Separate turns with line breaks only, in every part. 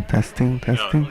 Testing, testing.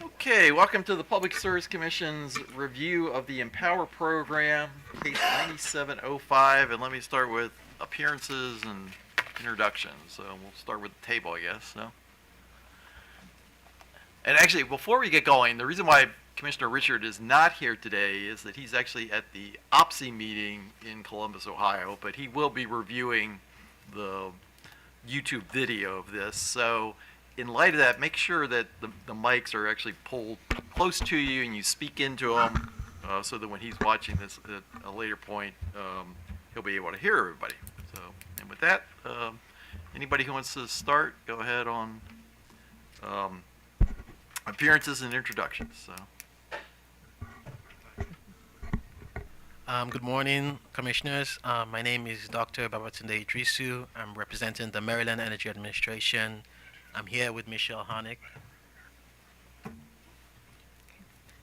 Okay, welcome to the Public Service Commission's review of the EmPOWER program, case 9705, and let me start with appearances and introductions. So we'll start with the table, I guess, no? And actually, before we get going, the reason why Commissioner Richard is not here today is that he's actually at the OPSI meeting in Columbus, Ohio, but he will be reviewing the YouTube video of this. So in light of that, make sure that the mics are actually pulled close to you and you speak into them so that when he's watching this at a later point, he'll be able to hear everybody. So, and with that, anybody who wants to start, go ahead on appearances and introductions. So.
Good morning, Commissioners. My name is Dr. Babatunde Idrisu. I'm representing the Maryland Energy Administration. I'm here with Michelle Honig.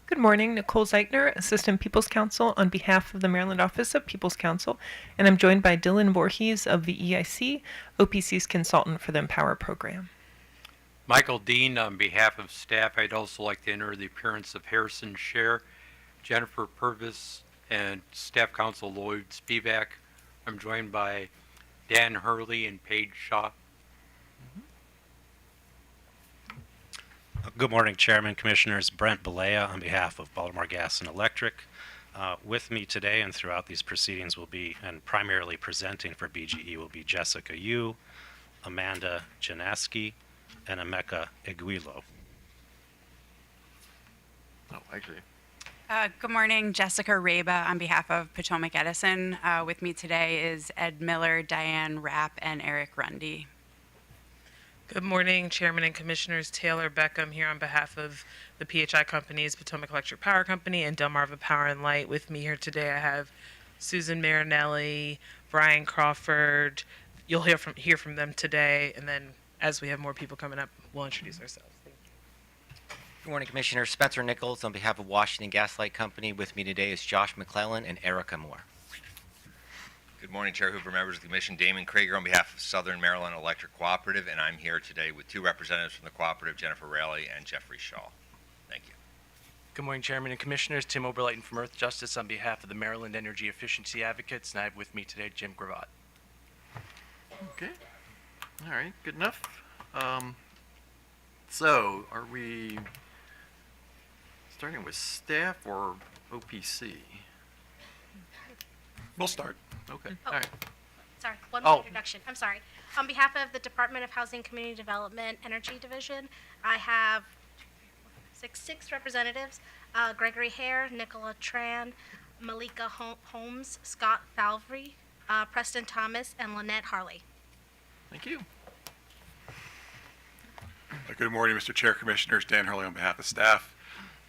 Good morning, Nicole Zeichner, Assistant People's Counsel on behalf of the Maryland Office of People's Counsel, and I'm joined by Dylan Voorhees of the EIC, OPC's consultant for the EmPOWER program.
Michael Dean, on behalf of staff, I'd also like to enter the appearance of Harrison Scher, Jennifer Purvis, and Staff Counsel Lloyd Spivak. I'm joined by Dan Hurley and Paige Shaw.
Good morning, Chairman, Commissioners. Brent Balea on behalf of Baltimore Gas and Electric. With me today and throughout these proceedings will be, and primarily presenting for BGE, will be Jessica Yu, Amanda Janaski, and Emeka Eguilo.
Oh, actually.
Good morning, Jessica Reba on behalf of Potomac Edison. With me today is Ed Miller, Diane Rapp, and Eric Rundy.
Good morning, Chairman and Commissioners. Taylor Beckham here on behalf of the PHI companies, Potomac Electric Power Company and Delmarva Power and Light. With me here today, I have Susan Marinelli, Brian Crawford. You'll hear from them today, and then as we have more people coming up, we'll introduce ourselves. Thank you.
Good morning, Commissioner. Spencer Nichols on behalf of Washington Gas Light Company. With me today is Josh McClellan and Erica Moore.
Good morning, Chair Hoover, members of the Commission. Damon Krager on behalf of Southern Maryland Electric Cooperative, and I'm here today with two representatives from the cooperative, Jennifer Raleigh and Jeffrey Shaw. Thank you.
Good morning, Chairman and Commissioners. Tim Oberleiten from Earth Justice on behalf of the Maryland Energy Efficiency Advocates, and I have with me today Jim Gravatt.
Okay. All right. Good enough. So, are we starting with staff or OPC?
We'll start.
Okay,
Oh.
all right.
Sorry, one
Oh.
more introduction. I'm sorry. On behalf of the Department of Housing Community Development Energy Division, I have six representatives, Gregory Hare, Nicola Tran, Malika Holmes, Scott Falvey, Preston Thomas, and Lynette Harley.
Thank you.
Good morning, Mr. Chair, Commissioners. Dan Hurley on behalf of staff.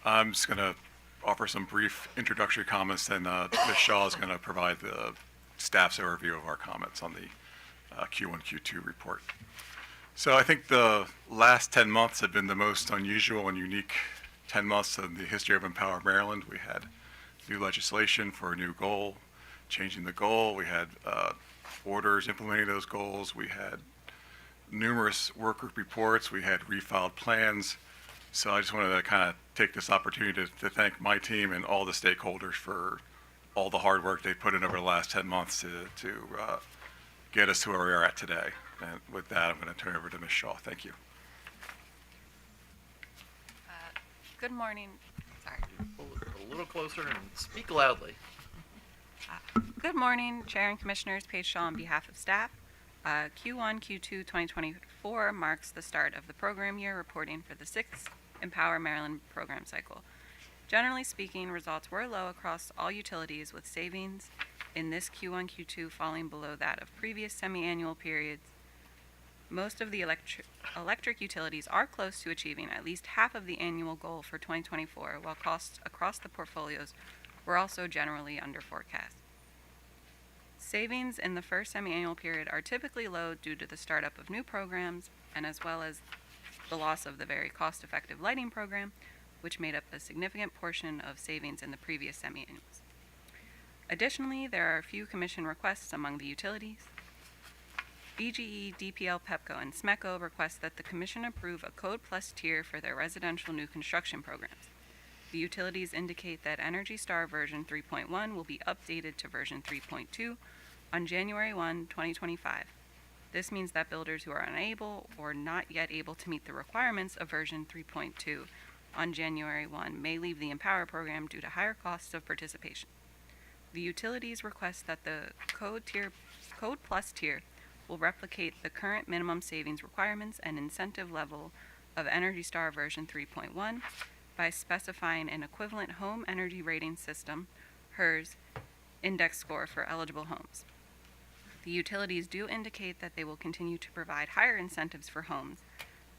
I'm just going to offer some brief introductory comments, and Ms. Shaw is going to provide the staff's overview of our comments on the Q1, Q2 report. So I think the last 10 months have been the most unusual and unique 10 months in the history of EmPOWER Maryland. We had new legislation for a new goal, changing the goal. We had orders implementing those goals. We had numerous work group reports. We had refiled plans. So I just wanted to kind of take this opportunity to thank my team and all the stakeholders for all the hard work they put in over the last 10 months to get us to where we are at today. And with that, I'm going to turn it over to Ms. Shaw. Thank you.
Good morning. Sorry.
Pull it a little closer and speak loudly.
Good morning, Chair and Commissioners. Paige Shaw on behalf of staff. Q1, Q2 2024 marks the start of the program year reporting for the 6th EmPOWER Maryland program cycle. Generally speaking, results were low across all utilities, with savings in this Q1, Q2 falling below that of previous semi-annual periods. Most of the electric utilities are close to achieving at least half of the annual goal for 2024, while costs across the portfolios were also generally under forecast. Savings in the first semi-annual period are typically low due to the startup of new programs, and as well as the loss of the very cost-effective lighting program, which made up a significant portion of savings in the previous semi-annuals. Additionally, there are a few commission requests among the utilities. BGE, DPL, Pepco, and SMECO request that the Commission approve a Code Plus tier for their residential new construction programs. The utilities indicate that Energy Star version 3.1 will be updated to version 3.2 on January 1, 2025. This means that builders who are unable or not yet able to meet the requirements of version 3.2 on January 1 may leave the EmPOWER program due to higher costs of participation. The utilities request that the Code Plus tier will replicate the current minimum savings requirements and incentive level of Energy Star version 3.1 by specifying an equivalent home energy rating system, HERS, index score for eligible homes. The utilities do indicate that they will continue to provide higher incentives for homes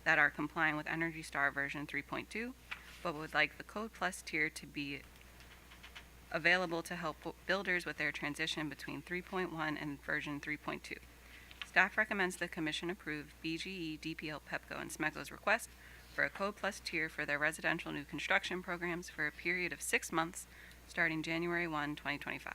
that are complying with Energy Star version 3.2, but would like the Code Plus tier to be available to help builders with their transition between 3.1 and version 3.2. Staff recommends the Commission approve BGE, DPL, Pepco, and SMECO's request for a Code Plus tier for their residential new construction programs for a period of 6 months starting January 1, 2025.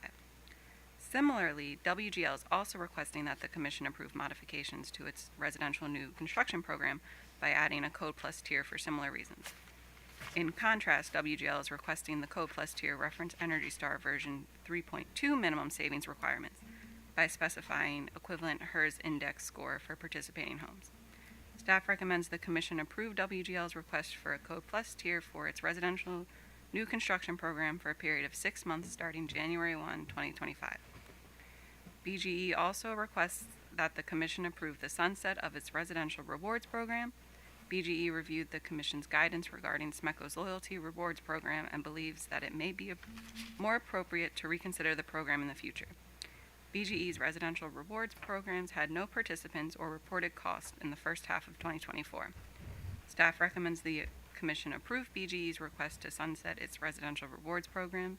Similarly, WGL is also requesting that the Commission approve modifications to its residential new construction program by adding a Code Plus tier for similar reasons. In contrast, WGL is requesting the Code Plus tier reference Energy Star version 3.2 minimum savings requirements by specifying equivalent HERS index score for participating homes. Staff recommends the Commission approve WGL's request for a Code Plus tier for its residential new construction program for a period of 6 months starting January 1, 2025. BGE also requests that the Commission approve the sunset of its residential rewards program. BGE reviewed the Commission's guidance regarding SMECO's loyalty rewards program and believes that it may be more appropriate to reconsider the program in the future. BGE's residential rewards programs had no participants or reported costs in the first half of 2024. Staff recommends the Commission approve BGE's request to sunset its residential rewards program,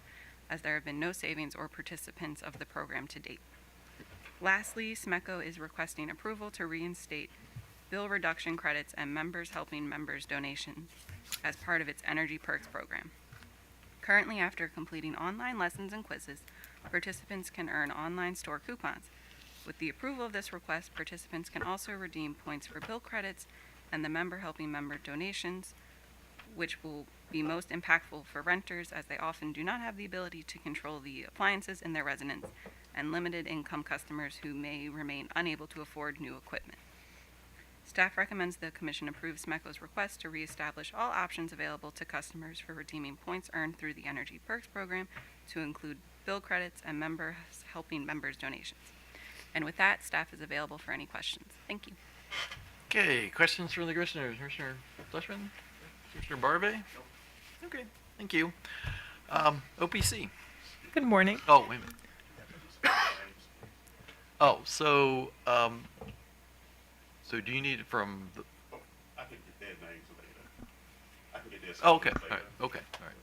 as there have been no savings or participants of the program to date. Lastly, SMECO is requesting approval to reinstate bill reduction credits and members helping members donations as part of its Energy Perks program. Currently, after completing online lessons and quizzes, participants can earn online store coupons. With the approval of this request, participants can also redeem points for bill credits and the member helping member donations, which will be most impactful for renters, as they often do not have the ability to control the appliances in their residence, and limited income customers who may remain unable to afford new equipment. Staff recommends the Commission approve SMECO's request to reestablish all options available to customers for redeeming points earned through the Energy Perks program to include bill credits and members helping members' donations. And with that, staff is available for any questions. Thank you.
Okay, questions from the commissioners? Commissioner Fleshman? Commissioner Barbe? Okay, thank you. OPC.
Good morning.
Oh, wait a minute. Oh, so do you need it from the?
I can get their names later. I can get their.
Oh, okay. All right. Okay. All right.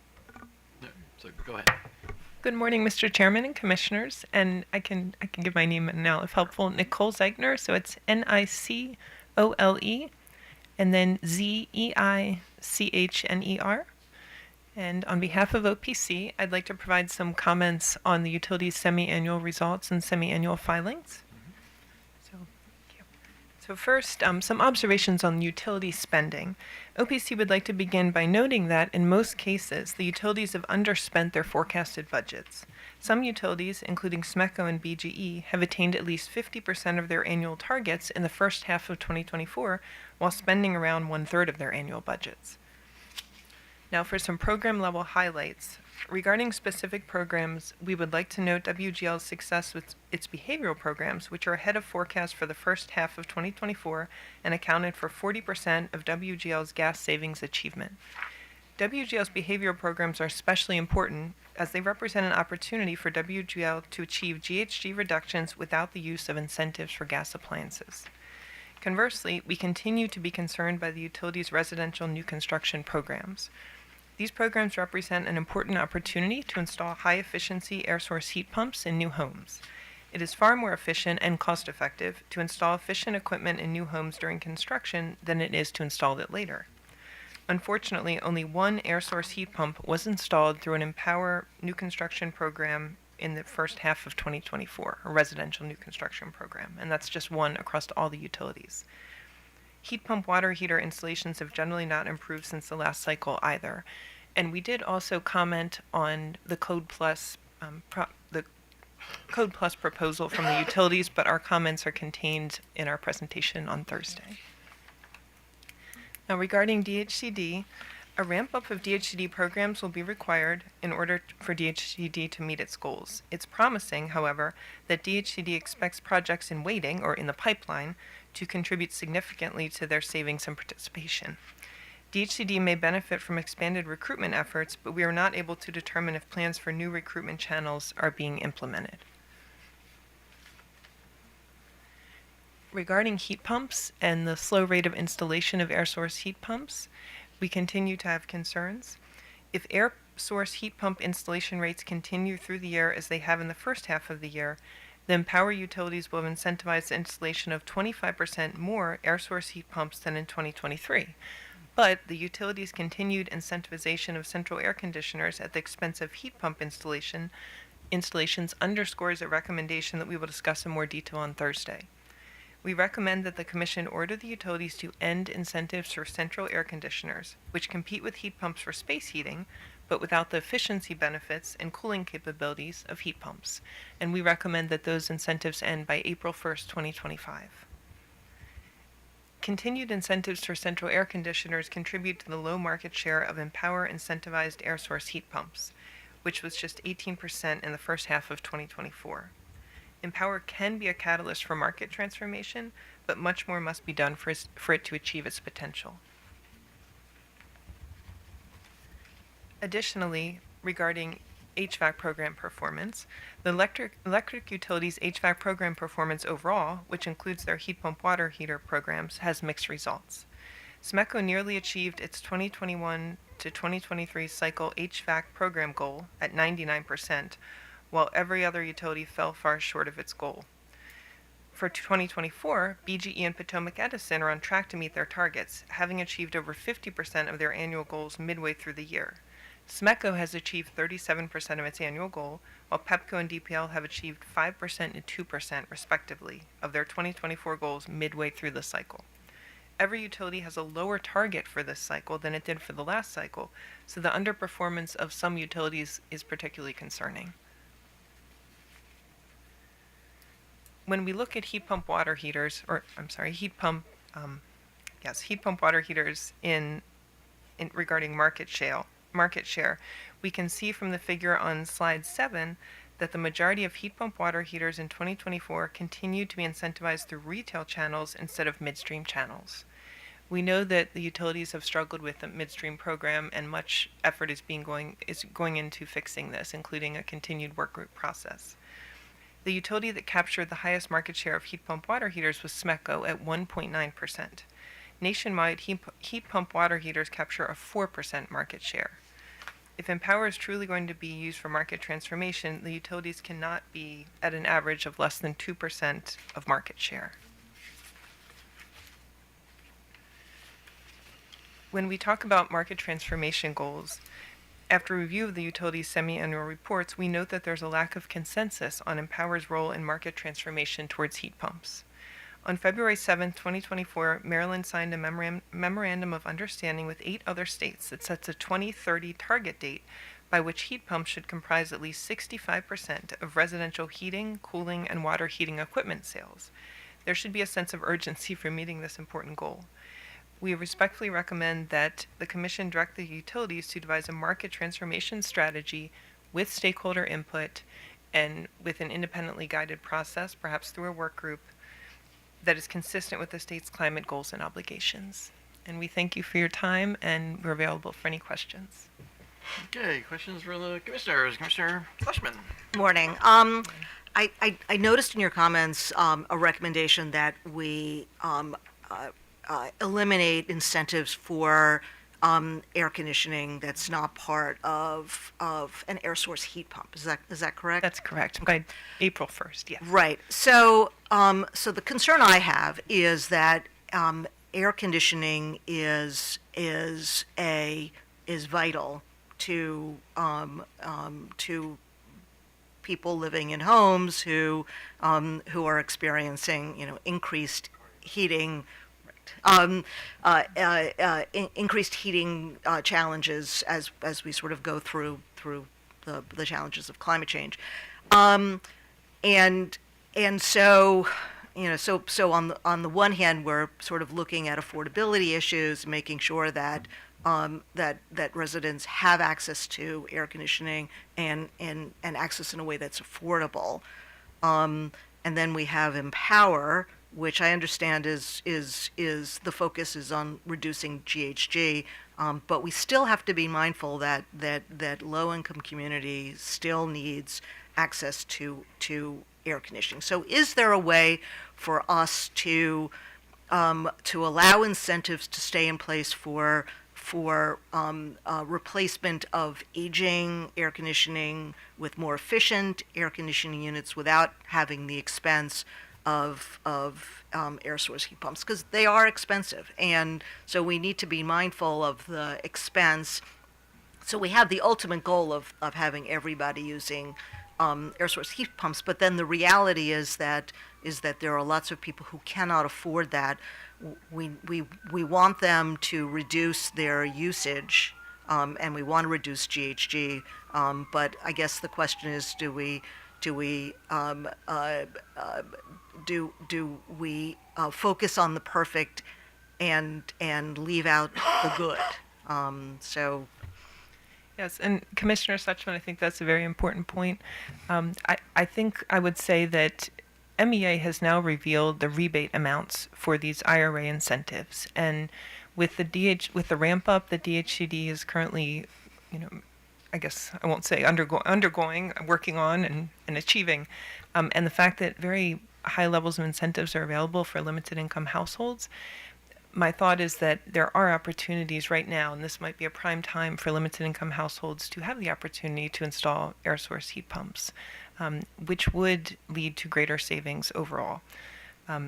Yeah, so go ahead.
Good morning, Mr. Chairman and Commissioners, and I can give my name now if helpful. Nicole Zeichner, so it's Nicole, and then Zeichner. And on behalf of OPC, I'd like to provide some comments on the utilities semi-annual results and semi-annual filings. So first, some observations on utility spending. OPC would like to begin by noting that, in most cases, the utilities have underspent their forecasted budgets. Some utilities, including SMECO and BGE, have attained at least 50% of their annual targets in the first half of 2024, while spending around one-third of their annual budgets. Now for some program-level highlights. Regarding specific programs, we would like to note WGL's success with its behavioral programs, which are ahead of forecast for the first half of 2024 and accounted for 40% of WGL's gas savings achievement. WGL's behavioral programs are especially important as they represent an opportunity for WGL to achieve GHG reductions without the use of incentives for gas appliances. Conversely, we continue to be concerned by the utility's residential new construction programs. These programs represent an important opportunity to install high-efficiency air source heat pumps in new homes. It is far more efficient and cost-effective to install efficient equipment in new homes during construction than it is to install it later. Unfortunately, only one air source heat pump was installed through an EmPOWER new construction program in the first half of 2024, a residential new construction program, and that's just one across all the utilities. Heat pump water heater installations have generally not improved since the last cycle either. And we did also comment on the Code Plus proposal from the utilities, but our comments are contained in our presentation on Thursday. Now regarding DHCD, a ramp-up of DHCD programs will be required in order for DHCD to meet its goals. It's promising, however, that DHCD expects projects in waiting or in the pipeline to contribute significantly to their savings and participation. DHCD may benefit from expanded recruitment efforts, but we are not able to determine if plans for new recruitment channels are being implemented. Regarding heat pumps and the slow rate of installation of air source heat pumps, we continue to have concerns. If air source heat pump installation rates continue through the year as they have in the first half of the year, then power utilities will have incentivized the installation of 25% more air source heat pumps than in 2023. But the utilities' continued incentivization of central air conditioners at the expense of heat pump installations underscores a recommendation that we will discuss in more detail on Thursday. We recommend that the Commission order the utilities to end incentives for central air conditioners, which compete with heat pumps for space heating, but without the efficiency benefits and cooling capabilities of heat pumps. And we recommend that those incentives end by April 1st, 2025. Continued incentives for central air conditioners contribute to the low market share of EmPOWER incentivized air source heat pumps, which was just 18% in the first half of 2024. EmPOWER can be a catalyst for market transformation, but much more must be done for it to achieve its potential. Additionally, regarding HVAC program performance, the electric utilities' HVAC program performance overall, which includes their heat pump water heater programs, has mixed results. SMECO nearly achieved its 2021 to 2023 cycle HVAC program goal at 99%, while every other utility fell far short of its goal. For 2024, BGE and Potomac Edison are on track to meet their targets, having achieved over 50% of their annual goals midway through the year. SMECO has achieved 37% of its annual goal, while Pepco and DPL have achieved 5% and 2%, respectively, of their 2024 goals midway through the cycle. Every utility has a lower target for this cycle than it did for the last cycle, so the underperformance of some utilities is particularly concerning. When we look at heat pump Yes, heat pump water heaters in regarding market share, we can see from the figure on slide 7 that the majority of heat pump water heaters in 2024 continue to be incentivized through retail channels instead of midstream channels. We know that the utilities have struggled with the midstream program, and much effort is going into fixing this, including a continued work group process. The utility that captured the highest market share of heat pump water heaters was SMECO at 1.9%. Nationwide, heat pump water heaters capture a 4% market share. If EmPOWER is truly going to be used for market transformation, the utilities cannot be at an average of less than 2% of market share. When we talk about market transformation goals, after review of the utilities' semi-annual reports, we note that there's a lack of consensus on EmPOWER's role in market transformation towards heat pumps. On February 7, 2024, Maryland signed a memorandum of understanding with 8 other states that sets a 2030 target date by which heat pumps should comprise at least 65% of residential heating, cooling, and water heating equipment sales. There should be a sense of urgency for meeting this important goal. We respectfully recommend that the Commission direct the utilities to devise a market transformation strategy with stakeholder input and with an independently guided process, perhaps through a work group, that is consistent with the state's climate goals and obligations. And we thank you for your time, and we're available for any questions.
Okay, questions from the commissioners. Commissioner Fleshman.
Morning. I noticed in your comments a recommendation that we eliminate incentives for air conditioning that's not part of an air source heat pump. Is that correct?
That's correct. By April 1st, yes.
Right. So the concern I have is that air conditioning is vital to people living in homes who are experiencing increased heating. Increased heating challenges as we sort of go through the challenges of climate change, and so on the one hand we're sort of looking at affordability issues, making sure that that residents have access to air conditioning and access in a way that's affordable, and then we have EmPOWER, which I understand is the focus is on reducing GHG, but we still have to be mindful that low-income community still needs access to air conditioning. So, is there a way for us to allow incentives to stay in place for replacement of aging air conditioning with more efficient air conditioning units without having the expense of air source heat pumps, because they are expensive, and so we need to be mindful of the expense. So we have the ultimate goal of having everybody using air source heat pumps, but then the reality is that there are lots of people who cannot afford that. We want them to reduce their usage, and we want to reduce GHG, but I guess the question is, do we focus on the perfect and leave out the good?
Yes, and Commissioner Suchman, I think that's a very important point. I think I would say that MEA has now revealed the rebate amounts for these IRA incentives, and with the ramp up that DHCD is currently, I guess I won't say undergoing, working on and achieving, and the fact that very high levels of incentives are available for limited income households, my thought is that there are opportunities right now, and this might be a prime time for limited income households to have the opportunity to install air source heat pumps, which would lead to greater savings overall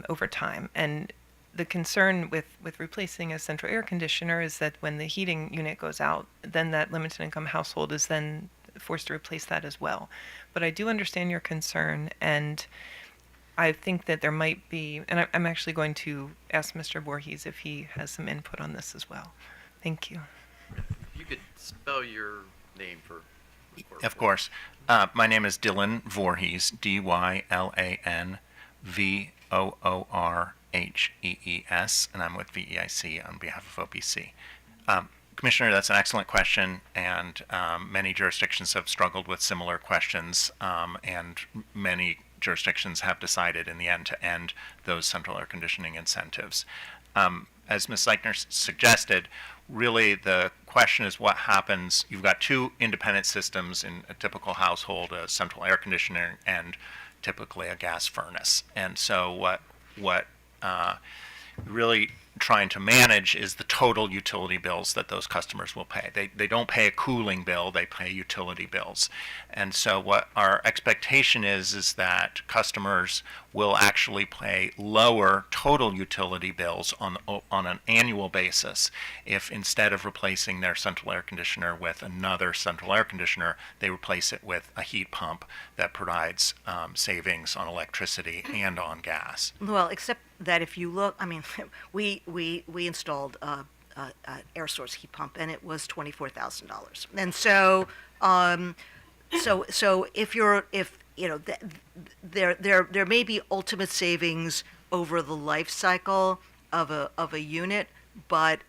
over time. And the concern with replacing a central air conditioner is that when the heating unit goes out, then that limited income household is then forced to replace that as well. But I do understand your concern, and I think that there might be, and I'm actually going to ask Mr. Voorhees if he has some input on this as well. Thank you.
If you could spell your name for the court.
Of course. My name is Dylan Voorhees, Dylan HEES, and I'm with VEIC on behalf of OPC. Commissioner, that's an excellent question, and many jurisdictions have struggled with similar questions, and many jurisdictions have decided in the end to end those central air conditioning incentives. As Ms. Zeichner suggested, really the question is what happens. You've got two independent systems in a typical household, a central air conditioner and typically a gas furnace. And so what really trying to manage is the total utility bills that those customers will pay. They don't pay a cooling bill, they pay utility bills. And so what our expectation is that customers will actually pay lower total utility bills on an annual basis if instead of replacing their central air conditioner with another central air conditioner, they replace it with a heat pump that provides savings on electricity and on gas.
Well, except that if you look, I mean, we installed an air source heat pump, and it was $24,000. And so, so if you know, there may be ultimate savings over the life cycle of a unit, but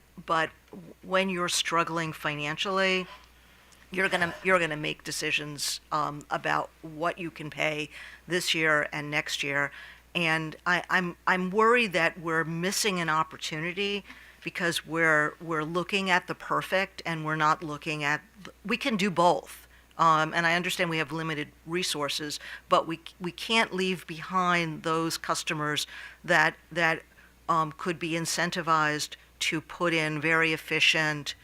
when you're struggling financially, you're gonna make decisions about what you can pay this year and next year. And I'm worried that we're missing an opportunity because we're looking at the perfect and we're not looking at, we can do both. And I understand we have limited resources, but we can't leave behind those customers that could be incentivized to put in very efficient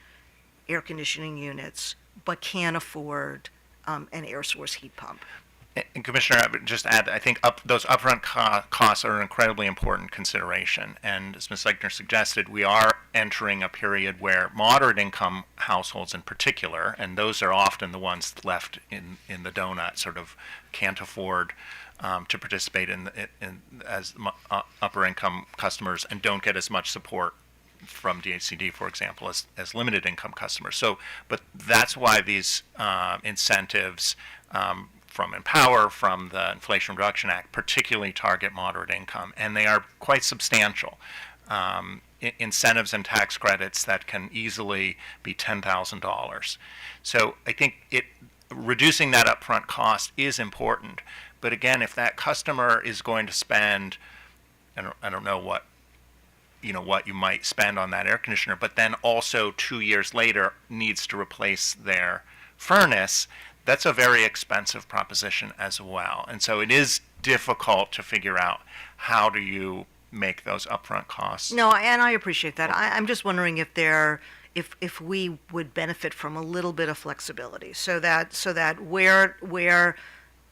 air conditioning units, but can't afford an air source heat pump.
And Commissioner, I would just add, I think those upfront costs are an incredibly important consideration. And as Ms. Zeichner suggested, we are entering a period where moderate income households in particular, and those are often the ones left in the donut, sort of can't afford to participate as upper income customers and don't get as much support from DHCD, for example, as limited income customers. So, but that's why these incentives from EmPOWER, from the Inflation Reduction Act, particularly target moderate income, and they are quite substantial. Incentives and tax credits that can easily be $10,000. So I think reducing that upfront cost is important. But again, if that customer is going to spend, I don't know what you might spend on that air conditioner, but then also 2 years later needs to replace their furnace, that's a very expensive proposition as well. And so it is difficult to figure out how do you make those upfront costs.
No, and I appreciate that. I'm just wondering if we would benefit from a little bit of flexibility, so that where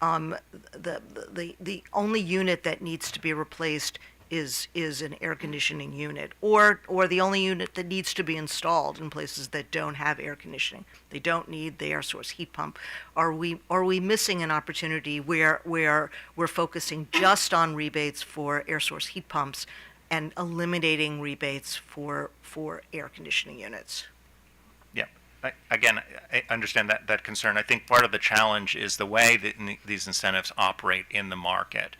the only unit that needs to be replaced is an air conditioning unit, or the only unit that needs to be installed in places that don't have air conditioning. They don't need the air source heat pump. Are we missing an opportunity where we're focusing just on rebates for air source heat pumps and eliminating rebates for air conditioning units?
Yeah. Again, I understand that concern. I think part of the challenge is the way that these incentives operate in the market.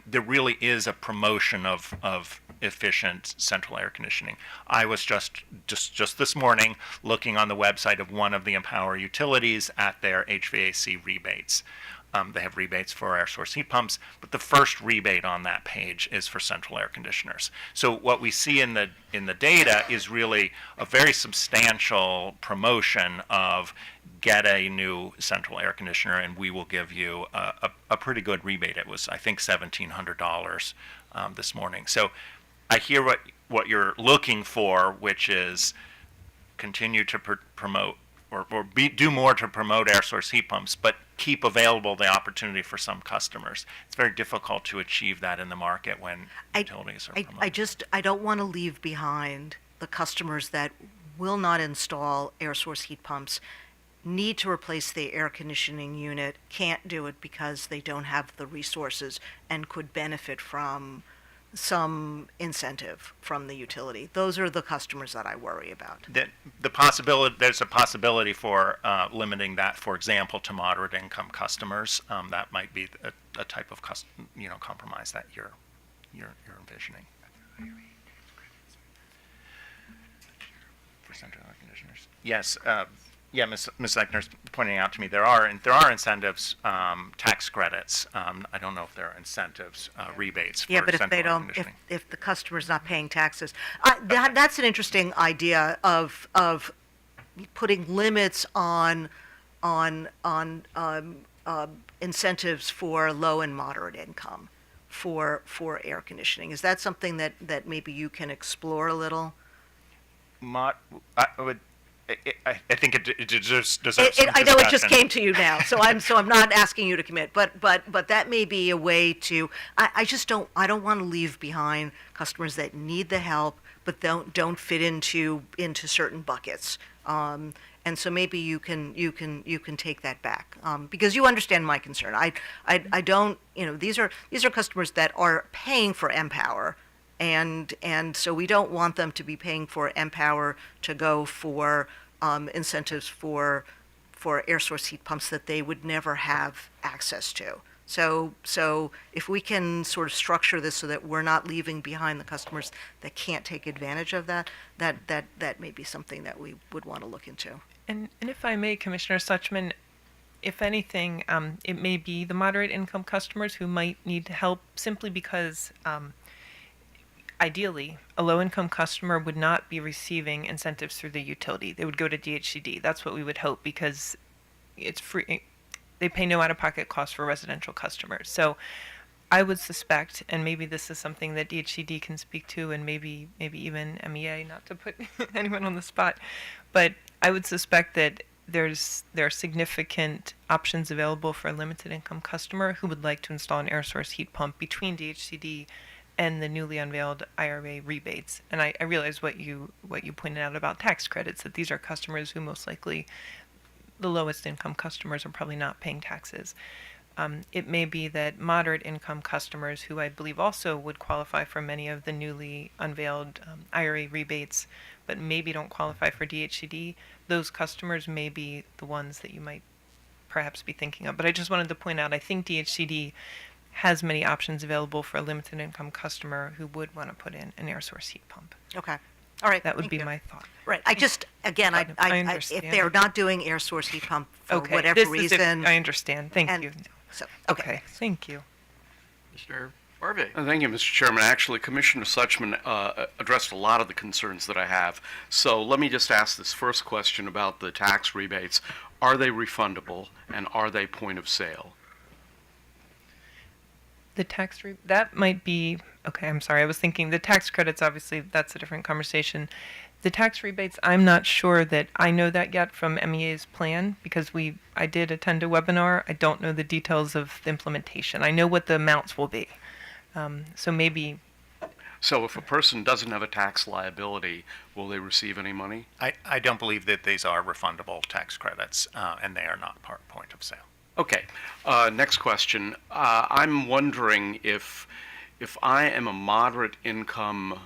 There really is a promotion of efficient central air conditioning. I was just this morning looking on the website of one of the EmPOWER utilities at their HVAC rebates. They have rebates for air source heat pumps, but the first rebate on that page is for central air conditioners. So what we see in the data is really a very substantial promotion of get a new central air conditioner and we will give you a pretty good rebate. It was, I think, $1,700 this morning. So I hear what you're looking for, which is continue to promote do more to promote air source heat pumps, but keep available the opportunity for some customers. It's very difficult to achieve that in the market when utilities are promoted.
I don't want to leave behind the customers that will not install air source heat pumps, need to replace the air conditioning unit, can't do it because they don't have the resources and could benefit from some incentive from the utility. Those are the customers that I worry about.
There's a possibility for limiting that, for example, to moderate income customers. That might be a type of compromise that you're you're envisioning. For central air conditioners. Yes. Yeah, Ms. Eichner's pointing out to me there are incentives, tax credits. I don't know if there are incentives, rebates.
Yeah,
for
but if
central
they
air
don't,
conditioning.
if the customer's not paying taxes, that's an interesting idea of putting limits on incentives for low and moderate income for air conditioning. Is that something that maybe you can explore a little?
I think it deserves some
I know it just
discussion.
came to you now, so I'm not asking you to commit, but that may be a way to. I just don't want to leave behind customers that need the help but don't fit into certain buckets. And so maybe you can take that back because you understand my concern. I don't, these are customers that are paying for EmPOWER. And so we don't want them to be paying for EmPOWER to go for incentives for air source heat pumps that they would never have access to. So if we can sort of structure this so that we're not leaving behind the customers that can't take advantage of that may be something that we would want to look into.
And if I may, Commissioner Suchman, if anything, it may be the moderate income customers who might need help simply because ideally, a low-income customer would not be receiving incentives through the utility. They would go to DHCD. That's what we would hope because it's free. They pay no out-of-pocket costs for residential customers. So I would suspect, and maybe this is something that DHCD can speak to, and maybe even MEA, not to put anyone on the spot, but I would suspect that there are significant options available for a limited income customer who would like to install an air source heat pump between DHCD and the newly unveiled IRA rebates. And I realize what you pointed out about tax credits, that these are customers who most likely, the lowest income customers, are probably not paying taxes. It may be that moderate income customers, who I believe also would qualify for many of the newly unveiled IRA rebates, but maybe don't qualify for DHCD, those customers may be the ones that you might perhaps be thinking of. But I just wanted to point out, I think DHCD has many options available for a limited income customer who would want to put in an air source heat pump.
Okay. All right.
That would
thank
be
you.
my thought.
Right. I just, again,
I
if
understand.
they're not doing air source heat pump for
Okay,
whatever
this is
reason.
I understand. Thank
and
you.
So,
Okay, thank you.
Mr. Harvey.
Thank you, Mr. Chairman. Actually, Commissioner Suchman addressed a lot of the concerns that I have. So let me just ask this first question about the tax rebates. Are they refundable, and are they point of sale?
The tax that might be okay. I'm sorry. I was thinking the tax credits. Obviously, that's a different conversation. The tax rebates, I'm not sure that I know that yet from MEA's plan because I did attend a webinar. I don't know the details of the implementation. I know what the amounts will be. So maybe.
So if a person doesn't have a tax liability, will they receive any money?
I don't believe that these are refundable tax credits, and they are not point of sale.
Okay. Next question. I'm wondering if I am a moderate income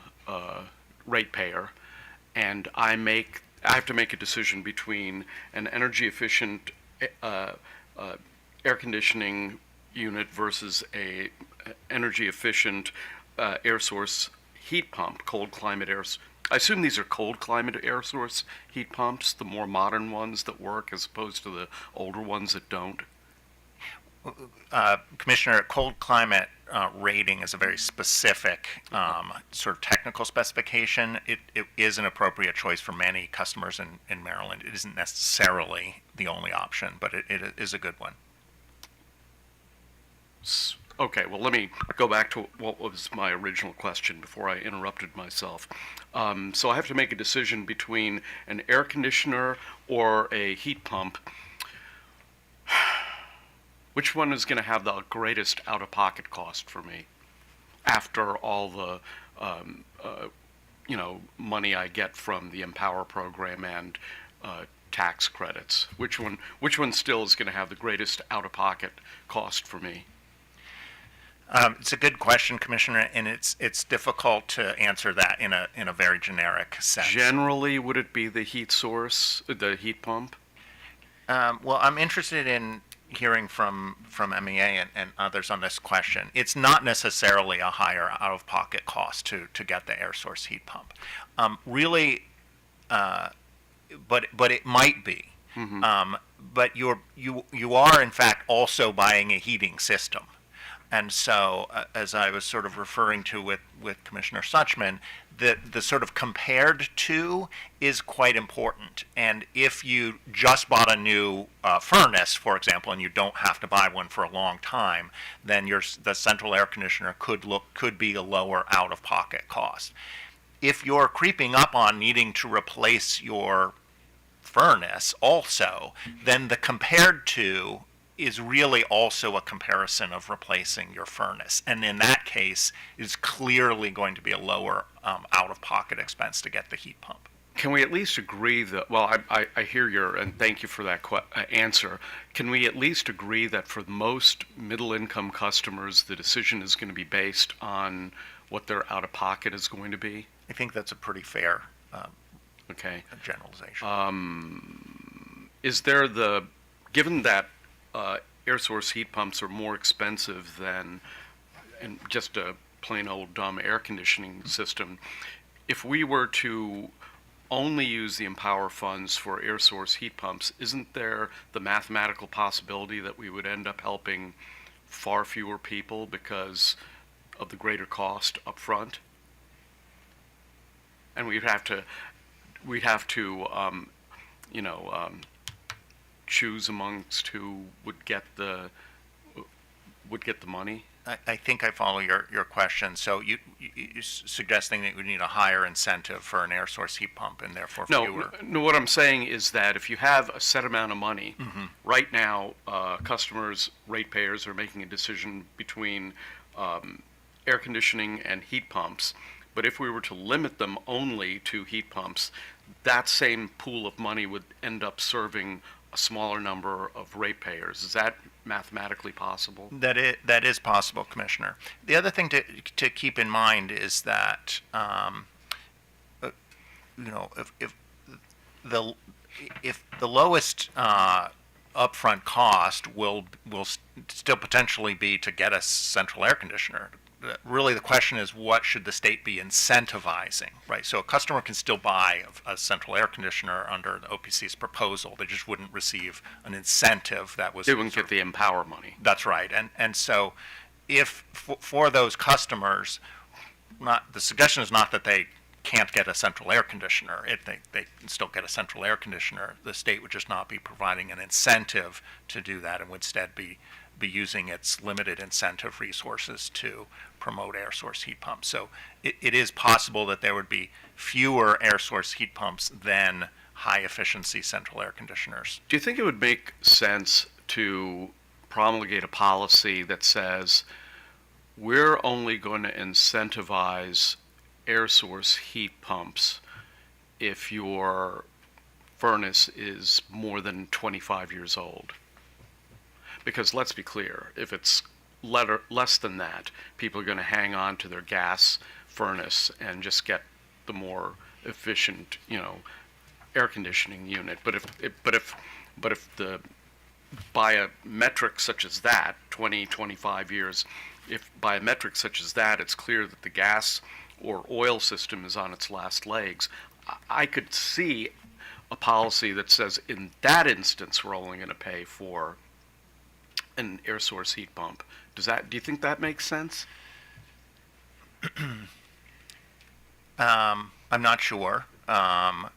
ratepayer, and I have to make a decision between an energy efficient air conditioning unit versus a energy efficient air source heat pump, cold climate air. I assume these are cold climate air source heat pumps, the more modern ones that work as opposed to the older ones that don't.
Commissioner, cold climate rating is a very specific sort of technical specification. It is an appropriate choice for many customers in Maryland. It isn't necessarily the only option, but it is a good one.
Okay, well, let me go back to what was my original question before I interrupted myself. So I have to make a decision between an air conditioner or a heat pump. Which one is going to have the greatest out-of-pocket cost for me after all the, money I get from the EmPOWER program and tax credits? Which one still is going to have the greatest out-of-pocket cost for me?
It's a good question, Commissioner, and it's difficult to answer that in a very generic sense.
Generally, would it be the heat source, the heat pump?
Well, I'm interested in hearing from MEA and others on this question, it's not necessarily a higher out-of-pocket cost to get the air source heat pump. Really, but it might be. But you are in fact also buying a heating system. And so, as I was sort of referring to with Commissioner Suchman, the sort of compared to is quite important. And if you just bought a new furnace, for example, and you don't have to buy one for a long time, then the central air conditioner could be a lower out-of-pocket cost. If you're creeping up on needing to replace your furnace also, then the compared to is really also a comparison of replacing your furnace. And in that case, it's clearly going to be a lower out-of-pocket expense to get the heat pump.
Can we at least agree that, well, I hear your, and thank you for that answer. Can we at least agree that for most middle-income customers, the decision is going to be based on what their out-of-pocket is going to be?
I think that's a pretty fair generalization.
Is there given that air source heat pumps are more expensive than just a plain old dumb air conditioning system, if we were to only use the EmPOWER funds for air source heat pumps, isn't there the mathematical possibility that we would end up helping far fewer people because of the greater cost up front? And we'd have to choose amongst who would get the money.
I think I follow your question. So you're suggesting that we need a higher incentive for an air source heat pump and therefore fewer.
No, what I'm saying is that if you have a set amount of money, right now customers, ratepayers are making a decision between air conditioning and heat pumps. But if we were to limit them only to heat pumps, that same pool of money would end up serving a smaller number of ratepayers. Is that mathematically possible?
That is possible, Commissioner. The other thing to keep in mind is that if the lowest upfront cost will still potentially be to get a central air conditioner. Really, the question is, what should the state be incentivizing, right? So a customer can still buy a central air conditioner under the OPC's proposal. They just wouldn't receive an incentive that was...
They wouldn't get the EmPOWER money.
That's right. And so if for those customers, the suggestion is not that they can't get a central air conditioner. They can still get a central air conditioner. The state would just not be providing an incentive to do that and would instead be using its limited incentive resources to promote air source heat pumps. So it is possible that there would be fewer air source heat pumps than high efficiency central air conditioners.
Do you think it would make sense to promulgate a policy that says we're only going to incentivize air source heat pumps if your furnace is more than 25 years old? Because let's be clear, if it's less than that, people are going to hang on to their gas furnace and just get the more efficient, air conditioning unit. But if by a metric such as that, 20, 25 years, if by a metric such as that, it's clear that the gas or oil system is on its last legs, I could see a policy that says in that instance we're only going to pay for an air source heat pump. Do you think that makes sense?
I'm not sure, and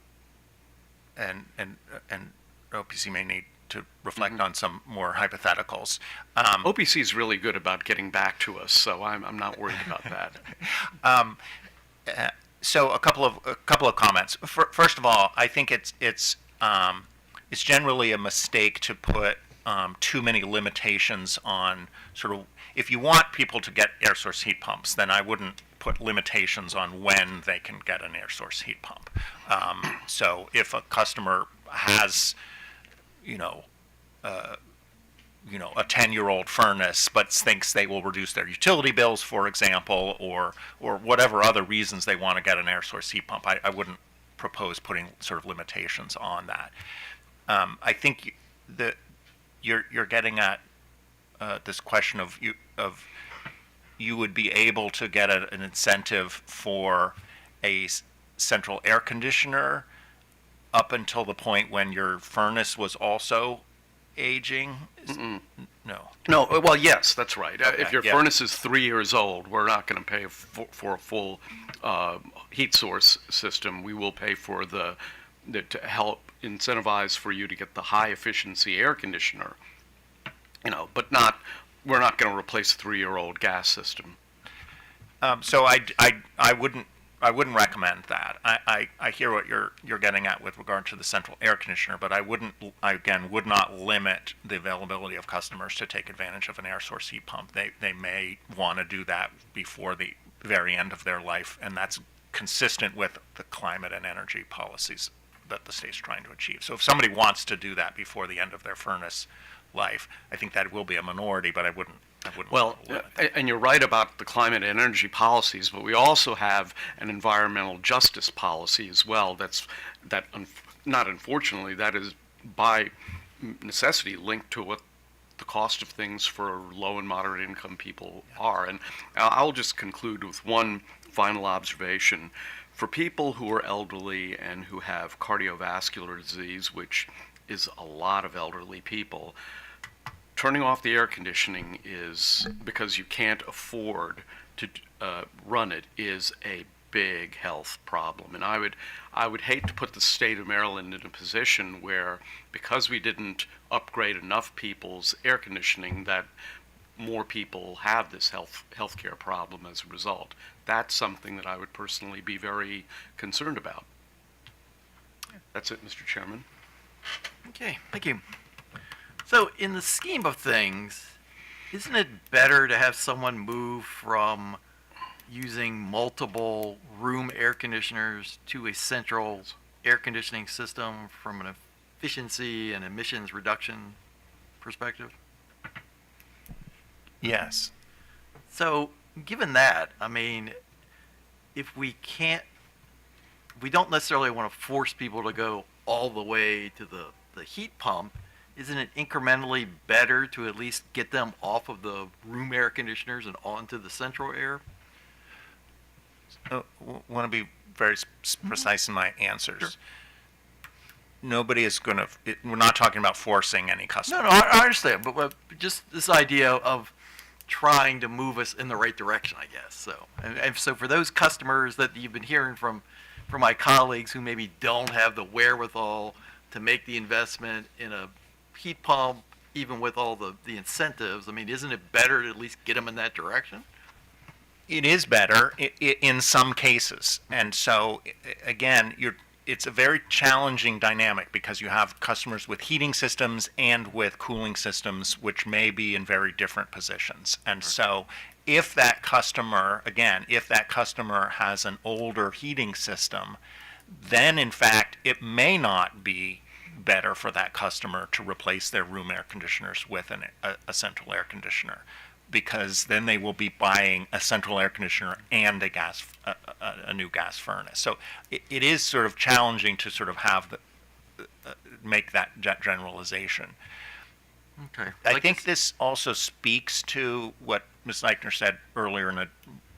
OPC may need to reflect on some more hypotheticals.
OPC is really good about getting back to us, so I'm not worried about that.
So a couple of comments. First of all, I think it's generally a mistake to put too many limitations on sort of, if you want people to get air source heat pumps, then I wouldn't put limitations on when they can get an air source heat pump. So if a customer has, a 10-year-old furnace, but thinks they will reduce their utility bills, for example, or whatever other reasons they want to get an air source heat pump, I wouldn't propose putting sort of limitations on that. I think you're getting at this question of you would be able to get an incentive for a central air conditioner up until the point when your furnace was also aging? No.
No, well, yes, that's right.
Okay,
If your
yeah.
furnace is 3 years old, we're not going to pay for a full heat source system. We will pay for the to help incentivize for you to get the high efficiency air conditioner. But we're not going to replace a 3-year-old gas system.
So I wouldn't recommend that. I hear what you're getting at with regard to the central air conditioner, but I would not limit the availability of customers to take advantage of an air source heat pump. They may want to do that before the very end of their life, and that's consistent with the climate and energy policies that the state's trying to achieve. So if somebody wants to do that before the end of their furnace life, I think that will be a minority, but I wouldn't.
Well, and you're right about the climate and energy policies, but we also have an environmental justice policy as well. Not unfortunately, that is by necessity linked to what the cost of things for low and moderate income people are. And I'll just conclude with one final observation. For people who are elderly and who have cardiovascular disease, which is a lot of elderly people, turning off the air conditioning is, because you can't afford to run it, is a big health problem. And I would hate to put the state of Maryland in a position where, because we didn't upgrade enough people's air conditioning, that more people have this healthcare problem as a result. That's something that I would personally be very concerned about. That's it, Mr. Chairman.
Okay, thank you. So in the scheme of things, isn't it better to have someone move from using multiple room air conditioners to a central air conditioning system from an efficiency and emissions reduction perspective?
Yes.
So given that, if we don't necessarily want to force people to go all the way to the heat pump, isn't it incrementally better to at least get them off of the room air conditioners and onto the central air?
Want to be very precise in my answers. Sure. Nobody is going to. We're not talking about forcing any customer.
No, I understand, but just this idea of trying to move us in the right direction, I guess. So, and so for those customers that you've been hearing from my colleagues who maybe don't have the wherewithal to make the investment in a heat pump, even with all the incentives, isn't it better to at least get them in that direction?
It is better in some cases. And so, again, it's a very challenging dynamic because you have customers with heating systems and with cooling systems, which may be in very different positions. And so if that customer has an older heating system, then in fact, it may not be better for that customer to replace their room air conditioners with a central air conditioner, because then they will be buying a central air conditioner and a new gas furnace. So it is sort of challenging to sort of have make that generalization.
Okay.
I think this also speaks to what Ms. Eichner said earlier in a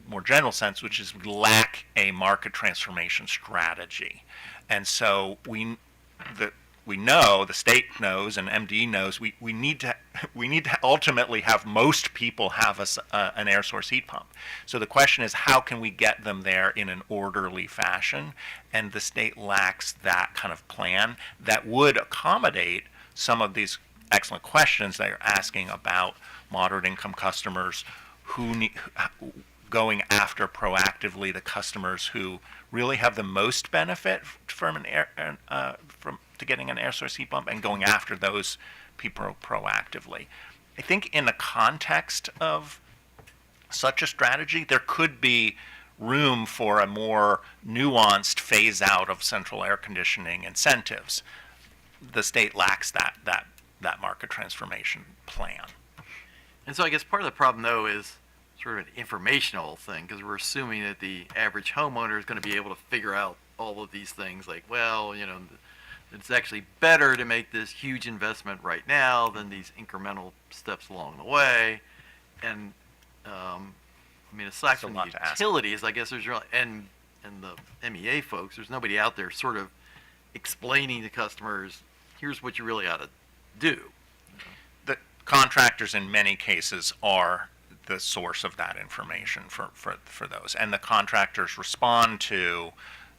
more general sense, which is we lack a market transformation strategy. And so we know, the state knows, and MDE knows, we need to ultimately have most people have an air source heat pump. So the question is, how can we get them there in an orderly fashion? And the state lacks that kind of plan that would accommodate some of these excellent questions that you're asking about moderate income customers who going after proactively the customers who really have the most benefit from to getting an air source heat pump, and going after those people proactively. I think in the context of such a strategy, there could be room for a more nuanced phase out of central air conditioning incentives. The state lacks that market transformation plan.
And so I guess part of the problem, though, is sort of an informational thing, because we're assuming that the average homeowner is going to be able to figure out all of these things, like, well, It's actually better to make this huge investment right now than these incremental steps along the way. And I mean, aside
That's a
from
lot
the
to ask.
utilities, I guess there's really and the MEA folks, there's nobody out there sort of explaining to customers, here's what you really ought to do.
The contractors in many cases are the source of that information for those. And the contractors respond to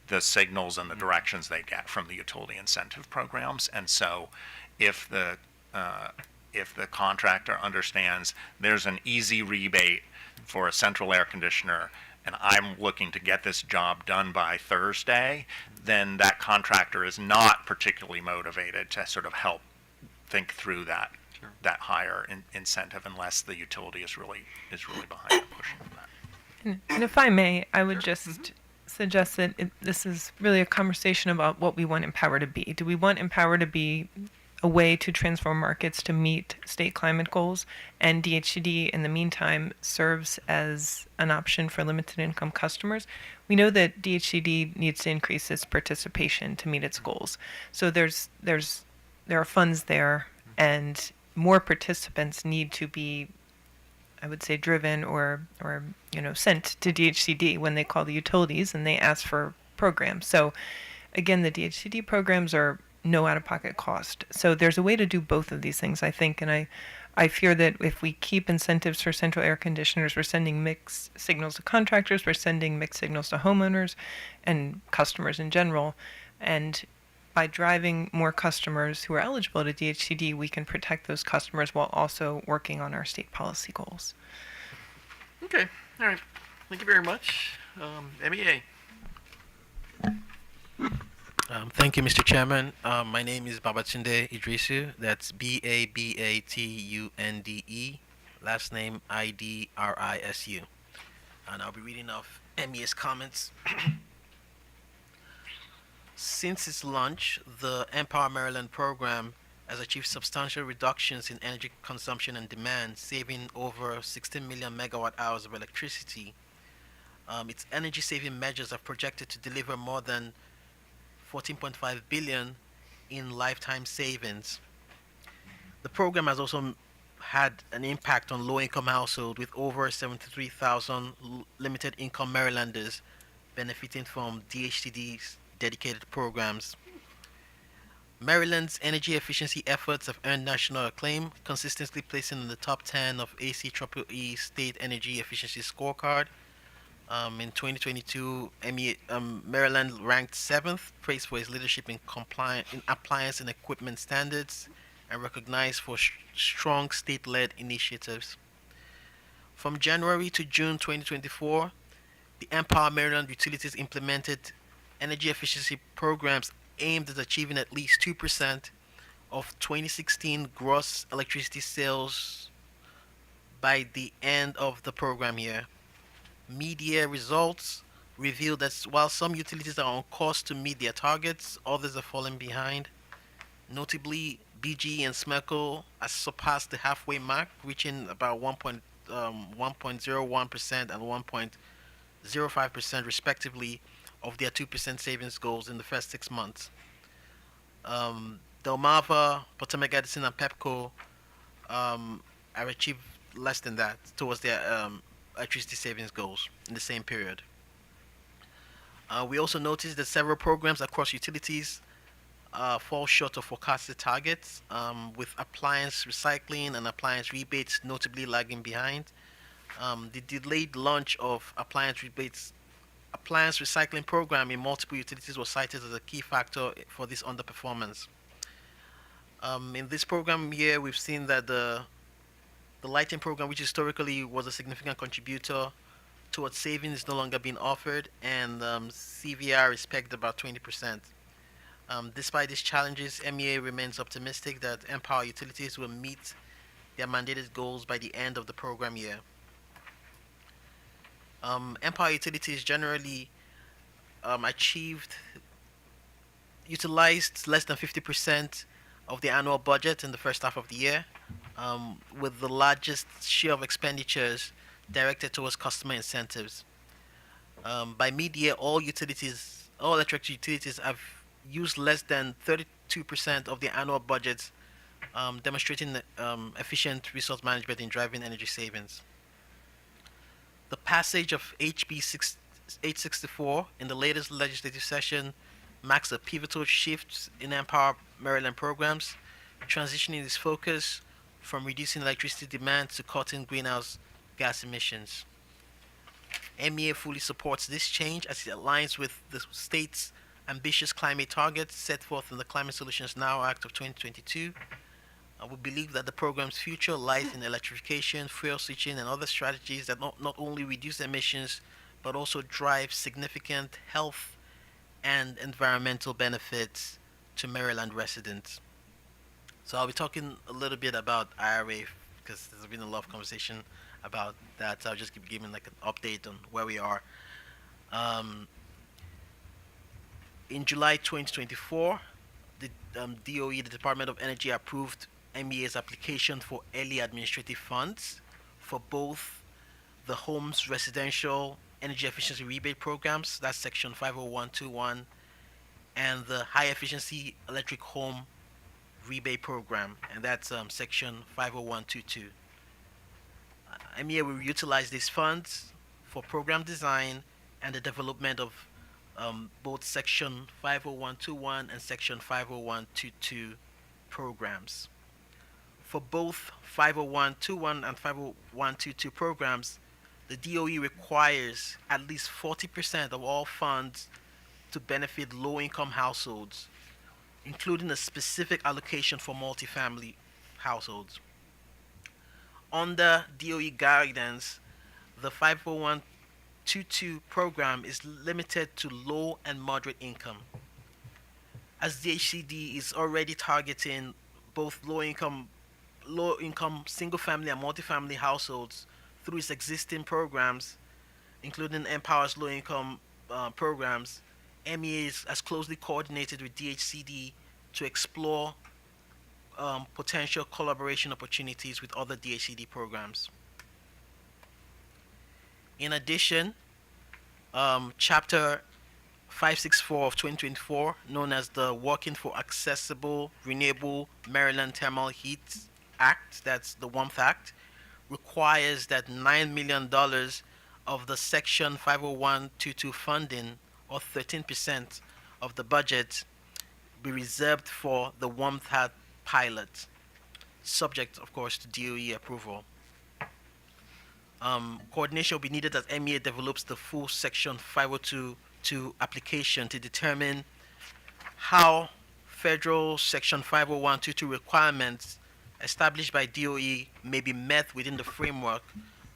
the signals and the directions they get from the utility incentive programs. And so if the contractor understands there's an easy rebate for a central air conditioner and I'm looking to get this job done by Thursday, then that contractor is not particularly motivated to sort of help think through that higher incentive unless the utility is really behind it, pushing for that.
And if I may, I would just suggest that this is really a conversation about what we want EmPOWER to be. Do we want EmPOWER to be a way to transform markets to meet state climate goals, and DHCD in the meantime serves as an option for limited income customers? We know that DHCD needs to increase its participation to meet its goals. So there are funds there, and more participants need to be, I would say, driven or sent to DHCD when they call the utilities and they ask for programs. So again, the DHCD programs are no out-of-pocket cost. So there's a way to do both of these things, I think, and I fear that if we keep incentives for central air conditioners, we're sending mixed signals to contractors, we're sending mixed signals to homeowners and customers in general, and by driving more customers who are eligible to DHCD, we can protect those customers while also working on our state policy goals.
Okay, all right. Thank you very much. MEA.
Thank you, Mr. Chairman. My name is Babatunde Idrisu. That's Babatunde. Last name Idrisu. And I'll be reading off MEA's comments. Since its launch, the EmPOWER Maryland program has achieved substantial reductions in energy consumption and demand, saving over 16 million megawatt hours of electricity. Its energy-saving measures are projected to deliver more than 14.5 billion in lifetime savings. The program has also had an impact on low-income households, with over 73,000 limited income Marylanders benefiting from DHCD's dedicated programs. Maryland's energy efficiency efforts have earned national acclaim, consistently placing in the top 10 of ACEEE State Energy Efficiency Scorecard. In 2022, Maryland ranked 7th, praised for its leadership in appliance and equipment standards, and recognized for strong state-led initiatives. From January to June 2024, the EmPOWER Maryland utilities implemented energy efficiency programs aimed at achieving at least 2% of 2016 gross electricity sales by the end of the program year. Mid-year results revealed that while some utilities are on course to meet their targets, others are falling behind. Notably, BGE and SMECO has surpassed the halfway mark, reaching about 1.01% and 1.05% respectively of their 2% savings goals in the first 6 months. Delmarva, Potomac Edison, and Pepco have achieved less than that towards their electricity savings goals in the same period. We also noticed that several programs across utilities fall short of forecasted targets, with appliance recycling and appliance rebates notably lagging behind. The delayed launch of appliance recycling program in multiple utilities was cited as a key factor for this underperformance. In this program year, we've seen that the lighting program, which historically was a significant contributor towards savings, is no longer being offered, and CVR is pegged about 20%. Despite these challenges, MEA remains optimistic that EmPOWER utilities will meet their mandated goals by the end of the program year. EmPOWER utilities generally utilized less than 50% of the annual budget in the first half of the year, with the largest share of expenditures directed towards customer incentives. By mid-year, all electric utilities have use less than 32% of the annual budgets, demonstrating efficient resource management in driving energy savings. The passage of HB 864 in the latest legislative session marks a pivotal shift in EmPOWER Maryland programs, transitioning its focus from reducing electricity demand to cutting greenhouse gas emissions. MEA fully supports this change as it aligns with the state's ambitious climate targets set forth in the Climate Solutions Now Act of 2022. We believe that the program's future lies in electrification, fuel switching, and other strategies that not only reduce emissions, but also drive significant health and environmental benefits to Maryland residents. So I'll be talking a little bit about IRA because there's been a lot of conversation about that. So I'll just keep giving like an update on where we are. In July 2024, the DOE, the Department of Energy, approved MEA's application for early administrative funds for both the Homes Residential Energy Efficiency Rebate Programs, that's Section 50121, and the High Efficiency Electric Home Rebate Program, and that's Section 50122. MEA will utilize these funds for program design and the development of both Section 50121 and Section 50122 programs. For both 50121 and 50122 programs, the DOE requires at least 40% of all funds to benefit low-income households, including a specific allocation for multifamily households. Under DOE guidance, the 50122 program is limited to low and moderate income, as DHCD is already targeting both low-income single-family and multifamily households through its existing programs, including EmPOWER's low-income programs. MEA has closely coordinated with DHCD to explore potential collaboration opportunities with other DHCD programs. In addition, Chapter 564 of 2024, known as the Working for Accessible Renewable Maryland Thermal Heat Act, that's the WAMP Act, requires that $9 million of the Section 50122 funding, or 13% of the budget, be reserved for the WAMP Act pilot, subject, of course, to DOE approval. Coordination will be needed as MEA develops the full Section 502 application to determine how federal Section 50122 requirements established by DOE may be met within the framework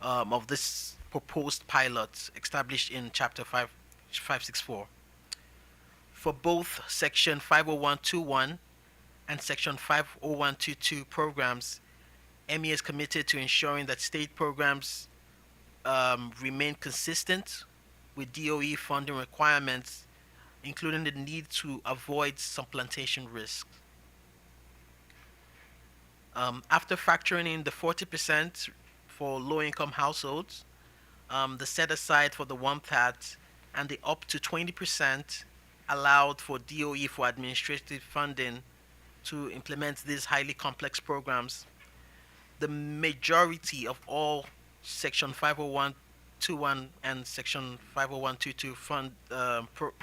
of this proposed pilot established in Chapter 564. For both Section 50121 and Section 50122 programs, MEA is committed to ensuring that state programs remain consistent with DOE funding requirements, including the need to avoid supplantation risk. After factoring in the 40% for low-income households, the set aside for the WAMP Act, and the up to 20% allowed for DOE for administrative funding to implement these highly complex programs, the majority of all Section 50121 and Section 50122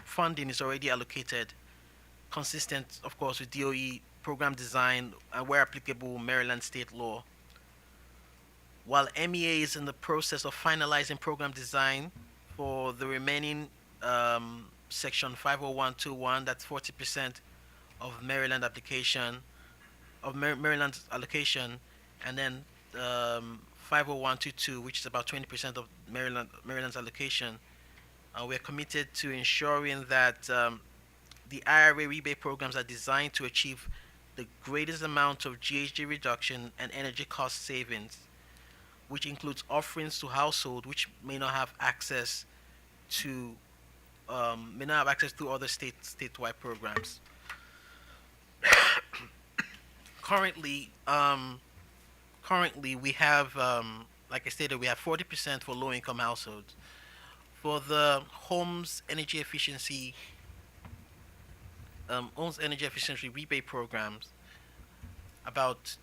funding is already allocated, consistent, of course, with DOE program design and, where applicable, Maryland state law. While MEA is in the process of finalizing program design for the remaining Section 50121, that's 40% of Maryland application, of Maryland's allocation, and then 50122, which is about 20% of Maryland's allocation. We're committed to ensuring that the IRA rebate programs are designed to achieve the greatest amount of GHG reduction and energy cost savings, which includes offerings to households which may not have access to other statewide programs. Currently, we have, like I stated, we have 40% for low-income households. For the Homes Energy Efficiency owns energy efficiency rebate programs, about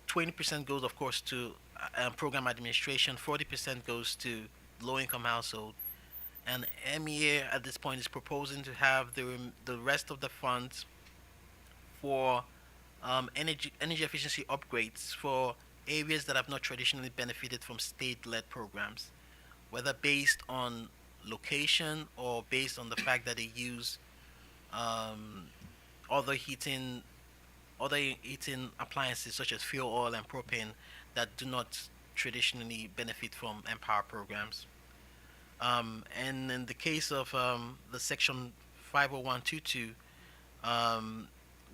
20% goes, of course, to program administration, 40% goes to low-income household, and MEA at this point is proposing to have the rest of the funds for energy efficiency upgrades for areas that have not traditionally benefited from state-led programs, whether based on location or based on the fact that they use other heating appliances such as fuel oil and propane that do not traditionally benefit from EmPOWER programs. And in the case of the Section 50122,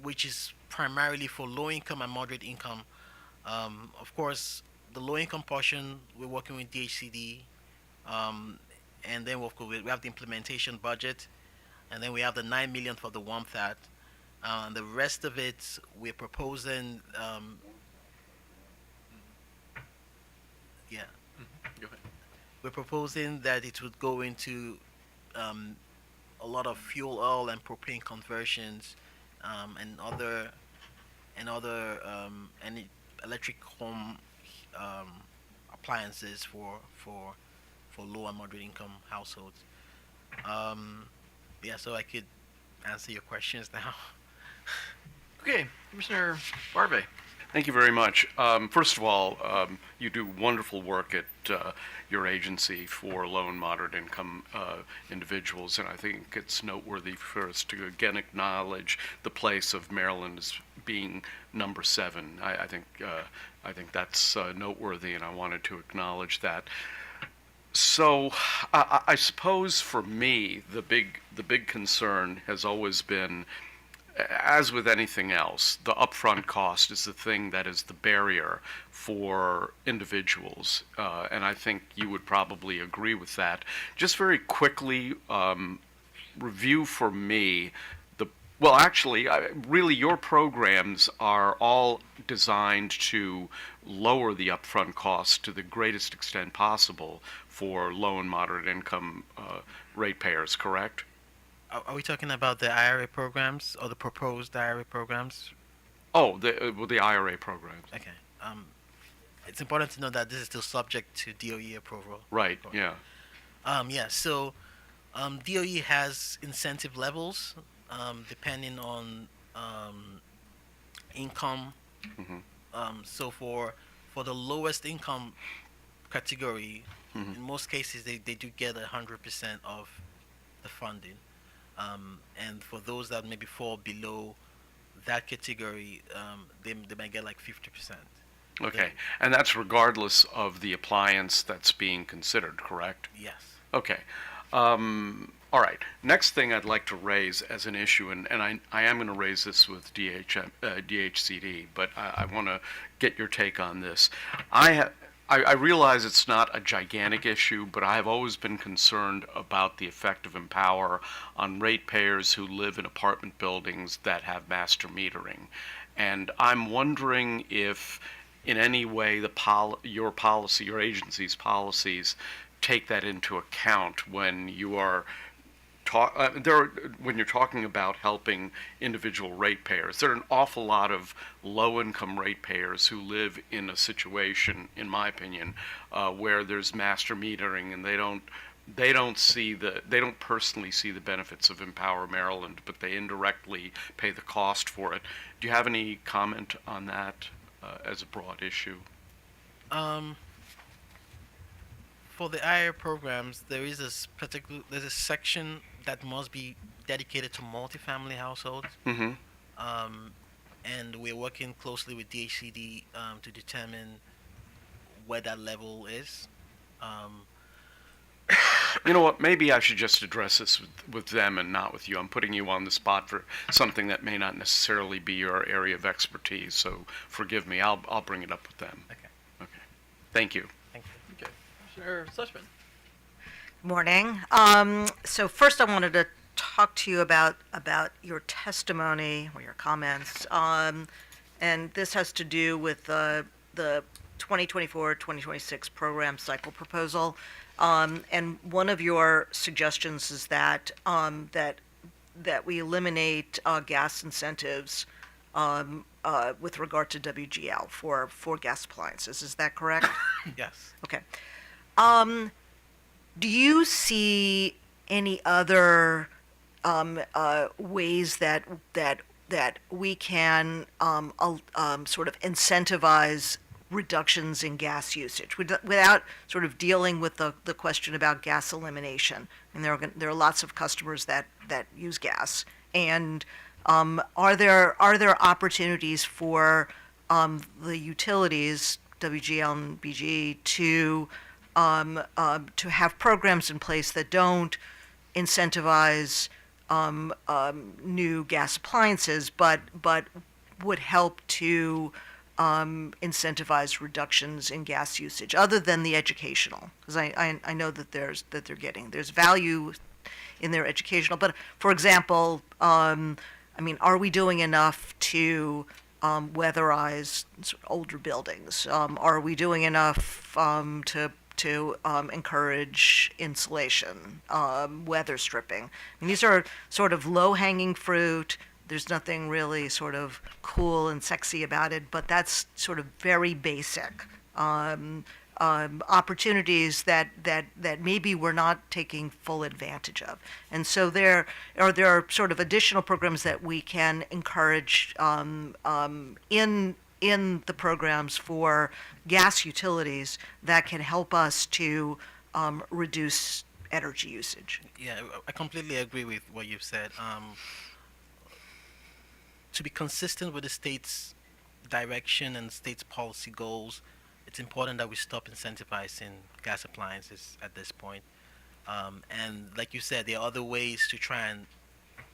which is primarily for low income and moderate income, of course, the low income portion, we're working with DHCD, and then of course we have the implementation budget, and then we have the 9 million for the WOMThat. The rest of it, we're proposing,
Go ahead.
we're proposing that it would go into a lot of fuel oil and propane conversions, and other any electric home appliances for low and moderate income households. Yeah, so I could answer your questions now.
Okay, Commissioner Barbe.
Thank you very much. First of all, you do wonderful work at your agency for low and moderate income individuals, and I think it's noteworthy for us to again acknowledge the place of Maryland as being number 7. I think that's noteworthy, and I wanted to acknowledge that. So I suppose for me, the big concern has always been, as with anything else, the upfront cost is the thing that is the barrier for individuals, and I think you would probably agree with that. Just very quickly, review for me well, actually, really, your programs are all designed to lower the upfront cost to the greatest extent possible for low and moderate income ratepayers, correct?
Are we talking about the IRA programs or the proposed IRA programs?
Oh, the IRA programs.
Okay. It's important to know that this is still subject to DOE approval.
Right, yeah.
Yeah, so DOE has incentive levels depending on income.
Mm-hmm.
So for the lowest income category, in most cases they do get 100% of the funding. And for those that maybe fall below that category, they might get like 50%.
Okay, and that's regardless of the appliance that's being considered, correct?
Yes.
Okay. All right. Next thing I'd like to raise as an issue, and I am going to raise this with DHCD, but I want to get your take on this. I realize it's not a gigantic issue, but I have always been concerned about the effect of EmPOWER on ratepayers who live in apartment buildings that have master metering. And I'm wondering if in any way your policy, your agency's policies, take that into account when you are when you're talking about helping individual ratepayers. There are an awful lot of low-income ratepayers who live in a situation, in my opinion, where there's master metering, and they don't personally see the benefits of EmPOWER Maryland, but they indirectly pay the cost for it. Do you have any comment on that as a broad issue?
For the IRA programs, there's a section that must be dedicated to multifamily households.
Mm-hmm.
And we're working closely with DHCD to determine where that level is.
You know what? Maybe I should just address this with them and not with you. I'm putting you on the spot for something that may not necessarily be your area of expertise, so forgive me. I'll bring it up with them.
Okay.
Okay. Thank you.
Thank you.
Okay. Commissioner Sussman.
Morning. So first I wanted to talk to you about your testimony or your comments. And this has to do with the 2024-2026 program cycle proposal. And one of your suggestions is that that we eliminate gas incentives with regard to WGL for gas appliances. Is that correct?
Yes.
Okay. Do you see any other ways that we can sort of incentivize reductions in gas usage without sort of dealing with the question about gas elimination? And there are lots of customers that use gas, and are there opportunities for the utilities, WGL and BGE, to have programs in place that don't incentivize new gas appliances, but would help to incentivize reductions in gas usage, other than the educational? Because I know that there's value in their educational, but for example, I mean, are we doing enough to weatherize older buildings? Are we doing enough to encourage insulation, weather stripping? I mean, these are sort of low-hanging fruit. There's nothing really sort of cool and sexy about it, but that's sort of very basic opportunities that maybe we're not taking full advantage of. And so there are sort of additional programs that we can encourage in the programs for gas utilities that can help us to reduce energy usage.
Yeah, I completely agree with what you've said. To be consistent with the state's direction and state's policy goals, it's important that we stop incentivizing gas appliances at this point. And like you said, there are other ways to try and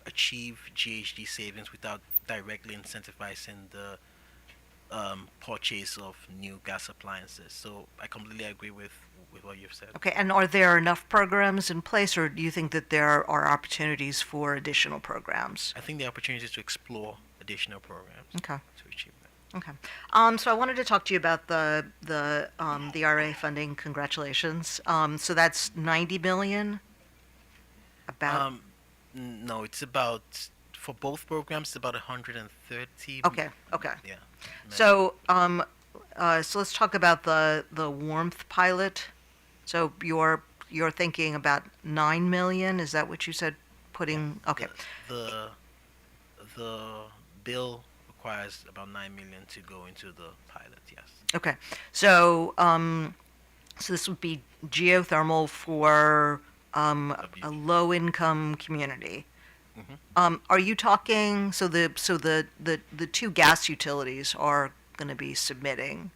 achieve GHG savings without directly incentivizing the purchase of new gas appliances. So I completely agree with what you've said.
Okay, and are there enough programs in place, or do you think that there are opportunities for additional programs?
I think the opportunity is to explore additional programs
Okay.
to achieve that.
Okay. So I wanted to talk to you about the RA funding. Congratulations. So that's $90 million. About.
No, it's about, for both programs, it's about 130.
Okay.
Yeah.
So so let's talk about the warmth pilot. So you're thinking about $9 million. Is that what you said? Putting. Okay.
The bill requires about $9 million to go into the pilot. Yes.
Okay. So so this would be geothermal for a low-income community.
Mm-hmm.
Are you talking? So the two gas utilities are going to be submitting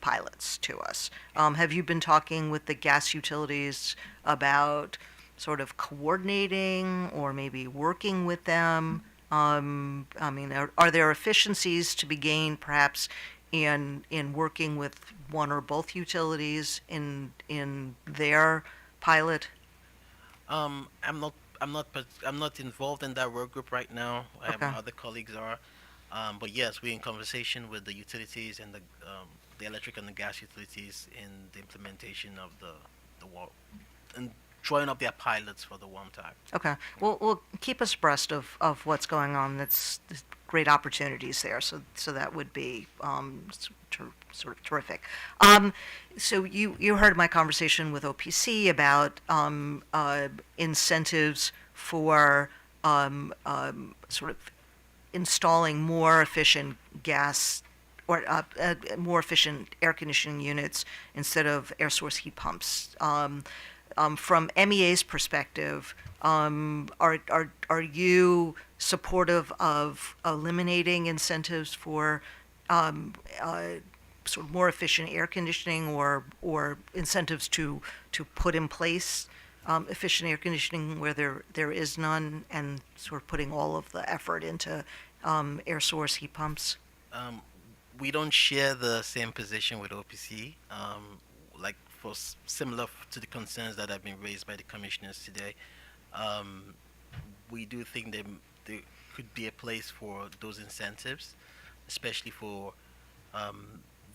pilots to us. Have you been talking with the gas utilities about sort of coordinating or maybe working with them? I mean, are there efficiencies to be gained perhaps in working with one or both utilities in their pilot?
I'm not involved in that work group right now.
Okay.
Other colleagues are, but yes, we're in conversation with the utilities and the electric and the gas utilities in the implementation of the wall and drawing up their pilots for the warm type.
Okay. Well, keep us abreast of what's going on. There's great opportunities there. So that would be sort of terrific. So you heard my conversation with OPC about incentives for sort of installing more efficient gas or more efficient air conditioning units instead of air source heat pumps. From MEA's perspective, are you supportive of eliminating incentives for sort of more efficient air conditioning, or incentives to put in place efficient air conditioning where there is none, and sort of putting all of the effort into air source heat pumps?
We don't share the same position with OPC. Like similar to the concerns that have been raised by the commissioners today, we do think there could be a place for those incentives, especially for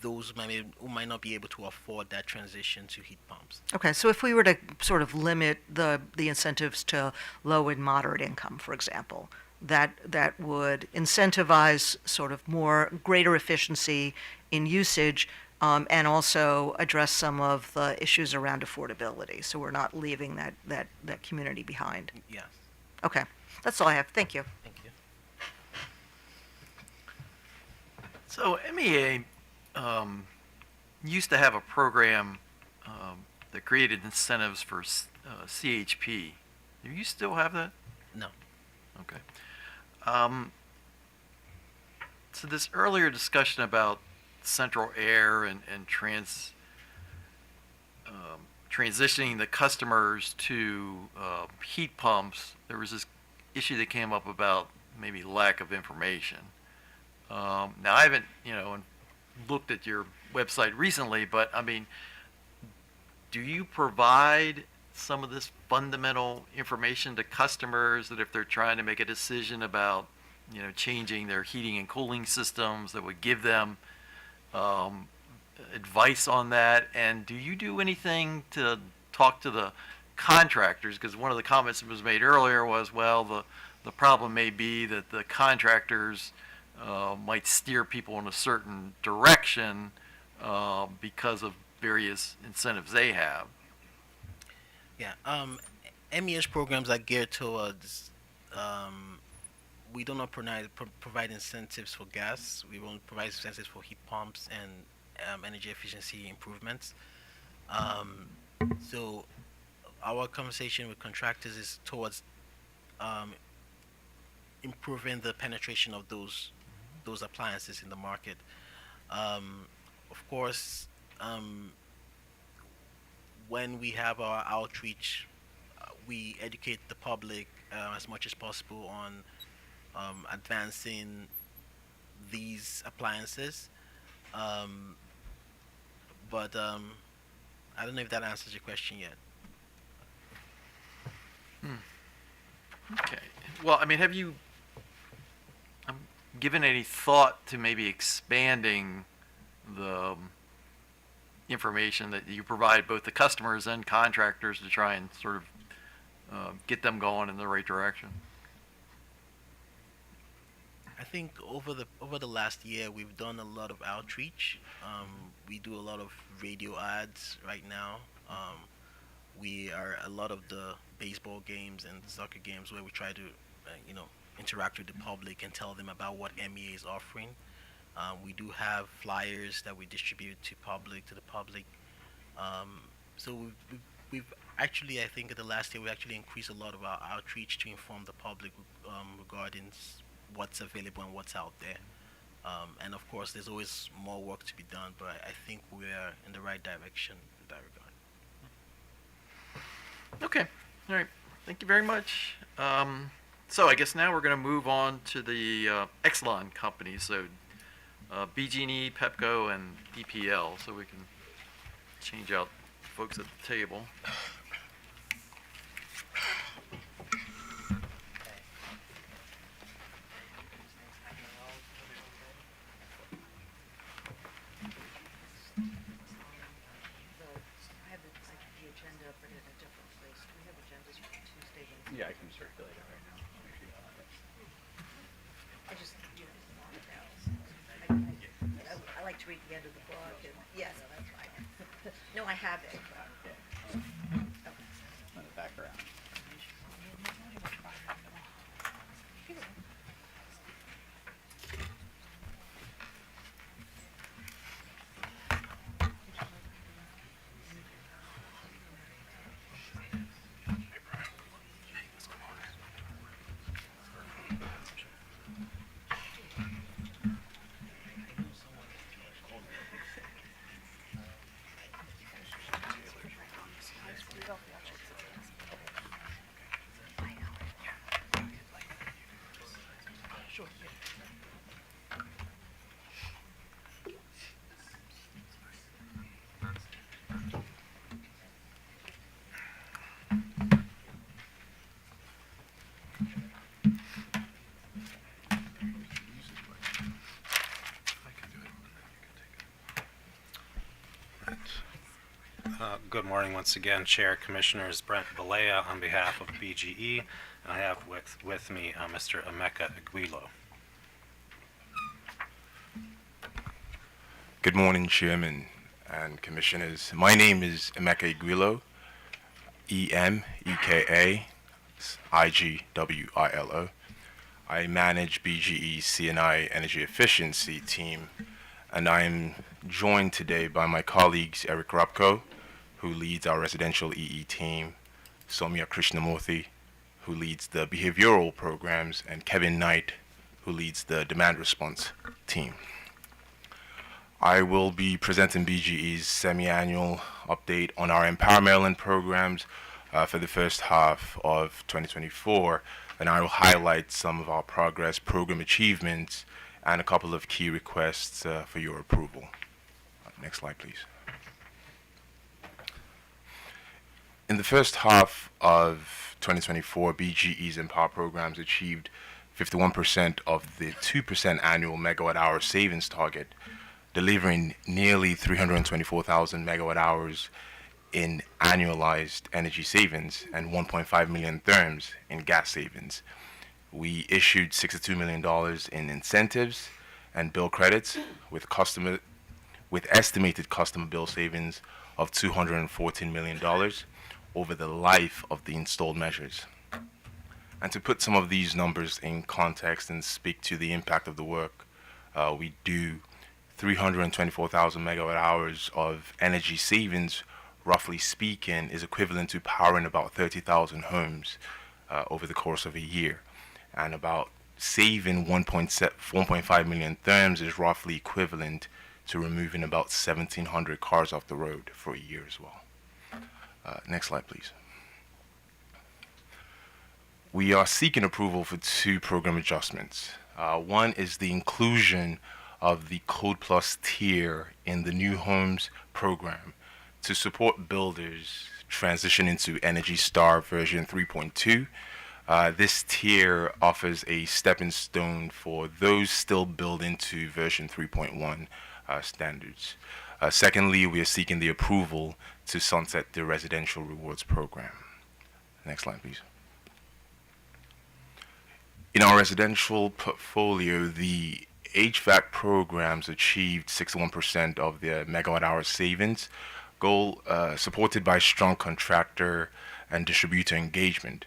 those who might not be able to afford that transition to heat pumps.
Okay, so if we were to sort of limit the incentives to low and moderate income, for example, that would incentivize sort of greater efficiency in usage, and also address some of the issues around affordability. So we're not leaving that community behind.
Yes.
Okay, that's all I have. Thank you.
Thank you.
So MEA used to have a program that created incentives for CHP. Do you still have that?
No.
Okay. So this earlier discussion about central air and transitioning the customers to heat pumps, there was this issue that came up about maybe lack of information. Now I haven't, looked at your website recently, but I mean, do you provide some of this fundamental information to customers that if they're trying to make a decision about, changing their heating and cooling systems, that would give them advice on that? And do you do anything to talk to the contractors? Because one of the comments that was made earlier was, well, the problem may be that the contractors might steer people in a certain direction because of various incentives they have.
Yeah. MES programs are geared towards. We do not provide incentives for gas. We won't provide incentives for heat pumps and energy efficiency improvements. So our conversation with contractors is towards improving the penetration of those appliances in the market. Of course, when we have our outreach, we educate the public as much as possible on advancing these appliances. But I don't know if that answers your question yet.
Okay. Well, I mean, have you given any thought to maybe expanding the information that you provide both the customers and contractors to try and sort of get them going in the right direction?
I think over the last year we've done a lot of outreach. We do a lot of radio ads right now. We are a lot of the baseball games and soccer games where we try to interact with the public and tell them about what MEA is offering. We do have flyers that we distribute to the public. So we've actually, I think in the last year we actually increased a lot of our outreach to inform the public regarding what's available and what's out there. And of course, there's always more work to be done, but I think we're in the right direction in that regard.
Okay. All right. Thank you very much. So I guess now we're going to move on to the Exelon companies. So BG&E, Pepco, and DPL. So we can change out folks at the table.
Yeah, I can circulate it right now.
I like to read the end of the book. Yes, that's right. No, I have it.
Let it back around.
Good morning once again, Chair, Commissioners. Brent Balea on behalf of BGE, and I have with me Mr. Emeka Aguilo.
Good morning, Chairman and Commissioners. My name is Emeka Aguilo, EmEKA-IGWILO. I manage BGE's CNI Energy Efficiency team, and I am joined today by my colleagues Eric Rapko, who leads our residential EE team, Soumya Krishnamurthy, who leads the behavioral programs, and Kevin Knight, who leads the demand response team. I will be presenting BGE's semi-annual update on our EmPOWER Maryland programs for the first half of 2024, and I will highlight some of our progress, program achievements, and a couple of key requests for your approval. Next slide, please. In the first half of 2024, BGE's EmPOWER programs achieved 51% of the 2% annual megawatt-hour savings target, delivering nearly 324,000 megawatt-hours in annualized energy savings and 1.5 million therms in gas savings. We issued $62 million in incentives and bill credits with estimated customer bill savings of $214 million over the life of the installed measures. And to put some of these numbers in context and speak to the impact of the work, we do 324,000 megawatt hours of energy savings, roughly speaking, is equivalent to powering about 30,000 homes over the course of a year. And about saving 1.5 million therms is roughly equivalent to removing about 1,700 cars off the road for a year as well. Next slide, please. We are seeking approval for two program adjustments. One is the inclusion of the Code Plus tier in the New Homes program to support builders transition into Energy Star version 3.2. This tier offers a stepping stone for those still building to version 3.1 standards. Secondly, we are seeking the approval to sunset the residential rewards program. Next slide, please. In our residential portfolio, the HVAC programs achieved 61% of their megawatt-hour savings goal, supported by strong contractor and distributor engagement.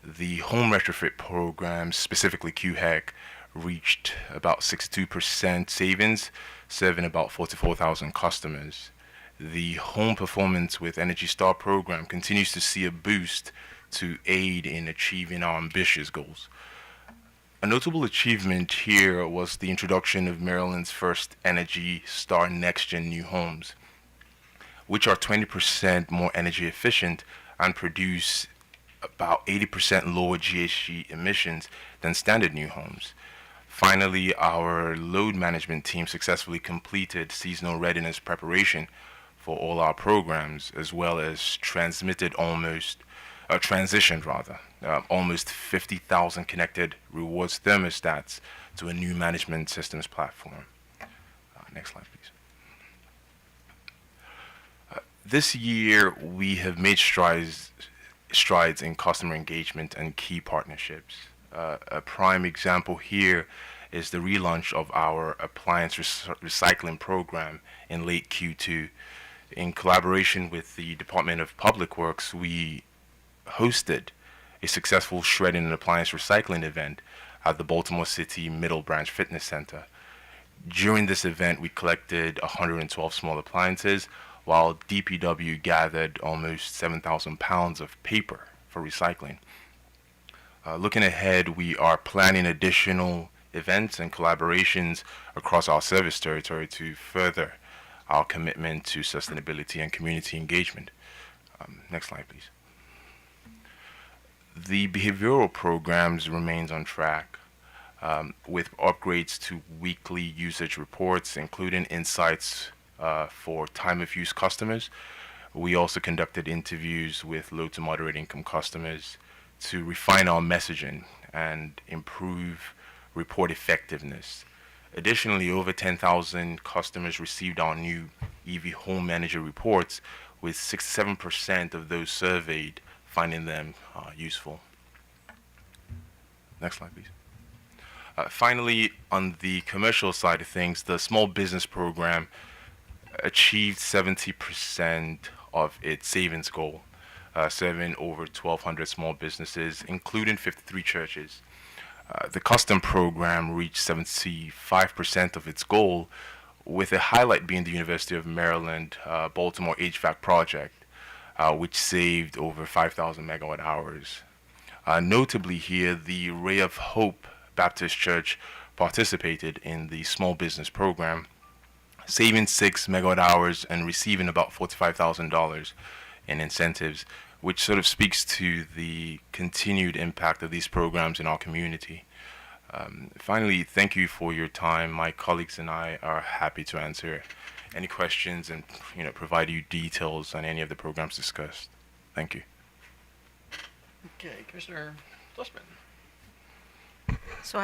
The home retrofit program, specifically QHEC, reached about 62% savings, serving about 44,000 customers. The home performance with Energy Star program continues to see a boost to aid in achieving our ambitious goals. A notable achievement here was the introduction of Maryland's first Energy Star Next-Gen new homes, which are 20% more energy efficient and produce about 80% lower GHG emissions than standard new homes. Finally, our load management team successfully completed seasonal readiness preparation for all our programs, as well as transitioned almost 50,000 connected rewards thermostats to a new management systems platform. Next slide, please. This year, we have made strides in customer engagement and key partnerships. A prime example here is the relaunch of our appliance recycling program in late Q2. In collaboration with the Department of Public Works, we hosted a successful shredding and appliance recycling event at the Baltimore City Middle Branch Fitness Center. During this event, we collected 112 small appliances, while DPW gathered almost 7,000 pounds of paper for recycling. Looking ahead, we are planning additional events and collaborations across our service territory to further our commitment to sustainability and community engagement. Next slide, please. The behavioral programs remains on track with upgrades to weekly usage reports, including insights for time of use customers. We also conducted interviews with low to moderate income customers to refine our messaging and improve report effectiveness. Additionally, over 10,000 customers received our new EV Home Manager reports, with 67% of those surveyed finding them useful. Next slide, please. Finally, on the commercial side of things, the small business program achieved 70% of its savings goal, serving over 1,200 small businesses, including 53 churches. The custom program reached 75% of its goal, with a highlight being the University of Maryland Baltimore HVAC project, which saved over 5,000 megawatt hours. Notably here, the Ray of Hope Baptist Church participated in the small business program, saving 6 megawatt hours and receiving about $45,000 in incentives, which sort of speaks to the continued impact of these programs in our community. Finally, thank you for your time. My colleagues and I are happy to answer any questions and provide you details on any of the programs discussed. Thank you.
Okay, Commissioner Flushman.
So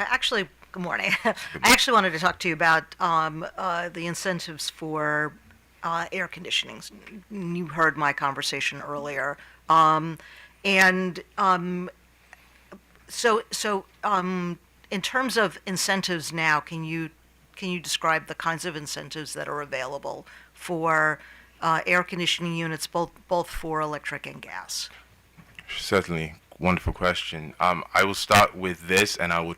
good morning. I actually wanted to talk to you about the incentives for air conditioning. You heard my conversation earlier. In terms of incentives now, can you describe the kinds of incentives that are available for air conditioning units, both for electric and gas?
Certainly. Wonderful question. I will start with this, and I will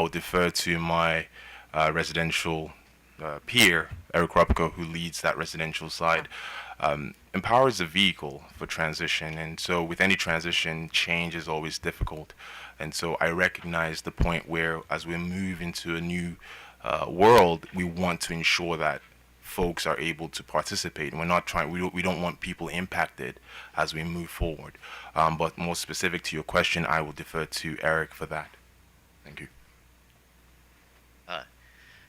defer to my residential peer, Eric Rupko, who leads that residential side. EmPOWER is a vehicle for transition, and so with any transition, change is always difficult. And so I recognize the point where, as we move into a new world, we want to ensure that folks are able to participate. And we don't want people impacted as we move forward. But more specific to your question, I will defer to Eric for that. Thank you.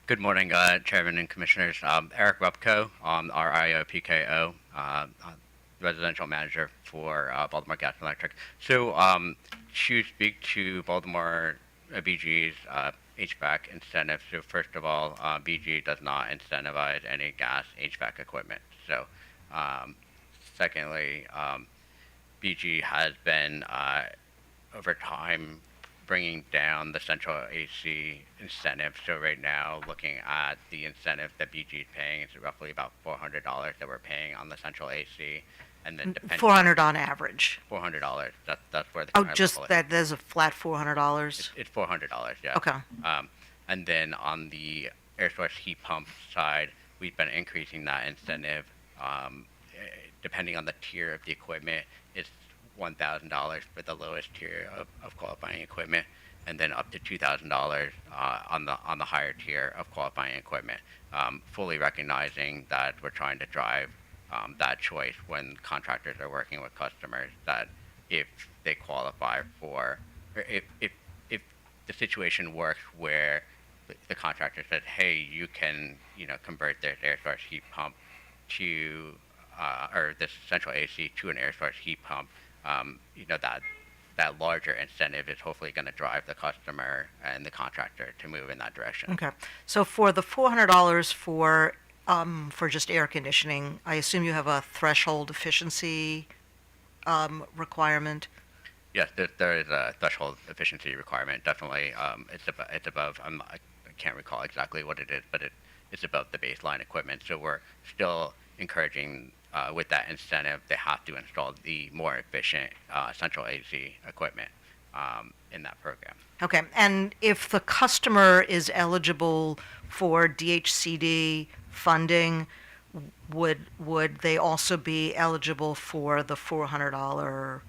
Good morning, Chairman and Commissioners. Eric Rupko, RIO PKO, residential manager for Baltimore Gas and Electric. So to speak to Baltimore BG's HVAC incentives. So first of all, BG does not incentivize any gas HVAC equipment. So secondly, BG has been over time bringing down the central AC incentive. So right now, looking at the incentive that BG is paying, it's roughly about $400 that we're paying on the central AC. And then
$400 on average.
$400. That's where the
there's a flat $400.
It's $400. Yeah.
Okay.
And then on the air source heat pump side, we've been increasing that incentive. Depending on the tier of the equipment, it's $1,000 for the lowest tier of qualifying equipment, and then up to $2,000 on the higher tier of qualifying equipment. Fully recognizing that we're trying to drive that choice when contractors are working with customers, that if they qualify for, or if the situation works where the contractor says, hey, you can convert this air source heat pump to or this central AC to an air source heat pump, that larger incentive is hopefully going to drive the customer and the contractor to move in that direction.
Okay. So for the $400 for just air conditioning, I assume you have a threshold efficiency requirement?
Yes, there is a threshold efficiency requirement. Definitely, it's above. I can't recall exactly what it is, but it's above the baseline equipment. So we're still encouraging with that incentive, they have to install the more efficient central AC equipment in that program.
Okay, and if the customer is eligible for DHCD funding, would they also be eligible for the $400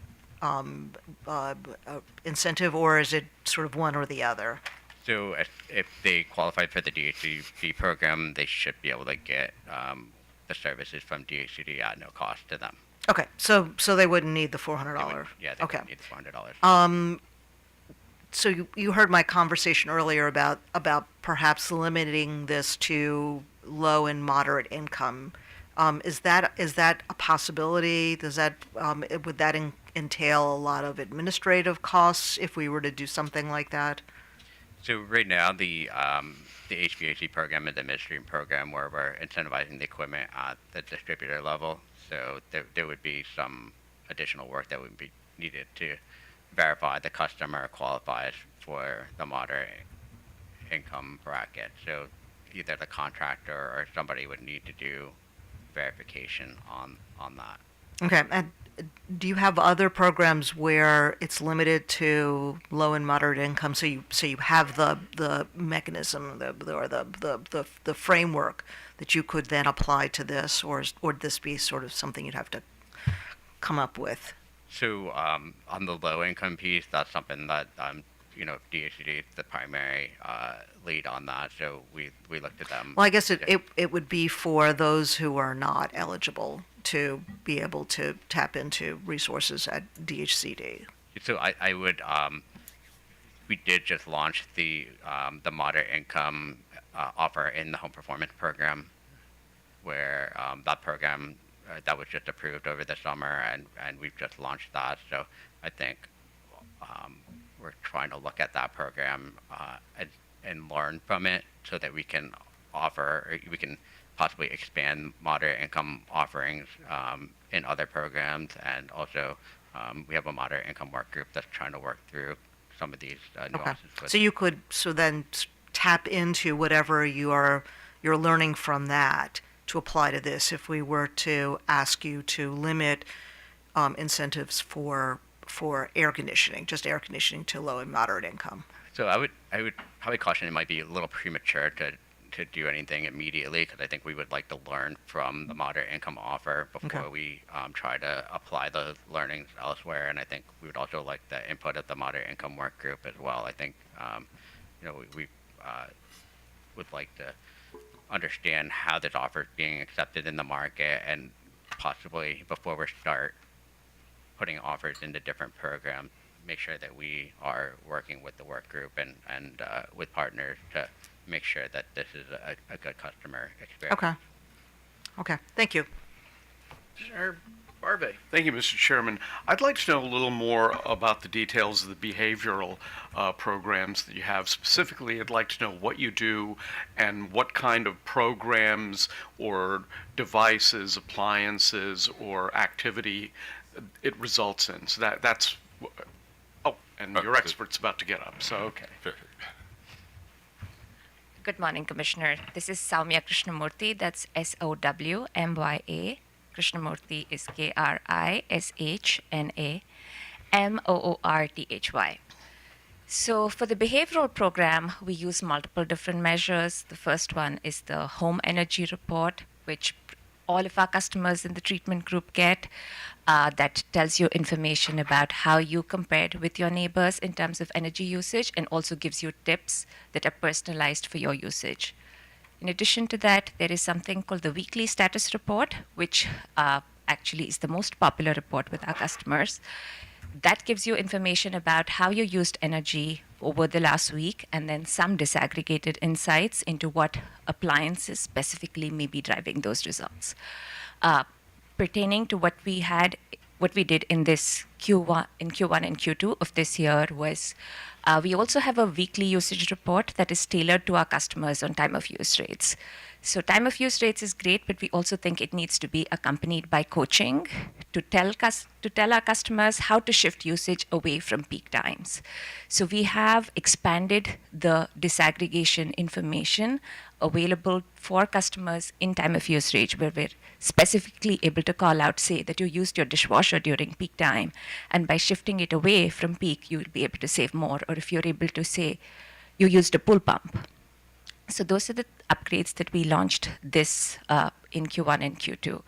incentive, or is it sort of one or the other?
So if they qualify for the DHCD program, they should be able to get the services from DHCD at no cost to them.
Okay, so they wouldn't need the $400.
They wouldn't need the $400.
So you heard my conversation earlier about perhaps limiting this to low and moderate income. Is that a possibility? Would that entail a lot of administrative costs if we were to do something like that?
So right now, the HVAC program is a midstream program where we're incentivizing the equipment at the distributor level. So there would be some additional work that would be needed to verify the customer qualifies for the moderate income bracket. So either the contractor or somebody would need to do verification on that.
Okay, and do you have other programs where it's limited to low and moderate income? So you have the mechanism, the framework that you could then apply to this, or would this be sort of something you'd have to come up with?
So on the low income piece, that's something that DHCD is the primary lead on that. So we looked at them.
Well, I guess it would be for those who are not eligible to be able to tap into resources at DHCD.
So I would, we did just launch the moderate income offer in the home performance program, where that program that was just approved over the summer, and we've just launched that. So I think we're trying to look at that program and learn from it so that we can offer, or we can possibly expand moderate income offerings in other programs. And also we have a moderate income work group that's trying to work through some of these nuances.
Okay. So you could then tap into whatever you're learning from that to apply to this if we were to ask you to limit incentives for air conditioning, just air conditioning to low and moderate income.
So I would probably caution it might be a little premature to do anything immediately, because I think we would like to learn from the moderate income offer before we try to apply those learnings elsewhere. And I think we would also like the input of the moderate income work group as well. I think we would like to understand how this offer is being accepted in the market, and possibly before we start putting offers into different programs, make sure that we are working with the work group and with partners to make sure that this is a good customer experience.
Okay. Okay. Thank you.
Commissioner Barbe.
Thank you, Mr. Chairman. I'd like to know a little more about the details of the behavioral programs that you have. Specifically, I'd like to know what you do and what kind of programs or devices, appliances, or activity it results in. So that's. Oh, and your expert's about to get up. So okay.
Good morning, Commissioner. This is Soumya Krishnamurthy. That's Sowmya. Krishnamurthy is Krishnamoorthy. So for the behavioral program, we use multiple different measures. The first one is the home energy report, which all of our customers in the treatment group get. That tells you information about how you compared with your neighbors in terms of energy usage, and also gives you tips that are personalized for your usage. In addition to that, there is something called the weekly status report, which actually is the most popular report with our customers. That gives you information about how you used energy over the last week, and then some disaggregated insights into what appliances specifically may be driving those results. Pertaining to what we did in this Q1 and Q2 of this year was we also have a weekly usage report that is tailored to our customers on time of use rates. So time of use rates is great, but we also think it needs to be accompanied by coaching to tell our customers how to shift usage away from peak times. So we have expanded the disaggregation information available for customers in time of use rate, where we're specifically able to call out, say, that you used your dishwasher during peak time, and by shifting it away from peak, you will be able to save more. Or if you're able to say you used a pool pump. So those are the upgrades that we launched this in Q1 and Q2.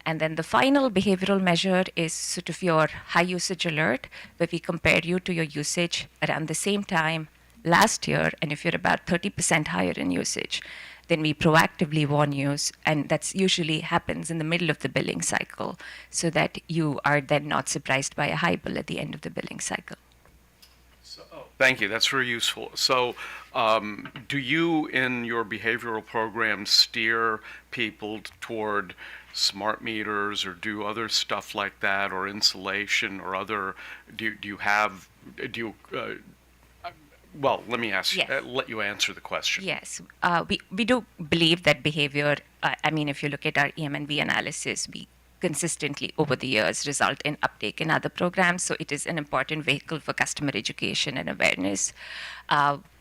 And then the final behavioral measure is sort of your high usage alert, where we compare you to your usage around the same time last year. And if you're about 30% higher in usage, then we proactively warn you, and that's usually happens in the middle of the billing cycle, so that you are then not surprised by a high bill at the end of the billing cycle.
Thank you. That's very useful. So do you, in your behavioral program, steer people toward smart meters or do other stuff like that, or insulation or other, well, let me ask,
Yes.
let you answer the question.
Yes, we do believe that behavior, if you look at our EM&V analysis, we consistently over the years result in uptake in other programs. So it is an important vehicle for customer education and awareness.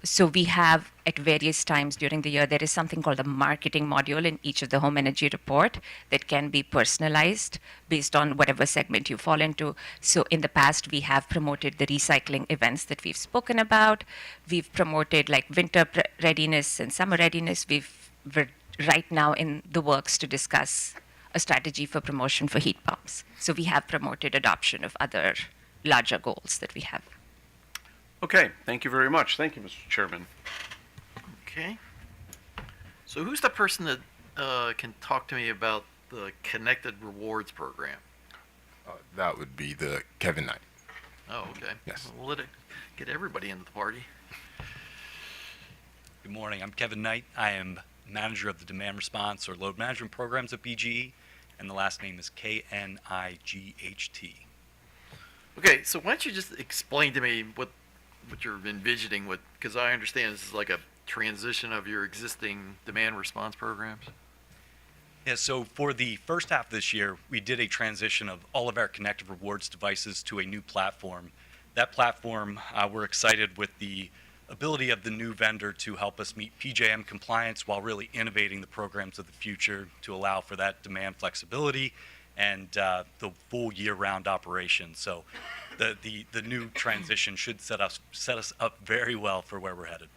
So we have at various times during the year, there is something called a marketing module in each of the home energy report that can be personalized based on whatever segment you fall into. So in the past, we have promoted the recycling events that we've spoken about. We've promoted like winter readiness and summer readiness. We're right now in the works to discuss a strategy for promotion for heat pumps. So we have promoted adoption of other larger goals that we have.
Okay, thank you very much. Thank you, Mr. Chairman.
Okay. So who's the person that can talk to me about the Connected Rewards program?
That would be the Kevin Knight.
Oh, okay.
Yes.
Well, let it get everybody into the party.
Good morning. I'm Kevin Knight. I am manager of the demand response or load management programs at BGE, and the last name is K-N-I-G-H-T.
Okay, so why don't you just explain to me what you're envisioning with, because I understand this is like a transition of your existing demand response programs.
Yeah, so for the first half of this year, we did a transition of all of our Connected Rewards devices to a new platform. That platform, we're excited with the ability of the new vendor to help us meet PJM compliance while really innovating the programs of the future to allow for that demand flexibility and the full year-round operation. So the new transition should set us up very well for where we're headed.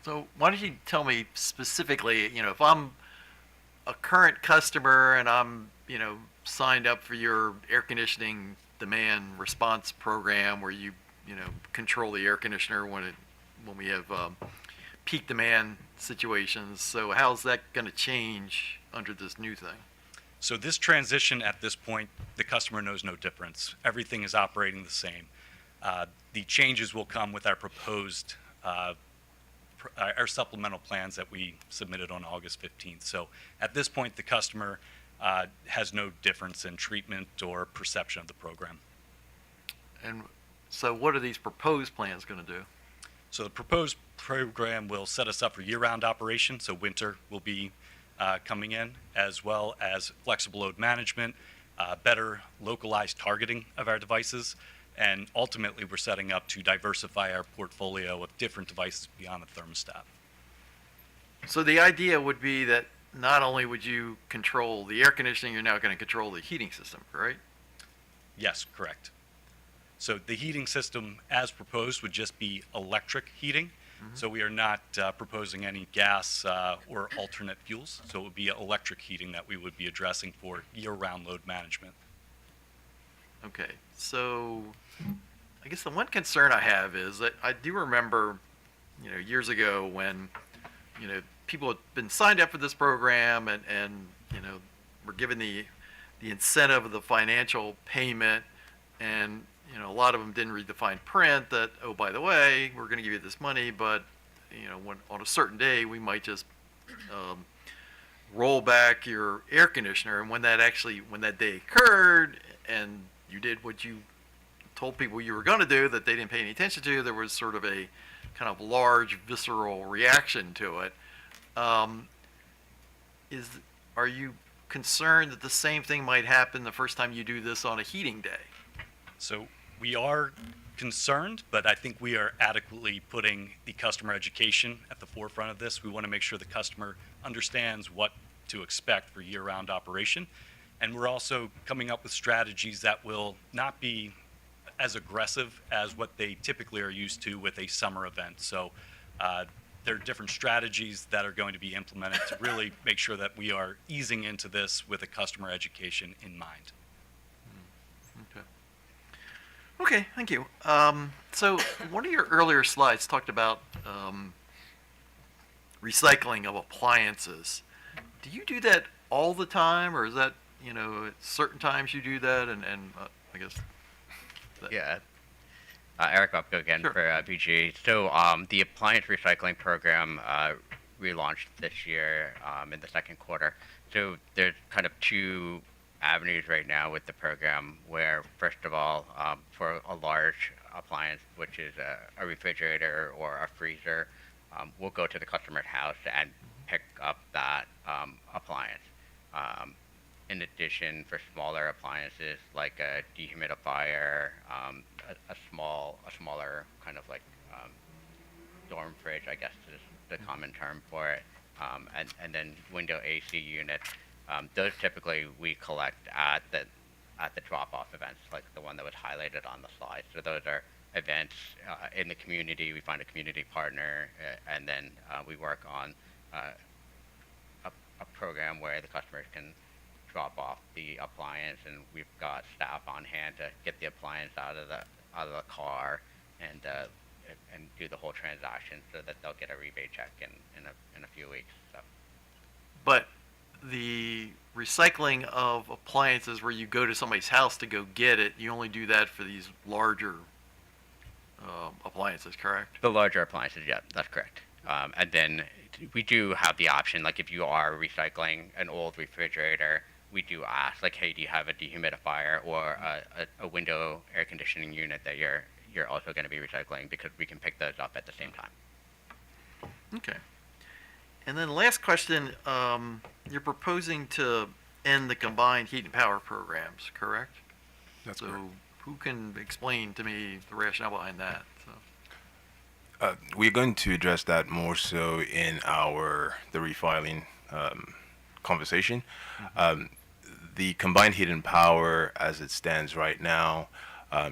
So why don't you tell me specifically, if I'm a current customer and I'm, signed up for your air conditioning demand response program where you control the air conditioner when we have peak demand situations. So how's that going to change under this new thing?
So this transition at this point, the customer knows no difference. Everything is operating the same. The changes will come with our proposed, our supplemental plans that we submitted on August 15th. So at this point, the customer has no difference in treatment or perception of the program.
And so what are these proposed plans going to do?
So the proposed program will set us up for year-round operation. So winter will be coming in, as well as flexible load management, better localized targeting of our devices, and ultimately we're setting up to diversify our portfolio of different devices beyond the thermostat.
So the idea would be that not only would you control the air conditioning, you're now going to control the heating system, right?
Yes, correct. So the heating system as proposed would just be electric heating. So we are not proposing any gas or alternate fuels. So it would be electric heating that we would be addressing for year-round load management.
Okay, so I guess the one concern I have is that I do remember, years ago when, people had been signed up for this program and were given the incentive of the financial payment, and a lot of them didn't read the fine print that, oh, by the way, we're going to give you this money, but, when on a certain day, we might just roll back your air conditioner. And when that day occurred and you did what you told people you were going to do that they didn't pay any attention to, there was sort of a kind of large visceral reaction to it. Are you concerned that the same thing might happen the first time you do this on a heating day?
So we are concerned, but I think we are adequately putting the customer education at the forefront of this. We want to make sure the customer understands what to expect for year-round operation. And we're also coming up with strategies that will not be as aggressive as what they typically are used to with a summer event. So there are different strategies that are going to be implemented to really make sure that we are easing into this with a customer education in mind.
Okay, thank you. So one of your earlier slides talked about recycling of appliances. Do you do that all the time, or is that, at certain times you do that, and I guess...
Yeah. Eric Upko again for BG. So the appliance recycling program relaunched this year in the second quarter. So there's kind of two avenues right now with the program where, first of all, for a large appliance, which is a refrigerator or a freezer, we'll go to the customer's house and pick up that appliance. in addition, for smaller appliances like a dehumidifier, a smaller kind of like dorm fridge, I guess is the common term for it, and then window AC units. Those typically we collect at the drop-off events, like the one that was highlighted on the slide. So those are events in the community. We find a community partner, and then we work on a program where the customers can drop off the appliance, and we've got staff on hand to get the appliance out of the car and do the whole transaction, so that they'll get a rebate check in a few weeks. So.
But the recycling of appliances where you go to somebody's house to go get it, you only do that for these larger appliances, correct?
The larger appliances, yeah, that's correct. And then we do have the option, like if you are recycling an old refrigerator, we do ask, like, hey, do you have a dehumidifier or a window air conditioning unit that you're also going to be recycling, because we can pick those up at the same time.
Okay. And then last question, you're proposing to end the combined heat and power programs, correct?
That's
so
correct.
Who can explain to me the rationale behind that?
We're going to address that more so in the refiling conversation. The combined heat and power, as it stands right now,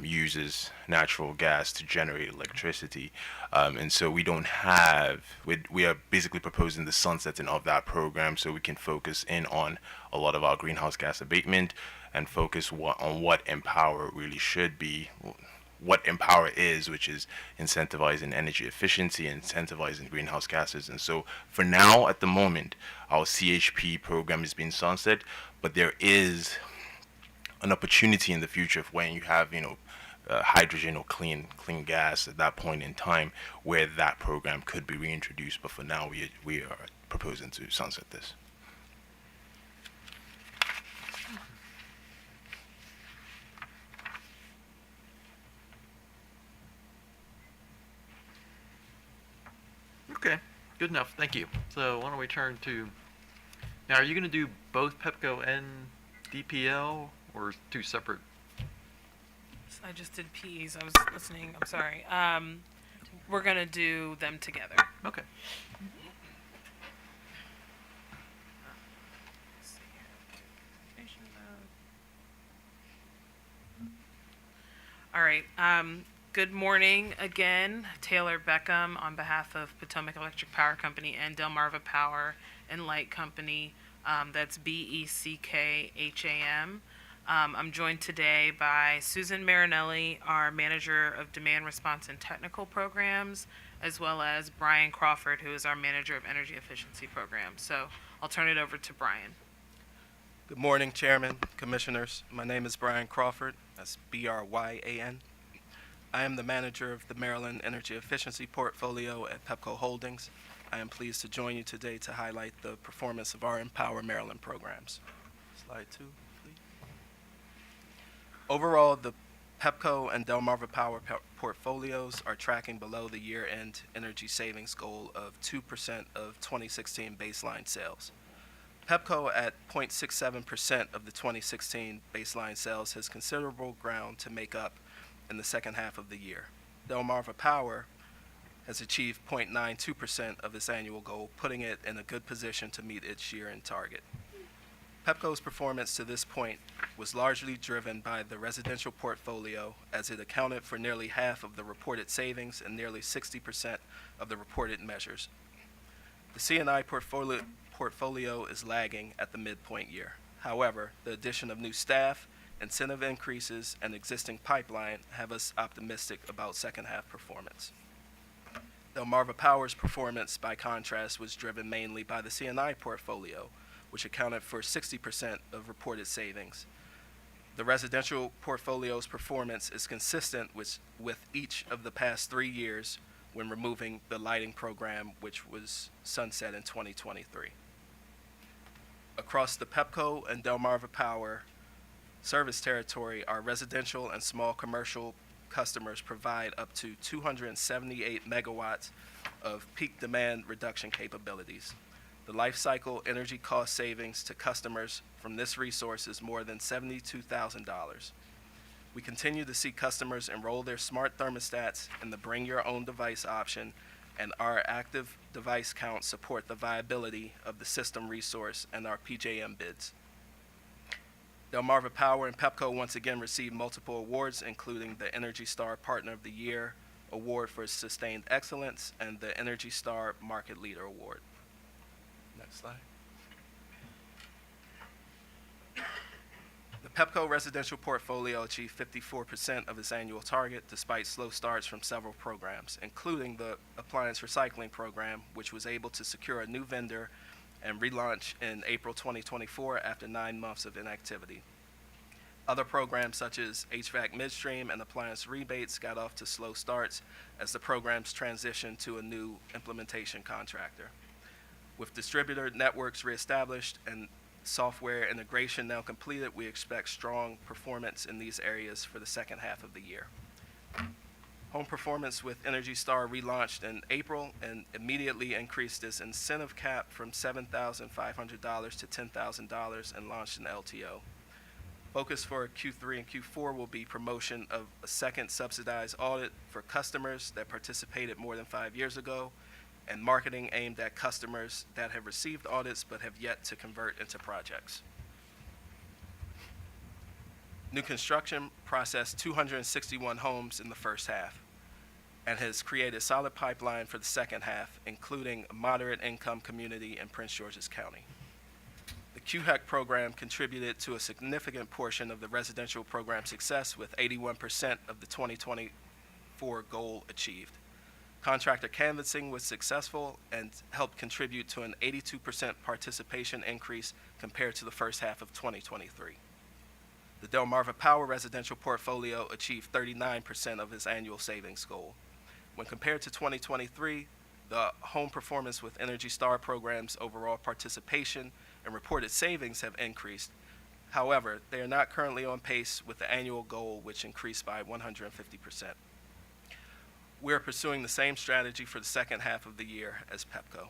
uses natural gas to generate electricity, and so we don't have. We are basically proposing the sunsetting of that program, so we can focus in on a lot of our greenhouse gas abatement and focus on what EmPOWER really should be. What EmPOWER is, which is incentivizing energy efficiency and incentivizing greenhouse gases. And so for now, at the moment, our CHP program is being sunset, but there is an opportunity in the future when you have, hydrogen or clean gas at that point in time where that program could be reintroduced. But for now, we are proposing to sunset this.
Okay, good enough. Thank you. So why don't we turn to, now are you going to do both Pepco and DPL or two separate?
I just did P's. I was listening. I'm sorry. We're going to do them together.
Okay.
All right. Good morning again. Taylor Beckham on behalf of Potomac Electric Power Company and Delmarva Power and Light Company. That's BECKHAM. I'm joined today by Susan Marinelli, our Manager of Demand Response and Technical Programs, as well as Brian Crawford, who is our Manager of Energy Efficiency Programs. So I'll turn it over to Brian.
Good morning, Chairman, Commissioners. My name is Brian Crawford. That's BRYAN. I am the manager of the Maryland Energy Efficiency Portfolio at Pepco Holdings. I am pleased to join you today to highlight the performance of our EmPOWER Maryland programs. Slide 2, please. Overall, the Pepco and Delmarva Power portfolios are tracking below the year-end energy savings goal of 2% of 2016 baseline sales. Pepco at 0.67% of the 2016 baseline sales has considerable ground to make up in the second half of the year. Delmarva Power has achieved 0.92% of its annual goal, putting it in a good position to meet its year-end target. Pepco's performance to this point was largely driven by the residential portfolio, as it accounted for nearly half of the reported savings and nearly 60% of the reported measures. The C&I portfolio is lagging at the midpoint year. However, the addition of new staff, incentive increases, and existing pipeline have us optimistic about second half performance. Delmarva Power's performance, by contrast, was driven mainly by the C&I portfolio, which accounted for 60% of reported savings. The residential portfolio's performance is consistent with each of the past 3 years when removing the lighting program, which was sunset in 2023. Across the Pepco and Delmarva Power service territory, our residential and small commercial customers provide up to 278 megawatts of peak demand reduction capabilities. The life cycle energy cost savings to customers from this resource is more than $72,000. We continue to see customers enroll their smart thermostats in the Bring Your Own Device option, and our active device counts support the viability of the system resource and our PJM bids. Delmarva Power and Pepco once again received multiple awards, including the Energy Star Partner of the Year Award for Sustained Excellence and the Energy Star Market Leader Award. Next slide. The Pepco residential portfolio achieved 54% of its annual target despite slow starts from several programs, including the appliance recycling program, which was able to secure a new vendor and relaunch in April 2024 after 9 months of inactivity. Other programs such as HVAC midstream and appliance rebates got off to slow starts as the programs transitioned to a new implementation contractor. With distributor networks reestablished and software integration now completed, we expect strong performance in these areas for the second half of the year. Home Performance with Energy Star relaunched in April and immediately increased its incentive cap from $7,500 to $10,000 and launched an LTO. Focus for Q3 and Q4 will be promotion of a second subsidized audit for customers that participated more than 5 years ago, and marketing aimed at customers that have received audits but have yet to convert into projects. New construction processed 261 homes in the first half and has created a solid pipeline for the second half, including a moderate income community in Prince George's County. The QHEC program contributed to a significant portion of the residential program success, with 81% of the 2024 goal achieved. Contractor canvassing was successful and helped contribute to an 82% participation increase compared to the first half of 2023. The Delmarva Power residential portfolio achieved 39% of its annual savings goal. When compared to 2023, the Home Performance with Energy Star program's overall participation and reported savings have increased. However, they are not currently on pace with the annual goal, which increased by 150%. We are pursuing the same strategy for the second half of the year as Pepco.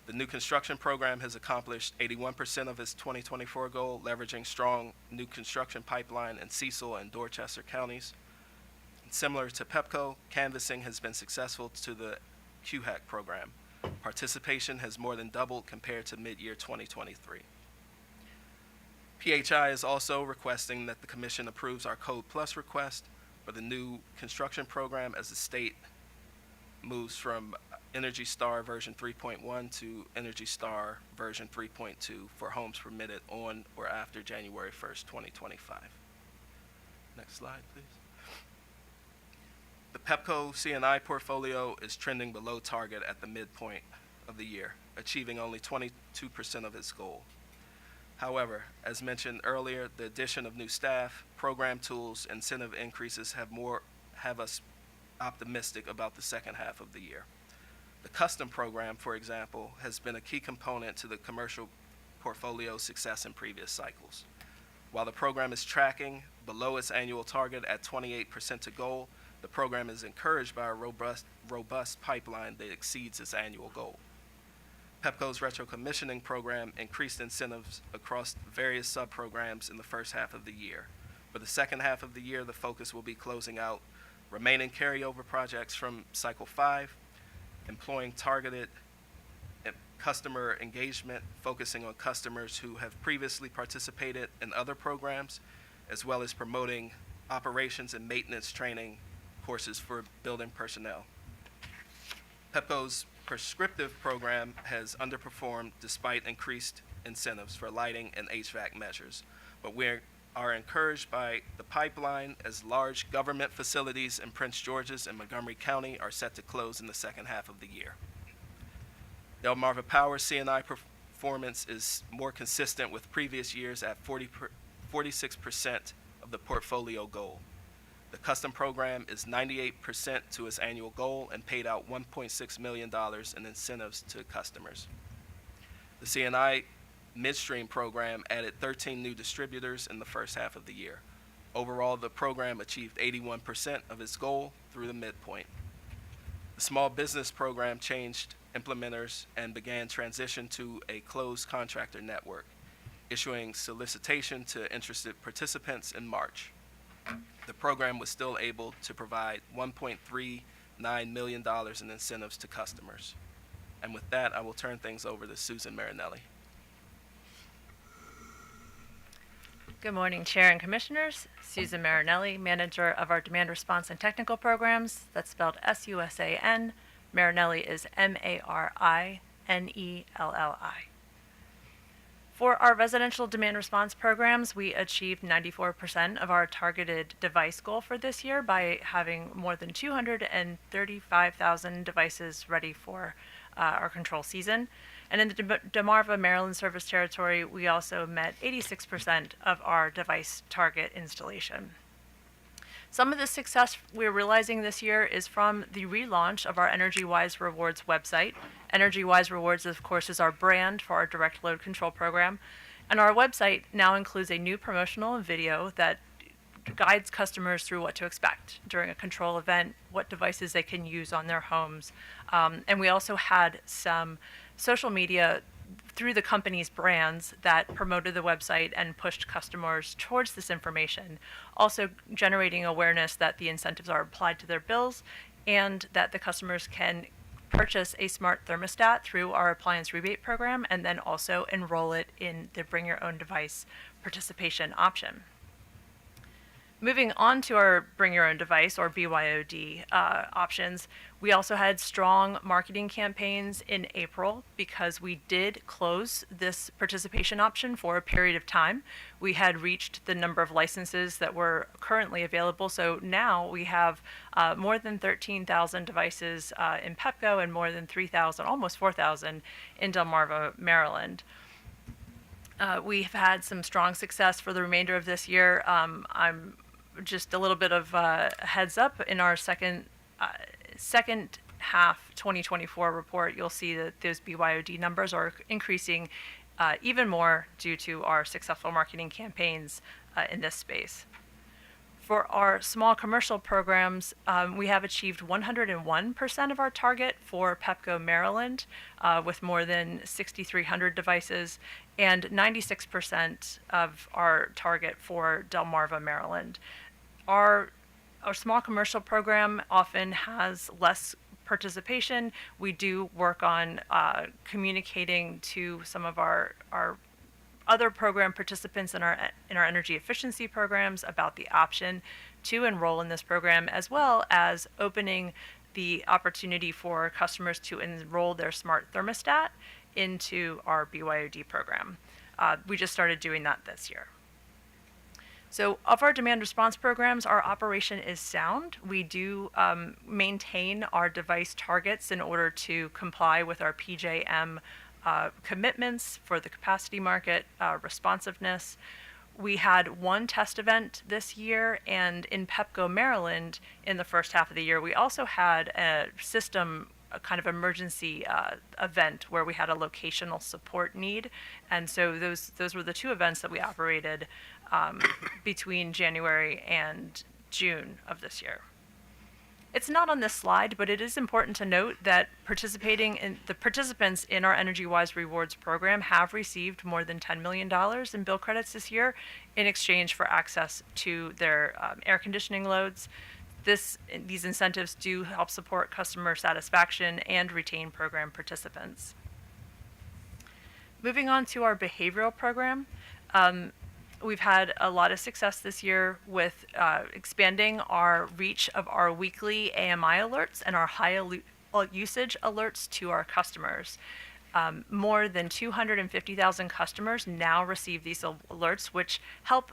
The new construction program has accomplished 81% of its 2024 goal, leveraging strong new construction pipeline in Cecil and Dorchester counties. Similar to Pepco, canvassing has been successful to the QHEC program. Participation has more than doubled compared to mid-year 2023. PHI is also requesting that the Commission approves our Code Plus request for the new construction program as the state moves from Energy Star version 3.1 to Energy Star version 3.2 for homes permitted on or after January 1st, 2025. Next slide, please. The Pepco C&I portfolio is trending below target at the midpoint of the year, achieving only 22% of its goal. However, as mentioned earlier, the addition of new staff, program tools, incentive increases have us optimistic about the second half of the year. The custom program, for example, has been a key component to the commercial portfolio's success in previous cycles. While the program is tracking below its annual target at 28% to goal, the program is encouraged by a robust pipeline that exceeds its annual goal. Pepco's retro commissioning program increased incentives across various sub-programs in the first half of the year. For the second half of the year, the focus will be closing out remaining carryover projects from Cycle 5, employing targeted customer engagement, focusing on customers who have previously participated in other programs, as well as promoting operations and maintenance training courses for building personnel. Pepco's prescriptive program has underperformed despite increased incentives for lighting and HVAC measures, but we are encouraged by the pipeline as large government facilities in Prince George's and Montgomery County are set to close in the second half of the year. Delmarva Power C&I performance is more consistent with previous years at 46% of the portfolio goal. The custom program is 98% to its annual goal and paid out $1.6 million in incentives to customers. The C&I midstream program added 13 new distributors in the first half of the year. Overall, the program achieved 81% of its goal through the midpoint. The small business program changed implementers, and began transition to a closed contractor network, issuing solicitation to interested participants in March. The program was still able to provide $1.39 million in incentives to customers. And with that, I will turn things over to Susan Marinelli.
Good morning, Chair and Commissioners. Susan Marinelli, Manager of our Demand Response and Technical Programs. That's spelled S-U-S-A-N. Marinelli is M-A-R-I-N-E-L-L-I. For our residential demand response programs, we achieved 94% of our targeted device goal for this year by having more than 235,000 devices ready for our control season. And in the Delmarva, Maryland service territory, we also met 86% of our device target installation. Some of the success we're realizing this year is from the relaunch of our EnergyWise Rewards website. EnergyWise Rewards, of course, is our brand for our direct load control program. And our website now includes a new promotional video that guides customers through what to expect during a control event, what devices they can use on their homes. And we also had some social media through the company's brands that promoted the website and pushed customers towards this information, also generating awareness that the incentives are applied to their bills and that the customers can purchase a smart thermostat through our appliance rebate program and then also enroll it in the Bring Your Own Device participation option. Moving on to our Bring Your Own Device, or BYOD, options, we also had strong marketing campaigns in April because we did close this participation option for a period of time. We had reached the number of licenses that were currently available, so now we have more than 13,000 devices in Pepco and more than 3,000, almost 4,000 in Delmarva, Maryland. We've had some strong success for the remainder of this year. I'm just a little bit of a heads up in our second half 2024 report, you'll see that those BYOD numbers are increasing even more due to our successful marketing campaigns in this space. For our small commercial programs, we have achieved 101% of our target for Pepco, Maryland, with more than 6,300 devices, and 96% of our target for Delmarva, Maryland. Our small commercial program often has less participation. We do work on communicating to some of our other program participants in our energy efficiency programs about the option to enroll in this program, as well as opening the opportunity for customers to enroll their smart thermostat into our BYOD program. We just started doing that this year. So of our demand response programs, our operation is sound. We do maintain our device targets in order to comply with our PJM commitments for the capacity market responsiveness. We had one test event this year, and in Pepco, Maryland, in the first half of the year, we also had a kind of emergency event where we had a locational support need. And so those were the two events that we operated between January and June of this year. It's not on this slide, but it is important to note that the participants in our EnergyWise Rewards program have received more than $10 million in bill credits this year in exchange for access to their air conditioning loads. These incentives do help support customer satisfaction and retain program participants. Moving on to our behavioral program, we've had a lot of success this year with expanding our reach of our weekly AMI alerts and our high usage alerts to our customers. More than 250,000 customers now receive these alerts, which help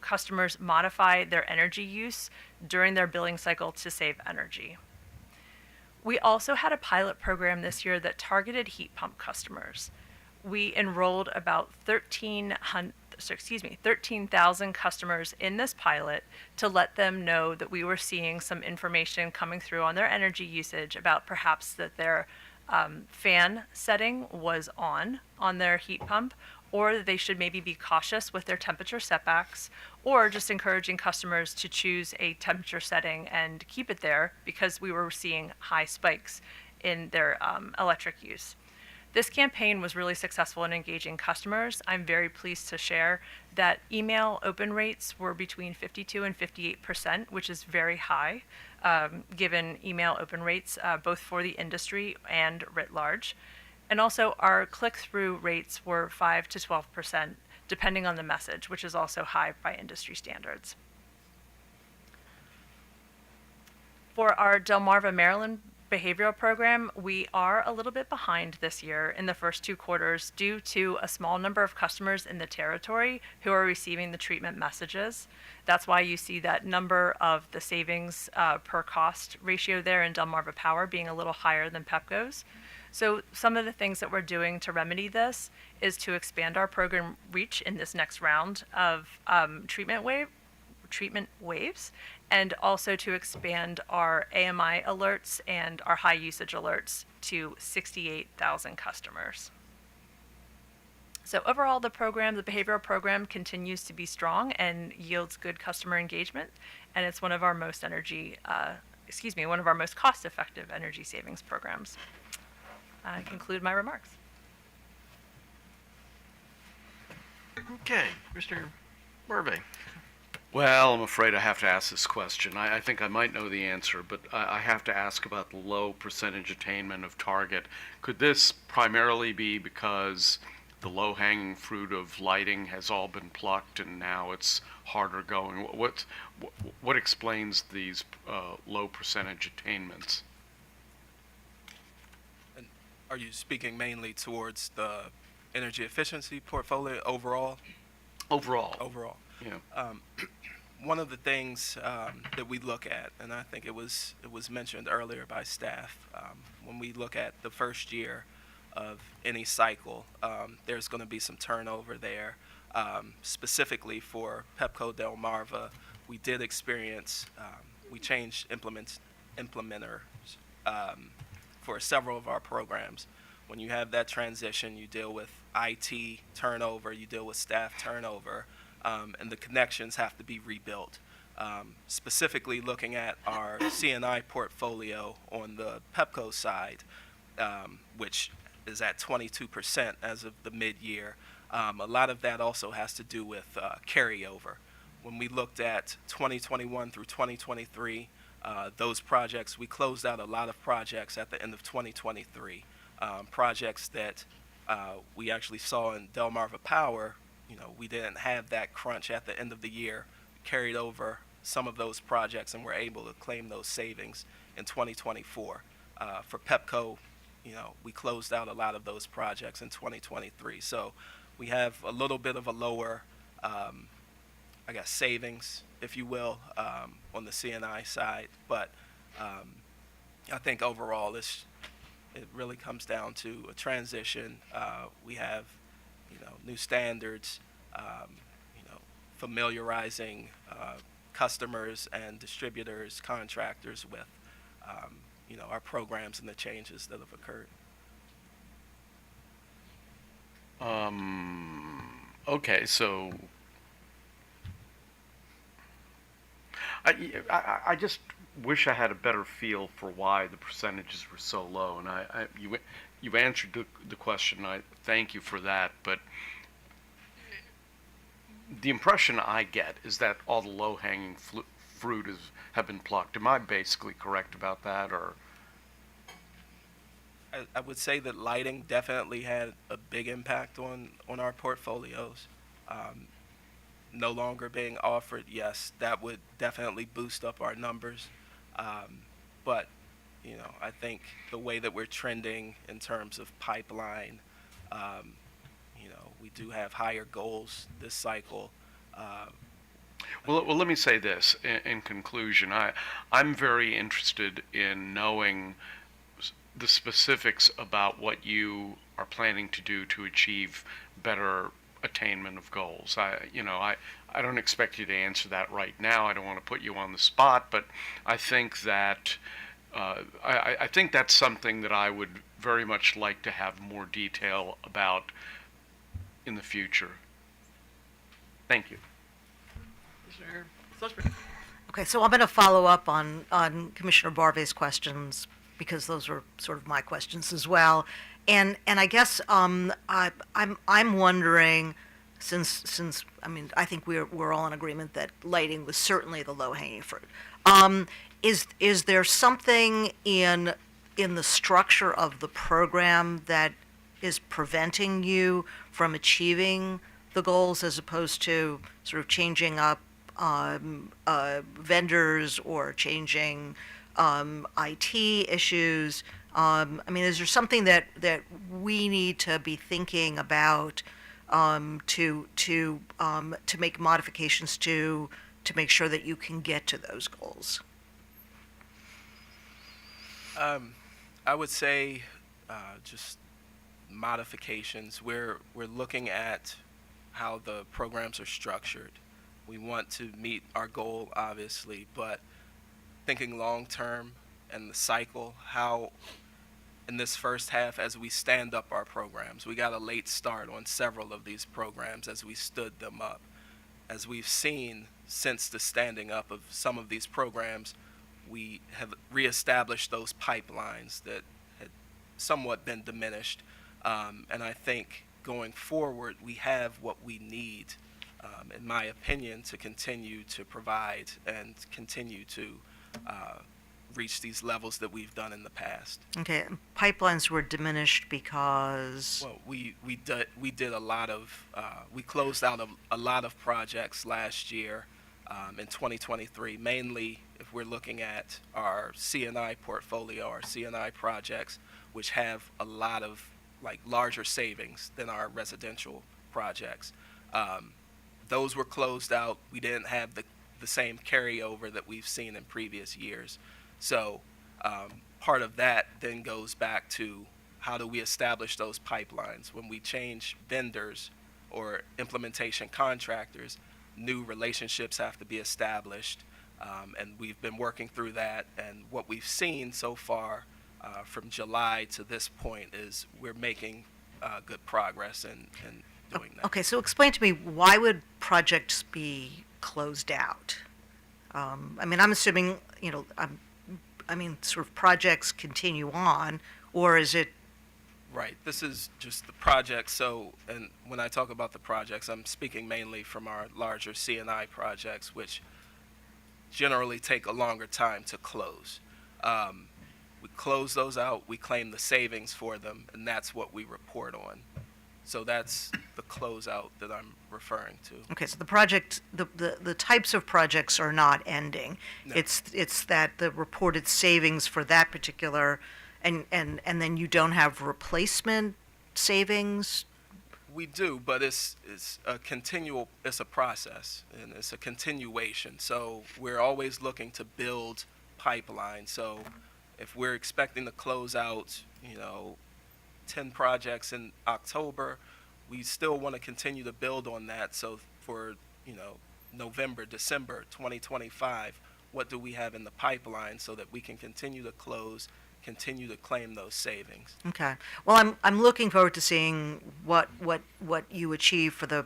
customers modify their energy use during their billing cycle to save energy. We also had a pilot program this year that targeted heat pump customers. We enrolled about 13,000 customers in this pilot to let them know that we were seeing some information coming through on their energy usage about perhaps that their fan setting was on their heat pump, or that they should maybe be cautious with their temperature setbacks, or just encouraging customers to choose a temperature setting and keep it there because we were seeing high spikes in their electric use. This campaign was really successful in engaging customers. I'm very pleased to share that email open rates were between 52 and 58%, which is very high, given email open rates both for the industry and writ large. And also our click-through rates were 5 to 12%, depending on the message, which is also high by industry standards. For our Delmarva, Maryland behavioral program, we are a little bit behind this year in the first 2 quarters due to a small number of customers in the territory who are receiving the treatment messages. That's why you see that number of the savings per cost ratio there in Delmarva Power being a little higher than Pepco's. So some of the things that we're doing to remedy this is to expand our program reach in this next round of treatment waves, and also to expand our AMI alerts and our high usage alerts to 68,000 customers. So overall, the behavioral program continues to be strong and yields good customer engagement, and it's one of our most cost-effective energy savings programs. I conclude my remarks.
Okay, Mr. Barve.
Well, I'm afraid I have to ask this question. I think I might know the answer, but I have to ask about the low percentage attainment of target. Could this primarily be because the low-hanging fruit of lighting has all been plucked and now it's harder going? What explains these low percentage attainments?
And are you speaking mainly towards the energy efficiency portfolio overall?
Overall. Yeah.
One of the things that we look at, and I think it was mentioned earlier by staff, when we look at the first year of any cycle, there's going to be some turnover there. Specifically for Pepco Delmarva, we did experience, we changed implementers for several of our programs. When you have that transition, you deal with IT turnover, you deal with staff turnover, and the connections have to be rebuilt. Specifically looking at our C&I portfolio on the Pepco side, which is at 22% as of the mid-year. A lot of that also has to do with carryover. When we looked at 2021 through 2023, those projects, we closed out a lot of projects at the end of 2023. Projects that we actually saw in Delmarva Power. We didn't have that crunch at the end of the year, carried over some of those projects, and were able to claim those savings in 2024. For Pepco, we closed out a lot of those projects in 2023. So we have a little bit of a lower, savings, if you will, on the C&I side. But I think overall, it really comes down to a transition. We have new standards, familiarizing customers and distributors, contractors with, our programs and the changes that have occurred.
Okay, so I just wish I had a better feel for why the percentages were so low, and you answered the question. I thank you for that, but the impression I get is that all the low-hanging fruit have been plucked. Am I basically correct about that, or?
I would say that lighting definitely had a big impact on our portfolios. No longer being offered, yes, that would definitely boost up our numbers. But, I think the way that we're trending in terms of pipeline, we do have higher goals this cycle.
Well, let me say this in conclusion. I'm very interested in knowing the specifics about what you are planning to do to achieve better attainment of goals. I don't expect you to answer that right now. I don't want to put you on the spot, but I think that I think that's something that I would very much like to have more detail about in the future. Thank you.
Mr. Sussman.
Okay, so I'm going to follow up on Commissioner Barve's questions because those were sort of my questions as well. And I guess I'm wondering, since I mean I think we're all in agreement that lighting was certainly the low hanging fruit. Is there something in the structure of the program that is preventing you from achieving the goals, as opposed to sort of changing up vendors or changing IT issues? I mean, is there something that we need to be thinking about to make modifications to make sure that you can get to those goals?
I would say just modifications. We're looking at how the programs are structured. We want to meet our goal, obviously, but thinking long term and the cycle, how in this first half, as we stand up our programs, we got a late start on several of these programs as we stood them up. As we've seen since the standing up of some of these programs, we have reestablished those pipelines that had somewhat been diminished. And I think going forward, we have what we need, in my opinion, to continue to provide and continue to reach these levels that we've done in the past.
Okay, pipelines were diminished because...
Well, we did a lot of, we closed out a lot of projects last year in 2023, mainly if we're looking at our C&I portfolio, our C&I projects, which have a lot of like larger savings than our residential projects. Those were closed out. We didn't have the same carryover that we've seen in previous years. So part of that then goes back to how do we establish those pipelines? When we change vendors or implementation contractors, new relationships have to be established, and we've been working through that. And what we've seen so far from July to this point is we're making good progress in doing that.
Okay, so explain to me, why would projects be closed out? I mean, I'm assuming, you know, I mean, sort of projects continue on, or is it?
Right. This is just the project. So, and when I talk about the projects, I'm speaking mainly from our larger C&I projects, which generally take a longer time to close. We close those out, we claim the savings for them, and that's what we report on. So that's the closeout that I'm referring to.
Okay, so the project, the types of projects are not ending.
No.
It's that the reported savings for that particular, and then you don't have replacement savings?
We do, but it's a continual, it's a process, and it's a continuation. So we're always looking to build pipeline. So if we're expecting to close out, you know, 10 projects in October, we still want to continue to build on that. So for, you know, November, December 2025, what do we have in the pipeline so that we can continue to close, continue to claim those savings?
Okay. Well, I'm looking forward to seeing what you achieve for the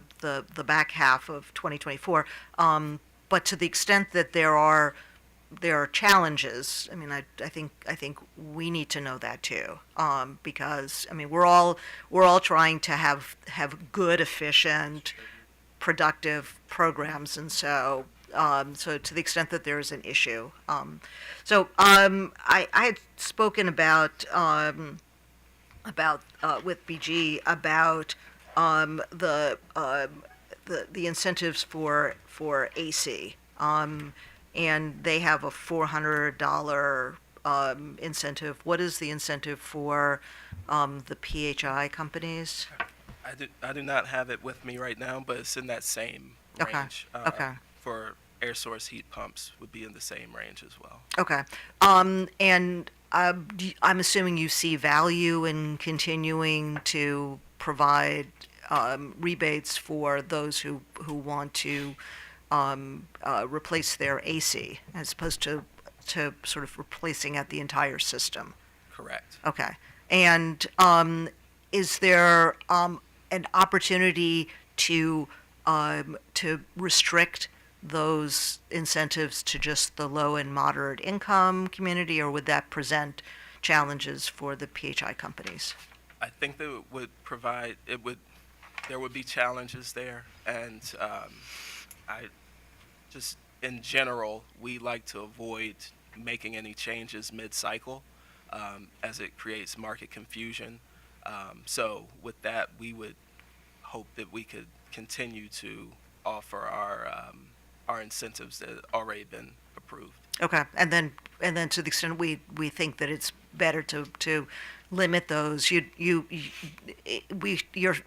back half of 2024. But to the extent that there are challenges, I mean, I think we need to know that too, because I mean we're all trying to have good, efficient, productive programs, and so to the extent that there is an issue, I had spoken about with BG about the incentives for AC. And they have a $400 incentive. What is the incentive for the PHI companies?
I do not have it with me right now, but it's in that same range.
Okay.
For air source heat pumps would be in the same range as well.
Okay. And I'm assuming you see value in continuing to provide rebates for those who want to replace their AC, as opposed to sort of replacing at the entire system.
Correct.
Okay. And is there an opportunity to restrict those incentives to just the low and moderate income community, or would that present challenges for the PHI companies?
I think that there would be challenges there, and I just in general we like to avoid making any changes mid-cycle, as it creates market confusion. So with that, we would hope that we could continue to offer our incentives that have already been approved.
Okay, and then to the extent we think that it's better to limit those, you're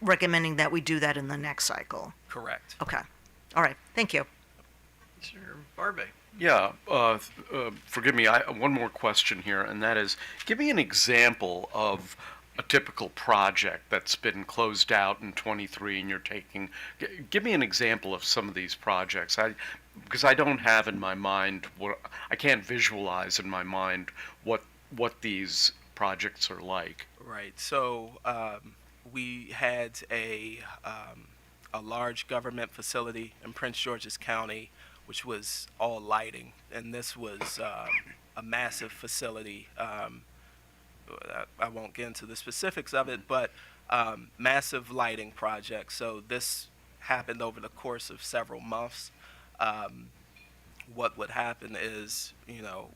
recommending that we do that in the next cycle.
Correct.
Okay, all right, thank you.
Mr. Barbe.
Yeah, forgive me, one more question here, and that is, give me an example of a typical project that's been closed out in 23 and you're taking, give me an example of some of these projects. Because I don't have in my mind, I can't visualize in my mind what these projects are like.
Right. So we had a large government facility in Prince George's County, which was all lighting, and this was a massive facility. I won't get into the specifics of it, but massive lighting project. So this happened over the course of several months. What would happen is,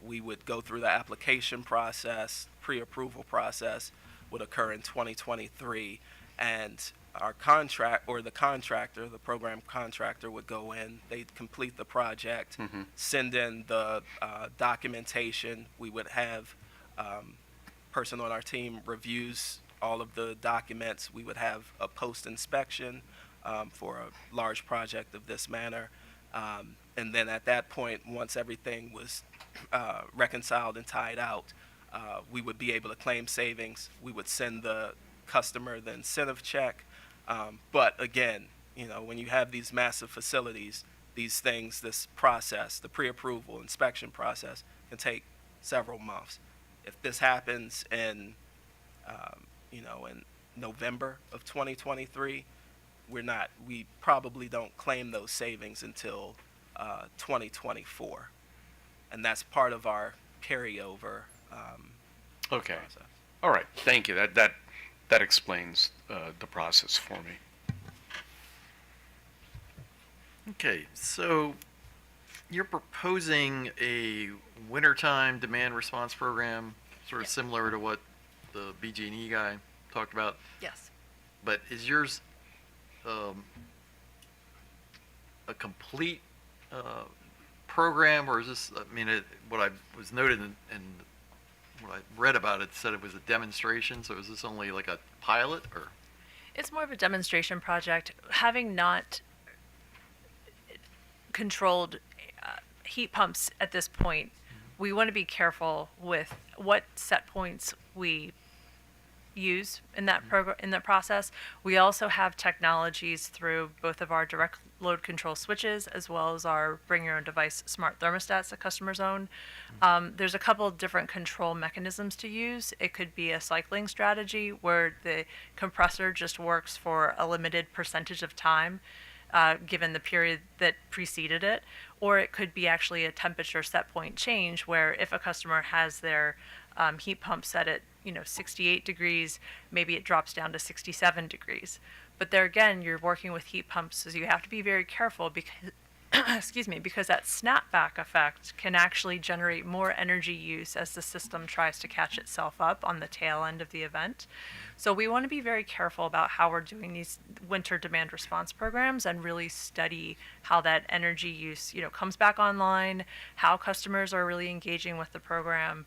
we would go through the application process, pre-approval process would occur in 2023, and our the program contractor would go in, they'd complete the project, send in the documentation. We would have person on our team reviews all of the documents. We would have a post-inspection for a large project of this manner. And then at that point, once everything was reconciled and tied out, we would be able to claim savings. We would send the customer the incentive check. But again, when you have these massive facilities, these things, this process, the pre-approval inspection process, can take several months. If this happens in November of 2023, we probably don't claim those savings until 2024, and that's part of our carryover
Okay.
process.
All right, thank you. That explains the process for me.
Okay, so you're proposing a wintertime demand response program, sort of similar to what the BG&E guy talked about.
Yes.
But is yours a complete program, or is this? What I was noted and what I read about it said it was a demonstration. So is this only like a pilot, or?
It's more of a demonstration project. Having not controlled heat pumps at this point, we want to be careful with what set points we use in that process. We also have technologies through both of our direct load control switches as well as our bring your own device smart thermostats that customers own. There's a couple of different control mechanisms to use. It could be a cycling strategy where the compressor just works for a limited percentage of time given the period that preceded it, or it could be actually a temperature set point change where if a customer has their heat pump set at 68 degrees, maybe it drops down to 67 degrees. But there again, you're working with heat pumps, so you have to be very careful because because that snapback effect can actually generate more energy use as the system tries to catch itself up on the tail end of the event. So we want to be very careful about how we're doing these winter demand response programs and really study how that energy use, comes back online, how customers are really engaging with the program.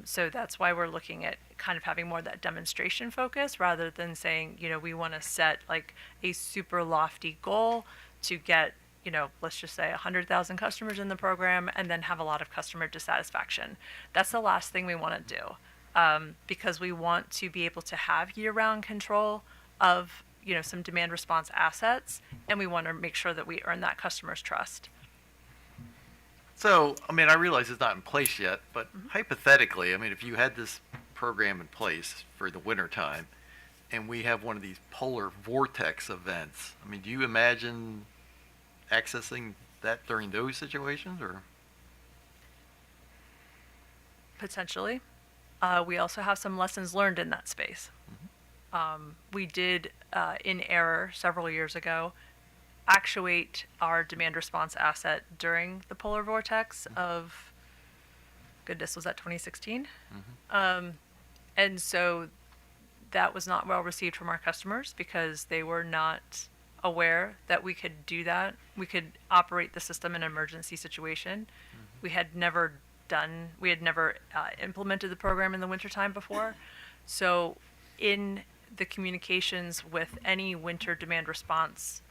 So that's why we're looking at kind of having more of that demonstration focus rather than saying, we want to set like a super lofty goal to get, let's just say 100,000 customers in the program and then have a lot of customer dissatisfaction. That's the last thing we want to do because we want to be able to have year-round control of, some demand response assets, and we want to make sure that we earn that customer's trust.
So, I realize it's not in place yet, but hypothetically, if you had this program in place for the winter time and we have one of these polar vortex events, do you imagine accessing that during those situations, or?
Potentially. We also have some lessons learned in that space. We did, in error several years ago, actuate our demand response asset during the polar vortex of, goodness, was that 2016? And so that was not well received from our customers because they were not aware that we could do that. We could operate the system in an emergency situation. We had never implemented the program in the wintertime before. So in the communications with any winter demand response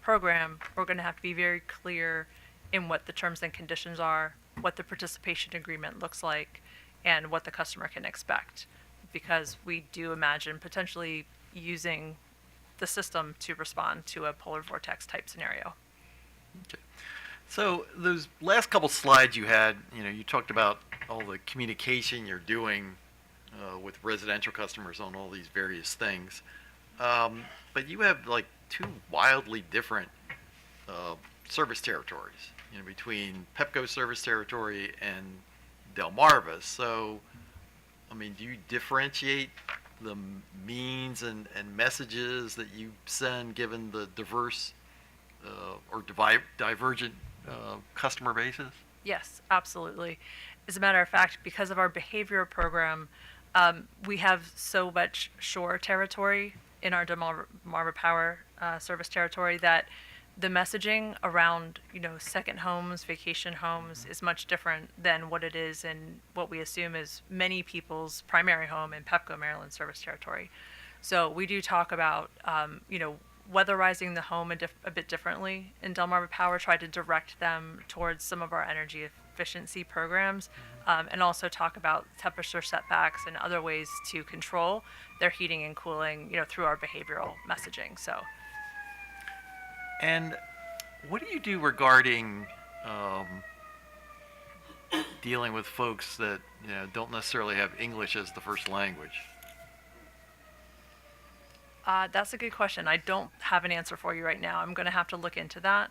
program, we're going to have to be very clear in what the terms and conditions are, what the participation agreement looks like, and what the customer can expect. Because we do imagine potentially using the system to respond to a polar vortex type scenario.
Okay. So those last couple slides you had, you talked about all the communication you're doing with residential customers on all these various things. But you have like two wildly different service territories, between Pepco service territory and Delmarva. So, I mean, do you differentiate the means and messages that you send given the diverse or divergent customer bases?
Yes, absolutely. As a matter of fact, because of our behavioral program, we have so much shore territory in our Delmarva Power service territory that the messaging around, second homes, vacation homes is much different than what it is in what we assume is many people's primary home in Pepco, Maryland service territory. So we do talk about, weatherizing the home a bit differently in Delmarva Power, try to direct them towards some of our energy efficiency programs, and also talk about temperature setbacks and other ways to control their heating and cooling, through our behavioral messaging. So.
And what do you do regarding dealing with folks that don't necessarily have English as the first language?
That's a good question. I don't have an answer for you right now. I'm going to have to look into that.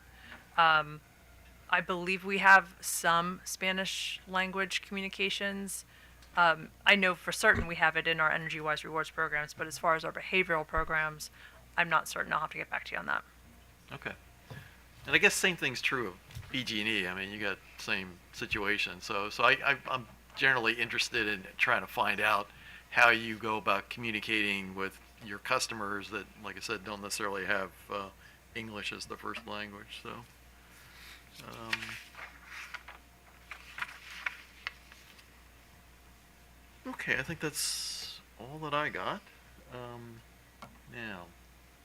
I believe we have some Spanish language communications. I know for certain we have it in our Energy Wise Rewards programs, but as far as our behavioral programs, I'm not certain. I'll have to get back to you on that.
Okay. And I guess same thing's true of BG&E. I mean, you got same situation. So I'm generally interested in trying to find out how you go about communicating with your customers that, like I said, don't necessarily have English as the first language. So, okay, I think that's all that I got. Now,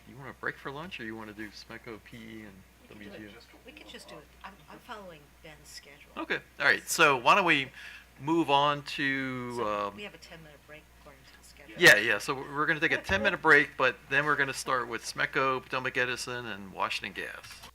you want to break for lunch, or you want to do SMECO, PE, and WGO?
We could just do it. I'm following Ben's schedule.
Okay, all right. So why don't we move on to...
So we have a 10-minute break according to the schedule.
Yeah. So we're going to take a 10-minute break, but then we're going to start with SMECO, Potomac Edison, and Washington Gas.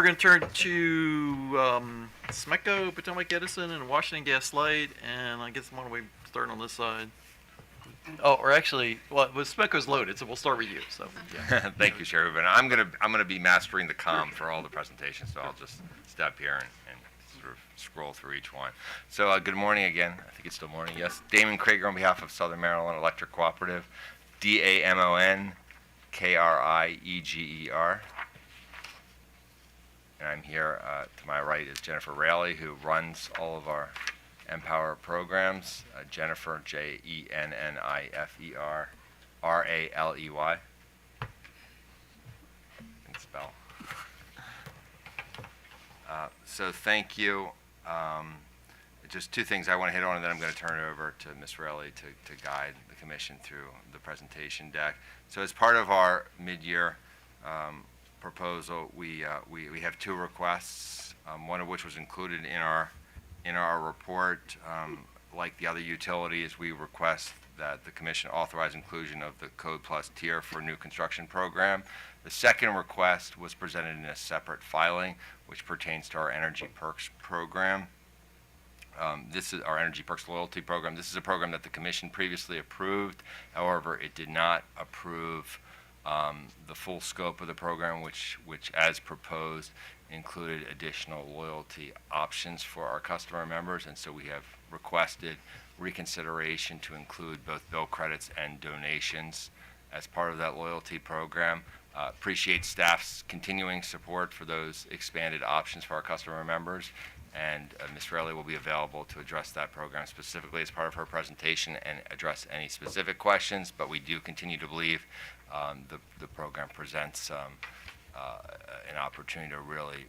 going to turn to SMECO, Potomac Edison, and Washington Gas Light, and I guess why don't we start on this side? Oh, or actually, well, SMECO's loaded, so we'll start with you. So, yeah.
Thank you, Chair Hoover. And I'm gonna be mastering the comm for all the presentations, so I'll just step here and sort of scroll through each one. So good morning again. I think it's still morning. Yes, Damon Krieger on behalf of Southern Maryland Electric Cooperative, DAMON KRIEGER. And I'm here to my right is Jennifer Raley, who runs all of our EmPOWER programs. Jennifer, JENNIFER RALEY. Can spell. So thank you. Just two things I want to hit on, and then I'm going to turn it over to Ms. Raley to guide the commission through the presentation deck. So as part of our mid-year proposal, we have two requests, one of which was included in our report. Like the other utilities, we request that the commission authorize inclusion of the Code Plus tier for new construction program. The second request was presented in a separate filing, which pertains to our Energy Perks program. This is our Energy Perks loyalty program. This is a program that the commission previously approved. However, it did not approve the full scope of the program, which as proposed, included additional loyalty options for our customer members, and so we have requested reconsideration to include both bill credits and donations as part of that loyalty program. Appreciate staff's continuing support for those expanded options for our customer members, and Ms. Raley will be available to address that program specifically as part of her presentation and address any specific questions, but we do continue to believe the program presents an opportunity to really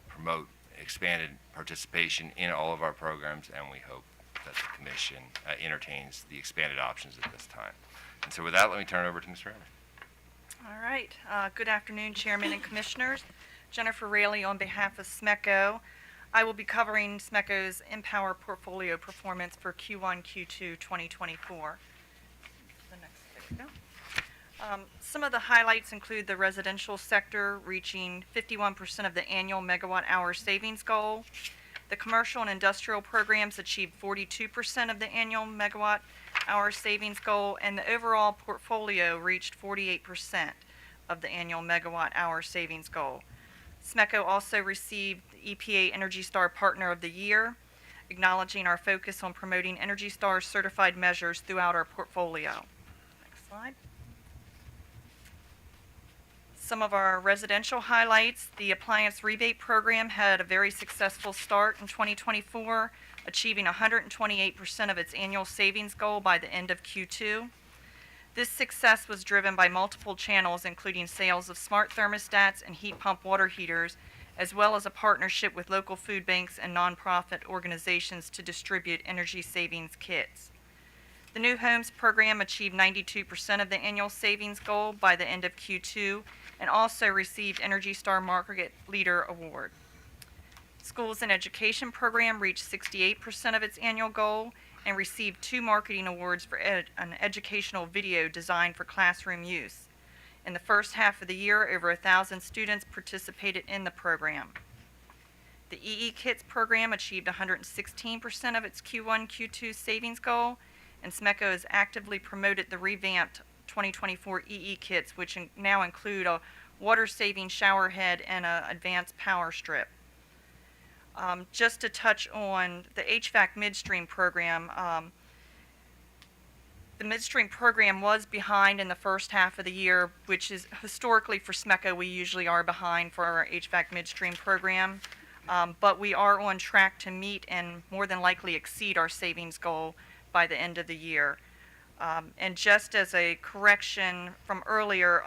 promote expanded participation in all of our programs, and we hope that the commission entertains the expanded options at this time. And so with that, let me turn it over to Ms. Raley.
All right. Good afternoon, Chairman and Commissioners. Jennifer Raley on behalf of SMECO. I will be covering SMECO's EmPOWER portfolio performance for Q1, Q2 2024. The next, there we go. Some of the highlights include the residential sector reaching 51% of the annual megawatt-hour savings goal. The commercial and industrial programs achieved 42% of the annual megawatt-hour savings goal, and the overall portfolio reached 48% of the annual megawatt-hour savings goal. SMECO also received the EPA Energy Star Partner of the Year, acknowledging our focus on promoting Energy Star certified measures throughout our portfolio. Next slide. Some of our residential highlights: the appliance rebate program had a very successful start in 2024, achieving 128% of its annual savings goal by the end of Q2. This success was driven by multiple channels, including sales of smart thermostats and heat pump water heaters, as well as a partnership with local food banks and nonprofit organizations to distribute energy savings kits. The New Homes program achieved 92% of the annual savings goal by the end of Q2 and also received Energy Star Market Leader Award. Schools and Education program reached 68% of its annual goal and received 2 marketing awards for an educational video designed for classroom use. In the first half of the year, over 1,000 students participated in the program. The EE Kits program achieved 116% of its Q1, Q2 savings goal, and SMECO has actively promoted the revamped 2024 EE Kits, which now include a water-saving shower head and an advanced power strip. Just to touch on the HVAC midstream program, the midstream program was behind in the first half of the year, which is historically for SMECO, we usually are behind for our HVAC midstream program. But we are on track to meet and more than likely exceed our savings goal by the end of the year. And just as a correction from earlier,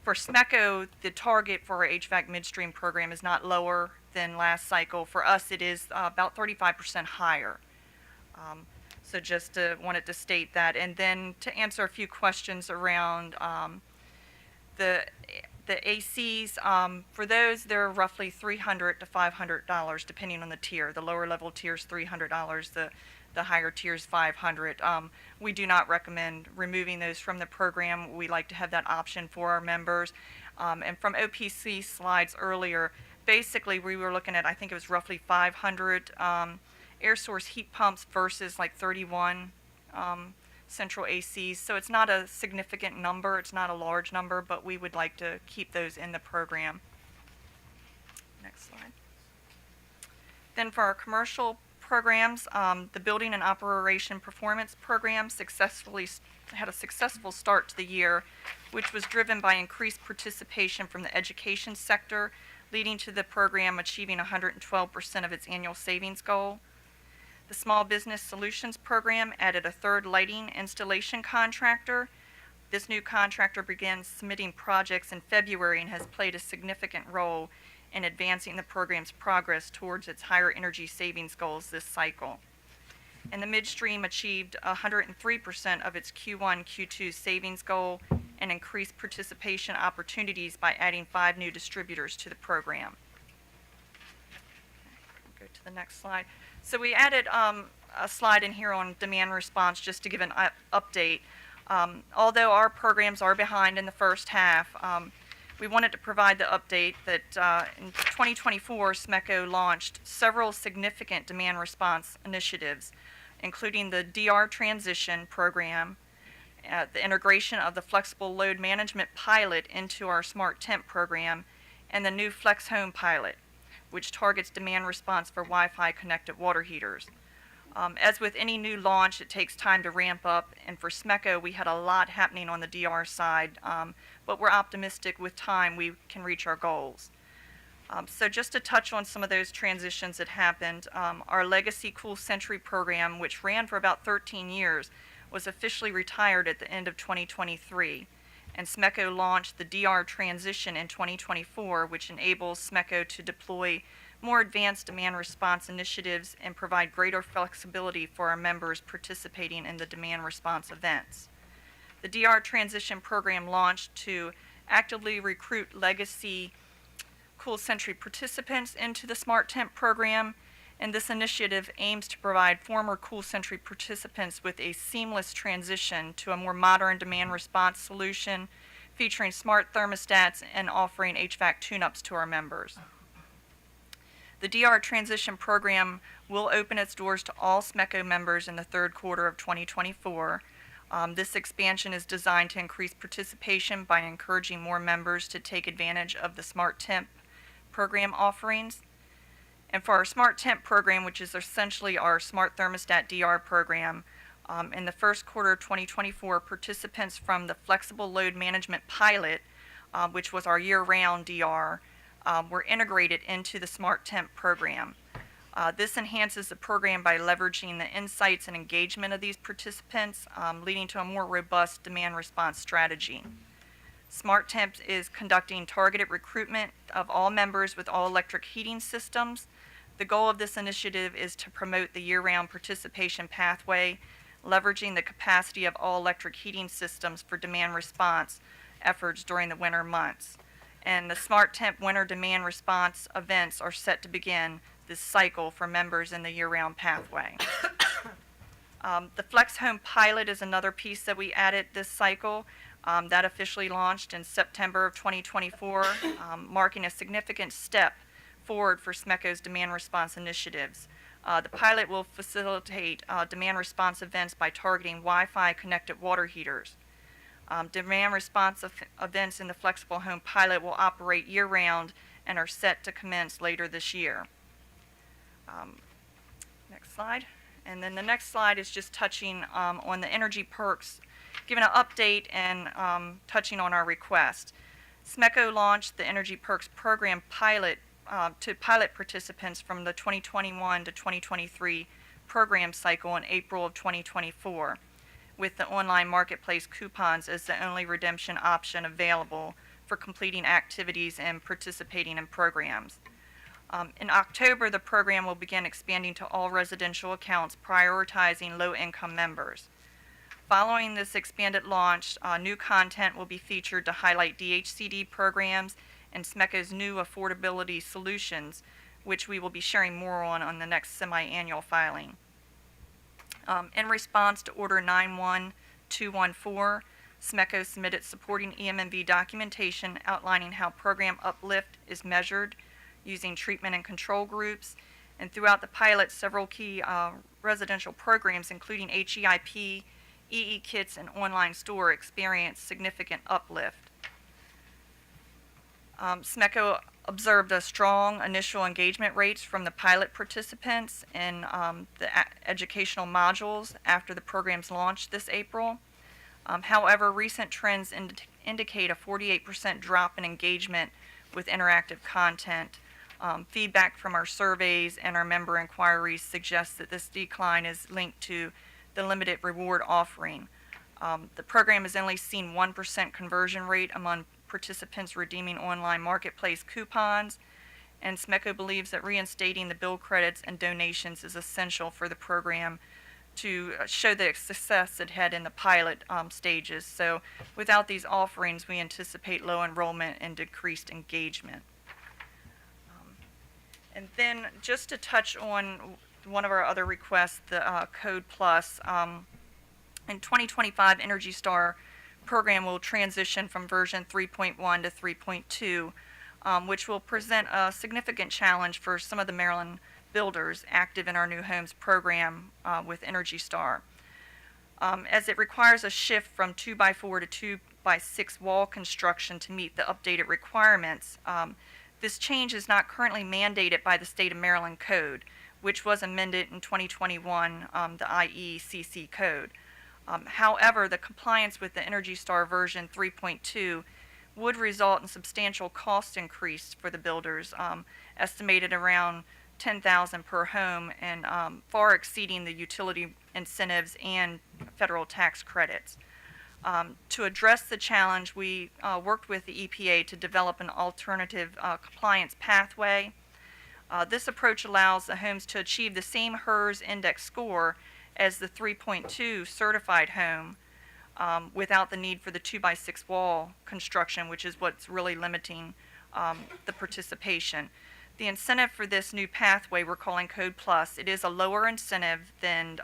for SMECO, the target for our HVAC midstream program is not lower than last cycle. For us, it is about 35% higher. So just wanted to state that. And then to answer a few questions around the ACs, for those, they're roughly $300 to $500 depending on the tier. The lower level tier is $300, the higher tier is $500. We do not recommend removing those from the program. We like to have that option for our members. And from OPC slides earlier, basically we were looking at, I think it was roughly 500 air source heat pumps versus like 31 central ACs. So it's not a significant number, it's not a large number, but we would like to keep those in the program. Next slide. Then for our commercial programs, the Building and Operation Performance Program had a successful start to the year, which was driven by increased participation from the education sector, leading to the program achieving 112% of its annual savings goal. The Small Business Solutions Program added a third lighting installation contractor. This new contractor began submitting projects in February and has played a significant role in advancing the program's progress towards its higher energy savings goals this cycle. And the midstream achieved 103% of its Q1, Q2 savings goal and increased participation opportunities by adding 5 new distributors to the program. Go to the next slide. So we added a slide in here on demand response just to give an update. Although our programs are behind in the first half, we wanted to provide the update that in 2024, SMECO launched several significant demand response initiatives, including the DR transition program, the integration of the flexible load management pilot into our Smart Temp program, and the new Flex Home pilot, which targets demand response for Wi-Fi connected water heaters. As with any new launch, it takes time to ramp up, and for SMECO, we had a lot happening on the DR side, but we're optimistic with time we can reach our goals. So just to touch on some of those transitions that happened, our legacy Cool Century program, which ran for about 13 years, was officially retired at the end of 2023, and SMECO launched the DR transition in 2024, which enables SMECO to deploy more advanced demand response initiatives and provide greater flexibility for our members participating in the demand response events. The DR transition program launched to actively recruit legacy Cool Century participants into the Smart Temp program, and this initiative aims to provide former Cool Century participants with a seamless transition to a more modern demand response solution featuring smart thermostats and offering HVAC tune-ups to our members. The DR transition program will open its doors to all SMECO members in the third quarter of 2024. This expansion is designed to increase participation by encouraging more members to take advantage of the Smart Temp program offerings. And for our Smart Temp program, which is essentially our Smart Thermostat DR program, in the first quarter of 2024, participants from the Flexible Load Management Pilot, which was our year-round DR, were integrated into the Smart Temp program. This enhances the program by leveraging the insights and engagement of these participants, leading to a more robust demand response strategy. Smart Temp is conducting targeted recruitment of all members with all-electric heating systems. The goal of this initiative is to promote the year-round participation pathway, leveraging the capacity of all-electric heating systems for demand response efforts during the winter months. And the Smart Temp winter demand response events are set to begin this cycle for members in the year-round pathway. The Flex Home pilot is another piece that we added this cycle. That officially launched in September of 2024, marking a significant step forward for SMECO's demand response initiatives. The pilot will facilitate demand response events by targeting Wi-Fi connected water heaters. Demand response events in the Flexible Home pilot will operate year-round and are set to commence later this year. Next slide. And then the next slide is just touching on the energy perks, giving an update and touching on our request. SMECO launched the Energy Perks program pilot to pilot participants from the 2021 to 2023 program cycle in April of 2024, with the online marketplace coupons as the only redemption option available for completing activities and participating in programs. In October, the program will begin expanding to all residential accounts, prioritizing low-income members. Following this expanded launch, new content will be featured to highlight DHCD programs and SMECO's new affordability solutions, which we will be sharing more on the next semi-annual filing. In response to Order 91214, SMECO submitted supporting EMMV documentation outlining how program uplift is measured using treatment and control groups. And throughout the pilot, several key residential programs, including HEIP, EE kits, and online store, experienced significant uplift. SMECO observed a strong initial engagement rates from the pilot participants in the educational modules after the program's launch this April. However, recent trends indicate a 48% drop in engagement with interactive content. Feedback from our surveys and our member inquiries suggests that this decline is linked to the limited reward offering. The program has only seen 1% conversion rate among participants redeeming online marketplace coupons, and SMECO believes that reinstating the bill credits and donations is essential for the program to show the success it had in the pilot stages. So without these offerings, we anticipate low enrollment and decreased engagement. And then just to touch on one of our other requests, the Code Plus. In 2025, Energy Star program will transition from version 3.1 to 3.2, which will present a significant challenge for some of the Maryland builders active in our new homes program with Energy Star. As it requires a shift from 2x4 to 2x6 wall construction to meet the updated requirements, this change is not currently mandated by the state of Maryland code, which was amended in 2021, the IECC code. However, the compliance with the Energy Star version 3.2 would result in substantial cost increase for the builders, estimated around $10,000 per home, and far exceeding the utility incentives and federal tax credits. To address the challenge, we worked with the EPA to develop an alternative compliance pathway. This approach allows the homes to achieve the same HERS index score as the 3.2 certified home without the need for the 2x6 wall construction, which is what's really limiting the participation. The incentive for this new pathway we're calling Code Plus, it is a lower incentive than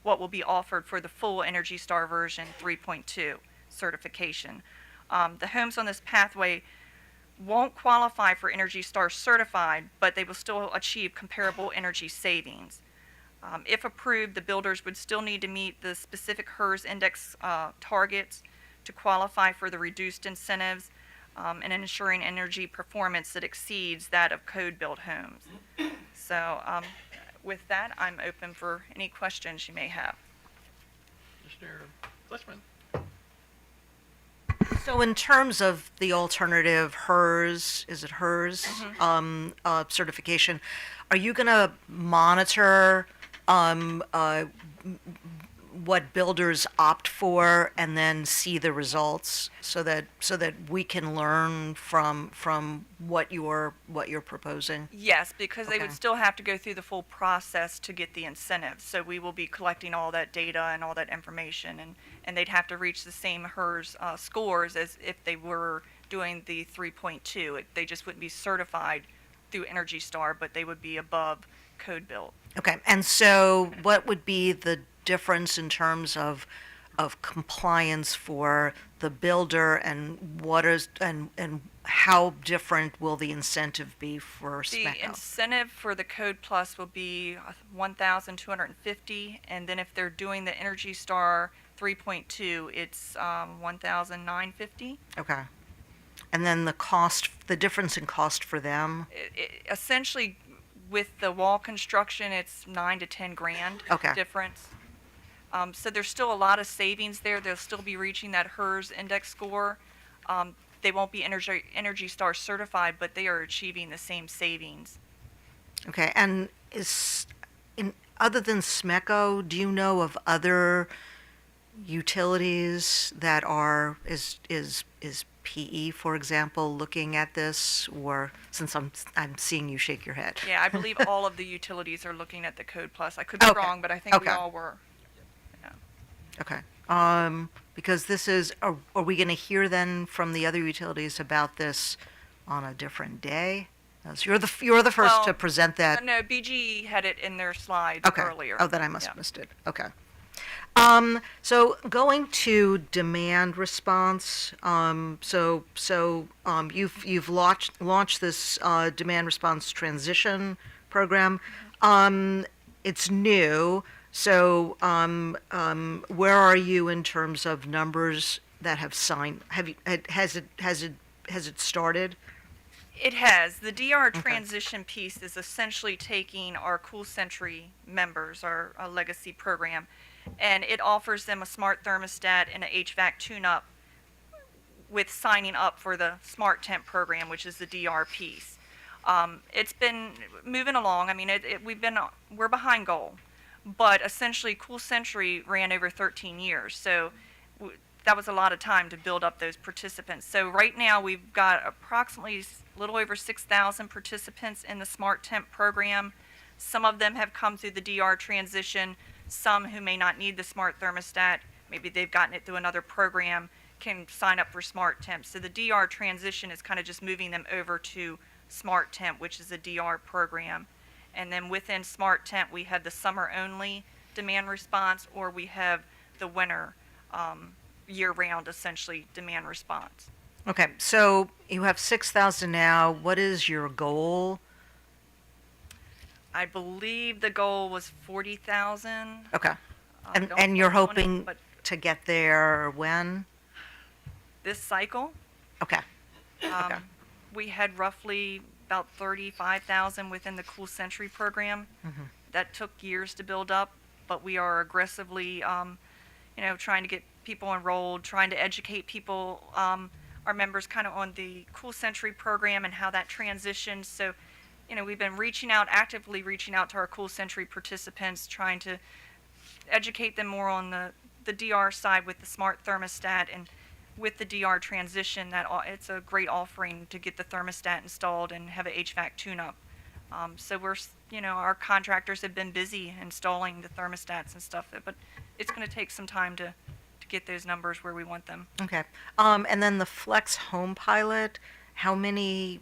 what will be offered for the full Energy Star version 3.2 certification. The homes on this pathway won't qualify for Energy Star certified, but they will still achieve comparable energy savings. If approved, the builders would still need to meet the specific HERS index targets to qualify for the reduced incentives and ensuring energy performance that exceeds that of code-built homes. So with that, I'm open for any questions you may have.
Mr. Flishman.
So in terms of the alternative HERS, is it HERS certification, are you going to monitor what builders opt for and then see the results so that we can learn from what you're proposing?
Yes, because they
Okay.
would still have to go through the full process to get the incentives. So we will be collecting all that data and all that information, and they'd have to reach the same HERS scores as if they were doing the 3.2. They just wouldn't be certified through Energy Star, but they would be above code built.
Okay, and so what would be the difference in terms of compliance for the builder, and what is and how different will the incentive be for
The
SMECO?
incentive for the Code Plus will be $1,250, and then if they're doing the Energy Star 3.2, it's $1,950.
Okay, and then the difference in cost for them?
Essentially, with the wall construction, it's 9 to 10 grand
Okay.
difference. So there's still a lot of savings there. They'll still be reaching that HERS index score. They won't be Energy Star certified, but they are achieving the same savings.
Okay, and other than SMECO, do you know of other utilities that is PE, for example, looking at this? Or since I'm seeing you shake your head.
Yeah, I believe all of the utilities are looking at the Code Plus. I could be wrong, but I think we
Okay.
all were.
Okay. Because this is, are we going to hear then from the other utilities about this on a different day? As you're the first to present that.
No, BGE had it in their slides
Okay.
earlier.
Oh, then I must
Yeah.
have missed it. Okay. So going to demand response, you've launched this demand response transition program. It's new, so where are you in terms of numbers that have signed? Has it started?
It has. The DR transition piece is essentially taking our Cool Century members, our legacy program, and it offers them a smart thermostat and an HVAC tune-up with signing up for the Smart Temp program, which is the DR piece. It's been moving along. I mean, we're behind goal, but essentially Cool Century ran over 13 years, so that was a lot of time to build up those participants. So right now we've got approximately a little over 6,000 participants in the Smart Temp program. Some of them have come through the DR transition. Some who may not need the smart thermostat, maybe they've gotten it through another program, can sign up for Smart Temp. So the DR transition is kind of just moving them over to Smart Temp, which is a DR program. And then within Smart Temp, we have the summer only demand response, or we have the winter year-round, essentially, demand response.
Okay, so you have 6,000 now. What is your goal?
I believe the goal was 40,000.
Okay,
Don't
and you're
quote me on it,
hoping
but
to get there when?
this cycle,
Okay,
we had roughly about 35,000 within the Cool Century program. That took years to build up, but we are aggressively, trying to get people enrolled, trying to educate people, our members kind of on the Cool Century program and how that transitions. So, we've been actively reaching out to our Cool Century participants, trying to educate them more on the DR side with the smart thermostat, and with the DR transition, it's a great offering to get the thermostat installed and have an HVAC tune-up. So our contractors have been busy installing the thermostats and stuff, but it's going to take some time to get those numbers where we want them.
okay. And then the Flex Home pilot, how many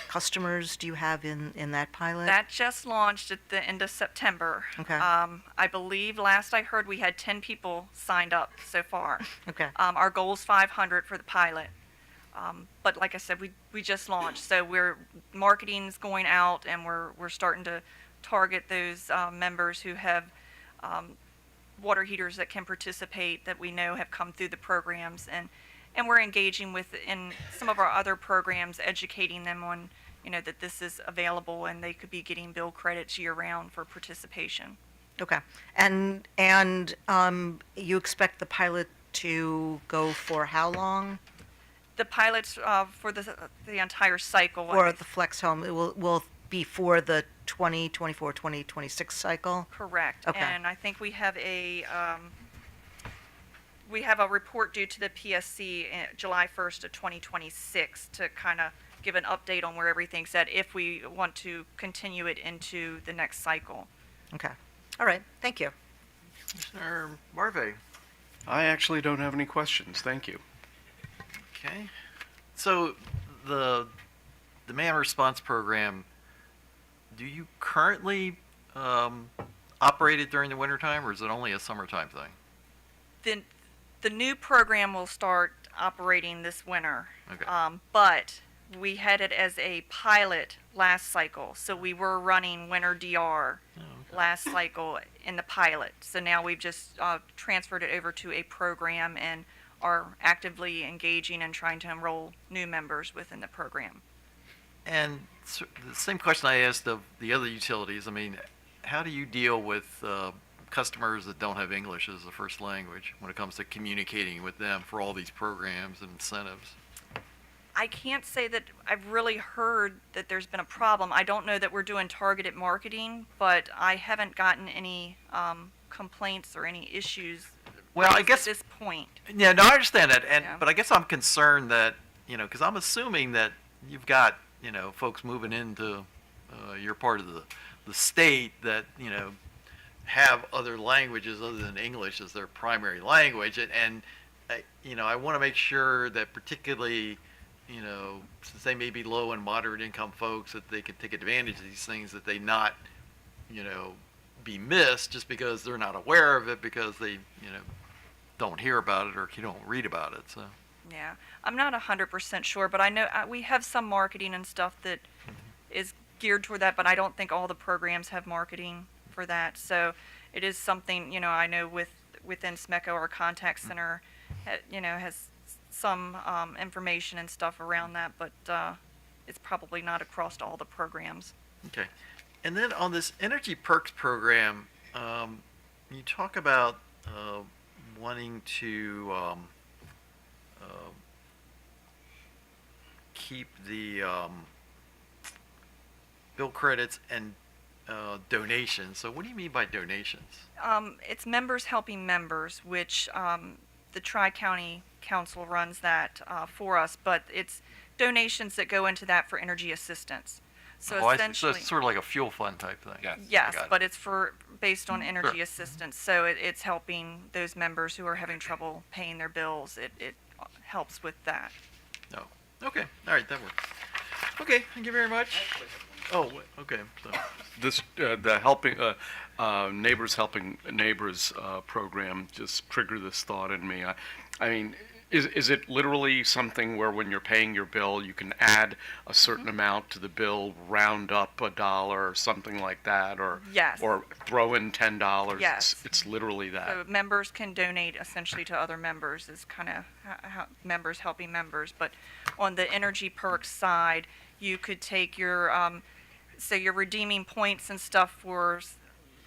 customers do you have in that pilot?
That just launched at the end of September.
Okay.
I believe last I heard we had 10 people signed up so far.
Okay.
Our goal is 500 for the pilot. But like I said, we just launched, so marketing's going out, and we're starting to target those members who have water heaters that can participate, that we know have come through the programs, and we're engaging in some of our other programs, educating them on that this is available and they could be getting bill credits year-round for participation.
Okay. And you expect the pilot to go for how long?
The pilots for the entire cycle.
For the Flex Home, it will be for the 2024-2026 cycle?
Correct.
Okay.
And I think we have a report due to the PSC July 1st of 2026 to kind of give an update on where everything's at if we want to continue it into the next cycle.
Okay. All right. Thank you.
Commissioner Marve.
I actually don't have any questions. Thank you.
Okay. So the demand response program, do you currently operate it during the wintertime, or is it only a summertime thing?
The new program will start operating this winter.
Okay.
But we had it as a pilot last cycle, so we were running winter DR last cycle in the pilot. So now we've just transferred it over to a program and are actively engaging and trying to enroll new members within the program.
And the same question I asked of the other utilities, I mean, how do you deal with customers that don't have English as a first language when it comes to communicating with them for all these programs and incentives?
I can't say that I've really heard that there's been a problem. I don't know that we're doing targeted marketing, but I haven't gotten any complaints or any issues.
Well, I guess
at this point.
Yeah, no, I understand that,
Yeah.
but I guess I'm concerned that because I'm assuming that you've got folks moving into your part of the state that have other languages other than English as their primary language, and I want to make sure that particularly since they may be low and moderate income folks, that they can take advantage of these things, that they not be missed just because they're not aware of it because they, don't hear about it or you don't read about it. So
Yeah, I'm not 100% sure, but I know we have some marketing and stuff that is geared toward that, but I don't think all the programs have marketing for that. So it is something, I know within SMECO, our contact center, has some information and stuff around that, but it's probably not across all the programs.
okay. And then on this Energy Perks program, you talk about wanting to keep the bill credits and donations. So what do you mean by donations?
It's members helping members, which the Tri-County Council runs that for us, but it's donations that go into that for energy assistance. So
I see. So
essentially,
it's sort of like a fuel fund type thing.
yes,
Got it.
but it's based on energy
Sure.
assistance. So it's helping those members who are having trouble paying their bills. It helps with that.
No. Okay. All right. That works. Okay. Thank you very much. Oh, okay. So.
This the helping neighbors helping neighbors program just triggered this thought in me. I mean, is it literally something where when you're paying your bill, you can add a certain amount to the bill, round up $1 or something like that, or
Yes.
or throw in $10?
Yes.
It's literally that.
So members can donate essentially to other members is kind of how members helping members. But on the Energy Perks side, you could take your, so you're redeeming points and stuff for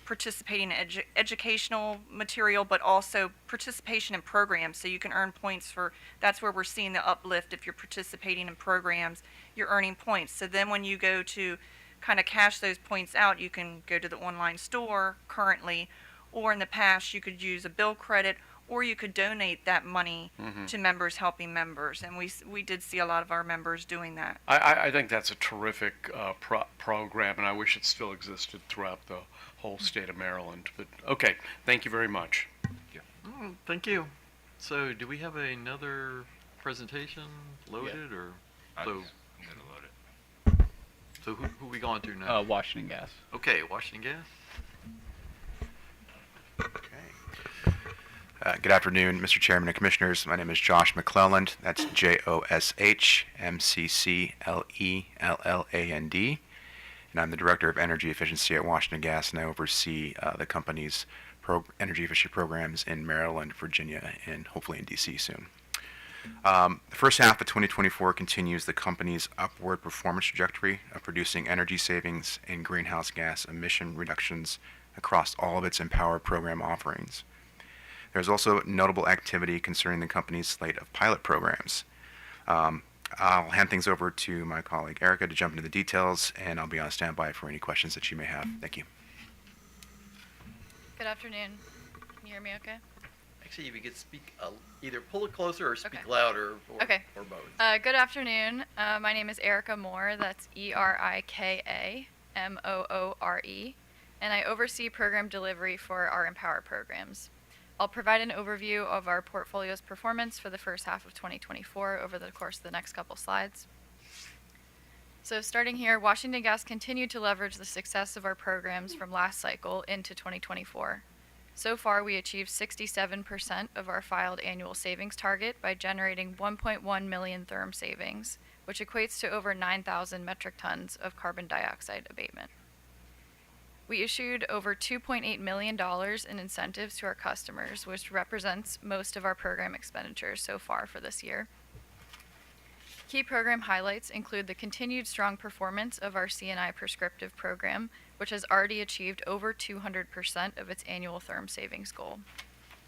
participating in educational material, but also participation in programs. So you can earn points for, that's where we're seeing the uplift. If you're participating in programs, you're earning points. So then when you go to kind of cash those points out, you can go to the online store currently, or in the past you could use a bill credit, or you could donate that money to members helping members. And we did see a lot of our members doing that.
I think that's a terrific program, and I wish it still existed throughout the whole state of Maryland. But okay, thank you very much.
Oh, thank you. So do we have another presentation loaded or?
I'm
So,
gonna load it.
so who we going to now?
Washington Gas.
Okay, Washington Gas.
Good afternoon, Mr. Chairman and Commissioners. My name is Josh McClelland. That's JoshMccLelland. And I'm the Director of Energy Efficiency at Washington Gas, and I oversee the company's energy efficiency programs in Maryland, Virginia, and hopefully in D.C. soon. The first half of 2024 continues the company's upward performance trajectory of producing energy savings and greenhouse gas emission reductions across all of its EmPOWER program offerings. There's also notable activity concerning the company's slate of pilot programs. I'll hand things over to my colleague Erica to jump into the details, and I'll be on standby for any questions that you may have. Thank you.
Good afternoon. Can you hear me okay?
Actually, if you could speak, either pull it closer or speak
Okay.
louder, or,
Okay.
or both.
Good afternoon. My name is Erica Moore. That's ErikaMoore, and I oversee program delivery for our EmPOWER programs. I'll provide an overview of our portfolio's performance for the first half of 2024 over the course of the next couple slides. So starting here, Washington Gas continued to leverage the success of our programs from last cycle into 2024. So far, we achieved 67% of our filed annual savings target by generating 1.1 million therm savings, which equates to over 9,000 metric tons of carbon dioxide abatement. We issued over $2.8 million in incentives to our customers, which represents most of our program expenditures so far for this year. Key program highlights include the continued strong performance of our C&I prescriptive program, which has already achieved over 200% of its annual therm savings goal.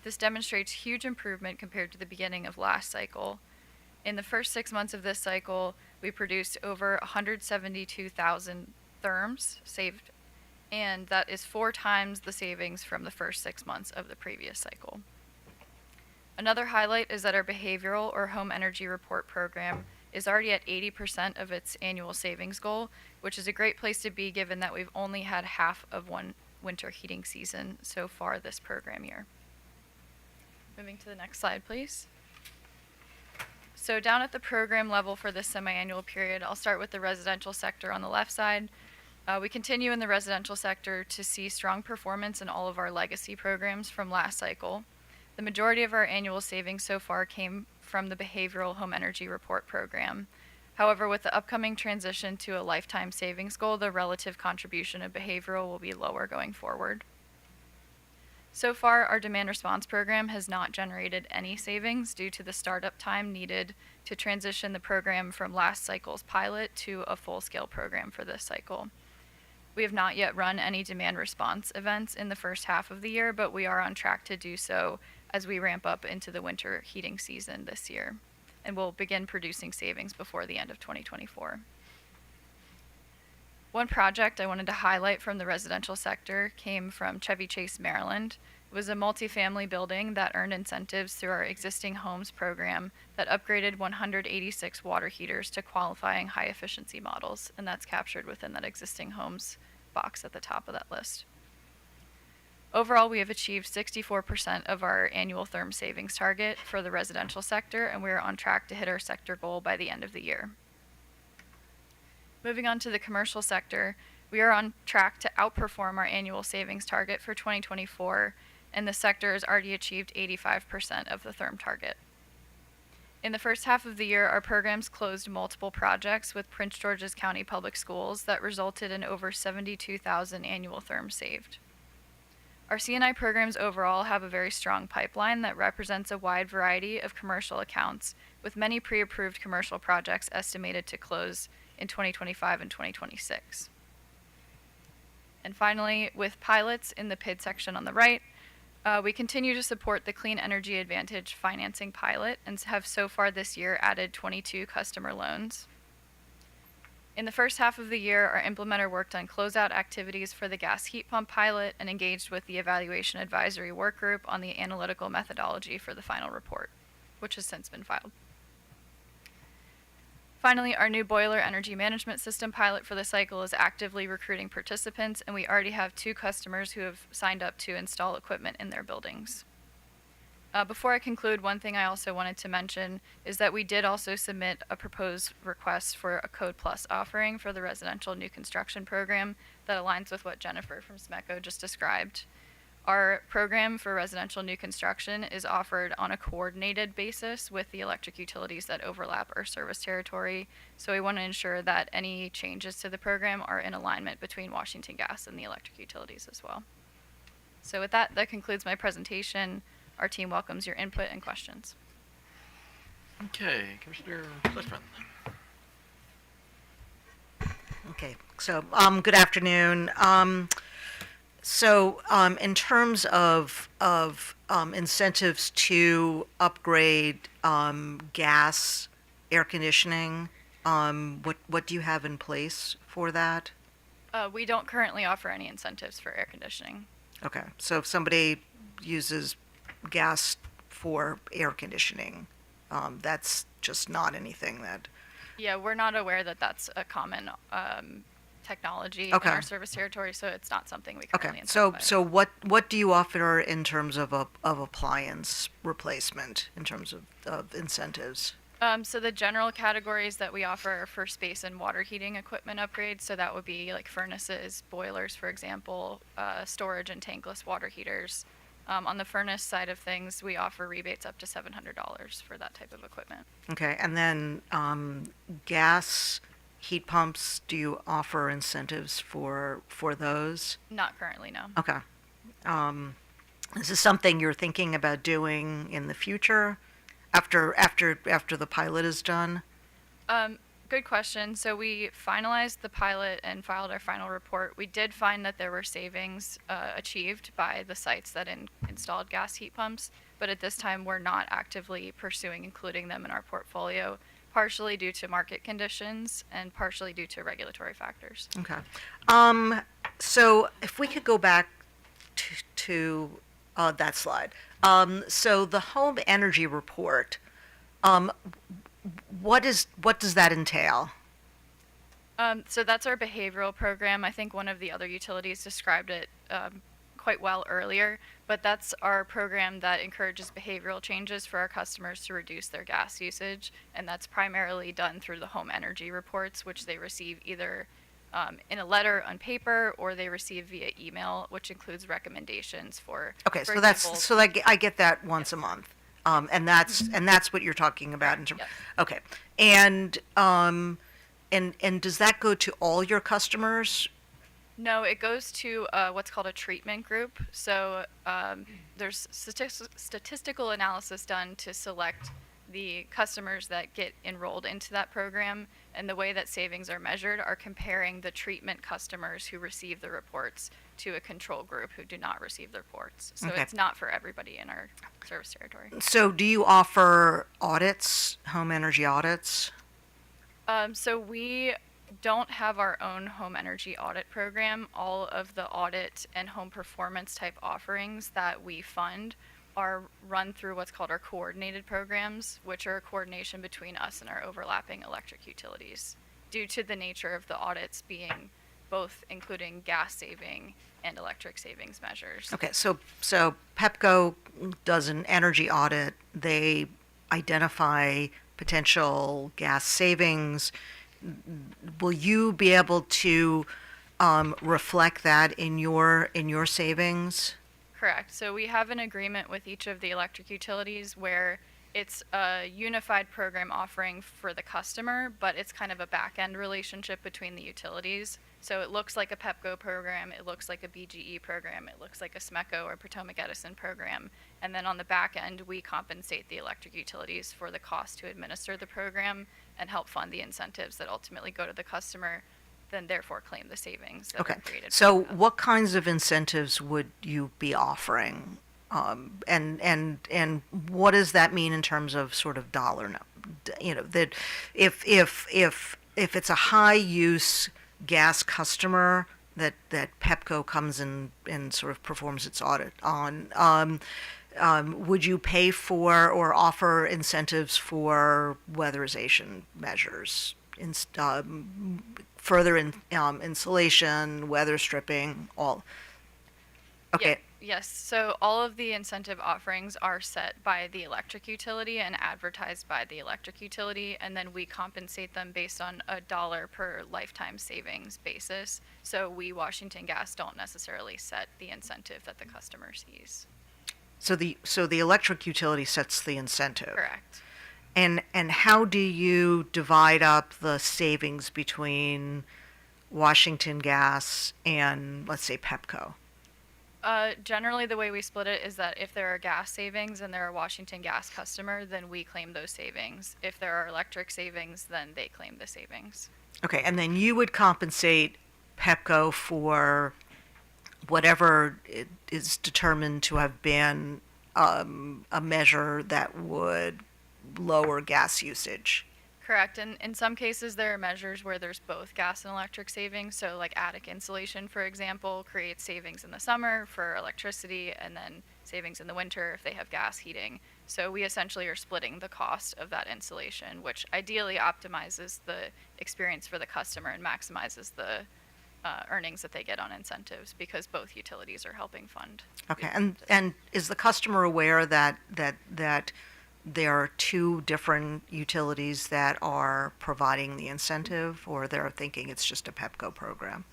This demonstrates huge improvement compared to the beginning of last cycle. In the first 6 months of this cycle, we produced over 172,000 therms saved, and that is 4 times the savings from the first 6 months of the previous cycle. Another highlight is that our behavioral or home energy report program is already at 80% of its annual savings goal, which is a great place to be given that we've only had half of one winter heating season so far this program year. Moving to the next slide, please. So down at the program level for this semi-annual period, I'll start with the residential sector on the left side. We continue in the residential sector to see strong performance in all of our legacy programs from last cycle. The majority of our annual savings so far came from the Behavioral Home Energy Report program. However, with the upcoming transition to a lifetime savings goal, the relative contribution of behavioral will be lower going forward. So far, our demand response program has not generated any savings due to the startup time needed to transition the program from last cycle's pilot to a full-scale program for this cycle. We have not yet run any demand response events in the first half of the year, but we are on track to do so as we ramp up into the winter heating season this year, and will begin producing savings before the end of 2024. One project I wanted to highlight from the residential sector came from Chevy Chase, Maryland. It was a multifamily building that earned incentives through our existing homes program that upgraded 186 water heaters to qualifying high efficiency models, and that's captured within that existing homes box at the top of that list. Overall, we have achieved 64% of our annual therm savings target for the residential sector, and we are on track to hit our sector goal by the end of the year. Moving on to the commercial sector, we are on track to outperform our annual savings target for 2024, and the sector has already achieved 85% of the therm target. In the first half of the year, our programs closed multiple projects with Prince George's County Public Schools that resulted in over 72,000 annual therms saved. Our C&I programs overall have a very strong pipeline that represents a wide variety of commercial accounts, with many pre-approved commercial projects estimated to close in 2025 and 2026. And finally, with pilots in the PID section on the right, we continue to support the Clean Energy Advantage financing pilot and have so far this year added 22 customer loans. In the first half of the year, our implementer worked on closeout activities for the gas heat pump pilot and engaged with the evaluation advisory work group on the analytical methodology for the final report, which has since been filed. Finally, our new boiler energy management system pilot for the cycle is actively recruiting participants, and we already have 2 customers who have signed up to install equipment in their buildings. Before I conclude, one thing I also wanted to mention is that we did also submit a proposed request for a Code Plus offering for the residential new construction program that aligns with what Jennifer from SMECO just described. Our program for residential new construction is offered on a coordinated basis with the electric utilities that overlap our service territory, so we want to ensure that any changes to the program are in alignment between Washington Gas and the electric utilities as well. So with that, that concludes my presentation. Our team welcomes your input and questions.
Okay, Commissioner Clifford.
Okay, so good afternoon. In terms of incentives to upgrade gas air conditioning, what do you have in place for that?
We don't currently offer any incentives for air conditioning.
Okay, so if somebody uses gas for air conditioning, that's just not anything that...
Yeah, we're not aware that that's a common technology in
Okay.
our service territory, so it's not something we currently
Okay,
incentivize.
so what do you offer in terms of appliance replacement, in terms of incentives?
So the general categories that we offer are for space and water heating equipment upgrades. So that would be like furnaces, boilers, for example, storage and tankless water heaters. On the furnace side of things, we offer rebates up to $700 for that type of equipment.
Okay, and then gas heat pumps, do you offer incentives for those?
Not currently, no.
Okay. Is this something you're thinking about doing in the future, after the pilot is done?
Good question. So we finalized the pilot and filed our final report. We did find that there were savings achieved by the sites that installed gas heat pumps, but at this time we're not actively pursuing including them in our portfolio, partially due to market conditions and partially due to regulatory factors.
Okay. So if we could go back to that slide. So the home energy report, what does that entail?
So that's our behavioral program. I think one of the other utilities described it quite well earlier, but that's our program that encourages behavioral changes for our customers to reduce their gas usage, and that's primarily done through the home energy reports, which they receive either in a letter on paper, or they receive via email, which includes recommendations for.
Okay,
for
so that's,
example-
so that, I get that once a month. And that's what you're talking about in terms,
Yep.
okay. And does that go to all your customers?
No, it goes to what's called a treatment group. So there's statistical analysis done to select the customers that get enrolled into that program. And the way that savings are measured are comparing the treatment customers who receive the reports to a control group who do not receive the reports. So
Okay.
it's not for everybody in our service territory.
So do you offer audits, home energy audits?
So we don't have our own home energy audit program. All of the audit and home performance type offerings that we fund are run through what's called our coordinated programs, which are a coordination between us and our overlapping electric utilities, due to the nature of the audits being both including gas saving and electric savings measures.
Okay, so Pepco does an energy audit. They identify potential gas savings. Will you be able to reflect that in your savings?
Correct. So we have an agreement with each of the electric utilities where it's a unified program offering for the customer, but it's kind of a back-end relationship between the utilities. So it looks like a Pepco program, it looks like a BGE program, it looks like a SMECO or Potomac Edison program. And then on the back end, we compensate the electric utilities for the cost to administer the program and help fund the incentives that ultimately go to the customer, then therefore claim the savings that
Okay,
are created.
so what kinds of incentives would you be offering? And what does that mean in terms of sort of that if it's a high use gas customer that Pepco comes in and sort of performs its audit on, would you pay for or offer incentives for weatherization measures, further insulation, weather stripping, all? Okay.
Yes, so all of the incentive offerings are set by the electric utility and advertised by the electric utility, and then we compensate them based on a dollar per lifetime savings basis. So we, Washington Gas, don't necessarily set the incentive that the customer sees.
So the electric utility sets the incentive.
Correct.
And how do you divide up the savings between Washington Gas and, let's say, Pepco?
Generally, the way we split it is that if there are gas savings and they're a Washington Gas customer, then we claim those savings. If there are electric savings, then they claim the savings.
Okay, and then you would compensate Pepco for whatever it is determined to have been a measure that would lower gas usage.
Correct. And in some cases, there are measures where there's both gas and electric savings. So like attic insulation, for example, creates savings in the summer for electricity and then savings in the winter if they have gas heating. So we essentially are splitting the cost of that insulation, which ideally optimizes the experience for the customer and maximizes the earnings that they get on incentives, because both utilities are helping fund.
Okay, and is the customer aware that there are two different utilities that are providing the incentive, or they're thinking it's just a Pepco program?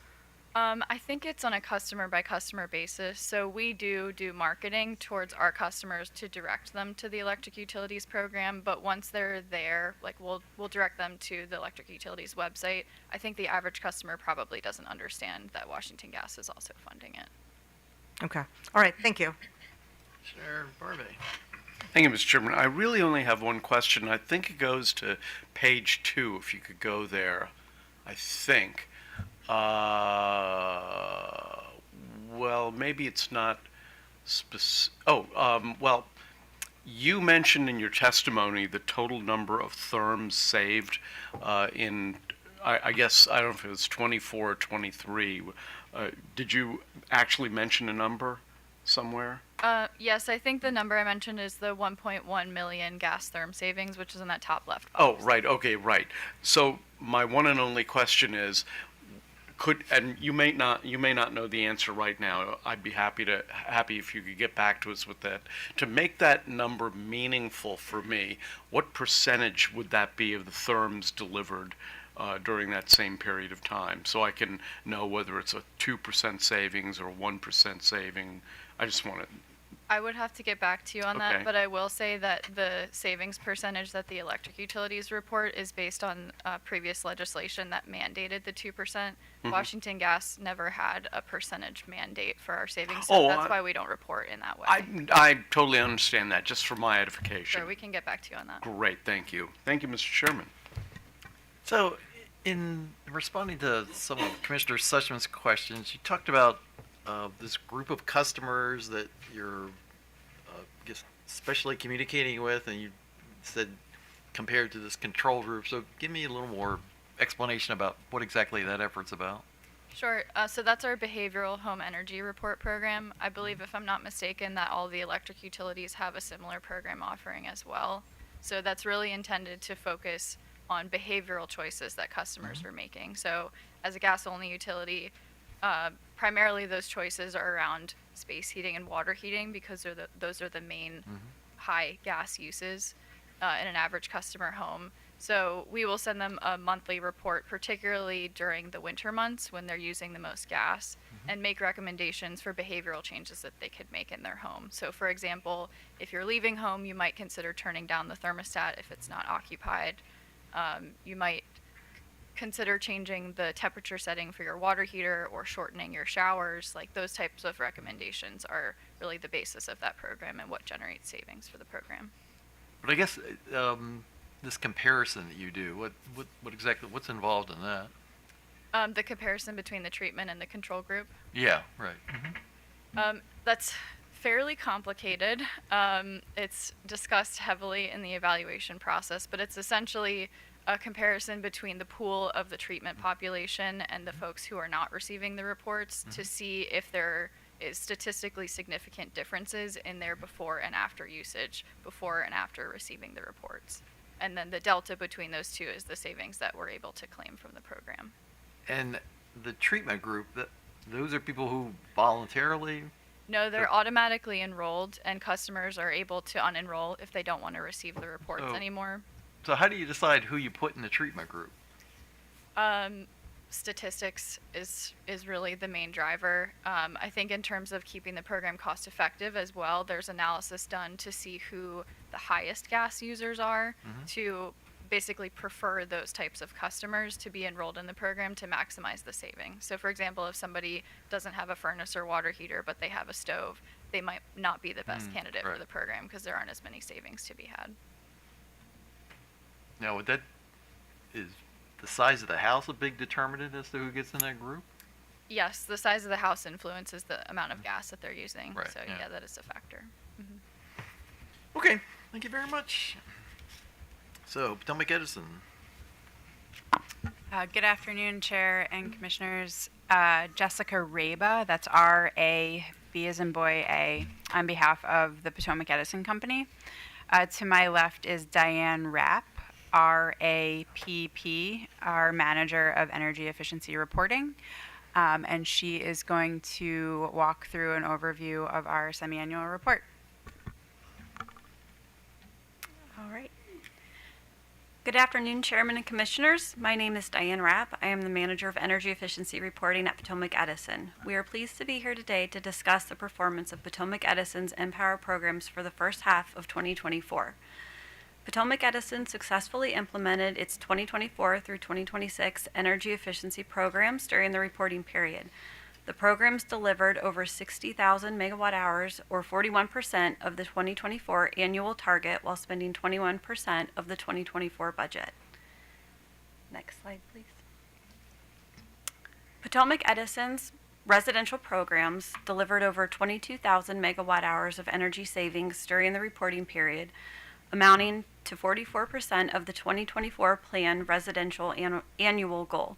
I think it's on a customer by customer basis. So we do marketing towards our customers to direct them to the electric utilities program. But once they're there, like we'll direct them to the electric utilities website. I think the average customer probably doesn't understand that Washington Gas is also funding it.
Okay. All right. Thank you.
Chair Barbie.
Thank you, Mr. Chairman. I really only have one question. I think it goes to page 2, if you could go there. I think. Well, maybe it's not specific. Well, you mentioned in your testimony the total number of therms saved in, I guess, I don't know if it was 24 or 23. Did you actually mention a number somewhere?
Yes, I think the number I mentioned is the 1.1 million gas therm savings, which is in that top left box.
Oh, right. Okay, right. So my one and only question is, and you may not know the answer right now. I'd be happy if you could get back to us with that. To make that number meaningful for me, what percentage would that be of the therms delivered during that same period of time, so I can know whether it's a 2% savings or 1% saving. I just want to.
I would have to get back to you on
Okay.
that, but I will say that the savings percentage that the electric utilities report is based on previous legislation that mandated the 2%.
Mhm.
Washington Gas never had a percentage mandate for our savings,
Oh,
so that's why we don't report in that way.
I totally understand that, just for my edification.
Sure, we can get back to you on that.
Great, thank you. Thank you, Mr. Chairman.
So, in responding to some of Commissioner Sussman's questions, you talked about this group of customers that you're, I guess, especially communicating with, and you said compared to this control group. So, give me a little more explanation about what exactly that effort's about.
Sure. So that's our behavioral home energy report program. I believe, if I'm not mistaken, that all the electric utilities have a similar program offering as well. So that's really intended to focus on behavioral choices that customers are making. So as a gas-only utility, primarily those choices are around space heating and water heating, because those are the main high gas uses in an average customer home. So we will send them a monthly report, particularly during the winter months when they're using the most gas, and make recommendations for behavioral changes that they could make in their home. So for example, if you're leaving home, you might consider turning down the thermostat if it's not occupied. You might consider changing the temperature setting for your water heater or shortening your showers. Like, those types of recommendations are really the basis of that program and what generates savings for the program.
But I guess this comparison that you do, what exactly, what's involved in that?
The comparison between the treatment and the control group.
Yeah, right.
That's fairly complicated. It's discussed heavily in the evaluation process, but it's essentially a comparison between the pool of the treatment population and the folks who are not receiving the reports to see if there is statistically significant differences in their before and after usage, before and after receiving the reports. And then the delta between those two is the savings that we're able to claim from the program.
And the treatment group, those are people who voluntarily.
No, they're automatically enrolled, and customers are able to unenroll if they don't want to receive the reports anymore.
So how do you decide who you put in the treatment group?
Statistics is really the main driver. I think in terms of keeping the program cost effective as well, there's analysis done to see who the highest gas users are, to basically prefer those types of customers to be enrolled in the program to maximize the savings. So for example, if somebody doesn't have a furnace or water heater, but they have a stove, they might not be the best candidate for the program because there aren't as many savings to be had.
Now, is the size of the house a big determinant as to who gets in that group?
Yes, the size of the house influences the amount of gas that they're using.
Right,
So yeah, that is a factor.
Okay, thank you very much. So, Potomac Edison.
Good afternoon, Chair and Commissioners. Jessica Raba, that's R-A-B as in boy A, on behalf of the Potomac Edison Company. To my left is Diane Rapp, R-A-P-P, our Manager of Energy Efficiency Reporting. And she is going to walk through an overview of our semi-annual report.
All right. Good afternoon, Chairman and Commissioners. My name is Diane Rapp. I am the Manager of Energy Efficiency Reporting at Potomac Edison. We are pleased to be here today to discuss the performance of Potomac Edison's EmPOWER programs for the first half of 2024. Potomac Edison successfully implemented its 2024 through 2026 energy efficiency programs during the reporting period. The programs delivered over 60,000 megawatt hours, or 41% of the 2024 annual target, while spending 21% of the 2024 budget. Next slide, please. Potomac Edison's residential programs delivered over 22,000 megawatt hours of energy savings during the reporting period, amounting to 44% of the 2024 planned residential annual goal.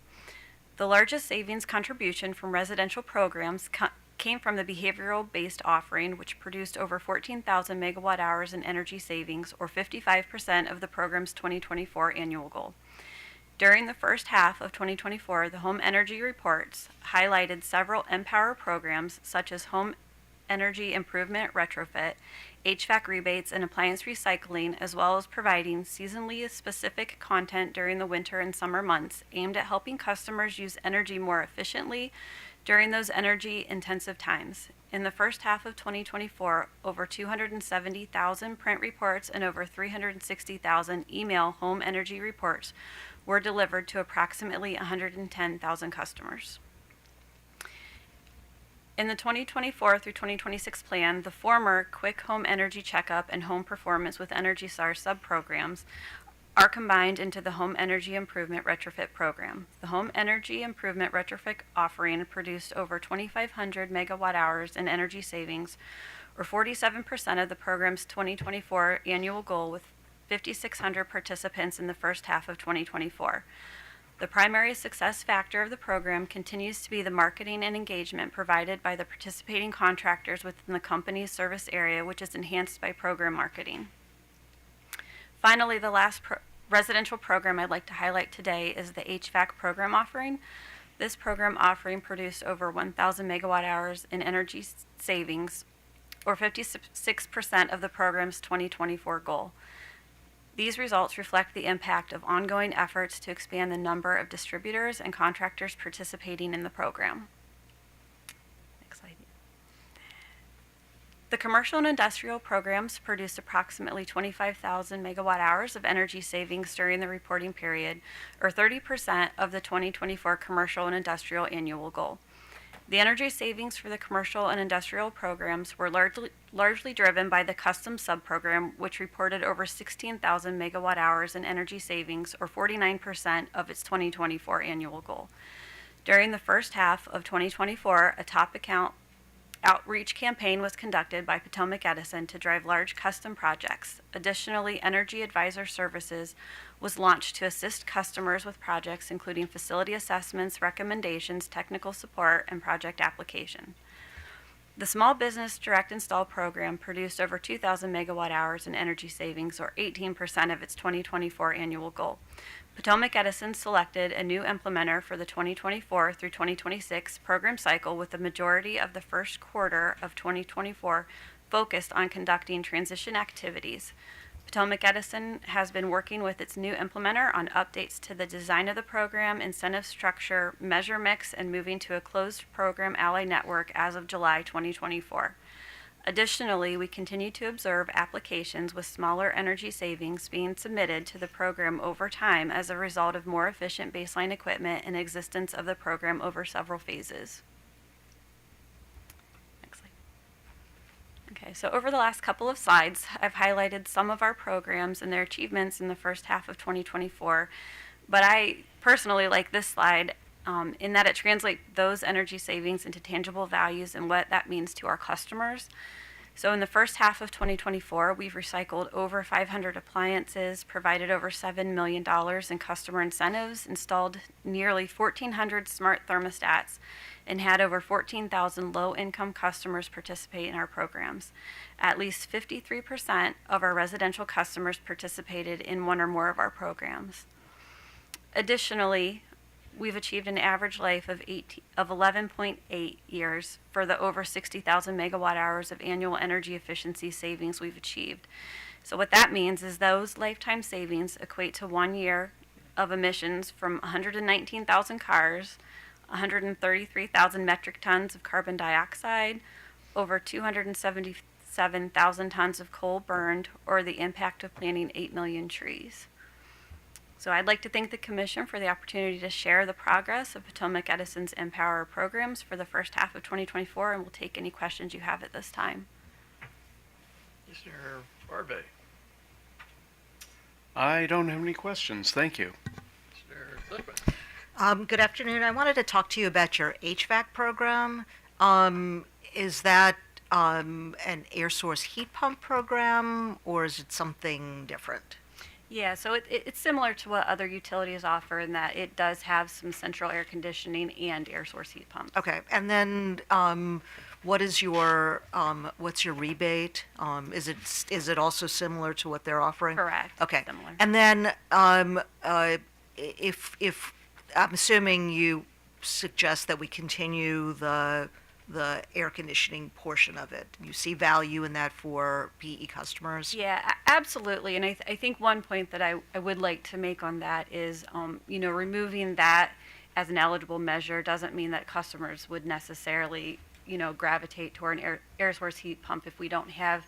The largest savings contribution from residential programs came from the behavioral-based offering, which produced over 14,000 megawatt hours in energy savings, or 55% of the program's 2024 annual goal. During the first half of 2024, the home energy reports highlighted several EmPOWER programs, such as home energy improvement retrofit, HVAC rebates, and appliance recycling, as well as providing seasonally specific content during the winter and summer months aimed at helping customers use energy more efficiently during those energy intensive times. In the first half of 2024, over 270,000 print reports and over 360,000 email home energy reports were delivered to approximately 110,000 customers. In the 2024 through 2026 plan, the former Quick Home Energy Checkup and Home Performance with Energy Star sub-programs are combined into the Home Energy Improvement Retrofit Program. The Home Energy Improvement Retrofit offering produced over 2,500 megawatt hours in energy savings, or 47% of the program's 2024 annual goal, with 5,600 participants in the first half of 2024. The primary success factor of the program continues to be the marketing and engagement provided by the participating contractors within the company's service area, which is enhanced by program marketing. Finally, the last residential program I'd like to highlight today is the HVAC program offering. This program offering produced over 1,000 megawatt hours in energy savings, or 56% of the program's 2024 goal. These results reflect the impact of ongoing efforts to expand the number of distributors and contractors participating in the program. Next slide. The commercial and industrial programs produced approximately 25,000 megawatt hours of energy savings during the reporting period, or 30% of the 2024 commercial and industrial annual goal. The energy savings for the commercial and industrial programs were largely driven by the custom sub-program, which reported over 16,000 megawatt hours in energy savings, or 49% of its 2024 annual goal. During the first half of 2024, a top account outreach campaign was conducted by Potomac Edison to drive large custom projects. Additionally, Energy Advisor Services was launched to assist customers with projects including facility assessments, recommendations, technical support, and project application. The Small Business Direct Install program produced over 2,000 megawatt hours in energy savings, or 18% of its 2024 annual goal. Potomac Edison selected a new implementer for the 2024 through 2026 program cycle, with the majority of the first quarter of 2024 focused on conducting transition activities. Potomac Edison has been working with its new implementer on updates to the design of the program, incentive structure, measure mix, and moving to a closed program ally network as of July 2024. Additionally, we continue to observe applications with smaller energy savings being submitted to the program over time as a result of more efficient baseline equipment and existence of the program over several phases. Next slide. Okay, so over the last couple of slides, I've highlighted some of our programs and their achievements in the first half of 2024, but I personally like this slide in that it translates those energy savings into tangible values and what that means to our customers. So in the first half of 2024, we've recycled over 500 appliances, provided over $7 million in customer incentives, installed nearly 1,400 smart thermostats, and had over 14,000 low-income customers participate in our programs. At least 53% of our residential customers participated in one or more of our programs. Additionally, we've achieved an average life of 11.8 years for the over 60,000 megawatt hours of annual energy efficiency savings we've achieved. So what that means is those lifetime savings equate to 1 year of emissions from 119,000 cars, 133,000 metric tons of carbon dioxide, over 277,000 tons of coal burned, or the impact of planting 8 million trees. So I'd like to thank the Commission for the opportunity to share the progress of Potomac Edison's EmPOWER programs for the first half of 2024, and we'll take any questions you have at this time.
Mr. Barbe.
I don't have any questions. Thank you.
Mr. Glickman.
Good afternoon. I wanted to talk to you about your HVAC program. Is that an air source heat pump program, or is it something different?
Yeah, so it's similar to what other utilities offer in that it does have some central air conditioning and air source heat pumps.
Okay, and then what's your rebate? Is it also similar to what they're offering?
Correct.
Okay.
Similar.
And then if I'm assuming you suggest that we continue the the air conditioning portion of it. You see value in that for PE customers?
Yeah, absolutely. And I think one point that I would like to make on that is, removing that as an eligible measure doesn't mean that customers would necessarily, gravitate toward an air source heat pump if we don't have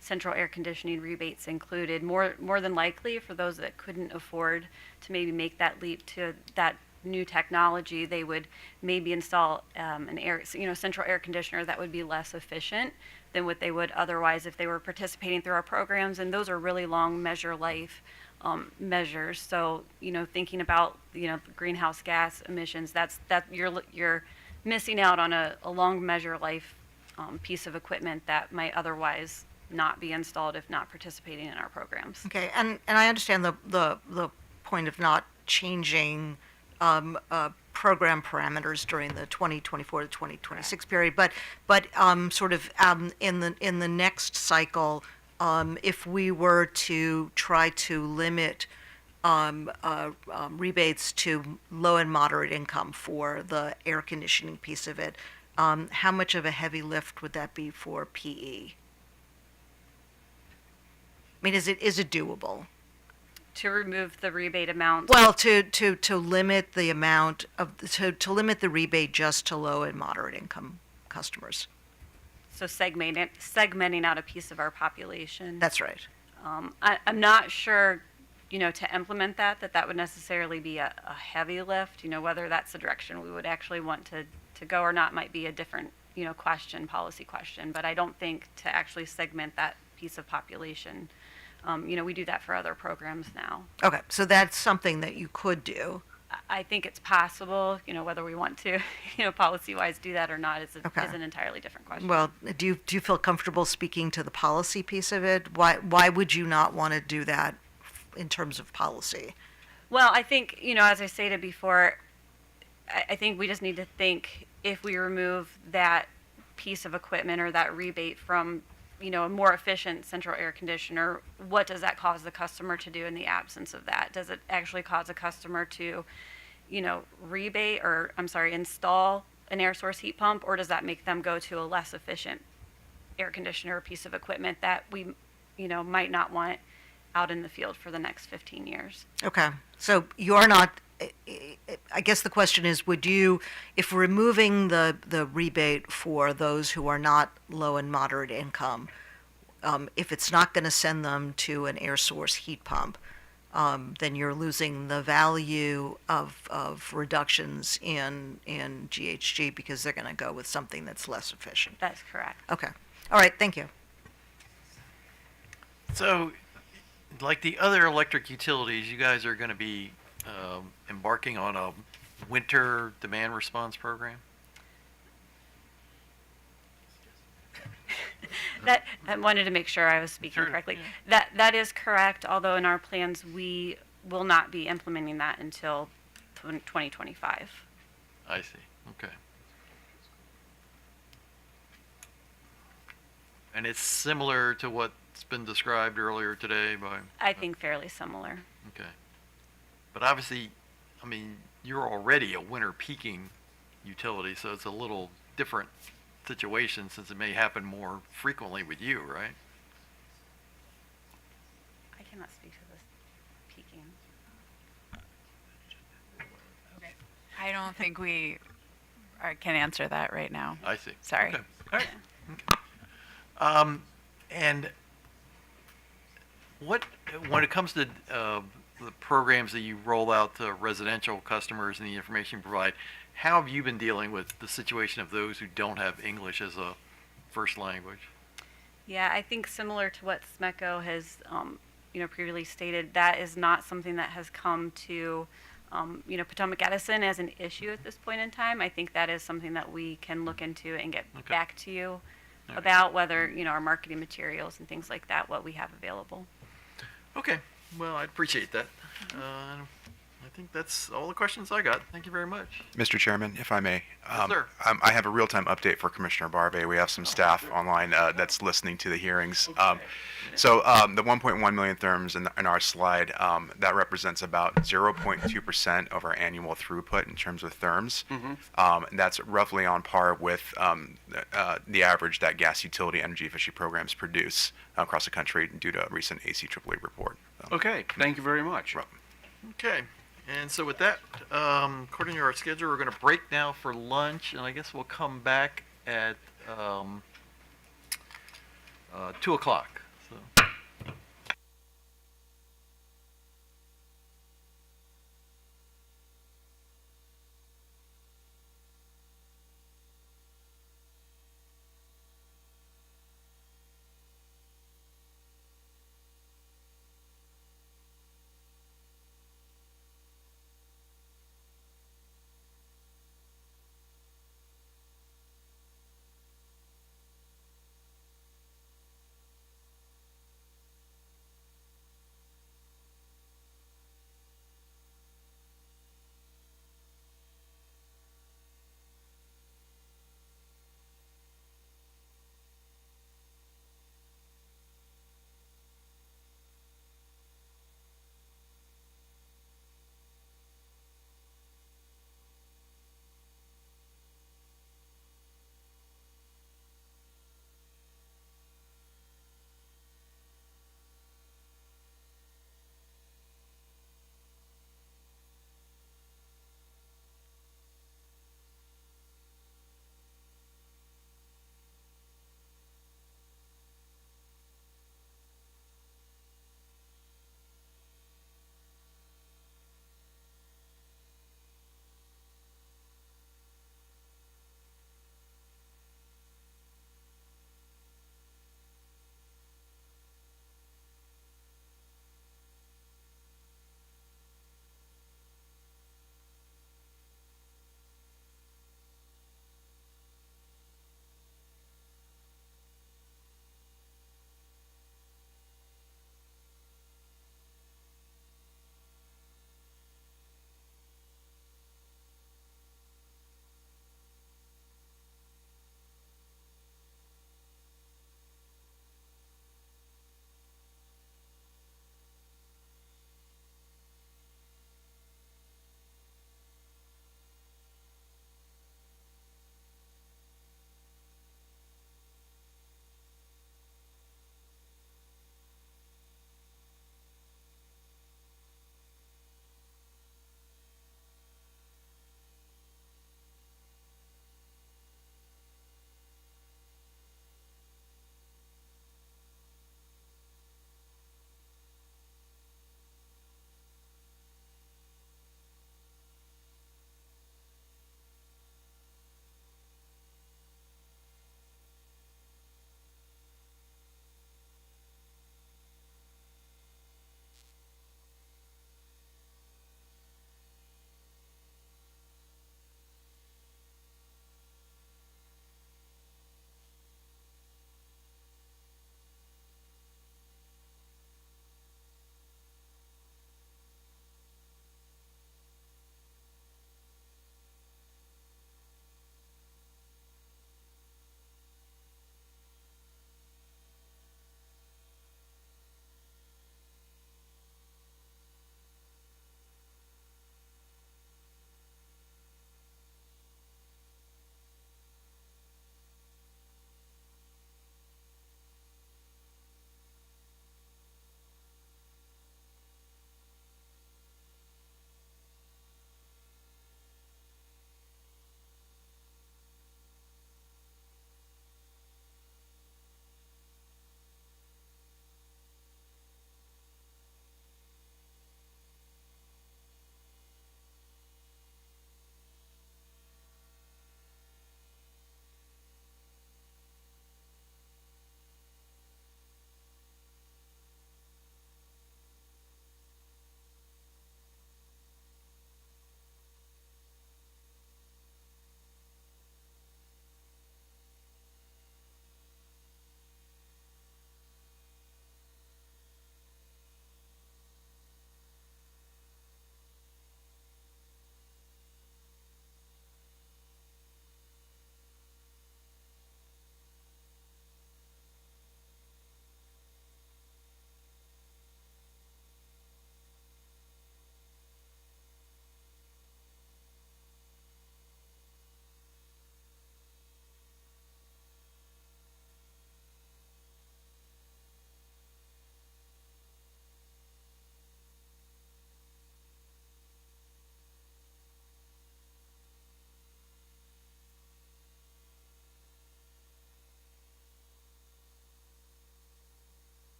central air conditioning rebates included. More than likely, for those that couldn't afford to maybe make that leap to that new technology, they would maybe install central air conditioner that would be less efficient than what they would otherwise if they were participating through our programs. And those are really long measure life measures. So, thinking about, greenhouse gas emissions, that you're missing out on a long measure life piece of equipment that might otherwise not be installed if not participating in our programs.
Okay, and I understand the point of not changing program parameters during the 2024 to 2026 period, but sort of in the next cycle, if we were to try to limit rebates to low and moderate income for the air conditioning piece of it, how much of a heavy lift would that be for PE? I mean, is it doable?
To remove the rebate amount.
Well, to limit the amount of to limit the rebate just to low and moderate income customers.
So segmenting out a piece of our population.
That's right.
I'm not sure, to implement that would necessarily be a heavy lift. Whether that's the direction we would actually want to go or not might be a different, policy question. But I don't think to actually segment that piece of population. We do that for other programs now.
Okay, so that's something that you could do.
I think it's possible, whether we want to, policy-wise do that or not is an entirely different question.
Well, do you feel comfortable speaking to the policy piece of it? Why would you not want to do that in terms of policy?
Well, I think, as I stated before, I think we just need to think if we remove that piece of equipment or that rebate from a more efficient central air conditioner, what does that cause the customer to do in the absence of that? Does it actually cause a customer to, install an air source heat pump, or does that make them go to a less efficient air conditioner or piece of equipment that we, might not want out in the field for the next 15 years?
Okay, so you're not, I guess the question is, would you, if removing the rebate for those who are not low and moderate income, if it's not going to send them to an air source heat pump, then you're losing the value of reductions in GHG because they're going to go with something that's less efficient.
That's correct.
Okay. All right, thank you.
So, like the other electric utilities, you guys are going to be embarking on a winter demand response program?
I wanted to make sure I was speaking correctly. Yeah. That is correct, although in our plans we will not be implementing that until 2025.
I see. Okay. And it's similar to what's been described earlier today by...
I think fairly similar.
Okay. But obviously, you're already a winter peaking utility, so it's a little different situation since it may happen more frequently with you, right?
I cannot speak to this peaking.
I don't think we can answer that right now.
I see.
Sorry.
Okay. All right. Okay. And when it comes to the programs that you roll out to residential customers and the information you provide, how have you been dealing with the situation of those who don't have English as a first language?
Yeah, I think similar to what SMECO has, previously stated, that is not something that has come to, Potomac Edison as an issue at this point in time. I think that is something that we can look into and get back to you about whether, our marketing materials and things like that, what we have available.
Okay. Well, I appreciate that. I think that's all the questions I got. Thank you very much.
Mr. Chairman, if I may,
sir.
I have a real-time update for Commissioner Barbe. We have some staff online that's listening to the hearings. So the 1.1 million therms in our slide, that represents about 0.2% of our annual throughput in terms of therms. And that's roughly on par with the average that gas utility energy efficiency programs produce across the country due to a recent ACEEE report.
Okay, thank you very much.
Okay. And so with that, according to our schedule, we're going to break now for lunch, and I guess we'll come back at 2 o'clock. So.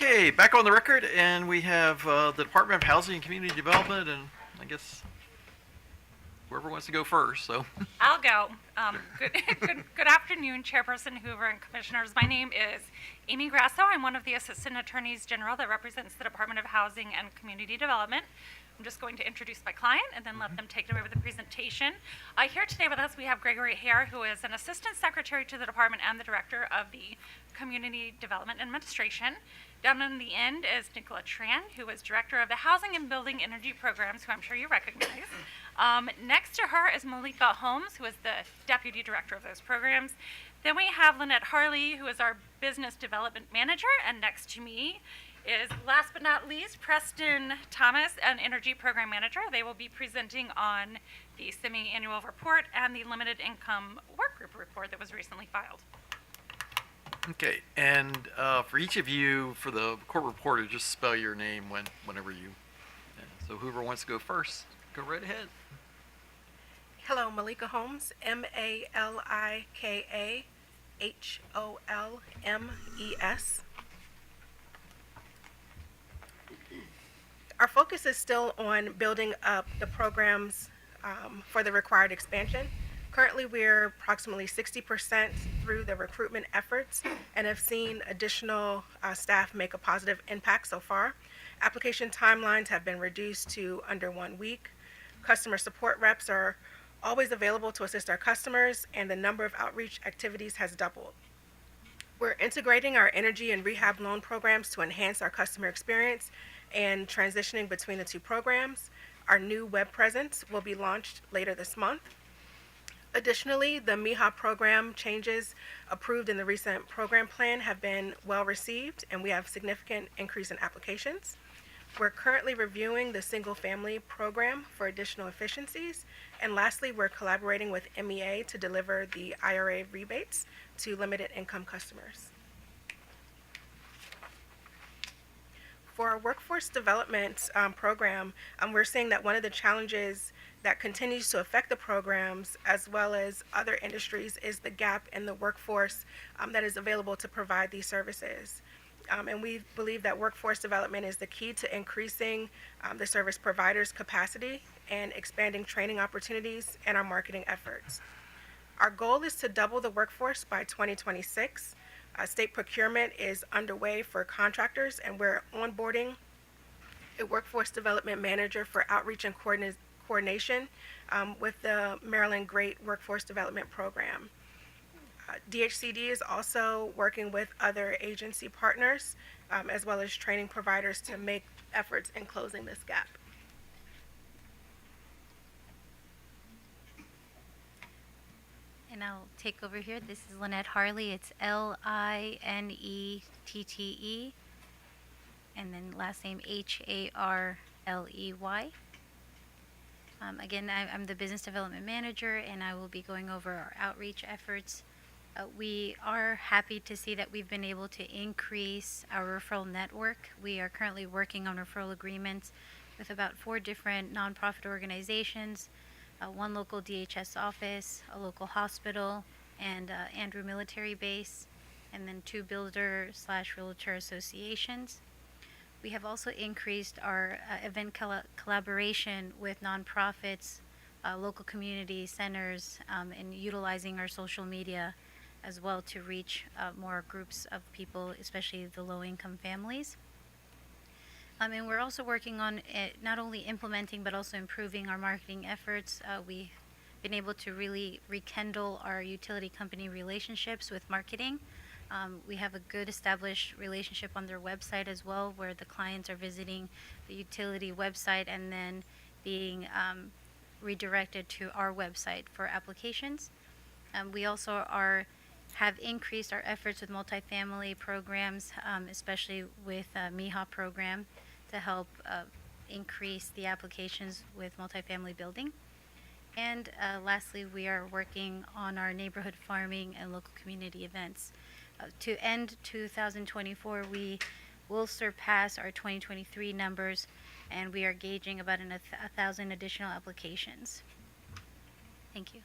Okay, back on the record, and we have the Department of Housing and Community Development, and I guess whoever wants to go first, so.
I'll go. Good afternoon, Chairperson Hoover and Commissioners. My name is Amy Grasso. I'm one of the Assistant Attorneys General that represents the Department of Housing and Community Development. I'm just going to introduce my client and then let them take it away with the presentation. Here today with us we have Gregory Hare, who is an Assistant Secretary to the Department and the Director of the Community Development Administration. Down in the end is Nicola Tran, who is Director of the Housing and Building Energy Programs, who I'm sure you recognize. Next to her is Malika Holmes, who is the Deputy Director of those programs. Then we have Lynette Harley, who is our Business Development Manager, and next to me is, last but not least, Preston Thomas, an Energy Program Manager. They will be presenting on the semi-annual report and the limited income work group report that was recently filed.
Okay, and for each of you, for the court reporter, just spell your name whenever you. So whoever wants to go first, go right ahead.
Hello, Malika Holmes, MALIKAHOLMES. Our focus is still on building up the programs for the required expansion. Currently, we're approximately 60% through the recruitment efforts and have seen additional staff make a positive impact so far. Application timelines have been reduced to under 1 week. Customer support reps are always available to assist our customers, and the number of outreach activities has doubled. We're integrating our energy and rehab loan programs to enhance our customer experience and transitioning between the two programs. Our new web presence will be launched later this month. Additionally, the MIHA program changes approved in the recent program plan have been well received, and we have significant increase in applications. We're currently reviewing the single family program for additional efficiencies. And lastly, we're collaborating with MEA to deliver the IRA rebates to limited income customers. For our workforce development program, we're seeing that one of the challenges that continues to affect the programs as well as other industries is the gap in the workforce that is available to provide these services. And we believe that workforce development is the key to increasing the service providers' capacity and expanding training opportunities and our marketing efforts. Our goal is to double the workforce by 2026. State procurement is underway for contractors, and we're onboarding a workforce development manager for outreach and coordination with the Maryland Great Workforce Development Program. DHCD is also working with other agency partners as well as training providers to make efforts in closing this gap.
And I'll take over here. This is Lynette Harley. It's Linette, and then last name Harley. Again, I'm the Business Development Manager, and I will be going over our outreach efforts. We are happy to see that we've been able to increase our referral network. We are currently working on referral agreements with about 4 different nonprofit organizations, 1 local DHS office, a local hospital, and Andrew Military Base, and then 2 builder/realtor associations. We have also increased our event collaboration with nonprofits, local community centers, and utilizing our social media as well to reach more groups of people, especially the low-income families. And we're also working on not only implementing but also improving our marketing efforts. We've been able to really rekindle our utility company relationships with marketing. We have a good established relationship on their website as well, where the clients are visiting the utility website and then being redirected to our website for applications. We also have increased our efforts with multifamily programs, especially with MIHA program, to help increase the applications with multifamily building. And lastly, we are working on our neighborhood farming and local community events. To end 2024, we will surpass our 2023 numbers, and we are gauging about 1,000 additional applications. Thank you.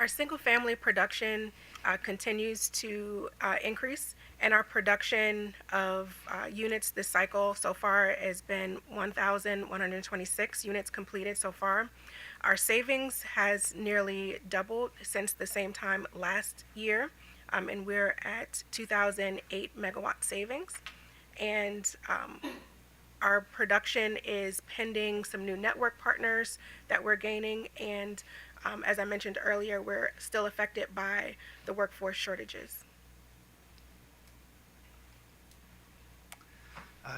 Our single-family production continues to increase, and our production of units this cycle so far has been 1,126 units completed so far. Our savings has nearly doubled since the same time last year, and we're at 2,008 megawatt savings. And our production is pending some new network partners that we're gaining, and as I mentioned earlier, we're still affected by the workforce shortages.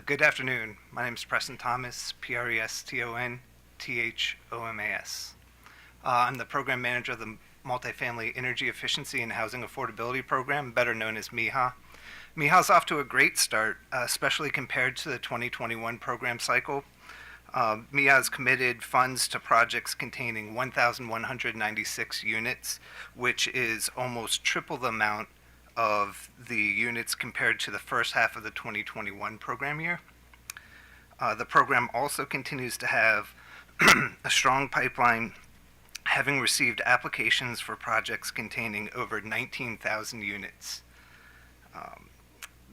Good afternoon. My name is Preston Thomas, Preston-Thomas. I'm the program manager of the Multifamily Energy Efficiency and Housing Affordability Program, better known as MEHA. MEHA is off to a great start, especially compared to the 2021 program cycle. MEHA has committed funds to projects containing 1,196 units, which is almost triple the amount of the units compared to the first half of the 2021 program year. The program also continues to have a strong pipeline, having received applications for projects containing over 19,000 units.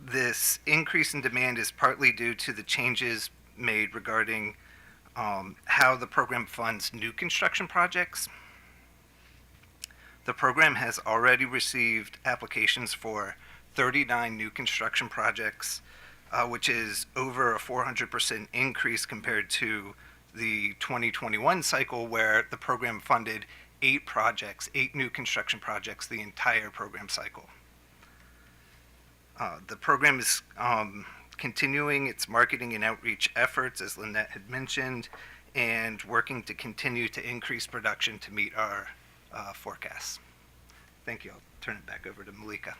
This increase in demand is partly due to the changes made regarding how the program funds new construction projects. The program has already received applications for 39 new construction projects, which is over a 400% increase compared to the 2021 cycle, where the program funded 8 new construction projects the entire program cycle. The program is continuing its marketing and outreach efforts, as Lynette had mentioned, and working to continue to increase production to meet our forecasts. Thank you. I'll turn it back over to Malika.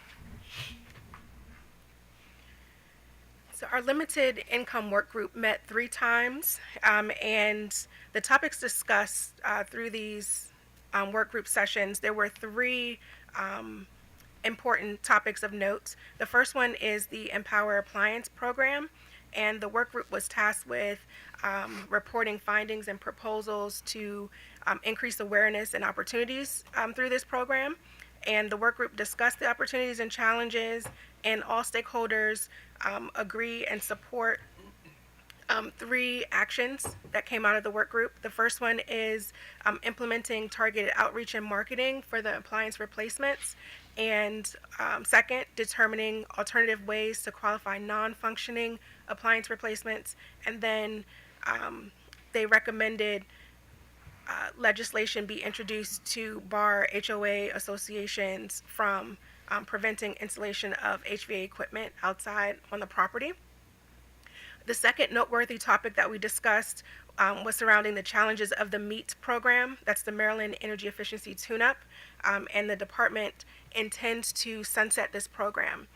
So our limited income work group met 3 times, and the topics discussed through these work group sessions, there were 3 important topics of note. The first one is the EmPOWER Appliance Program, and the work group was tasked with reporting findings and proposals to increase awareness and opportunities through this program. And the work group discussed the opportunities and challenges, and all stakeholders agree and support 3 actions that came out of the work group. The first one is implementing targeted outreach and marketing for the appliance replacements. And second, determining alternative ways to qualify non-functioning appliance replacements. And then they recommended legislation be introduced to bar HOA associations from preventing installation of HVAC equipment outside on the property. The second noteworthy topic that we discussed was surrounding the challenges of the MEET program. That's the Maryland Energy Efficiency Tune-Up, and the department intends to sunset this program.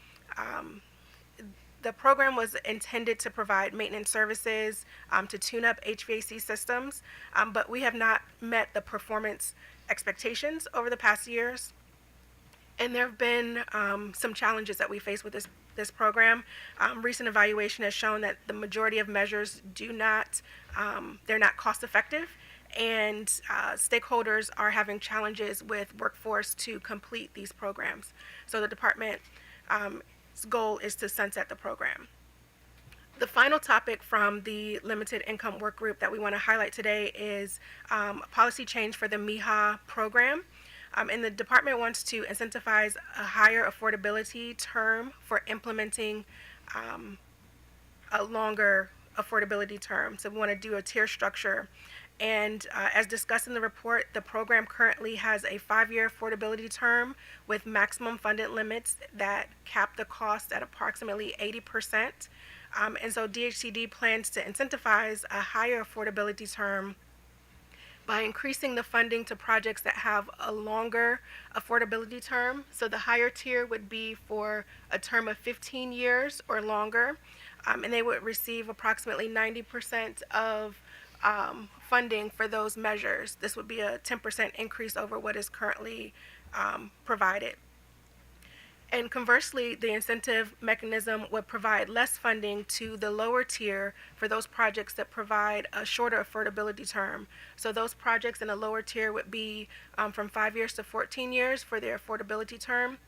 The program was intended to provide maintenance services to tune up HVAC systems, but we have not met the performance expectations over the past years. And there have been some challenges that we face with this program. Recent evaluation has shown that the majority of measures they're not cost effective, and stakeholders are having challenges with workforce to complete these programs. So the department's goal is to sunset the program. The final topic from the limited income work group that we want to highlight today is policy change for the MEHA program. And the department wants to incentivize a higher affordability term for implementing a longer affordability term. So we want to do a tier structure. And as discussed in the report, the program currently has a 5-year affordability term with maximum funded limits that cap the cost at approximately 80%. And so DHCD plans to incentivize a higher affordability term by increasing the funding to projects that have a longer affordability term. So the higher tier would be for a term of 15 years or longer, and they would receive approximately 90% of funding for those measures. This would be a 10% increase over what is currently provided. And conversely, the incentive mechanism would provide less funding to the lower tier for those projects that provide a shorter affordability term. So those projects in the lower tier would be from 5 years to 14 years for their affordability term.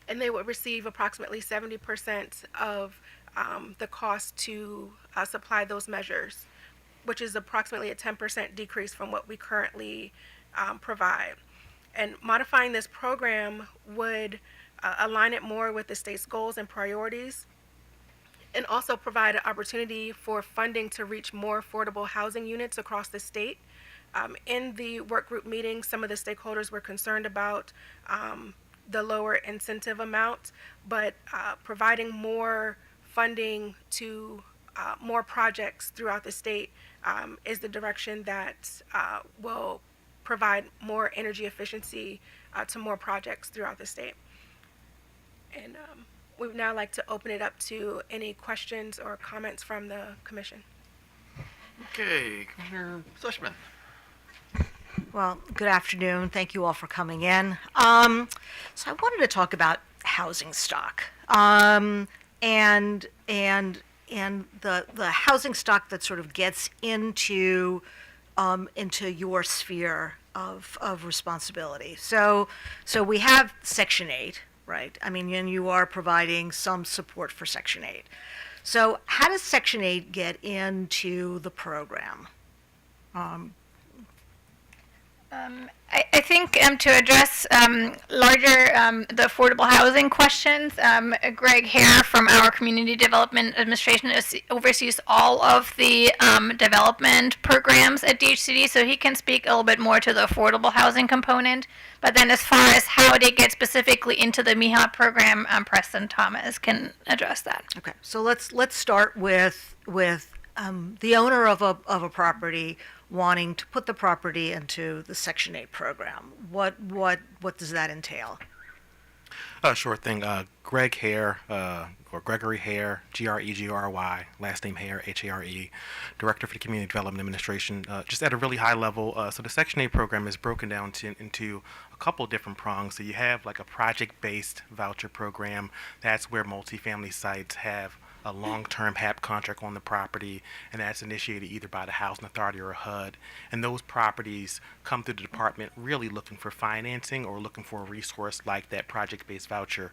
And they would receive approximately 70% of the cost to supply those measures, which is approximately a 10% decrease from what we currently provide. And modifying this program would align it more with the state's goals and priorities, and also provide an opportunity for funding to reach more affordable housing units across the state. In the work group meeting, some of the stakeholders were concerned about the lower incentive amount, but providing more funding to more projects throughout the state is the direction that will provide more energy efficiency to more projects throughout the state. And we would now like to open it up to any questions or comments from the commission.
Okay, Commissioner Sushman.
Well, good afternoon. Thank you all for coming in. So I wanted to talk about housing stock, and the housing stock that sort of gets into your sphere of responsibility. So we have Section 8, right? I mean, and you are providing some support for Section 8. So how does Section 8 get into the program?
I think to address larger the affordable housing questions, Greg Hare from our Community Development Administration oversees all of the development programs at DHCD, so he can speak a little bit more to the affordable housing component. But then as far as how they get specifically into the MEHA program, Preston Thomas can address that.
Okay, so let's start with the owner of a property wanting to put the property into the Section 8 program. What does that entail?
Sure thing. Greg Hare, or Gregory Hare, Gregory, last name Hare, Hare, Director for the Community Development Administration. Just at a really high level, so the Section 8 program is broken down into a couple different prongs. So you have like a project-based voucher program. That's where multifamily sites have a long-term HAP contract on the property, and that's initiated either by the Housing Authority or HUD. And those properties come to the department really looking for financing or looking for a resource like that project-based voucher.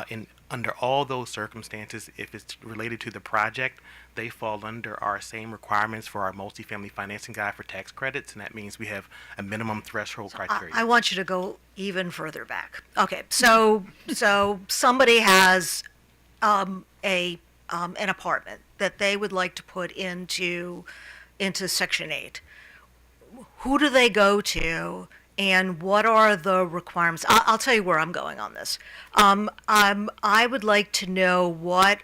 And under all those circumstances, if it's related to the project, they fall under our same requirements for our multifamily financing guide for tax credits, and that means we have a minimum threshold criteria.
I want you to go even further back. Okay, so somebody has an apartment that they would like to put into Section 8. Who do they go to, and what are the requirements? I'll tell you where I'm going on this. I would like to know what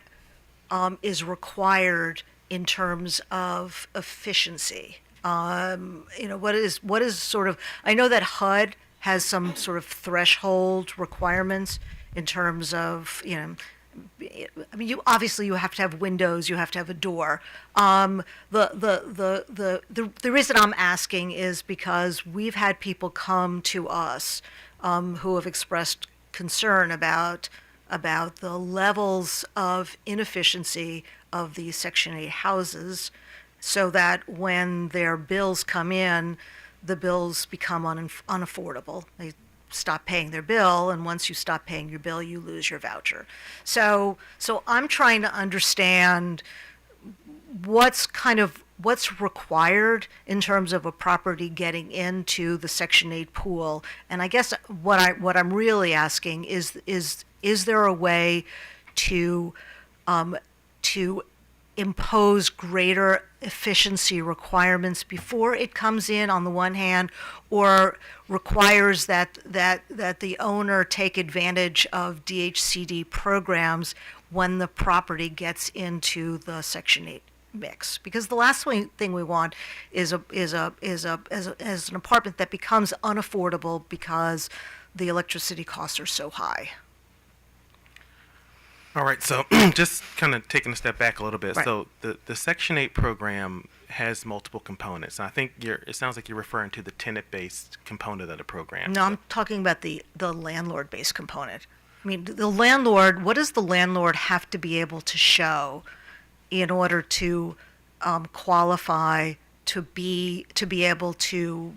is required in terms of efficiency. What is sort of, I know that HUD has some sort of threshold requirements in terms of, I mean, you have to have windows, you have to have a door. The reason I'm asking is because we've had people come to us who have expressed concern about the levels of inefficiency of these Section 8 houses, so that when their bills come in, the bills become unaffordable. They stop paying their bill, and once you stop paying your bill, you lose your voucher. So I'm trying to understand what's required in terms of a property getting into the Section 8 pool. And I guess what I'm really asking is there a way to impose greater efficiency requirements before it comes in on the one hand, or requires that the owner take advantage of DHCD programs when the property gets into the Section 8 mix? Because the last thing we want is an apartment that becomes unaffordable because the electricity costs are so high.
All right, so just kind of taking a step back a little bit. Right. So the Section 8 program has multiple components. And I think it sounds like you're referring to the tenant-based component of the program.
No, I'm talking about the landlord-based component. I mean, the landlord, what does the landlord have to be able to show in order to qualify to be able to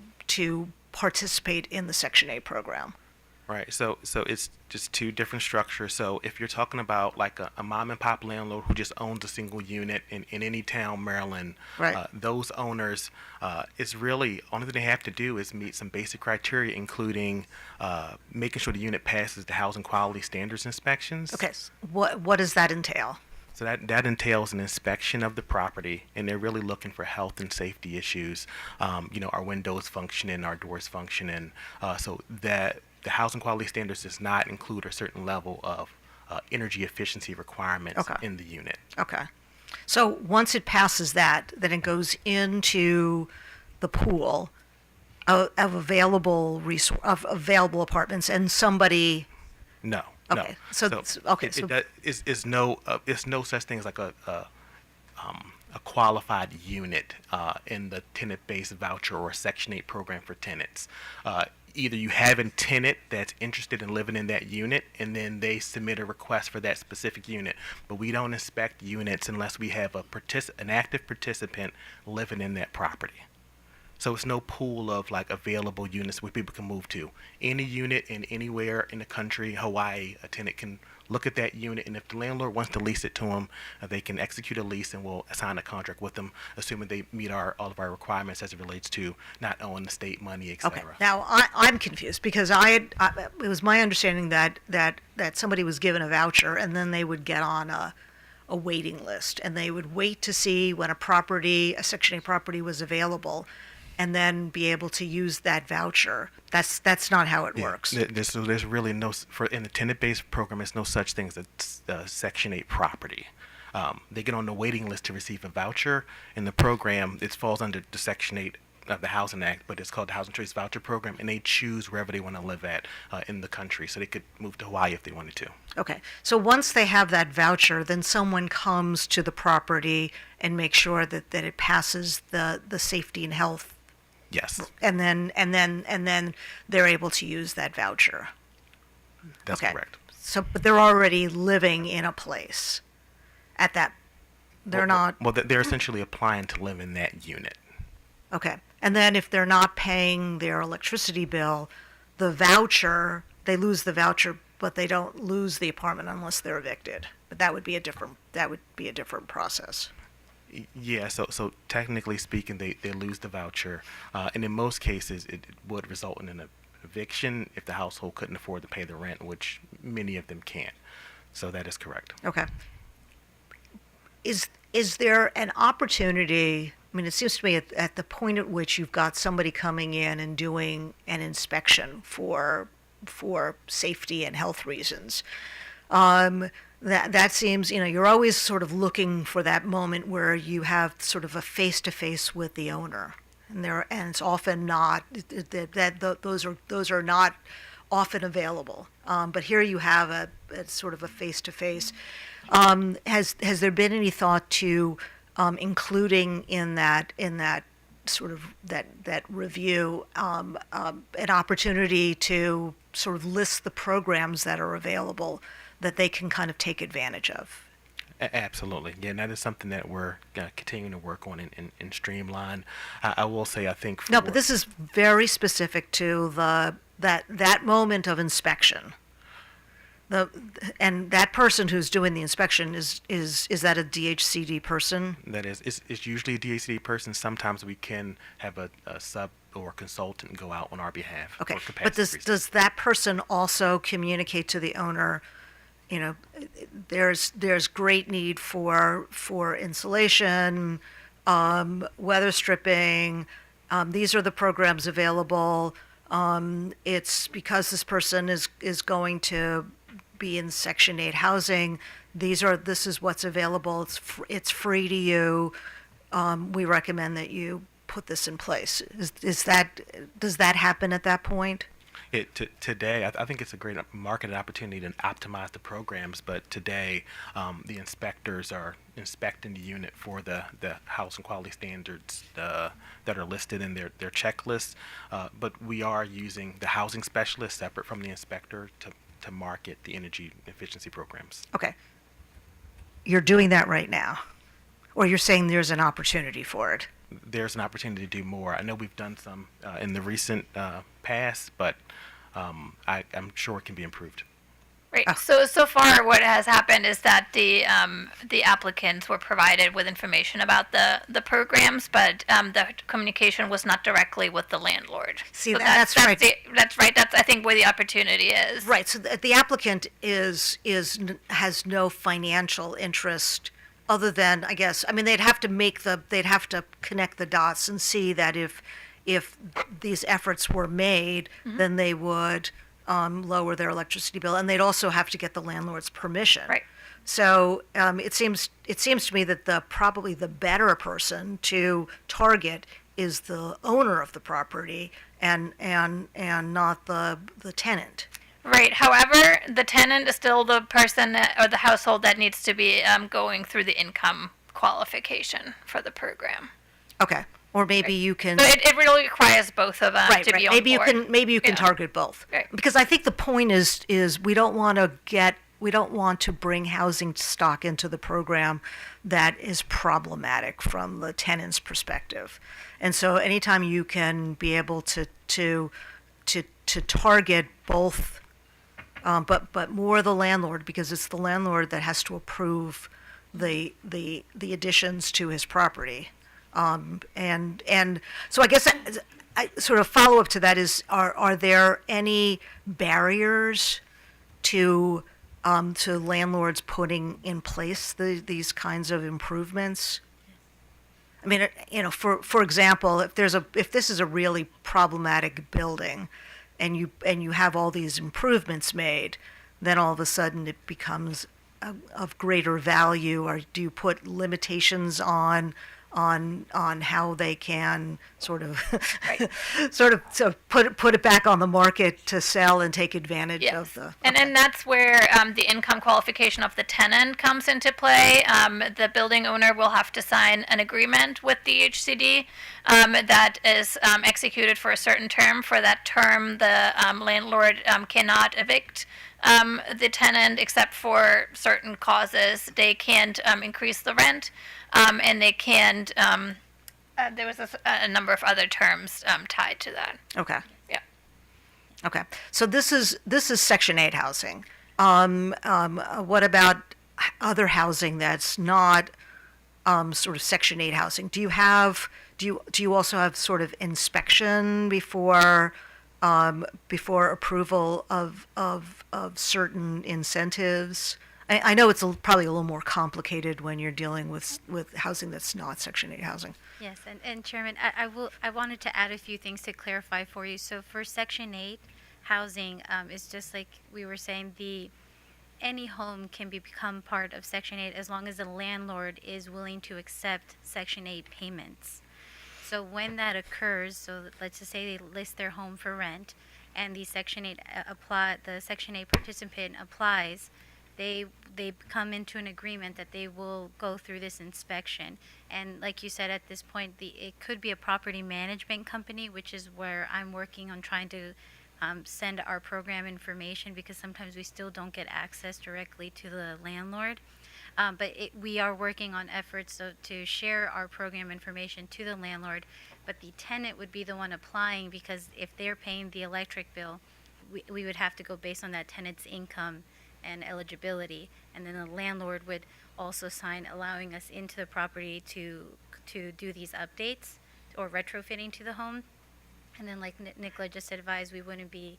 participate in the Section 8 program?
Right. So it's just two different structures. So if you're talking about like a mom and pop landlord who just owns a single unit in any town, Maryland,
Right.
Those owners, it's really only thing they have to do is meet some basic criteria, including making sure the unit passes the housing quality standards inspections.
Okay. What does that entail?
So that entails an inspection of the property, and they're really looking for health and safety issues. Our windows functioning, our doors functioning, so that the housing quality standards does not include a certain level of energy efficiency requirements in the unit.
Okay. So once it passes that, then it goes into the pool of available available apartments, and somebody.
No.
Okay.
No. It's no such thing as like a qualified unit in the tenant-based voucher or Section 8 program for tenants. Either you have a tenant that's interested in living in that unit, and then they submit a request for that specific unit. But we don't inspect units unless we have an active participant living in that property. So it's no pool of like available units where people can move to. Any unit in anywhere in the country, Hawaii, a tenant can look at that unit, and if the landlord wants to lease it to them, they can execute a lease and we'll assign a contract with them, assuming they meet all of our requirements as it relates to not owing the state money, etc.
Okay. Now I'm confused because it was my understanding that somebody was given a voucher and then they would get on a waiting list, and they would wait to see when a Section 8 property was available, and then be able to use that voucher. That's not how it works.
There's really in the tenant-based program, there's no such thing as a Section 8 property. They get on the waiting list to receive a voucher. In the program, it falls under the Section 8 of the Housing Act, but it's called the Housing Choice Voucher Program, and they choose wherever they want to live at in the country. So they could move to Hawaii if they wanted to.
Okay. So once they have that voucher, then someone comes to the property and makes sure that it passes the safety and health.
Yes.
And then they're able to use that voucher.
That's correct.
So, but they're already living in a place at that. They're not.
Well, they're essentially applying to live in that unit.
Okay. And then if they're not paying their electricity bill, the voucher, they lose the voucher, but they don't lose the apartment unless they're evicted. But that would be a different process.
Yeah, so technically speaking, they lose the voucher, and in most cases, it would result in an eviction if the household couldn't afford to pay the rent, which many of them can't. So that is correct.
Okay. Is there an opportunity? I mean, it seems to me at the point at which you've got somebody coming in and doing an inspection for safety and health reasons. That seems, you're always sort of looking for that moment where you have sort of a face-to-face with the owner, and it's often not those are not often available. But here you have a sort of a face-to-face. Has there been any thought to including in that sort of that review an opportunity to sort of list the programs that are available that they can kind of take advantage of?
Absolutely. Yeah, and that is something that we're continuing to work on and streamline. I will say, I think...
No, but this is very specific to that moment of inspection. And that person who's doing the inspection, is that a DHCD person?
That is. It's usually a DHCD person. Sometimes we can have a sub or consultant go out on our behalf.
Okay,
for
but does that person also communicate to the owner, there's great need for insulation, weather stripping, these are the programs available, it's because this person is going to be in Section 8 housing, this is what's available, it's free to you, we recommend that you put this in place. Does that happen at that point?
Today, I think it's a great market opportunity to optimize the programs, but today the inspectors are inspecting the unit for the housing quality standards that are listed in their checklist, but we are using the housing specialist separate from the inspector to to market the energy efficiency programs.
Okay. You're doing that right now, or you're saying there's an opportunity for it?
There's an opportunity to do more. I know we've done some in the recent past, but I'm sure it can be improved.
Right. So far, what has happened is that the applicants were provided with information about the programs, but the communication was not directly with the landlord.
See,
So
that's right.
That's right. That's, I think, where the opportunity is.
Right. So the applicant has no financial interest other than, I guess, I mean, they'd have to connect the dots and see that if these efforts were made, then they would lower their electricity bill, and they'd also have to get the landlord's permission.
Right.
So it seems to me that probably the better person to target is the owner of the property and not the tenant.
Right. However, the tenant is still the person or the household that needs to be going through the income qualification for the program.
Okay. Or maybe you can.
So it really requires both of them to be on
Maybe
board.
you can target both.
Right.
Because I think the point is we don't want to bring housing stock into the program that is problematic from the tenant's perspective. And so anytime you can be able to target both, but more the landlord, because it's the landlord that has to approve the additions to his property. And so I guess I sort of follow up to that is, are there any barriers to landlords putting in place these kinds of improvements? I mean, for example, if this is a really problematic building, and you have all these improvements made, then all of a sudden it becomes of greater value, or do you put limitations on how they can sort of put it back on the market to sell and take advantage of the.
And that's where the income qualification of the tenant comes into play. The building owner will have to sign an agreement with DHCD that is executed for a certain term. For that term, the landlord cannot evict the tenant except for certain causes. They can't increase the rent, and they can't. There was a number of other terms tied to that.
Okay.
Yeah.
Okay. So this is Section 8 housing. What about other housing that's not sort of Section 8 housing? Do you also have sort of inspection before approval of certain incentives? I know it's probably a little more complicated when you're dealing with housing that's not Section 8 housing.
Yes, and Chairman, I wanted to add a few things to clarify for you. So for Section 8 housing, it's just like we were saying, any home can become part of Section 8 as long as the landlord is willing to accept Section 8 payments. So when that occurs, so let's just say they list their home for rent, and the Section 8 participant applies, they come into an agreement that they will go through this inspection. And like you said, at this point, it could be a property management company, which is where I'm working on trying to send our program information, because sometimes we still don't get access directly to the landlord. But we are working on efforts to share our program information to the landlord, but the tenant would be the one applying, because if they're paying the electric bill, we would have to go based on that tenant's income and eligibility, and then the landlord would also sign allowing us into the property to do these updates or retrofitting to the home. And then, like Nicola just advised, we wouldn't be,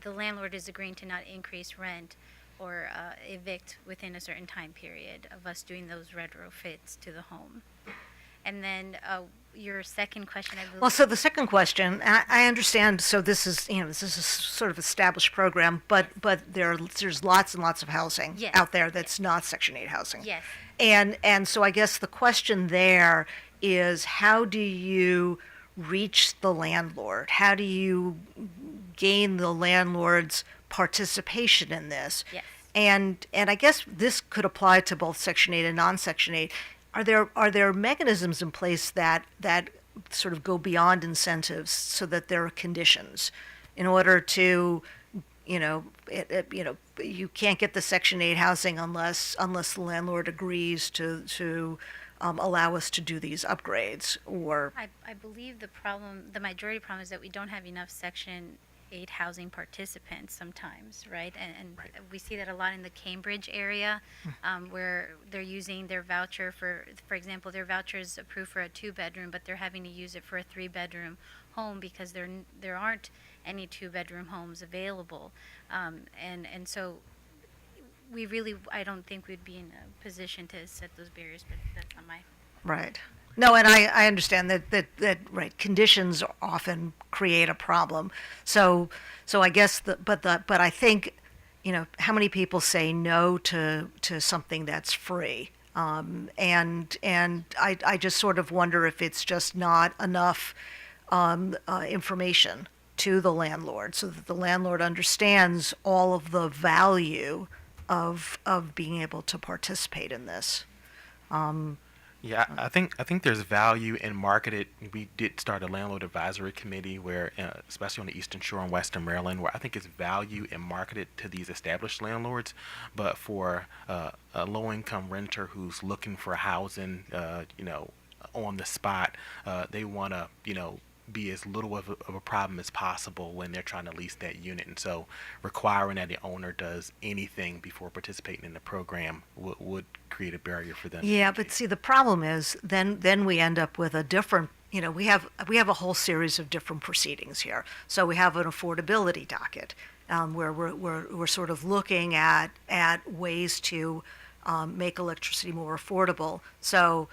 the landlord is agreeing to not increase rent or evict within a certain time period of us doing those retrofits to the home. And then your second question, I believe.
Well, so the second question, I understand. So this is a sort of established program, but there's lots and lots of housing out there that's not Section 8 housing.
Yes.
And so I guess the question there is, how do you reach the landlord? How do you gain the landlord's participation in this?
Yes.
And I guess this could apply to both Section 8 and non-Section 8. Are there mechanisms in place that sort of go beyond incentives, so that there are conditions in order to you can't get the Section 8 housing unless the landlord agrees to allow us to do these upgrades, or
I believe the majority problem is that we don't have enough Section 8 housing participants sometimes, right? And we see that a lot in the Cambridge area, where they're using their voucher for example, their voucher is approved for a 2-bedroom, but they're having to use it for a 3-bedroom home because there aren't any 2-bedroom homes available. And so I don't think we'd be in a position to set those barriers, but that's not my.
right. No, and I understand that right, conditions often create a problem. So I guess but I think, how many people say no to something that's free? And I just sort of wonder if it's just not enough information to the landlord so that the landlord understands all of the value of being able to participate in this.
Yeah, I think there's value in marketed. We did start a landlord advisory committee where, especially on the Eastern Shore and Western Maryland, where I think it's value in marketed to these established landlords, but for a low-income renter who's looking for housing, on the spot, they want to, be as little of a problem as possible when they're trying to lease that unit. And so requiring that the owner does anything before participating in the program would create a barrier for them.
Yeah, but see, the problem is then we end up with a different, we have a whole series of different proceedings here. So we have an affordability docket where we're sort of looking at ways to make electricity more affordable. So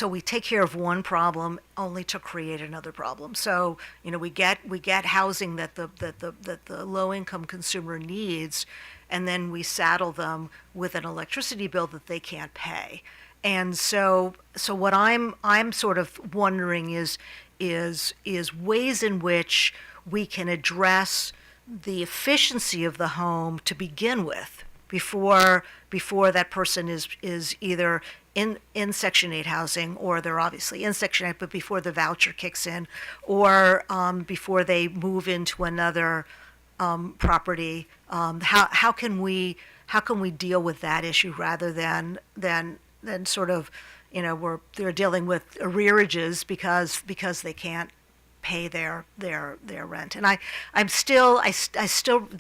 we take care of one problem only to create another problem. So, we get housing that the low income consumer needs, and then we saddle them with an electricity bill that they can't pay. And so what I'm sort of wondering is ways in which we can address the efficiency of the home to begin with before that person is either in Section 8 housing, or they're obviously in Section 8, but before the voucher kicks in, or before they move into another property. How can we deal with that issue rather than sort of, they're dealing with arrearages because they can't pay their rent. And I still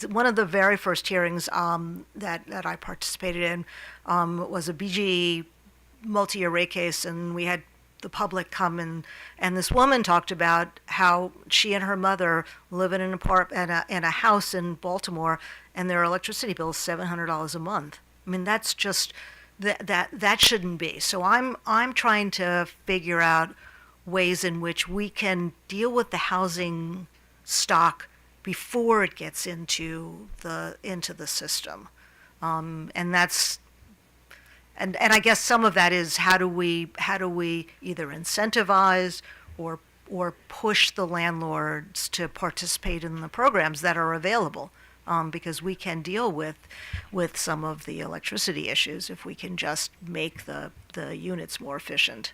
one of the very first hearings that I participated in was a BGE multi-year rate case, and we had the public come in, and this woman talked about how she and her mother live in in a house in Baltimore, and their electricity bill is $700 a month. I mean, that's just that shouldn't be. So I'm trying to figure out ways in which we can deal with the housing stock before it gets into the system, and that's. And I guess some of that is how do we either incentivize or push the landlords to participate in the programs that are available, because we can deal with some of the electricity issues if we can just make the units more efficient.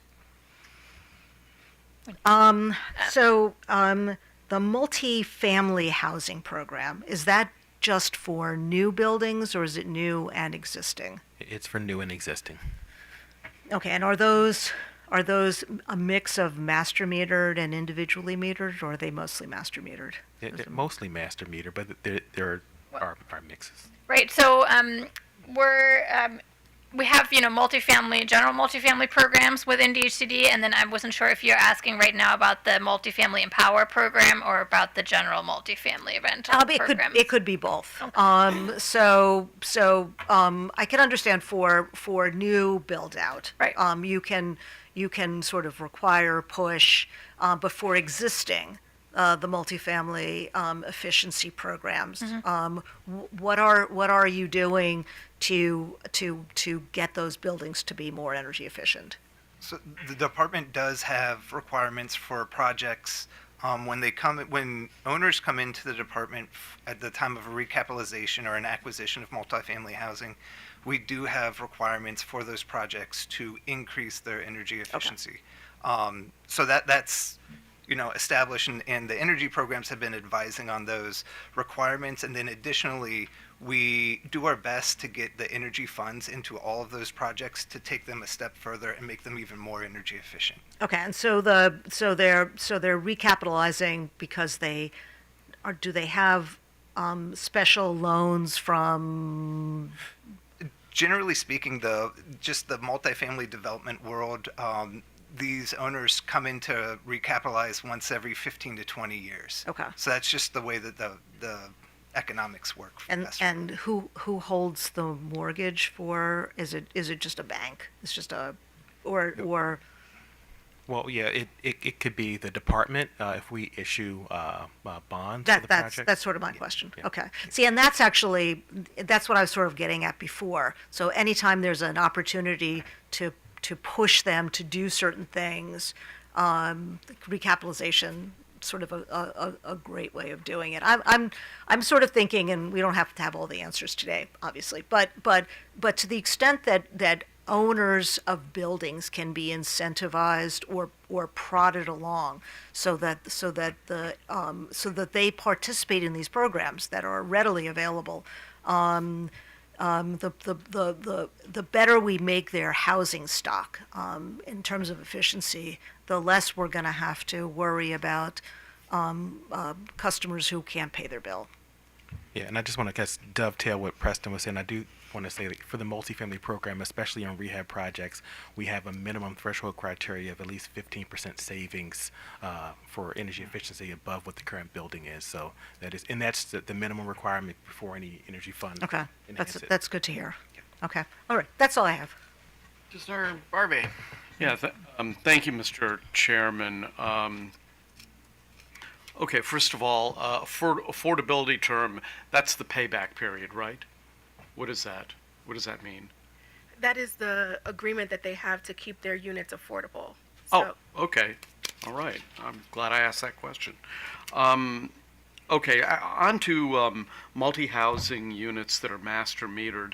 So the multi-family housing program, is that just for new buildings, or is it new and existing?
It's for new and existing.
Okay, and are those a mix of master metered and individually metered, or are they mostly master metered?
They're mostly master metered, but there are mixes.
Right. So we have general multifamily programs within DHCD, and then I wasn't sure if you're asking right now about the multifamily EmPOWER program or about the general multifamily rental program.
It could be both. Okay. So I can understand for new build out.
Right.
You can sort of require push, but for existing. The multifamily efficiency programs.
Mm-hmm.
What are you doing to get those buildings to be more energy efficient?
So the department does have requirements for projects when owners come into the department at the time of a recapitalization or an acquisition of multifamily housing. We do have requirements for those projects to increase their energy efficiency. Okay. So that's established, and the energy programs have been advising on those requirements. And then additionally, we do our best to get the energy funds into all of those projects to take them a step further and make them even more energy efficient.
Okay, and so they're recapitalizing because do they have special loans from?
Generally speaking, just the multifamily development world, these owners come in to recapitalize once every 15 to 20 years.
Okay.
So that's just the way that the economics work. For
And who holds the mortgage for? Is it just a bank? It's just or.
Well, yeah, it could be the department if we issue bonds for the project.
That's sort of my question.
Yeah.
Okay. See, and that's what I was sort of getting at before. So anytime there's an opportunity to push them to do certain things, recapitalization sort of a great way of doing it. I'm sort of thinking, and we don't have to have all the answers today, obviously, but to the extent that owners of buildings can be incentivized or prodded along so that they participate in these programs that are readily available. The better we make their housing stock in terms of efficiency, the less we're going to have to worry about customers who can't pay their bill.
Yeah, and I just want to dovetail what Preston was saying. I do want to say that for the multifamily program, especially on rehab projects, we have a minimum threshold criteria of at least 15% savings for energy efficiency above what the current building is. So that's the minimum requirement before any energy fund.
Okay,
enhance it.
that's good to hear. Okay, all right, that's all I have.
Just Barbie.
Yeah, thank you, Mr. Chairman. Okay, first of all, affordability term, that's the payback period, right? What is that? What does that mean?
That is the agreement that they have to keep their units affordable.
Oh, okay. All right. I'm glad I asked that question. Okay, on to multi-housing units that are master metered.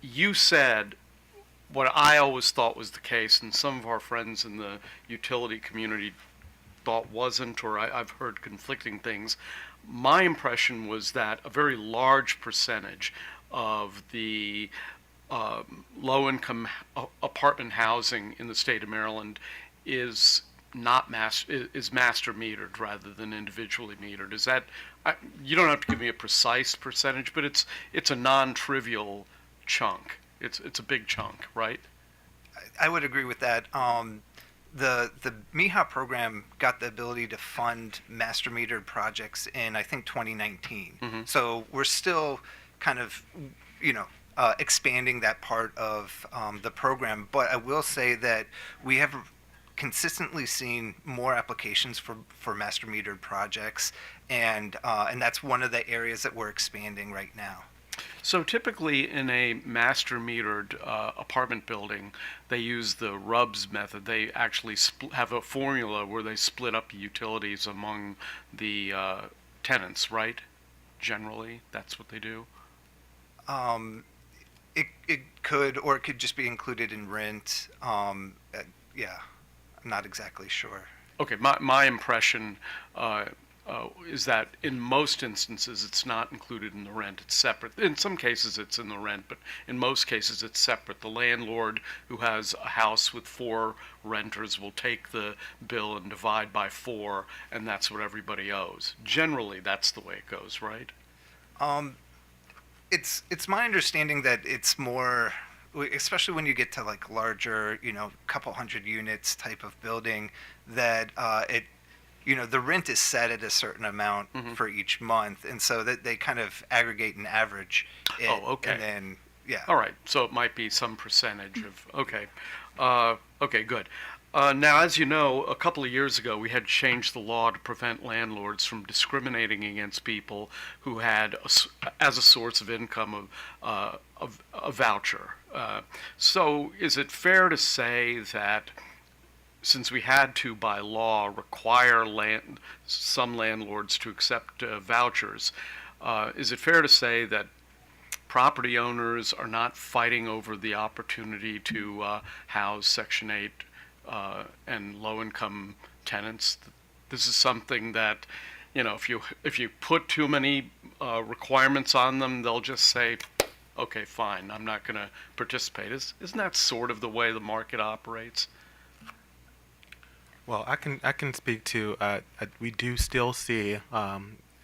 You said what I always thought was the case, and some of our friends in the utility community thought wasn't, or I've heard conflicting things. My impression was that a very large percentage of the low-income apartment housing in the state of Maryland is master metered rather than individually metered. Is that you don't have to give me a precise percentage, but it's a non-trivial chunk. It's a big chunk, right?
I would agree with that. The MEHA program got the ability to fund master metered projects in, I think, 2019.
Mm-hmm.
So we're still kind of, expanding that part of the program. But I will say that we have consistently seen more applications for master metered projects, and that's one of the areas that we're expanding right now.
So typically in a master metered apartment building, they use the RUBS method. They actually have a formula where they split up utilities among the tenants, right? Generally, that's what they do.
It could, or it could just be included in rent. Yeah, I'm not exactly sure.
Okay, my impression is that in most instances it's not included in the rent, it's separate. In some cases it's in the rent, but in most cases it's separate. The landlord who has a house with 4 renters will take the bill and divide by 4, and that's what everybody owes. Generally, that's the way it goes, right?
It's my understanding that it's more, especially when you get to like larger, couple hundred units type of building, that the rent is set at a certain amount for each month, and so that they kind of aggregate and average it.
Oh, okay.
And then, yeah.
All right, so it might be some percentage of, okay. Okay, good. Now, as you know, a couple of years ago, we had changed the law to prevent landlords from discriminating against people who had, as a source of income, a voucher. So is it fair to say that since we had to, by law, require some landlords to accept vouchers, is it fair to say that property owners are not fighting over the opportunity to house Section 8 and low-income tenants. This is something that, if you put too many requirements on them, they'll just say, okay, fine, I'm not going to participate. Isn't that sort of the way the market operates?
Well, I can speak to, we do still see,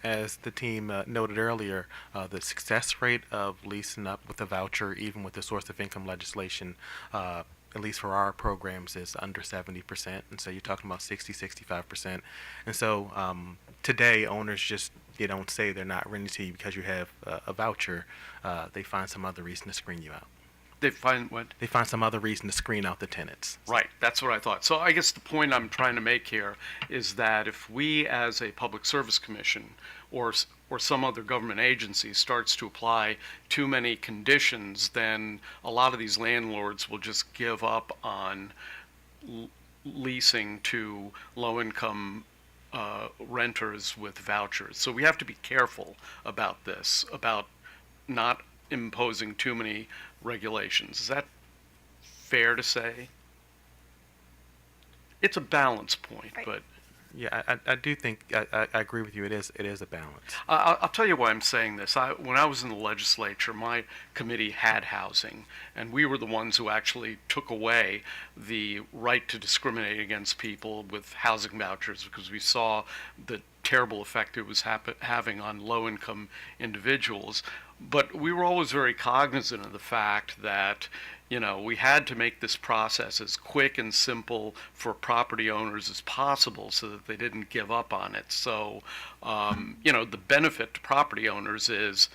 as the team noted earlier, the success rate of leasing up with a voucher, even with the source of income legislation, at least for our programs, is under 70%. And so you're talking about 65%. And so today, owners just, they don't say they're not renting to you because you have a voucher. They find some other reason to screen you out.
They find what?
They find some other reason to screen out the tenants.
Right, that's what I thought. So I guess the point I'm trying to make here is that if we as a public service commission or some other government agency starts to apply too many conditions, then a lot of these landlords will just give up on leasing to low-income renters with vouchers. So we have to be careful about this, about not imposing too many regulations. Is that fair to say? It's a balance point,
Right.
but
Yeah, I do think, I agree with you. It is a balance.
I'll tell you why I'm saying this. When I was in the legislature, my committee had housing, and we were the ones who actually took away the right to discriminate against people with housing vouchers because we saw the terrible effect it was having on low-income individuals. But we were always very cognizant of the fact that, we had to make this process as quick and simple for property owners as possible so that they didn't give up on it. So, the benefit to property owners is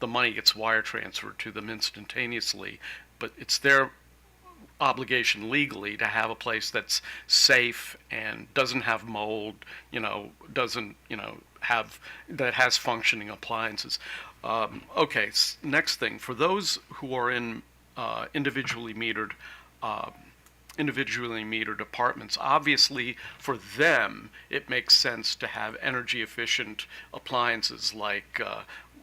the money gets wire transferred to them instantaneously, but it's their obligation legally to have a place that's safe and doesn't have mold, that has functioning appliances. Okay, next thing, for those who are in individually metered apartments, obviously for them it makes sense to have energy efficient appliances like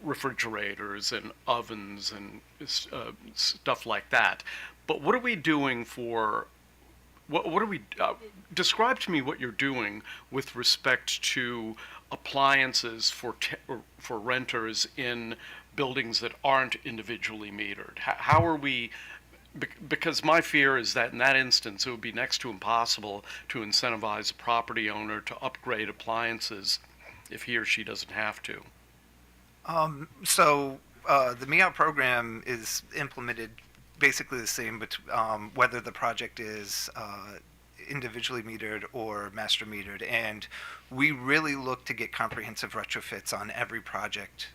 refrigerators and ovens and stuff like that. But what are we doing for what are we describe to me what you're doing with respect to appliances for renters in buildings that aren't individually metered? How are we, because my fear is that in that instance it would be next to impossible to incentivize a property owner to upgrade appliances if he or she doesn't have to.
The MEOW program is implemented basically the same, but whether the project is individually metered or master metered, and we really look to get comprehensive retrofits on every project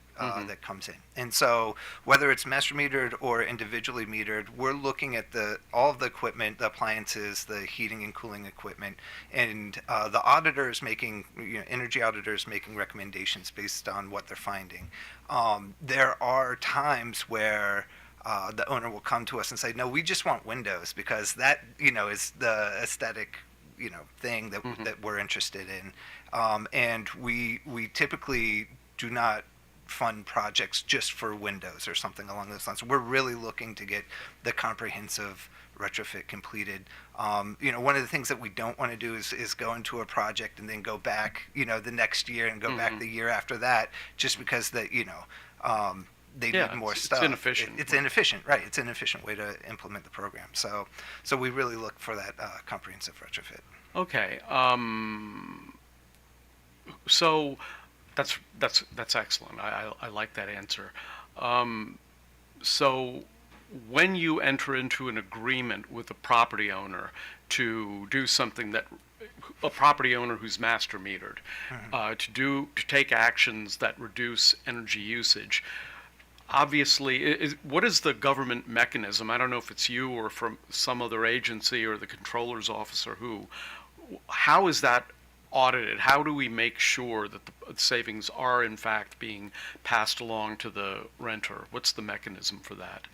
that comes in. And so whether it's master metered or individually metered, we're looking at all of the equipment, the appliances, the heating and cooling equipment, and the auditors making, energy auditors making recommendations based on what they're finding. There are times where the owner will come to us and say, no, we just want windows because that, is the aesthetic, thing that, that we're interested in. And we typically do not fund projects just for windows or something along those lines. We're really looking to get the comprehensive retrofit completed. One of the things that we don't want to do is go into a project and then go back, the next year and go back the year after that, just because they need more stuff.
It's inefficient.
It's inefficient, right? It's an inefficient way to implement the program. So we really look for that comprehensive retrofit.
Okay. So that's excellent. I like that answer. So when you enter into an agreement with a property owner to do something that a property owner who's master metered, to take actions that reduce energy usage, obviously, what is the government mechanism? I don't know if it's you or from some other agency or the controller's office or who. How is that audited? How do we make sure that the savings are in fact being passed along to the renter? What's the mechanism for that?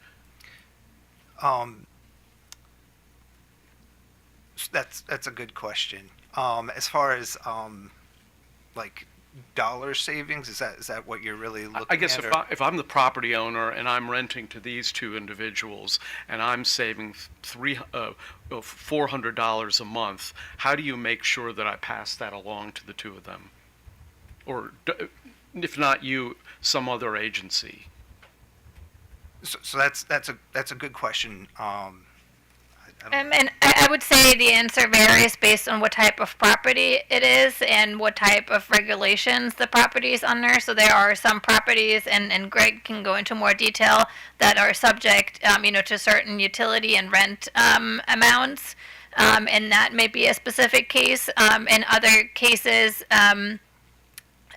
That's a good question. As far as like dollar savings? Is that what you're really looking at?
I guess
or-
if I'm the property owner and I'm renting to these two individuals and I'm saving $400 a month, how do you make sure that I pass that along to the two of them? Or if not you, some other agency?
So that's a good question.
And I would say the answer varies based on what type of property it is and what type of regulations the property is under. So there are some properties, and Greg can go into more detail, that are subject, to certain utility and rent amounts, and that may be a specific case. In other cases,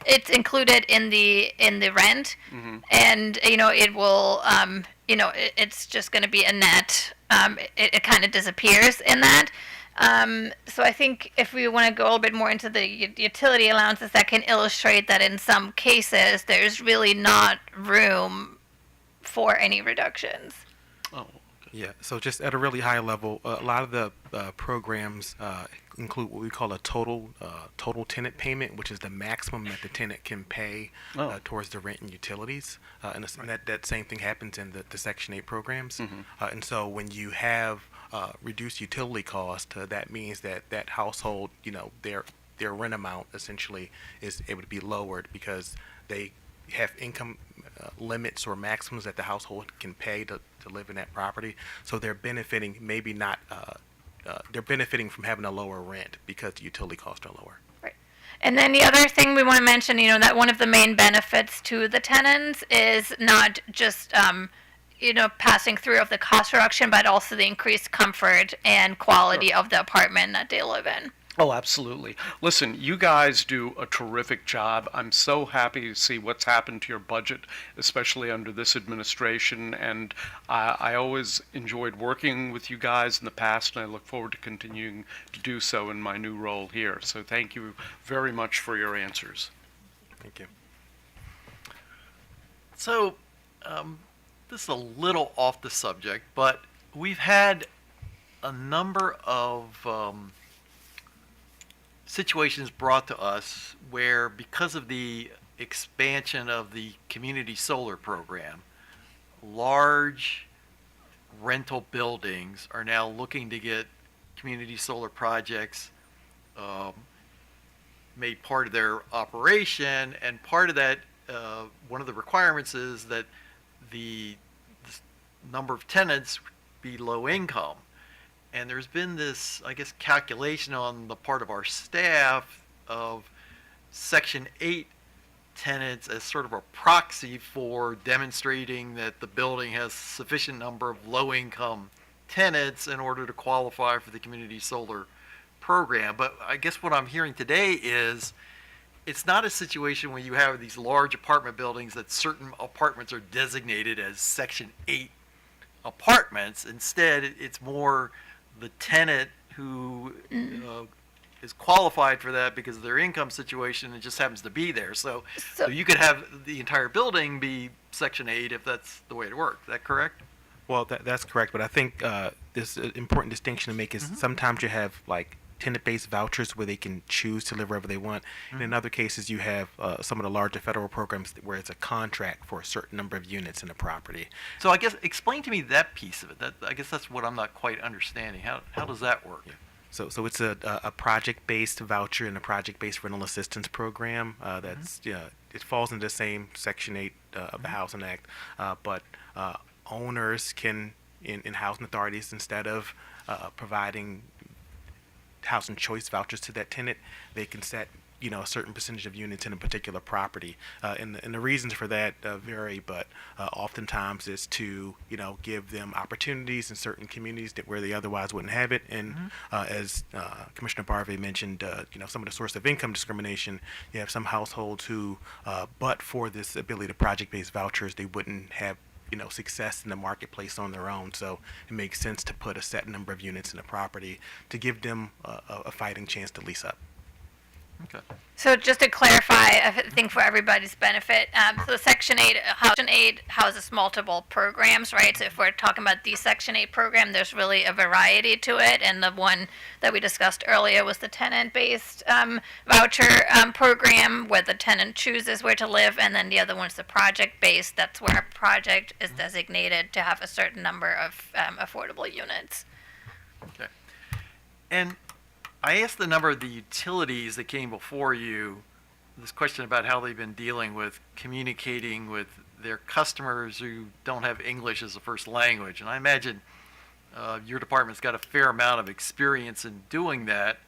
it's included in the rent, and it will, it's just going to be a net. It kind of disappears in that. So I think if we want to go a little bit more into the utility allowances, that can illustrate that in some cases there's really not room for any reductions.
Oh,
Yeah, so just at a really high level, a lot of the programs include what we call a total tenant payment, which is the maximum that the tenant can pay towards the rent and utilities. And that same thing happens in the Section 8 programs. And so when you have reduced utility cost, that means that household, their rent amount essentially is able to be lowered because they have income limits or maximums that the household can pay to live in that property. So they're benefiting, maybe not, they're benefiting from having a lower rent because the utility costs are lower.
Right. And then the other thing we want to mention, that one of the main benefits to the tenants is not just, passing through of the cost reduction, but also the increased comfort and quality of the apartment that they live in.
Oh, absolutely. Listen, you guys do a terrific job. I'm so happy to see what's happened to your budget, especially under this administration. And I always enjoyed working with you guys in the past, and I look forward to continuing to do so in my new role here. So thank you very much for your answers.
Thank you.
So, this is a little off the subject, but we've had a number of situations brought to us where, because of the expansion of the community solar program, large rental buildings are now looking to get community solar projects made part of their operation, and part of that, one of the requirements is that the number of tenants be low income. And there's been this, I guess, calculation on the part of our staff of Section 8 tenants as sort of a proxy for demonstrating that the building has sufficient number of low-income tenants in order to qualify for the community solar program. But I guess what I'm hearing today is it's not a situation where you have these large apartment buildings that certain apartments are designated as Section 8 apartments. Instead, it's more the tenant who is qualified for that because of their income situation and just happens to be there. So you could have the entire building be Section 8 if that's the way it works. Is that correct?
Well, that's correct, but I think this important distinction to make is sometimes you have tenant-based vouchers where they can choose to live wherever they want. And in other cases, you have some of the larger federal programs where it's a contract for a certain number of units in a property.
So I guess explain to me that piece of it. I guess that's what I'm not quite understanding. How does that work?
Yeah. So it's a project-based voucher and a project-based rental assistance program that's it falls into the same Section 8 of the Housing Act, but owners can in housing authorities, instead of providing housing choice vouchers to that tenant, they can set a certain percentage of units in a particular property, and the reasons for that vary, but oftentimes it's to give them opportunities in certain communities where they otherwise wouldn't have it. And as Commissioner Barvey mentioned, some of the source of income discrimination, you have some households who, but for this ability to project-based vouchers, they wouldn't have success in the marketplace on their own. So it makes sense to put a set number of units in a property to give them a fighting chance to lease up.
Okay.
So just to clarify, I think for everybody's benefit, so Section 8, Section 8 houses multiple programs, right? So if we're talking about the Section 8 program, there's really a variety to it, and the one that we discussed earlier was the tenant-based voucher program, where the tenant chooses where to live, and then the other one's the project-based. That's where a project is designated to have a certain number of affordable units.
Okay. And I asked the number of the utilities that came before you this question about how they've been dealing with communicating with their customers who don't have English as a first language. And I imagine your department's got a fair amount of experience in doing that.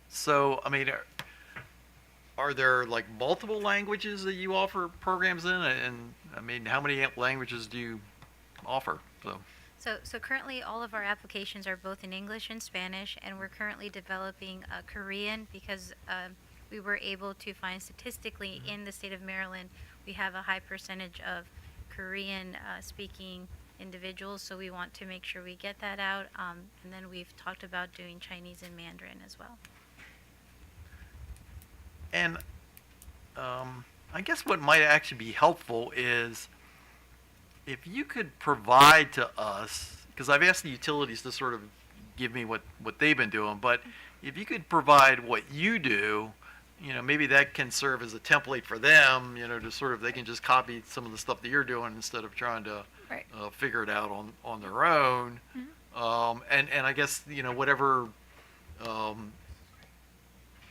So, I mean, are there like multiple languages that you offer programs in? And I mean, how many languages do you offer?
So currently all of our applications are both in English and Spanish, and we're currently developing Korean because we were able to find statistically in the state of Maryland, we have a high percentage of Korean speaking individuals, so we want to make sure we get that out. And then we've talked about doing Chinese and Mandarin as well.
And I guess what might actually be helpful is if you could provide to us, because I've asked the utilities to sort of give me what they've been doing, but if you could provide what you do, you know, maybe that can serve as a template for them, you know, to sort of, they can just copy some of the stuff that you're doing instead of trying to figure it out on their own. And I guess, you know, whatever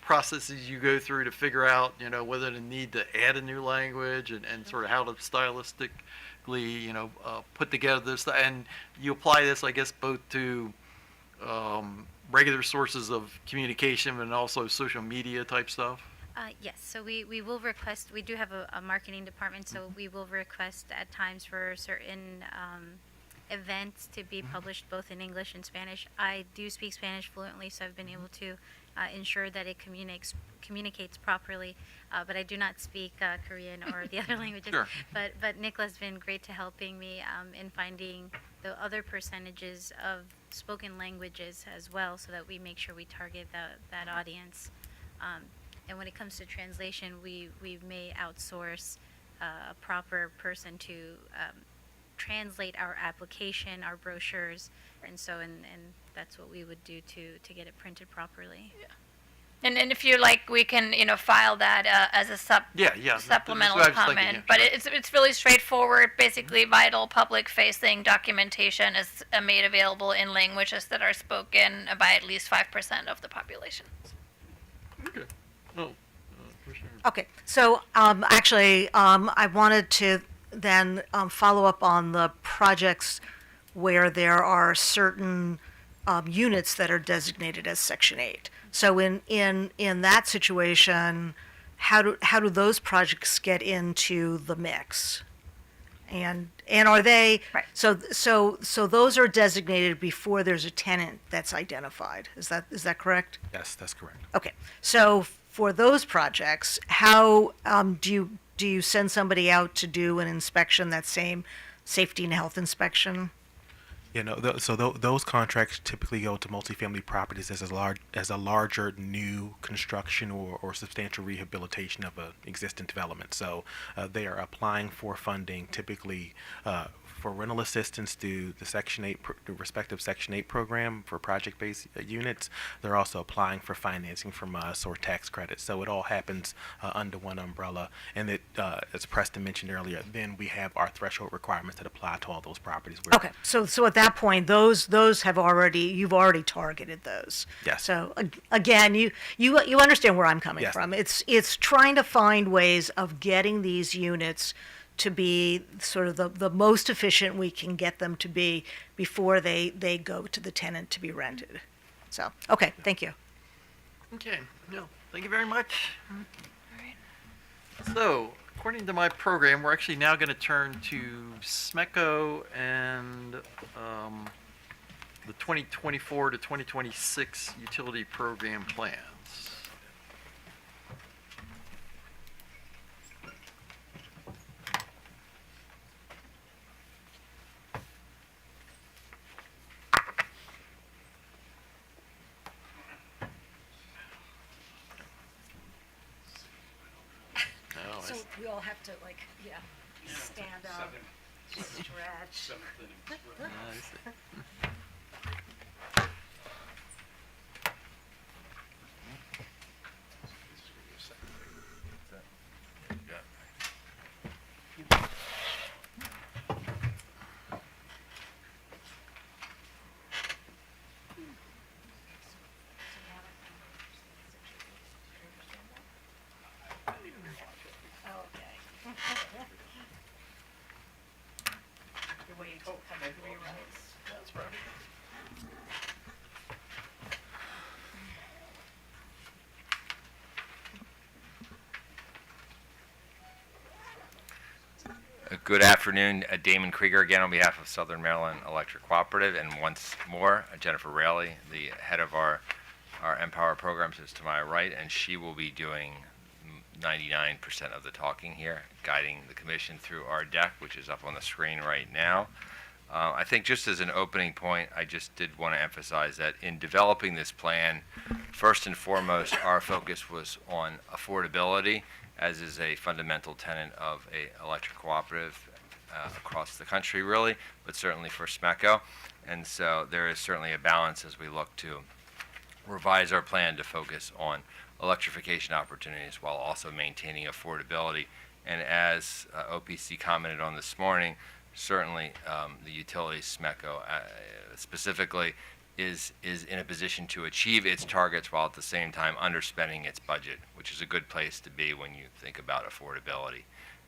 processes you go through to figure out, you know, whether to need to add a new language and sort of how to stylistically, you know, put together this, and you apply this, I guess, both to regular sources of communication and also social media type stuff?
Yes, so we will request, we do have a marketing department, so we will request at times for certain events to be published both in English and Spanish. I do speak Spanish fluently, so I've been able to ensure that it communicates properly, but I do not speak Korean or the other languages.
Sure.
But Nicola's been great to helping me in finding the other percentages of spoken languages as well, so that we make sure we target that audience. And when it comes to translation, we may outsource a proper person to translate our application, our brochures, and so and that's what we would do to get it printed properly.
Yeah. And if you like, we can, you know, file that as a supplemental
That's what I was
comment.
thinking,
But
sure.
it's really straightforward. Basically, vital public-facing documentation is made available in languages that are spoken by at least 5% of the population.
Okay. Oh, Commissioner.
Okay, so actually, I wanted to then follow up on the projects where there are certain units that are designated as Section 8. So in that situation, how do those projects get into the mix? And are they so those are designated before there's a tenant that's identified. Is that correct?
Yes, that's correct.
Okay. So for those projects, how do you send somebody out to do an inspection, that same safety and health inspection?
You know, those contracts typically go to multifamily properties as a larger new construction or substantial rehabilitation of an existing development. So they are applying for funding typically for rental assistance through the Section 8, the respective Section 8 program for project-based units. They're also applying for financing from us or tax credits. So it all happens under one umbrella. And it, as Preston mentioned earlier, then we have our threshold requirements that apply to all those properties.
Okay, so at that point, those have you've already targeted those.
Yes.
So again, you understand where I'm coming
Yes.
from. It's trying to find ways of getting these units to be sort of the most efficient we can get them to be before they go to the tenant to be rented. So, okay, thank you.
Okay, no, thank you very much. All right. So, according to my program, we're actually now going to turn to SMECO and the 2024 to 2026 utility program plans.
So we all have to like, stand up, stretch.
Good afternoon, Damon Krieger again on behalf of Southern Maryland Electric Cooperative, and once more, Jennifer Raley, the head of our EmPOWER programs, is to my right, and she will be doing 99% of the talking here, guiding the commission through our deck, which is up on the screen right now. I think just as an opening point, I just did want to emphasize that in developing this plan, first and foremost, our focus was on affordability, as is a fundamental tenet of a electric cooperative across the country, really, but certainly for SMECO. And so there is certainly a balance as we look to revise our plan to focus on electrification opportunities while also maintaining affordability. And as OPC commented on this morning, certainly the utility SMECO specifically is in a position to achieve its targets while at the same time underspending its budget, which is a good place to be when you think about affordability.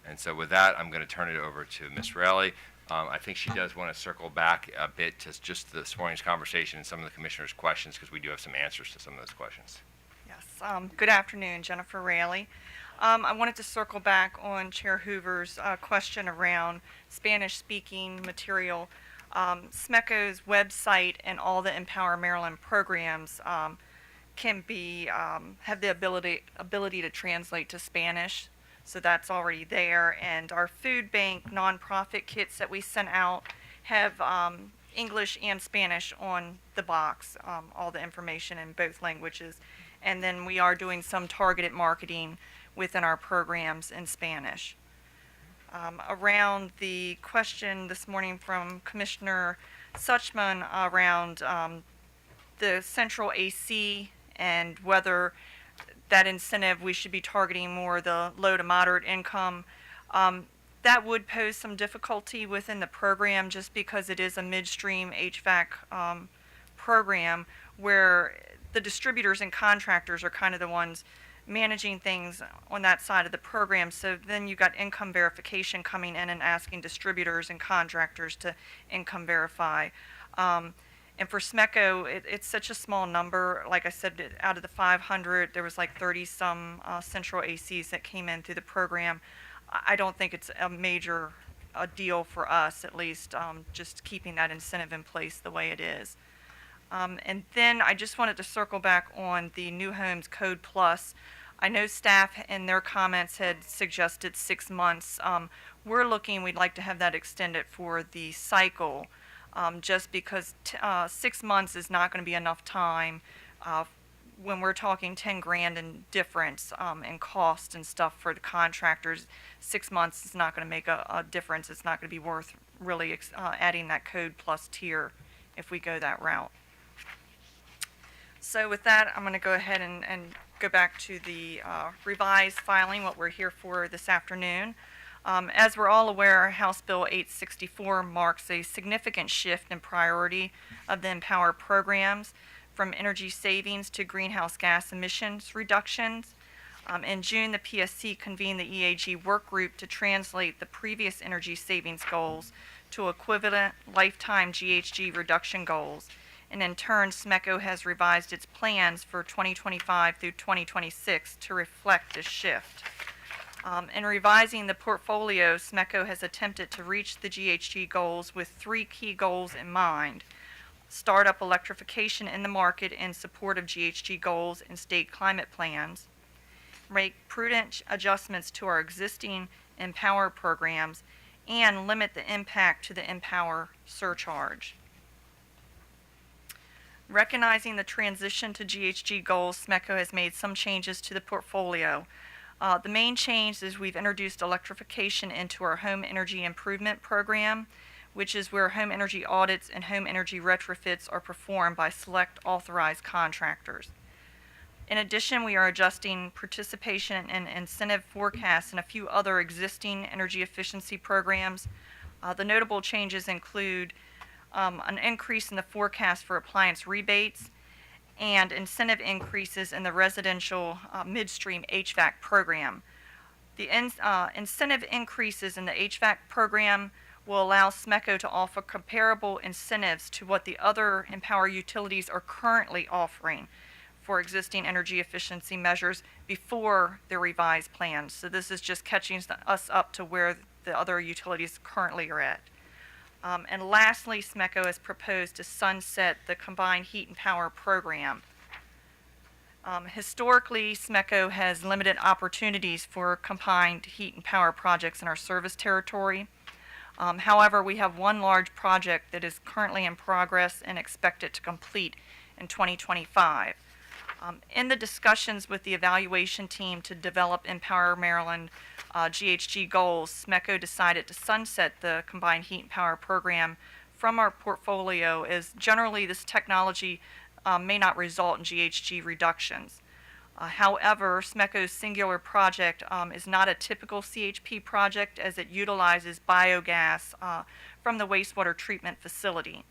And so with that, I'm going to turn it over to Ms. Raley. I think she does want to circle back a bit to just this morning's conversation and some of the commissioners' questions, because we do have some answers to some of those questions.
Yes. Good afternoon, Jennifer Raley. I wanted to circle back on Chair Hoover's question around Spanish-speaking material. SMECO's website and all the EmPOWER Maryland programs can be have the ability to translate to Spanish, so that's already there. And our food bank nonprofit kits that we sent out have English and Spanish on the box, all the information in both languages. And then we are doing some targeted marketing within our programs in Spanish. Around the question this morning from Commissioner Suchman around the central AC and whether that incentive we should be targeting more the low to moderate income, that would pose some difficulty within the program just because it is a midstream HVAC program where the distributors and contractors are kind of the ones managing things on that side of the program. So then you got income verification coming in and asking distributors and contractors to income verify. And for SMECO, it's such a small number. Like I said, out of the 500, there was like 30 some central ACs that came in through the program. I don't think it's a major deal for us, at least, just keeping that incentive in place the way it is. And then I just wanted to circle back on the New Homes Code Plus. I know staff in their comments had suggested 6 months. We'd like to have that extended for the cycle, just because 6 months is not going to be enough time when we're talking 10 grand in difference in cost and stuff for the contractors. 6 months is not going to make a difference. It's not going to be worth really adding that Code Plus tier if we go that route. So with that, I'm going to go ahead and go back to the revised filing, what we're here for this afternoon. As we're all aware, House Bill 864 marks a significant shift in priority of the EmPOWER programs from energy savings to greenhouse gas emissions reductions. In June, the PSC convened the EAG work group to translate the previous energy savings goals to equivalent lifetime GHG reduction goals. And in turn, SMECO has revised its plans for 2025 through 2026 to reflect this shift. In revising the portfolio, SMECO has attempted to reach the GHG goals with 3 key goals in mind: startup electrification in the market in support of GHG goals and state climate plans, make prudent adjustments to our existing EmPOWER programs, and limit the impact to the EmPOWER surcharge. Recognizing the transition to GHG goals, SMECO has made some changes to the portfolio. The main change is we've introduced electrification into our home energy improvement program, which is where home energy audits and home energy retrofits are performed by select authorized contractors. In addition, we are adjusting participation and incentive forecasts in a few other existing energy efficiency programs. The notable changes include an increase in the forecast for appliance rebates and incentive increases in the residential midstream HVAC program. The incentive increases in the HVAC program will allow SMECO to offer comparable incentives to what the other EmPOWER utilities are currently offering for existing energy efficiency measures before the revised plans. So this is just catching us up to where the other utilities currently are at. And lastly, SMECO has proposed to sunset the combined heat and power program. Historically, SMECO has limited opportunities for combined heat and power projects in our service territory. However, we have one large project that is currently in progress and expected to complete in 2025. In the discussions with the evaluation team to develop EmPOWER Maryland GHG goals, SMECO decided to sunset the combined heat and power program from our portfolio, as generally this technology may not result in GHG reductions. However, SMECO's singular project is not a typical CHP project, as it utilizes biogas from the wastewater treatment facility.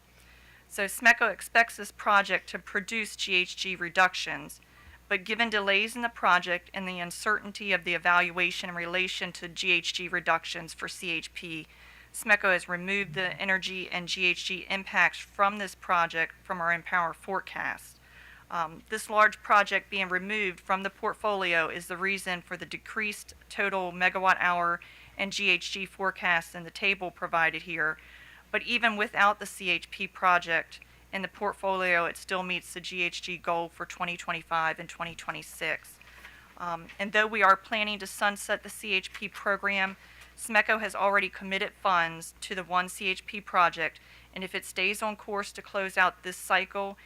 So SMECO expects this project to produce GHG reductions, but given delays in the project and the uncertainty of the evaluation in relation to GHG reductions for CHP, SMECO has removed the energy and GHG impacts from this project from our EmPOWER forecast. This large project being removed from the portfolio is the reason for the decreased total megawatt hour and GHG forecast in the table provided here. But even without the CHP project in the portfolio, it still meets the GHG goal for 2025 and 2026. And though we are planning to sunset the CHP program, SMECO has already committed funds to the one CHP project, and if it stays on course to close out this cycle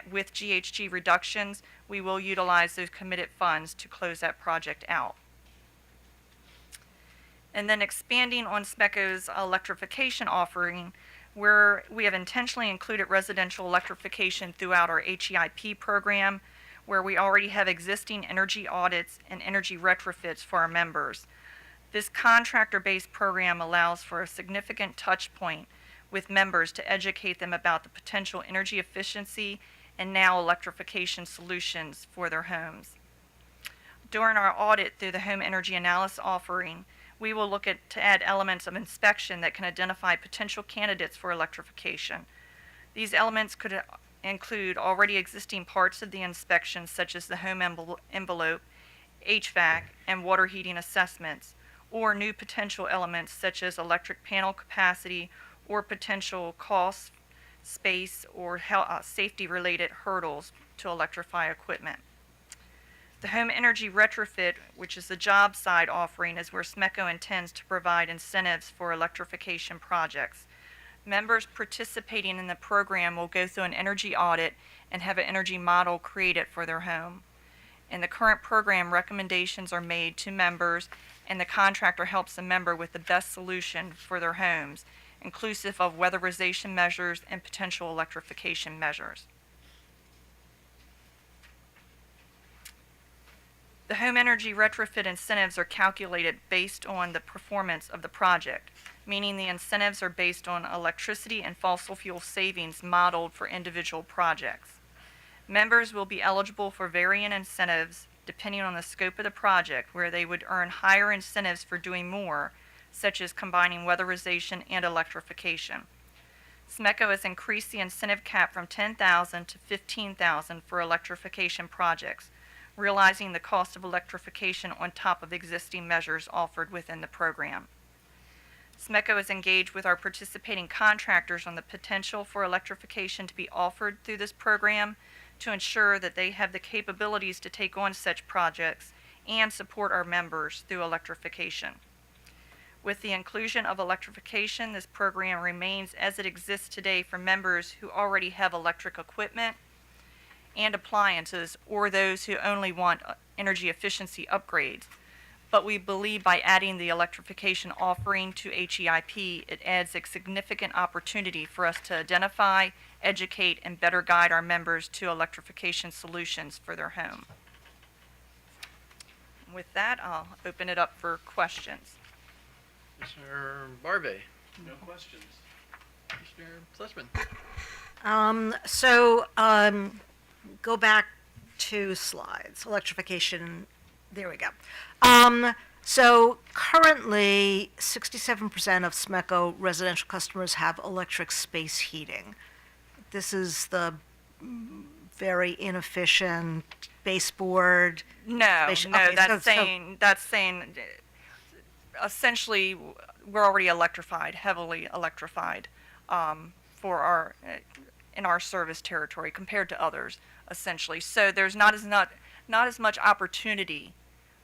with GHG reductions, we will utilize those committed funds to close that project out. And then expanding on SMECO's electrification offering, where we have intentionally included residential electrification throughout our HEIP program, where we already have existing energy audits and energy retrofits for our members. This contractor-based program allows for a significant touch point with members to educate them about the potential energy efficiency and now electrification solutions for their homes. During our audit through the home energy analysis offering, we will look to add elements of inspection that can identify potential candidates for electrification. These elements could include already existing parts of the inspection, such as the home envelope, HVAC, and water heating assessments, or new potential elements such as electric panel capacity or potential cost, space, or safety-related hurdles to electrify equipment. The home energy retrofit, which is the job side offering, is where SMECO intends to provide incentives for electrification projects. Members participating in the program will go through an energy audit and have an energy model created for their home. In the current program, recommendations are made to members, and the contractor helps the member with the best solution for their homes, inclusive of weatherization measures and potential electrification measures. The home energy retrofit incentives are calculated based on the performance of the project, meaning the incentives are based on electricity and fossil fuel savings modeled for individual projects. Members will be eligible for varying incentives depending on the scope of the project, where they would earn higher incentives for doing more, such as combining weatherization and electrification. SMECO has increased the incentive cap from $10,000 to $15,000 for electrification projects, realizing the cost of electrification on top of existing measures offered within the program. SMECO is engaged with our participating contractors on the potential for electrification to be offered through this program to ensure that they have the capabilities to take on such projects and support our members through electrification. With the inclusion of electrification, this program remains as it exists today for members who already have electric equipment and appliances, or those who only want energy efficiency upgrades. but we believe by adding the electrification offering to HEIP, it adds a significant opportunity for us to identify, educate, and better guide our members to electrification solutions for their home. With that, I'll open it up for questions.
Commissioner Barbe.
No questions.
Commissioner Fleshman.
Go back 2 slides. Electrification. There we go. So currently, 67% of SMECO residential customers have electric space heating. This is the very inefficient baseboard.
No,
space-
no,
okay,
that's saying essentially we're already electrified, heavily electrified, for our in our service territory compared to others, essentially. So there's not as much opportunity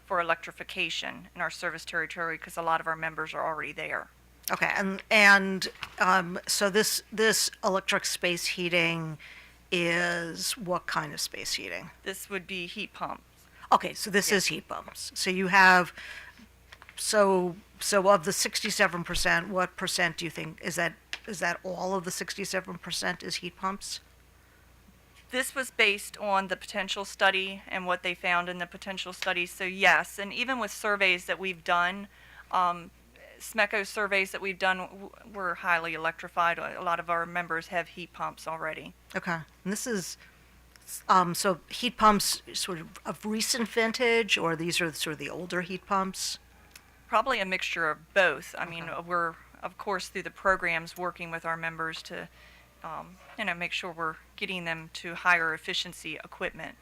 for electrification in our service territory because a lot of our members are already there.
Okay, so this electric space heating is what kind of space heating?
This would be heat pumps.
Okay, so this is heat pumps. So you have, so of the 67%, what percent do you think, is that all of the 67% is heat pumps?
This was based on the potential study and what they found in the potential study. So yes, and even with surveys that we've done, SMECO surveys that we've done, we're highly electrified. A lot of our members have heat pumps already.
Okay, and this is, so heat pumps sort of recent vintage, or these are sort of the older heat pumps?
Probably a mixture of both. I mean, we're, of course, through the programs working with our members to, make sure we're getting them to higher efficiency equipment.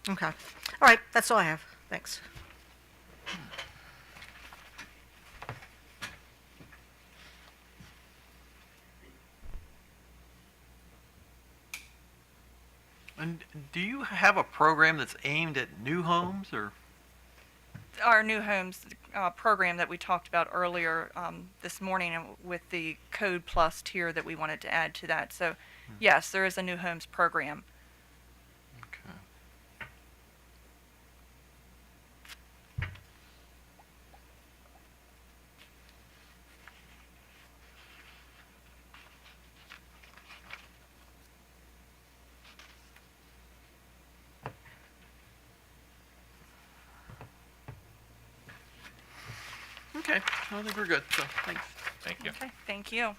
Okay, all right, that's all I have. Thanks.
And do you have a program that's aimed at new homes, or?
Our new homes program that we talked about earlier this morning, and with the Code Plus tier that we wanted to add to that. So, yes, there is a new homes program.
Okay, I think we're good, so thanks.
Thank you.
Okay, thank you.
All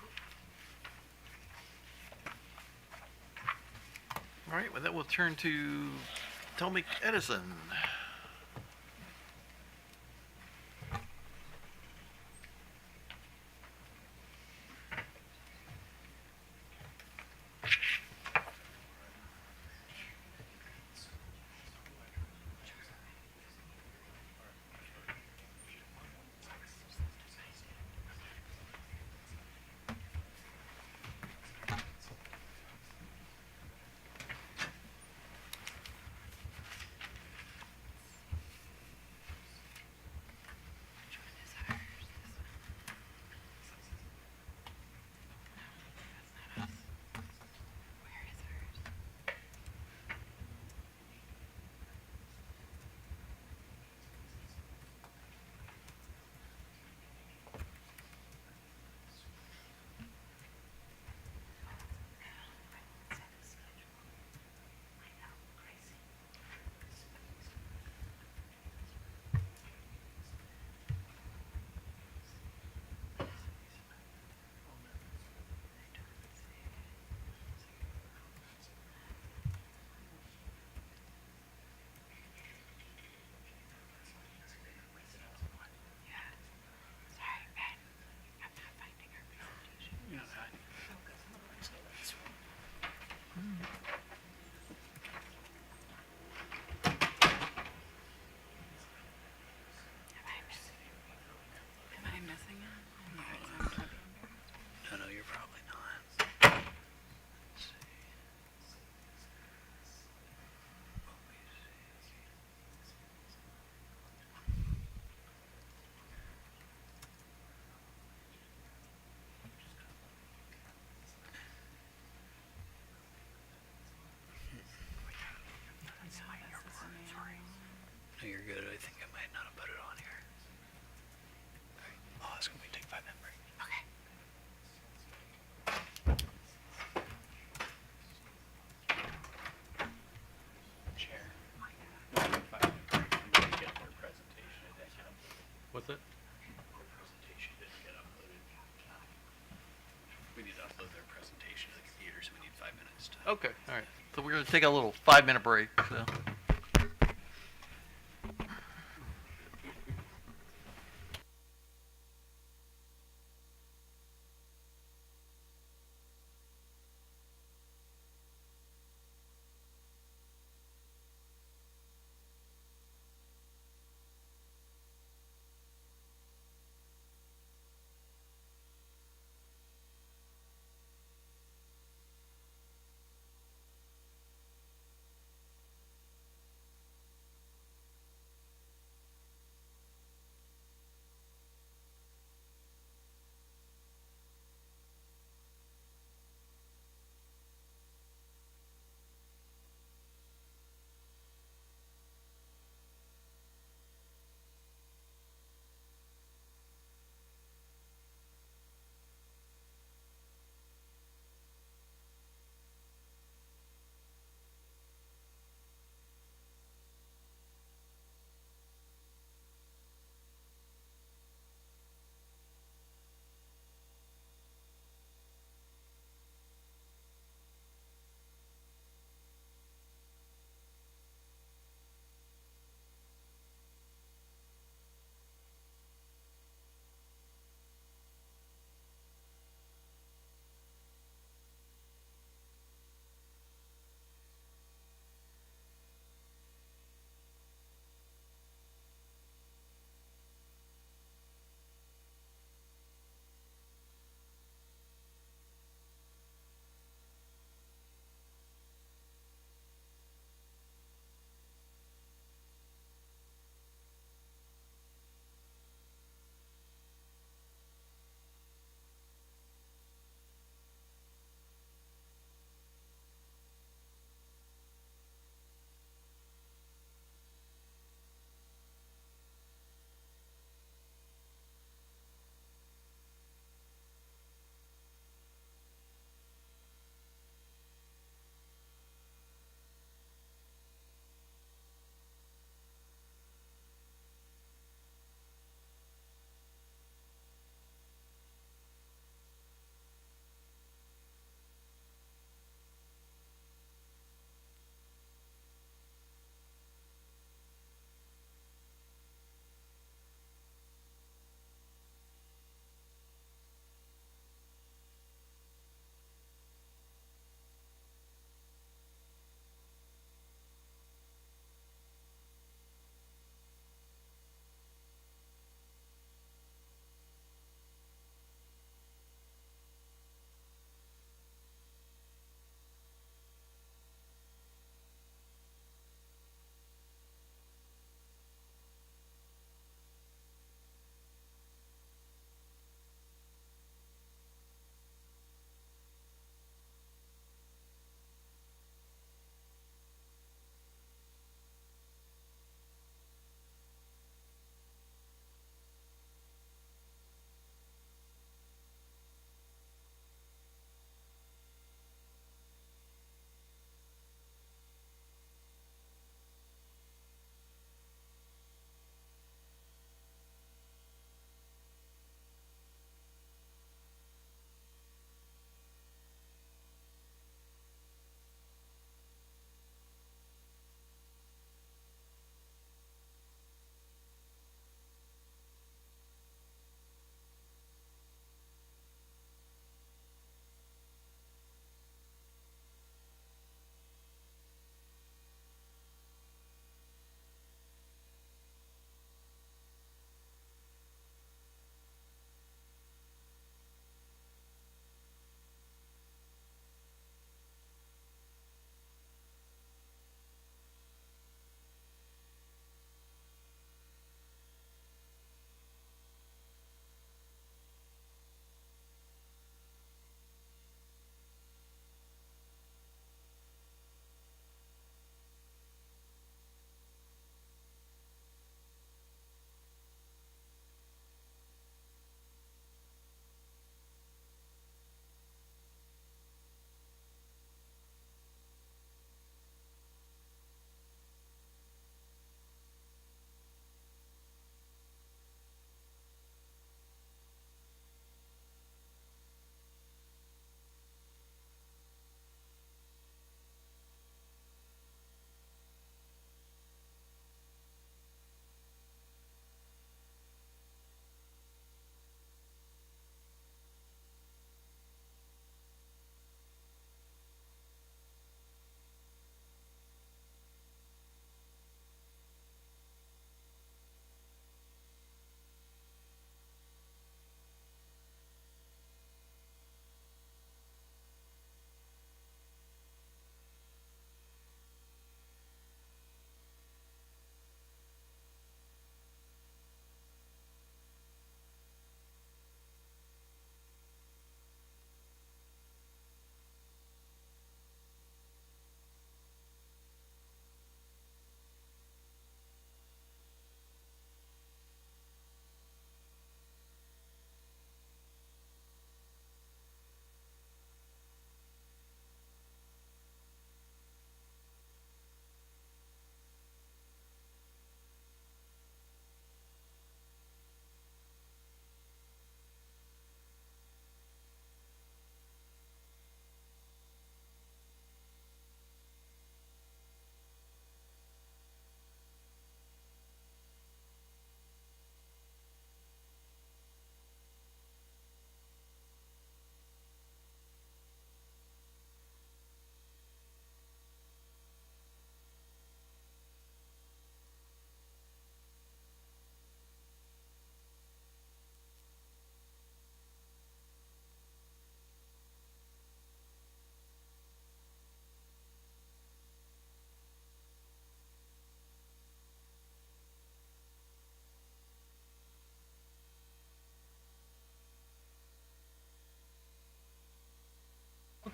right, well, then we'll turn to Potomac Edison. Okay, all right. So we're going to take a little 5-minute break. So.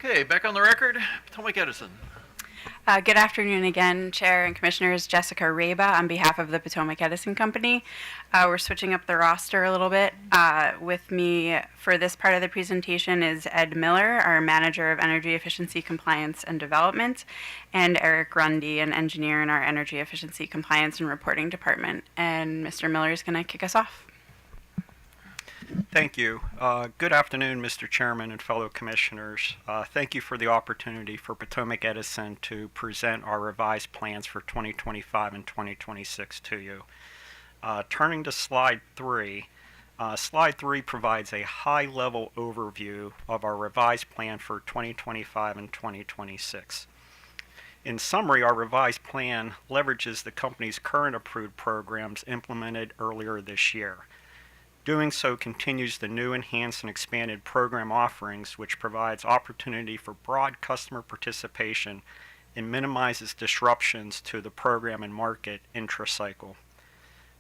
Okay, back on the record, Potomac Edison.
Good afternoon again, Chair and Commissioners. Jessica Reba on behalf of the Potomac Edison Company. We're switching up the roster a little bit. With me for this part of the presentation is Ed Miller, our Manager of Energy Efficiency Compliance and Development, and Eric Rundy, an engineer in our Energy Efficiency Compliance and Reporting Department. And Mr. Miller is going to kick us off.
Thank you. Good afternoon, Mr. Chairman and fellow commissioners. Thank you for the opportunity for Potomac Edison to present our revised plans for 2025 and 2026 to you. Turning to slide 3, slide 3 provides a high-level overview of our revised plan for 2025 and 2026. In summary, our revised plan leverages the company's current approved programs implemented earlier this year. Doing so continues the new enhanced and expanded program offerings, which provides opportunity for broad customer participation and minimizes disruptions to the program and market intra-cycle.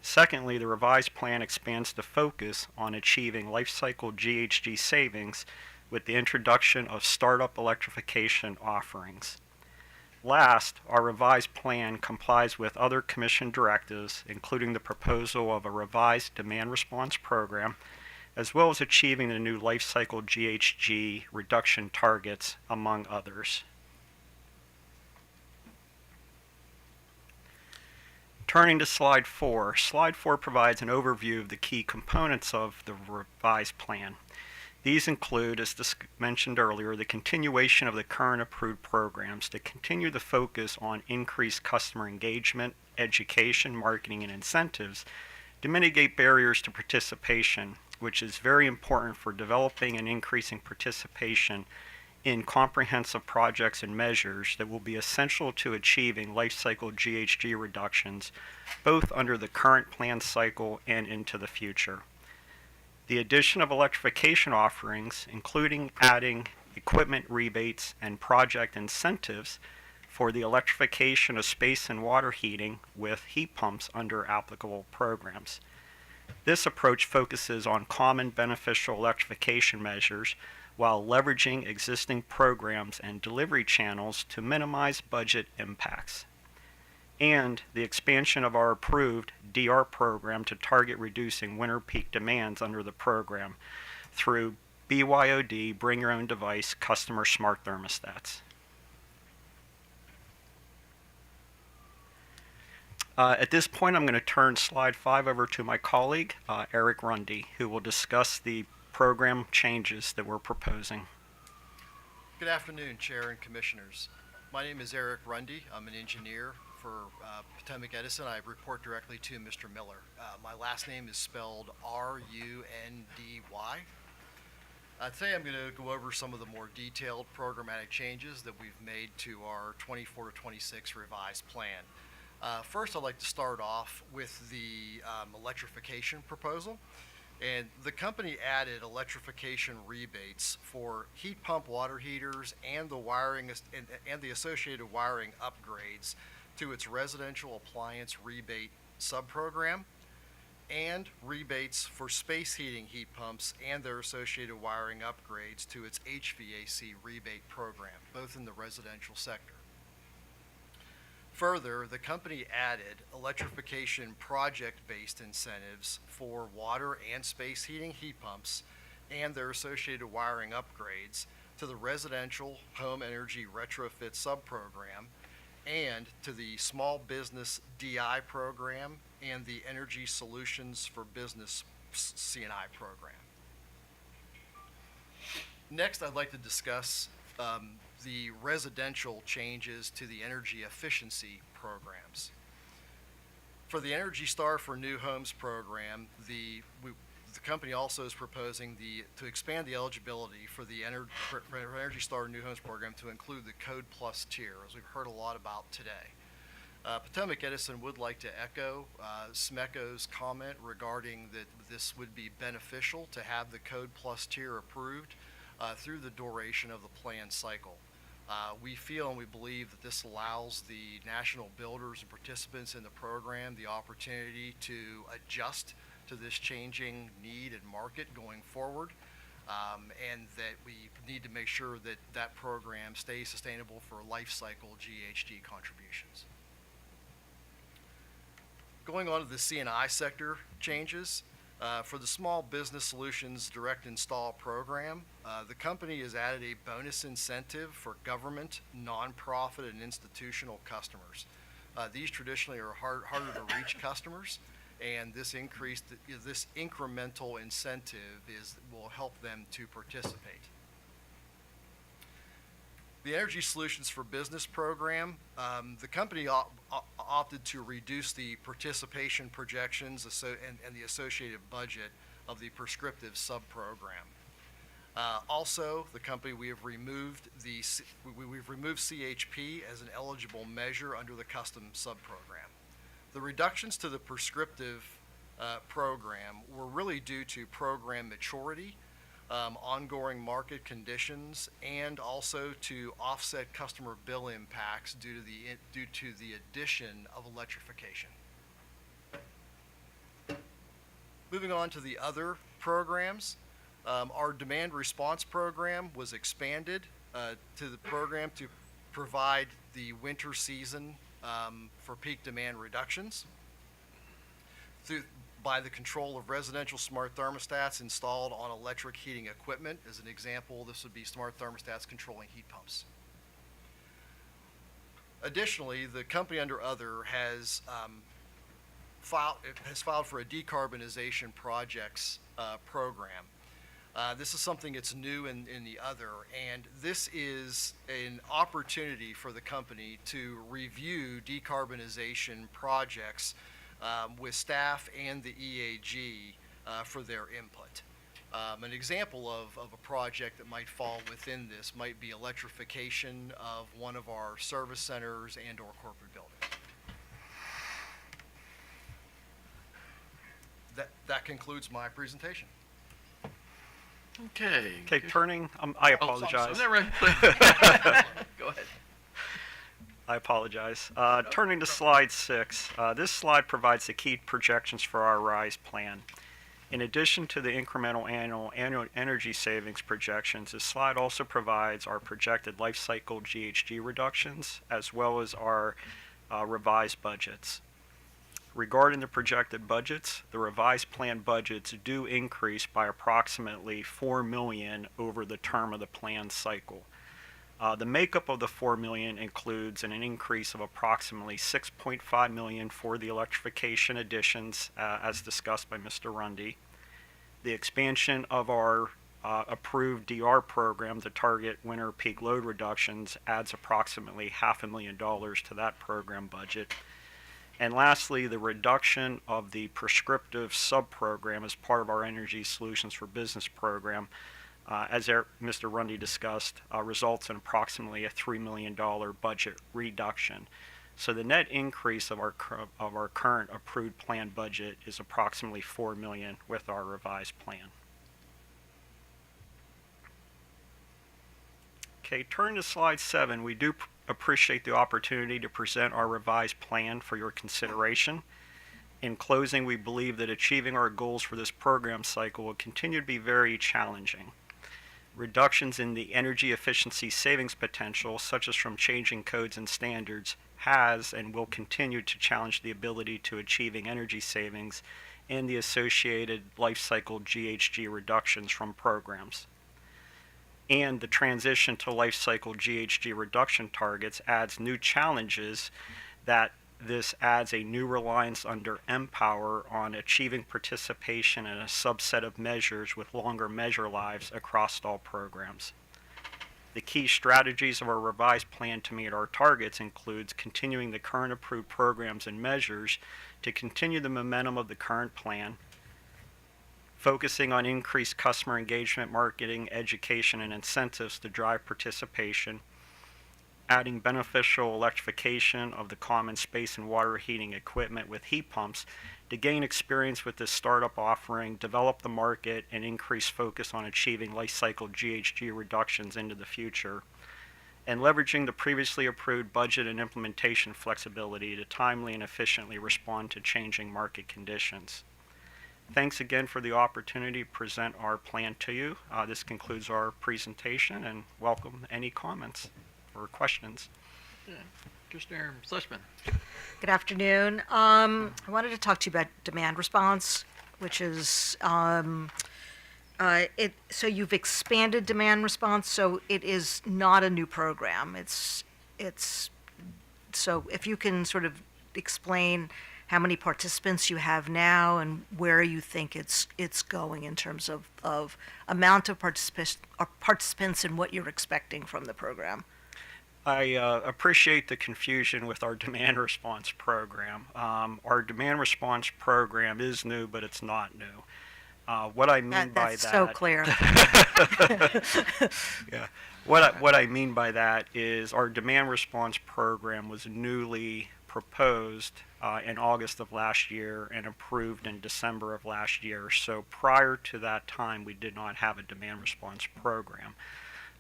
Secondly, the revised plan expands the focus on achieving lifecycle GHG savings with the introduction of startup electrification offerings. Last, our revised plan complies with other Commission directives, including the proposal of a revised demand response program, as well as achieving the new life cycle GHG reduction targets, among others. Turning to slide 4, slide 4 provides an overview of the key components of the revised plan. These include, as mentioned earlier, the continuation of the current approved programs to continue the focus on increased customer engagement, education, marketing, and incentives to mitigate barriers to participation, which is very important for developing and increasing participation in comprehensive projects and measures that will be essential to achieving life cycle GHG reductions, both under the current plan cycle and into the future. The addition of electrification offerings, including adding equipment rebates and project incentives for the electrification of space and water heating with heat pumps under applicable programs. This approach focuses on common beneficial electrification measures while leveraging existing programs and delivery channels to minimize budget impacts. And the expansion of our approved DR program to target reducing winter peak demands under the program through BYOD, Bring Your Own Device, customer smart thermostats. At this point, I'm going to turn slide 5 over to my colleague, Eric Rundy, who will discuss the program changes that we're proposing.
Good afternoon, Chair and Commissioners. My name is Eric Rundy. I'm an engineer for Potomac Edison. I report directly to Mr. Miller. My last name is spelled R-U-N-D-Y. Today I'm going to go over some of the more detailed programmatic changes that we've made to our 24 to 26 revised plan. First, I'd like to start off with the electrification proposal. And the company added electrification rebates for heat pump water heaters and the wiring and the associated wiring upgrades to its residential appliance rebate subprogram, and rebates for space heating heat pumps and their associated wiring upgrades to its HVAC rebate program, both in the residential sector. Further, the company added electrification project-based incentives for water and space heating heat pumps and their associated wiring upgrades to the residential home energy retrofit subprogram and to the small business DI program and the Energy Solutions for Business C&I program. Next, I'd like to discuss the residential changes to the energy efficiency programs. For the Energy Star for New Homes program, the company also is proposing to expand the eligibility for the Energy Star New Homes program to include the Code Plus tier, as we've heard a lot about today. Potomac Edison would like to echo SMECO's comment regarding that this would be beneficial to have the Code Plus tier approved through the duration of the plan cycle. We feel and we believe that this allows the national builders and participants in the program the opportunity to adjust to this changing need and market going forward. and that we need to make sure that that program stays sustainable for life cycle GHG contributions. Going on to the C&I sector changes, for the Small Business Solutions Direct Install program, the company has added a bonus incentive for government, nonprofit, and institutional customers. These traditionally are harder to reach customers, and this incremental incentive will help them to participate. The Energy Solutions for Business program, the company opted to reduce the participation projections and the associated budget of the prescriptive sub-program. Also, the company, we've removed CHP as an eligible measure under the custom sub-program. The reductions to the prescriptive program were really due to program maturity, ongoing market conditions, and also to offset customer bill impacts due to the addition of electrification. Moving on to the other programs, our demand response program was expanded to the program to provide the winter season for peak demand reductions by the control of residential smart thermostats installed on electric heating equipment. As an example, this would be smart thermostats controlling heat pumps. Additionally, the company under other has filed for a decarbonization projects program. This is something that's new in the other, and this is an opportunity for the company to review decarbonization projects with staff and the EAG for their input. An example of a project that might fall within this might be electrification of one of our service centers and or corporate buildings. That concludes my presentation.
Okay.
Okay, turning, I apologize.
Go ahead.
I apologize. Turning to slide 6, this slide provides the key projections for our RISE plan. In addition to the incremental annual energy savings projections, this slide also provides our projected life cycle GHG reductions as well as our revised budgets. Regarding the projected budgets, the revised plan budgets do increase by approximately $4 million over the term of the plan cycle. The makeup of the $4 million includes an increase of approximately $6.5 million for the electrification additions, as discussed by Mr. Rundy. The expansion of our approved DR program to target winter peak load reductions adds approximately $500,000 to that program budget. And lastly, the reduction of the prescriptive sub-program as part of our Energy Solutions for Business program, as Mr. Rundy discussed, results in approximately a $3 million budget reduction. So the net increase of our current approved plan budget is approximately $4 million with our revised plan. Okay, turn to slide 7. We do appreciate the opportunity to present our revised plan for your consideration. In closing, we believe that achieving our goals for this program cycle will continue to be very challenging. Reductions in the energy efficiency savings potential, such as from changing codes and standards, has and will continue to challenge the ability to achieving energy savings and the associated life cycle GHG reductions from programs. And the transition to life cycle GHG reduction targets adds new challenges that this adds a new reliance under EmPOWER on achieving participation in a subset of measures with longer measure lives across all programs. The key strategies of our revised plan to meet our targets includes continuing the current approved programs and measures to continue the momentum of the current plan, focusing on increased customer engagement, marketing, education, and incentives to drive participation, adding beneficial electrification of the common space and water heating equipment with heat pumps to gain experience with this startup offering, develop the market, and increase focus on achieving life cycle GHG reductions into the future, and leveraging the previously approved budget and implementation flexibility to timely and efficiently respond to changing market conditions. Thanks again for the opportunity to present our plan to you. This concludes our presentation, and welcome any comments or questions.
Commissioner Sushman.
Good afternoon. I wanted to talk to you about demand response, which is so you've expanded demand response, so it is not a new program. It's so if you can sort of explain how many participants you have now and where you think it's going in terms of amount of participants and what you're expecting from the program.
I appreciate the confusion with our demand response program. Our demand response program is new, but it's not new. What I mean by that...
That's so clear.
Yeah. What I mean by that is our demand response program was newly proposed in August of last year and approved in December of last year. So prior to that time, we did not have a demand response program.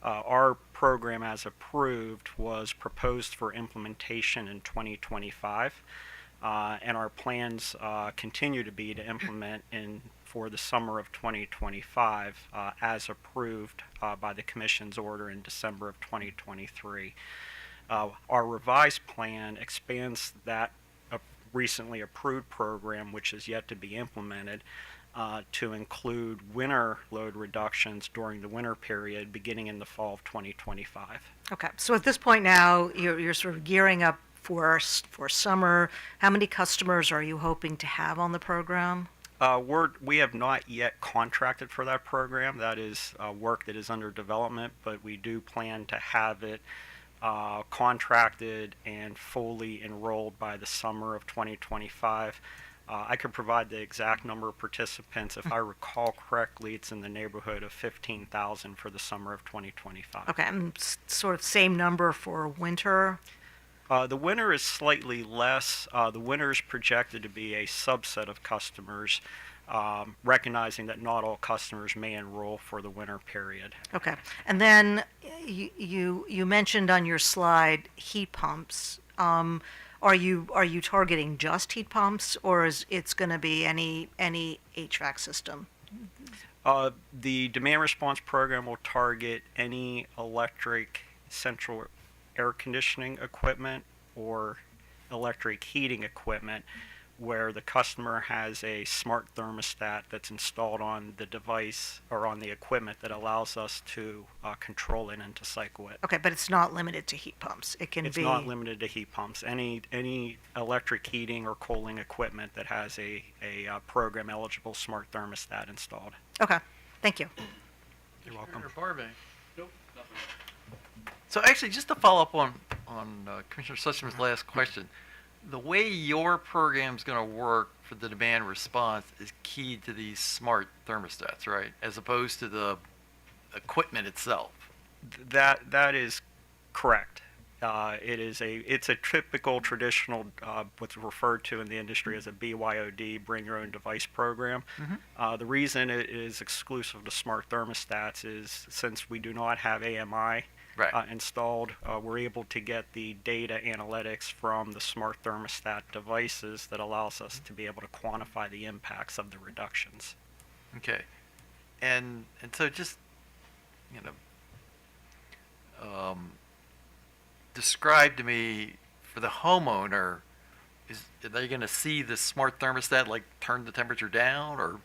Our program, as approved, was proposed for implementation in 2025, and our plans continue to be to implement for the summer of 2025, as approved by the Commission's order in December of 2023. Our revised plan expands that recently approved program, which is yet to be implemented, to include winter load reductions during the winter period beginning in the fall of 2025.
Okay, so at this point now, you're sort of gearing up for summer. How many customers are you hoping to have on the program?
We have not yet contracted for that program. That is work that is under development, but we do plan to have it contracted and fully enrolled by the summer of 2025. I could provide the exact number of participants. If I recall correctly, it's in the neighborhood of 15,000 for the summer of 2025.
Okay, and sort of same number for winter?
The winter is slightly less. The winter is projected to be a subset of customers, recognizing that not all customers may enroll for the winter period.
Okay, and then you mentioned on your slide heat pumps. Are you targeting just heat pumps, or is it's going to be any HVAC system?
The demand response program will target any electric central air conditioning equipment or electric heating equipment where the customer has a smart thermostat that's installed on the device or on the equipment that allows us to control it and to cycle it.
Okay, but it's not limited to heat pumps.
It's not limited to heat pumps. Any electric heating or cooling equipment that has a program eligible smart thermostat installed.
Okay, thank you.
You're welcome.
Nope, nothing.
So actually, just to follow up on Commissioner Sussman's last question, the way your program's going to work for the demand response is key to these smart thermostats, right? As opposed to the equipment itself.
That is correct. It's a typical traditional what's referred to in the industry as a BYOD, bring your own device program.
Mm-hmm.
The reason it is exclusive to smart thermostats is since we do not have AMI installed, we're able to get the data analytics from the smart thermostat devices that allows us to be able to quantify the impacts of the reductions.
Okay, and so just describe to me for the homeowner, are they going to see the smart thermostat like turn the temperature down, or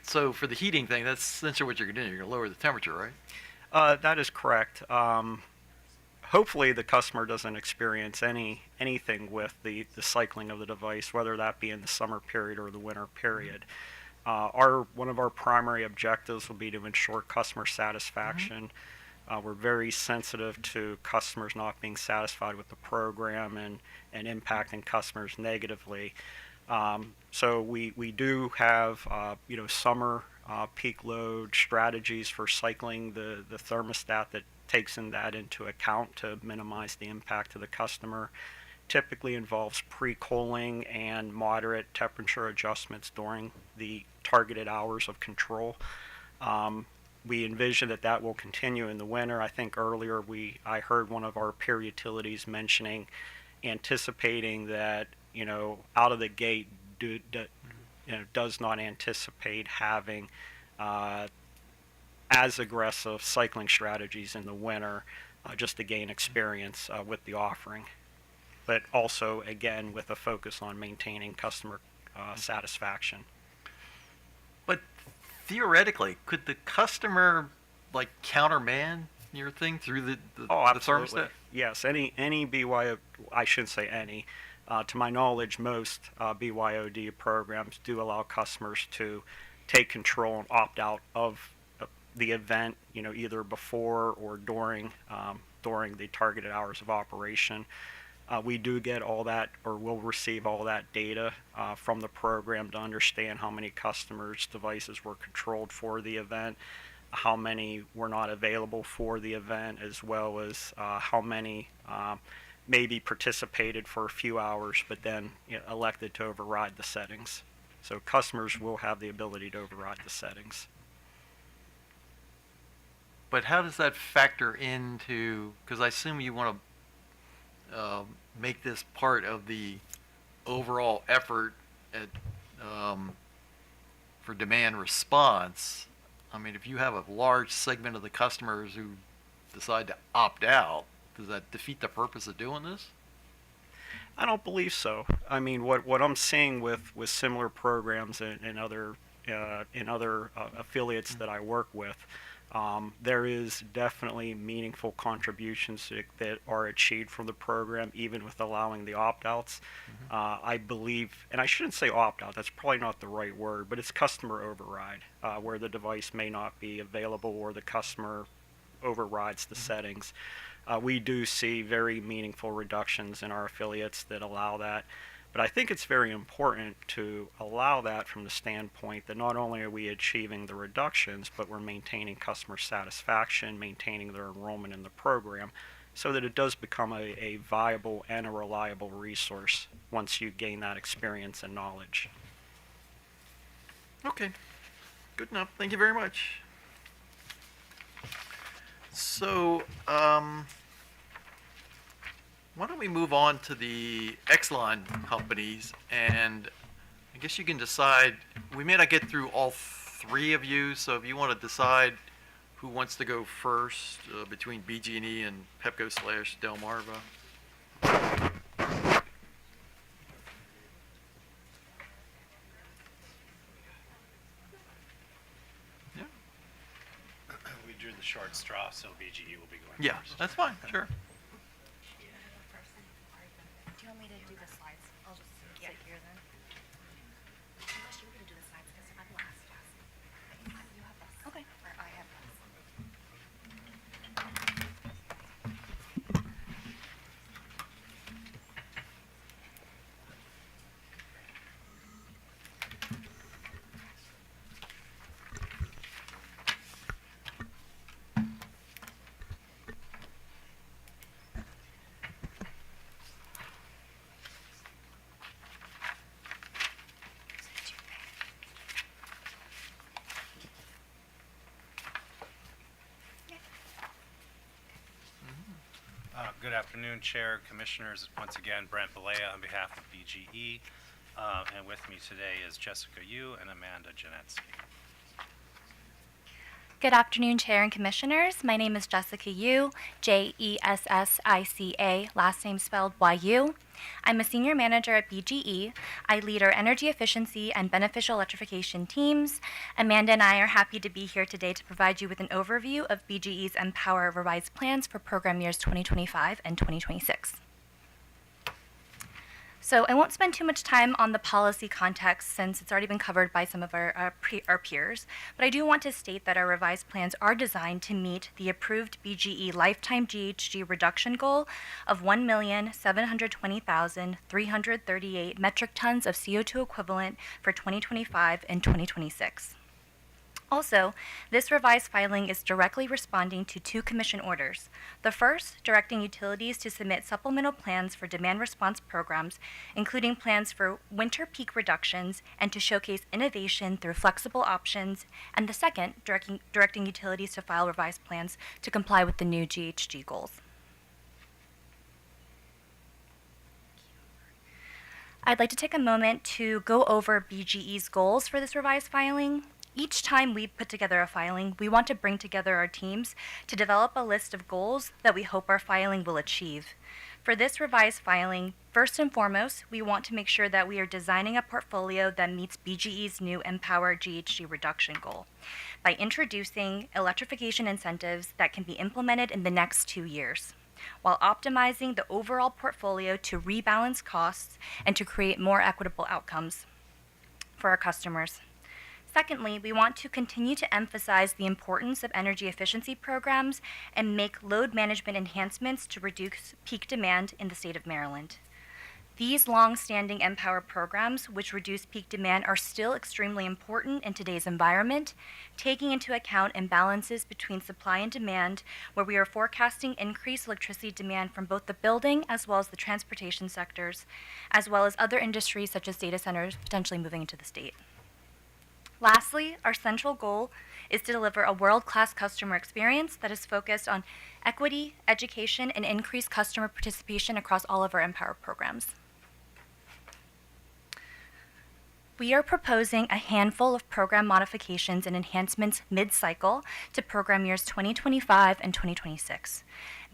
so for the heating thing, that's essentially what you're going to do. You're going to lower the temperature, right?
That is correct. Hopefully the customer doesn't experience anything with the cycling of the device, whether that be in the summer period or the winter period. One of our primary objectives will be to ensure customer satisfaction. We're very sensitive to customers not being satisfied with the program and impacting customers negatively. So we do have summer peak load strategies for cycling the thermostat that takes that into account to minimize the impact to the customer. Typically involves pre-cooling and moderate temperature adjustments during the targeted hours of control. We envision that will continue in the winter. I think earlier I heard one of our peer utilities does not anticipate having as aggressive cycling strategies in the winter, just to gain experience with the offering. But also, again, with a focus on maintaining customer satisfaction.
But theoretically, could the customer like countermand your thing through the
Absolutely.
thermostat?
Yes, any BYO, I shouldn't say any. To my knowledge, most BYOD programs do allow customers to take control and opt out of the event, either before or during the targeted hours of operation. We do get all that, or will receive all that data from the program to understand how many customers' devices were controlled for the event, how many were not available for the event, as well as how many maybe participated for a few hours but then elected to override the settings. So customers will have the ability to override the settings.
But how does that factor into, because I assume you want to make this part of the overall effort at, for demand response. I mean, if you have a large segment of the customers who decide to opt out, does that defeat the purpose of doing this?
I don't believe so. I mean, what I'm seeing with similar programs in other affiliates that I work with, there is definitely meaningful contributions that are achieved from the program, even with allowing the opt-outs. I believe, and I shouldn't say opt-out, that's probably not the right word, but it's customer override, where the device may not be available or the customer overrides the settings. We do see very meaningful reductions in our affiliates that allow that. But I think it's very important to allow that from the standpoint that not only are we achieving the reductions, but we're maintaining customer satisfaction, maintaining their enrollment in the program, so that it does become a viable and a reliable resource once you gain that experience and knowledge.
Okay, good enough. Thank you very much. So, why don't we move on to the Exelon companies, and I guess you can decide, we may not get through all three of you, so if you want to decide who wants to go first between BG&E and Pepco / Delmarva. Yeah.
We drew the short straw, so BGE will be going
Yeah,
first.
that's fine, sure.
Do you want me to do the slides? I'll just sit here then. Unless you're gonna do the slides, because I'm last. You have this. Okay. Or I have this.
Good afternoon, Chair, Commissioners. Once again, Brent Balea on behalf of BGE. And with me today is Jessica Yu and Amanda Janetsky.
Good afternoon, Chair and Commissioners. My name is Jessica Yu, Jessica, last name spelled YU. I'm a senior manager at BGE. I lead our energy efficiency and beneficial electrification teams. Amanda and I are happy to be here today to provide you with an overview of BGE's EmPOWER revised plans for program years 2025 and 2026. So I won't spend too much time on the policy context since it's already been covered by some of our peers, but I do want to state that our revised plans are designed to meet the approved BGE lifetime GHG reduction goal of 1,720,338 metric tons of CO2 equivalent for 2025 and 2026. Also, this revised filing is directly responding to two commission orders. The first, directing utilities to submit supplemental plans for demand response programs, including plans for winter peak reductions and to showcase innovation through flexible options, and the second, directing utilities to file revised plans to comply with the new GHG goals. I'd like to take a moment to go over BGE's goals for this revised filing. Each time we put together a filing, we want to bring together our teams to develop a list of goals that we hope our filing will achieve. For this revised filing, first and foremost, we want to make sure that we are designing a portfolio that meets BGE's new EmPOWER GHG reduction goal by introducing electrification incentives that can be implemented in the next 2 years, while optimizing the overall portfolio to rebalance costs and to create more equitable outcomes for our customers. Secondly, we want to continue to emphasize the importance of energy efficiency programs and make load management enhancements to reduce peak demand in the state of Maryland. These long-standing EmPOWER programs, which reduce peak demand, are still extremely important in today's environment, taking into account imbalances between supply and demand, where we are forecasting increased electricity demand from both the building as well as the transportation sectors, as well as other industries such as data centers potentially moving into the state. Lastly, our central goal is to deliver a world-class customer experience that is focused on equity, education, and increased customer participation across all of our EmPOWER programs. We are proposing a handful of program modifications and enhancements mid-cycle to program years 2025 and 2026.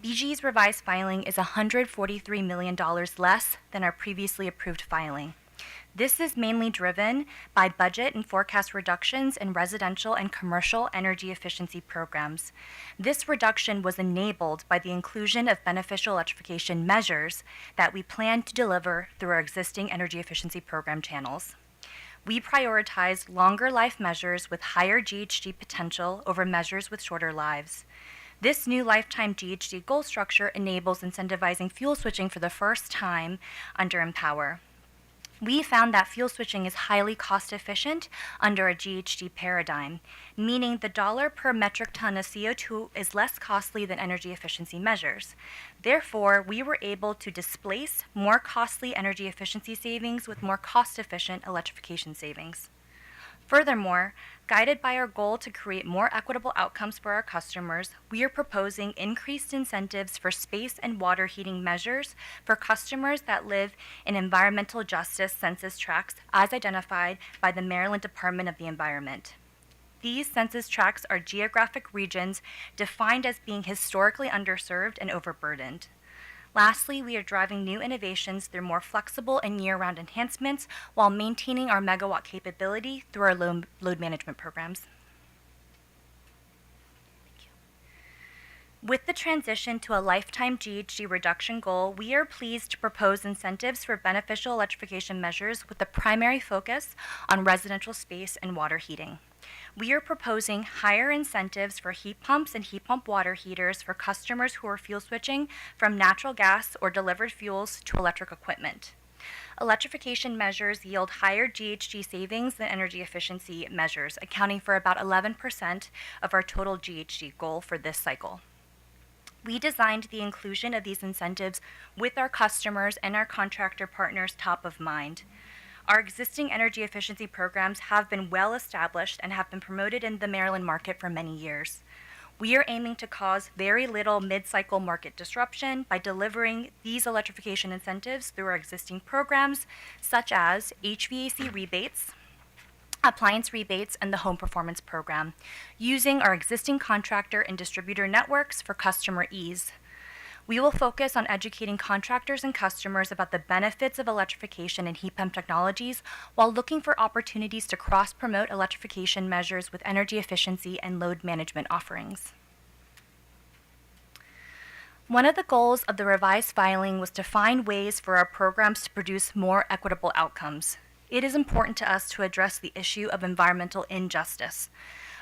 BGE's revised filing is $143 million less than our previously approved filing. This is mainly driven by budget and forecast reductions in residential and commercial energy efficiency programs. This reduction was enabled by the inclusion of beneficial electrification measures that we plan to deliver through our existing energy efficiency program channels. We prioritize longer life measures with higher GHG potential over measures with shorter lives. This new lifetime GHG goal structure enables incentivizing fuel switching for the first time under EmPOWER. We found that fuel switching is highly cost efficient under a GHG paradigm, meaning the dollar per metric ton of CO2 is less costly than energy efficiency measures. Therefore, we were able to displace more costly energy efficiency savings with more cost efficient electrification savings. Furthermore, guided by our goal to create more equitable outcomes for our customers, we are proposing increased incentives for space and water heating measures for customers that live in environmental justice census tracts as identified by the Maryland Department of the Environment. These census tracts are geographic regions defined as being historically underserved and overburdened. Lastly, we are driving new innovations through more flexible and year-round enhancements while maintaining our megawatt capability through our load management programs. With the transition to a lifetime GHG reduction goal, we are pleased to propose incentives for beneficial electrification measures with the primary focus on residential space and water heating. We are proposing higher incentives for heat pumps and heat pump water heaters for customers who are fuel switching from natural gas or delivered fuels to electric equipment. Electrification measures yield higher GHG savings than energy efficiency measures, accounting for about 11% of our total GHG goal for this cycle. We designed the inclusion of these incentives with our customers and our contractor partners top of mind. Our existing energy efficiency programs have been well established and have been promoted in the Maryland market for many years. We are aiming to cause very little mid-cycle market disruption by delivering these electrification incentives through our existing programs, such as HVAC rebates, appliance rebates, and the home performance program, using our existing contractor and distributor networks for customer ease. We will focus on educating contractors and customers about the benefits of electrification and heat pump technologies while looking for opportunities to cross-promote electrification measures with energy efficiency and load management offerings. One of the goals of the revised filing was to find ways for our programs to produce more equitable outcomes. It is important to us to address the issue of environmental injustice.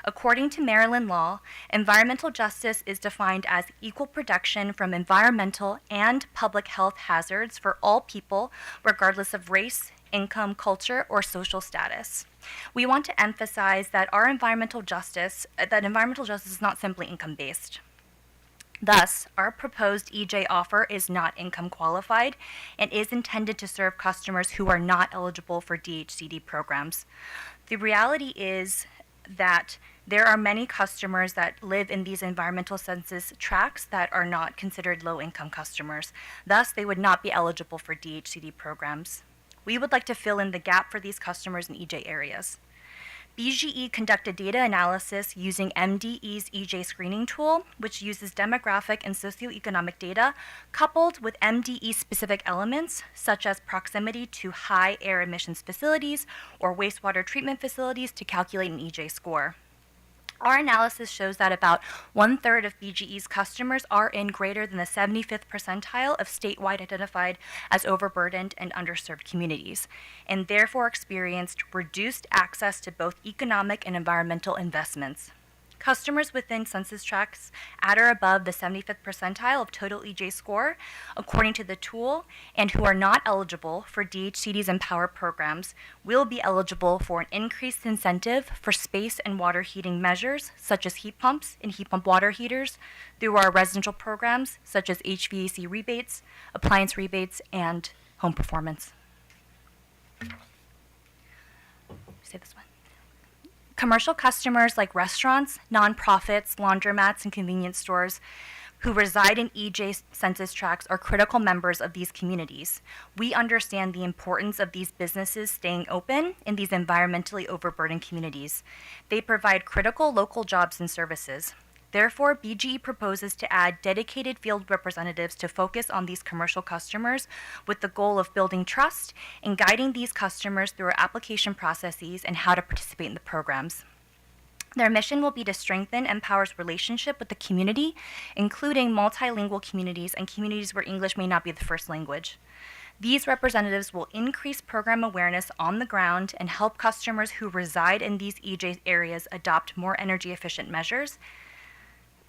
According to Maryland law, environmental justice is defined as equal protection from environmental and public health hazards for all people, regardless of race, income, culture, or social status. We want to emphasize that environmental justice is not simply income-based. Thus, our proposed EJ offer is not income qualified and is intended to serve customers who are not eligible for DHCD programs. The reality is that there are many customers that live in these environmental census tracts that are not considered low-income customers. Thus, they would not be eligible for DHCD programs. We would like to fill in the gap for these customers in EJ areas. BGE conducted data analysis using MDE's EJ screening tool, which uses demographic and socioeconomic data coupled with MDE-specific elements, such as proximity to high air emissions facilities or wastewater treatment facilities to calculate an EJ score. Our analysis shows that about 1/3 of BGE's customers are in greater than the 75th percentile of statewide identified as overburdened and underserved communities, and therefore experienced reduced access to both economic and environmental investments. Customers within census tracts at or above the 75th percentile of total EJ score, according to the tool, and who are not eligible for DHCD's EmPOWER programs will be eligible for an increased incentive for space and water heating measures, such as heat pumps and heat pump water heaters, through our residential programs, such as HVAC rebates, appliance rebates, and home performance. Say this one. Commercial customers like restaurants, nonprofits, laundromats, and convenience stores who reside in EJ census tracts are critical members of these communities. We understand the importance of these businesses staying open in these environmentally overburdened communities. They provide critical local jobs and services. Therefore, BGE proposes to add dedicated field representatives to focus on these commercial customers with the goal of building trust and guiding these customers through our application processes and how to participate in the programs. Their mission will be to strengthen EmPOWER's relationship with the community, including multilingual communities and communities where English may not be the first language. These representatives will increase program awareness on the ground and help customers who reside in these EJ areas adopt more energy efficient measures.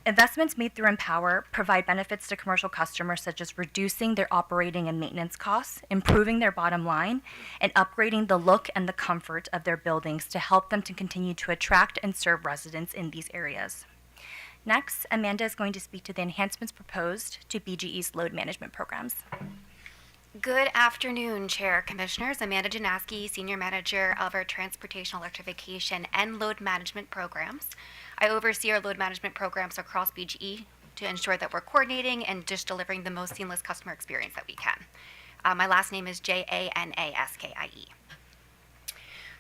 Investments made through EmPOWER provide benefits to commercial customers, such as reducing their operating and maintenance costs, improving their bottom line, and upgrading the look and the comfort of their buildings to help them to continue to attract and serve residents in these areas. Next, Amanda is going to speak to the enhancements proposed to BGE's load management programs.
Good afternoon, Chair, Commissioners. Amanda Janaski, Senior Manager of our Transportation Electrification and Load Management Programs. I oversee our load management programs across BGE to ensure that we're coordinating and just delivering the most seamless customer experience that we can. My last name is Janaskie.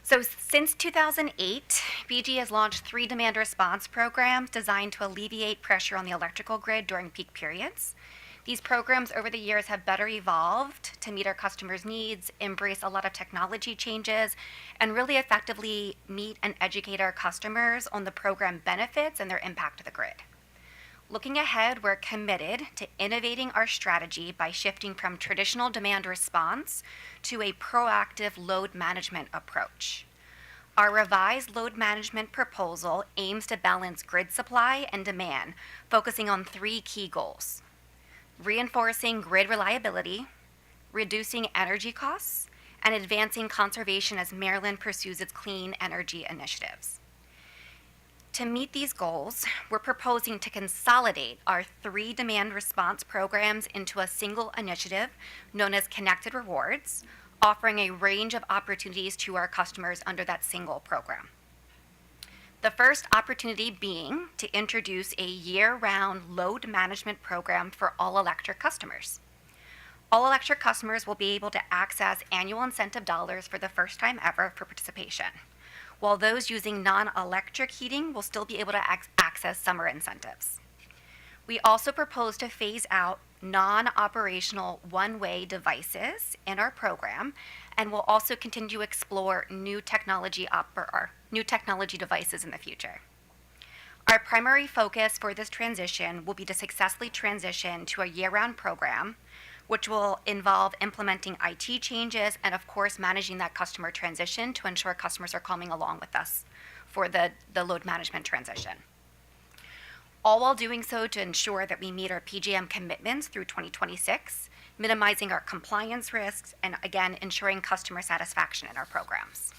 So since 2008, BGE has launched 3 demand response programs designed to alleviate pressure on the electrical grid during peak periods. These programs over the years have better evolved to meet our customers' needs, embrace a lot of technology changes, and really effectively meet and educate our customers on the program benefits and their impact to the grid. Looking ahead, we're committed to innovating our strategy by shifting from traditional demand response to a proactive load management approach. Our revised load management proposal aims to balance grid supply and demand, focusing on 3 key goals: reinforcing grid reliability, reducing energy costs, and advancing conservation as Maryland pursues its clean energy initiatives. To meet these goals, we're proposing to consolidate our 3 demand response programs into a single initiative known as Connected Rewards, offering a range of opportunities to our customers under that single program. The first opportunity being to introduce a year-round load management program for all electric customers. All electric customers will be able to access annual incentive dollars for the first time ever for participation, while those using non-electric heating will still be able to access summer incentives. We also propose to phase out non-operational one-way devices in our program, and we'll also continue to explore new technology devices in the future. Our primary focus for this transition will be to successfully transition to a year-round program, which will involve implementing IT changes and, of course, managing that customer transition to ensure customers are coming along with us for the load management transition. All while doing so to ensure that we meet our PJM commitments through 2026, minimizing our compliance risks, and again, ensuring customer satisfaction in our programs.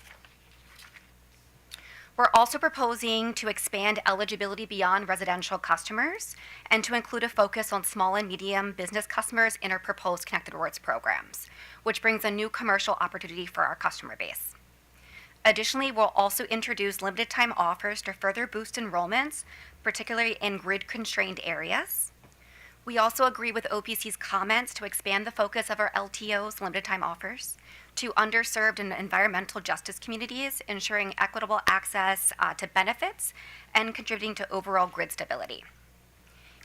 We're also proposing to expand eligibility beyond residential customers and to include a focus on small and medium business customers in our proposed Connected Rewards programs, which brings a new commercial opportunity for our customer base. Additionally, we'll also introduce limited time offers to further boost enrollments, particularly in grid-constrained areas. We also agree with OPC's comments to expand the focus of our LTO's limited time offers to underserved and environmental justice communities, ensuring equitable access to benefits and contributing to overall grid stability.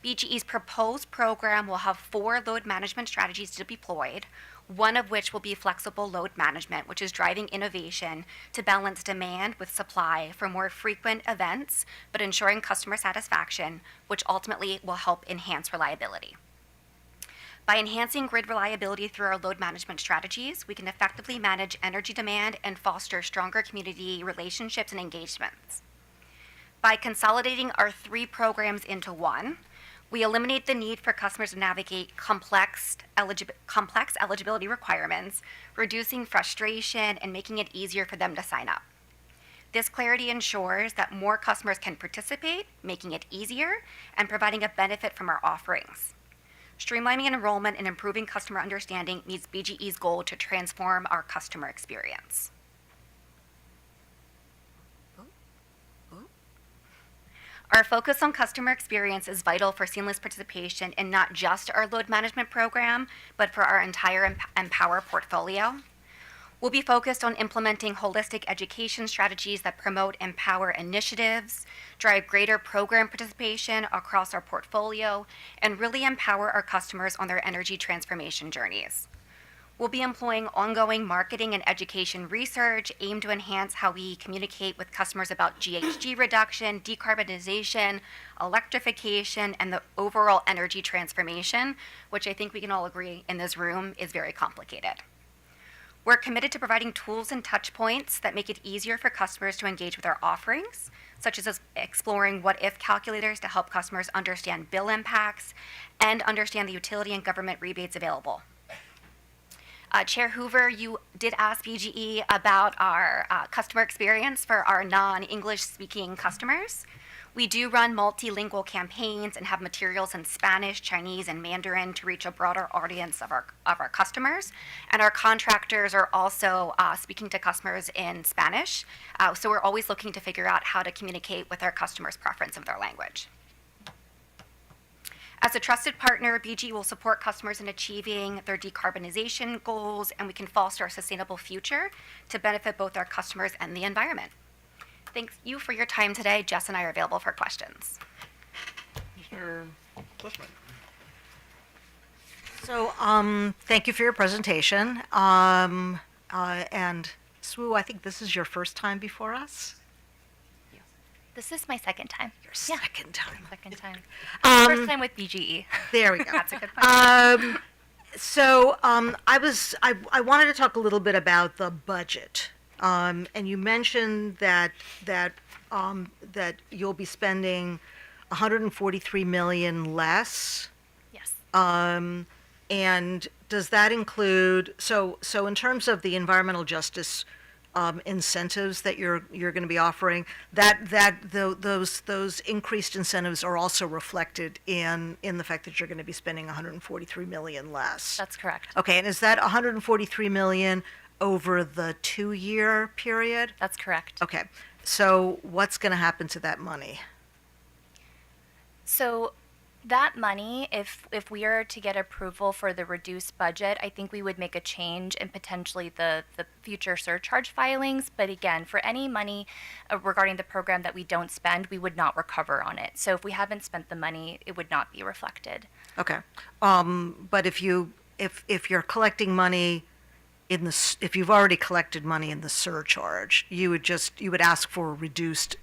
BGE's proposed program will have 4 load management strategies to be deployed, one of which will be flexible load management, which is driving innovation to balance demand with supply for more frequent events, but ensuring customer satisfaction, which ultimately will help enhance reliability. By enhancing grid reliability through our load management strategies, we can effectively manage energy demand and foster stronger community relationships and engagements. By consolidating our 3 programs into one, we eliminate the need for customers to navigate complex eligibility requirements, reducing frustration and making it easier for them to sign up. This clarity ensures that more customers can participate, making it easier and providing a benefit from our offerings. Streamlining enrollment and improving customer understanding meets BGE's goal to transform our customer experience. Our focus on customer experience is vital for seamless participation in not just our load management program, but for our entire EmPOWER portfolio. We'll be focused on implementing holistic education strategies that promote EmPOWER initiatives, drive greater program participation across our portfolio, and really empower our customers on their energy transformation journeys. We'll be employing ongoing marketing and education research aimed to enhance how we communicate with customers about GHG reduction, decarbonization, electrification, and the overall energy transformation, which I think we can all agree in this room is very complicated. We're committed to providing tools and touch points that make it easier for customers to engage with our offerings, such as exploring what-if calculators to help customers understand bill impacts and understand the utility and government rebates available. Chair Hoover, you did ask BGE about our customer experience for our non-English speaking customers. We do run multilingual campaigns and have materials in Spanish, Chinese, and Mandarin to reach a broader audience of our customers. And our contractors are also speaking to customers in Spanish. So we're always looking to figure out how to communicate with our customers' preference of their language. As a trusted partner, BGE will support customers in achieving their decarbonization goals, and we can foster a sustainable future to benefit both our customers and the environment. Thank you for your time today. Jess and I are available for questions.
So, thank you for your presentation. And Swoo, I think this is your first time before us?
This is my second time.
Your second time.
Second time. First time with BGE.
There we go.
That's a good point.
I wanted to talk a little bit about the budget. And you mentioned that you'll be spending $143 million less.
Yes.
And does that include so in terms of the environmental justice incentives that you're going to be offering, those increased incentives are also reflected in the fact that you're going to be spending $143 million less.
That's correct.
Okay, and is that $143 million over the 2-year period?
That's correct.
Okay, so what's going to happen to that money?
So that money, if we are to get approval for the reduced budget, I think we would make a change in potentially the future surcharge filings. But again, for any money regarding the program that we don't spend, we would not recover on it. So if we haven't spent the money, it would not be reflected.
Okay, but if you're collecting money if you've already collected money in the surcharge, you would ask for a reduced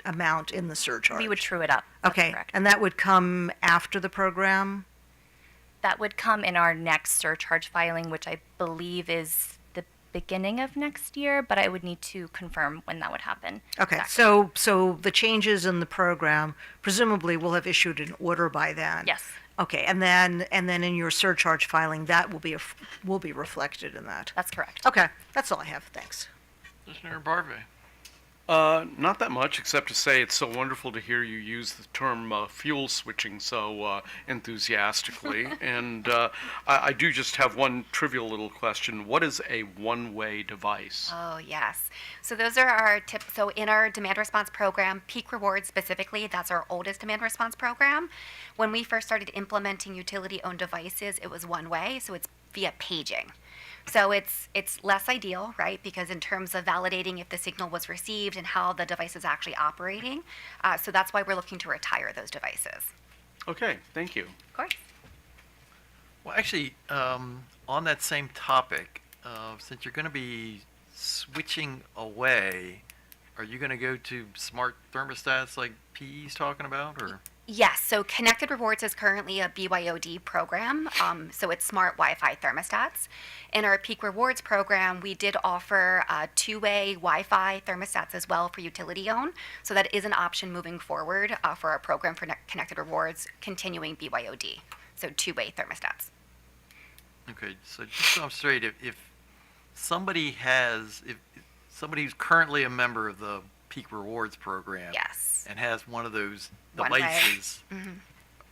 amount in the surcharge.
We would true it up. That's
okay,
correct.
And that would come after the program?
That would come in our next surcharge filing, which I believe is the beginning of next year, but I would need to confirm when that would happen.
Okay,
exactly.
so the changes in the program presumably will have issued an order by then.
Yes.
Okay, and then in your surcharge filing, that will be reflected in that.
That's correct.
Okay, that's all I have. Thanks.
Commissioner Barve.
Not that much, except to say it's so wonderful to hear you use the term fuel switching so enthusiastically. And I do just have one trivial little question. What is a one-way device?
Oh, yes. So those are our tips. So in our demand response program, Peak Rewards specifically, that's our oldest demand response program. When we first started implementing utility-owned devices, it was one way, so it's via paging. So it's less ideal, right? Because in terms of validating if the signal was received and how the device is actually operating, so that's why we're looking to retire those devices.
Okay, thank you.
Of course.
Well, actually, on that same topic, since you're going to be switching away, are you going to go to smart thermostats like PE's talking about, or?
Yes, so Connected Rewards is currently a BYOD program, so it's smart Wi-Fi thermostats. In our Peak Rewards program, we did offer two-way Wi-Fi thermostats as well for utility own, so that is an option moving forward for our program for Connected Rewards, continuing BYOD, so two-way thermostats.
Okay, so just so I'm straight, if somebody who's currently a member of the Peak Rewards program,
yes,
and has one of those
One-way.
devices,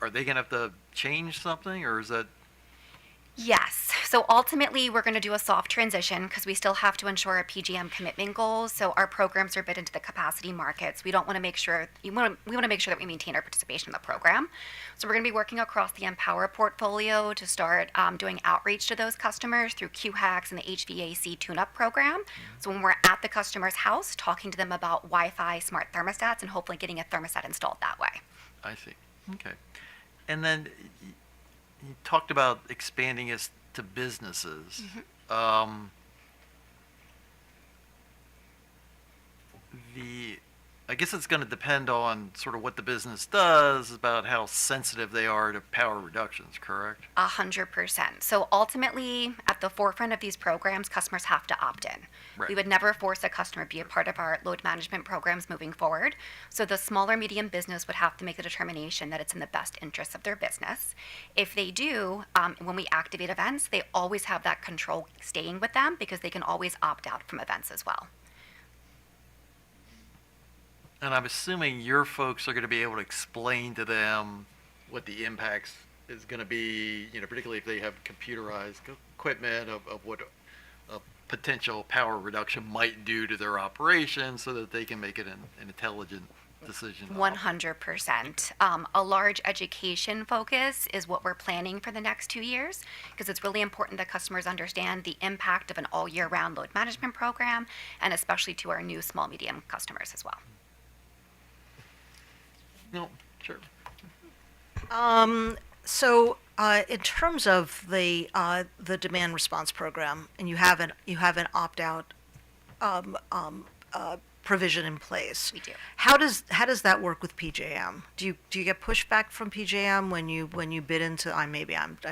are they going to have to change something, or is that?
Yes. So ultimately, we're going to do a soft transition because we still have to ensure our PGM commitment goals. So our programs are bid into the capacity markets. We don't want to make sure we want to make sure that we maintain our participation in the program. So we're going to be working across the EmPOWER portfolio to start doing outreach to those customers through QHACs and the HVAC tune-up program. So when we're at the customer's house, talking to them about Wi-Fi smart thermostats and hopefully getting a thermostat installed that way.
I see. Okay. And then you talked about expanding us to businesses. I guess it's going to depend on sort of what the business does, about how sensitive they are to power reductions, correct?
100%. So ultimately, at the forefront of these programs, customers have to opt in.
Right.
We would never force a customer to be a part of our load management programs moving forward. So the smaller medium business would have to make the determination that it's in the best interest of their business. If they do, when we activate events, they always have that control staying with them because they can always opt out from events as well.
And I'm assuming your folks are going to be able to explain to them what the impacts is going to be, particularly if they have computerized equipment of what a potential power reduction might do to their operation so that they can make it an intelligent decision.
100%. A large education focus is what we're planning for the next 2 years because it's really important that customers understand the impact of an all year round load management program and especially to our new small medium customers as well.
No, sure.
So in terms of the demand response program, and you have an opt out provision in place.
We do.
How does that work with PJM? Do you get pushback from PJM when you bid into? I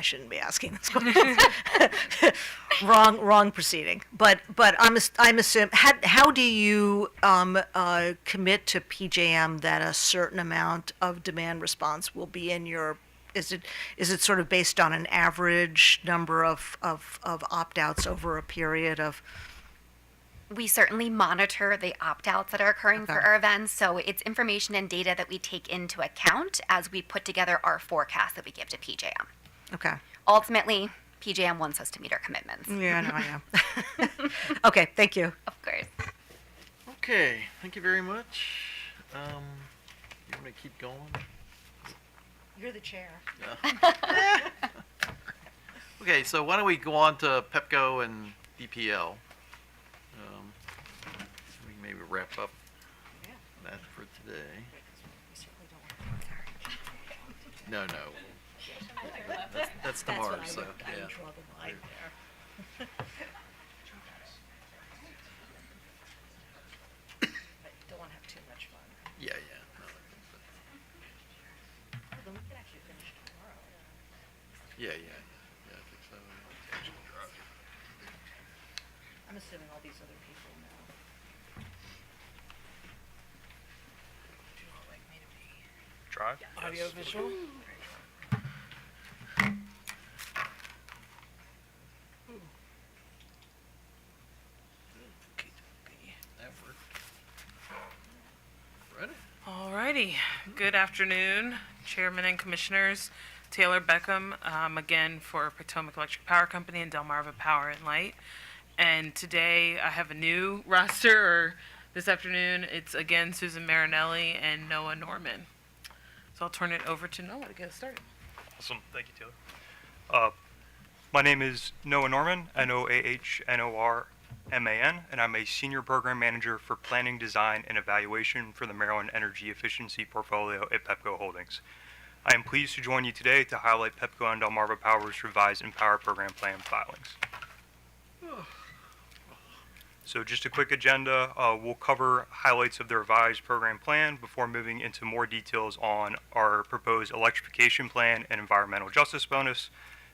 shouldn't be asking this question. wrong proceeding. But I'm assuming how do you commit to PJM that a certain amount of demand response will be in your? Is it sort of based on an average number of opt outs over a period of?
We certainly monitor the opt-outs that are occurring for our events, so it's information and data that we take into account as we put together our forecast that we give to PJM.
Okay.
Ultimately, PJM wants us to meet our commitments.
Yeah, no, I know. Okay, thank you.
Of course.
Okay, thank you very much. You want to keep going?
You're the chair.
Yeah. Okay, so why don't we go on to Pepco and DPL? We can maybe wrap up that for today. No. That's tomorrow, so yeah.
Don't want to have too much fun.
Yeah.
Then we can actually finish tomorrow.
Yeah, I think so.
I'm assuming all these other people know. Do you like me to be?
Drive?
Audio visual?
Ready?
Alrighty. Good afternoon, Chairman and Commissioners. Taylor Beckham, again for Potomac Electric Power Company and Delmarva Power and Light. And today I have a new roster, or this afternoon it's again Susan Marinelli and Noah Norman. So I'll turn it over to Noah to get us started.
Awesome. Thank you, Taylor.
My name is Noah Norman, Noahnorman, and I'm a Senior Program Manager for Planning, Design, and Evaluation for the Maryland Energy Efficiency Portfolio at Pepco Holdings. I am pleased to join you today to highlight Pepco and Delmarva Power's revised EmPOWER program plan filings. So just a quick agenda, we'll cover highlights of the revised program plan before moving into more details on our proposed electrification plan and environmental justice bonus,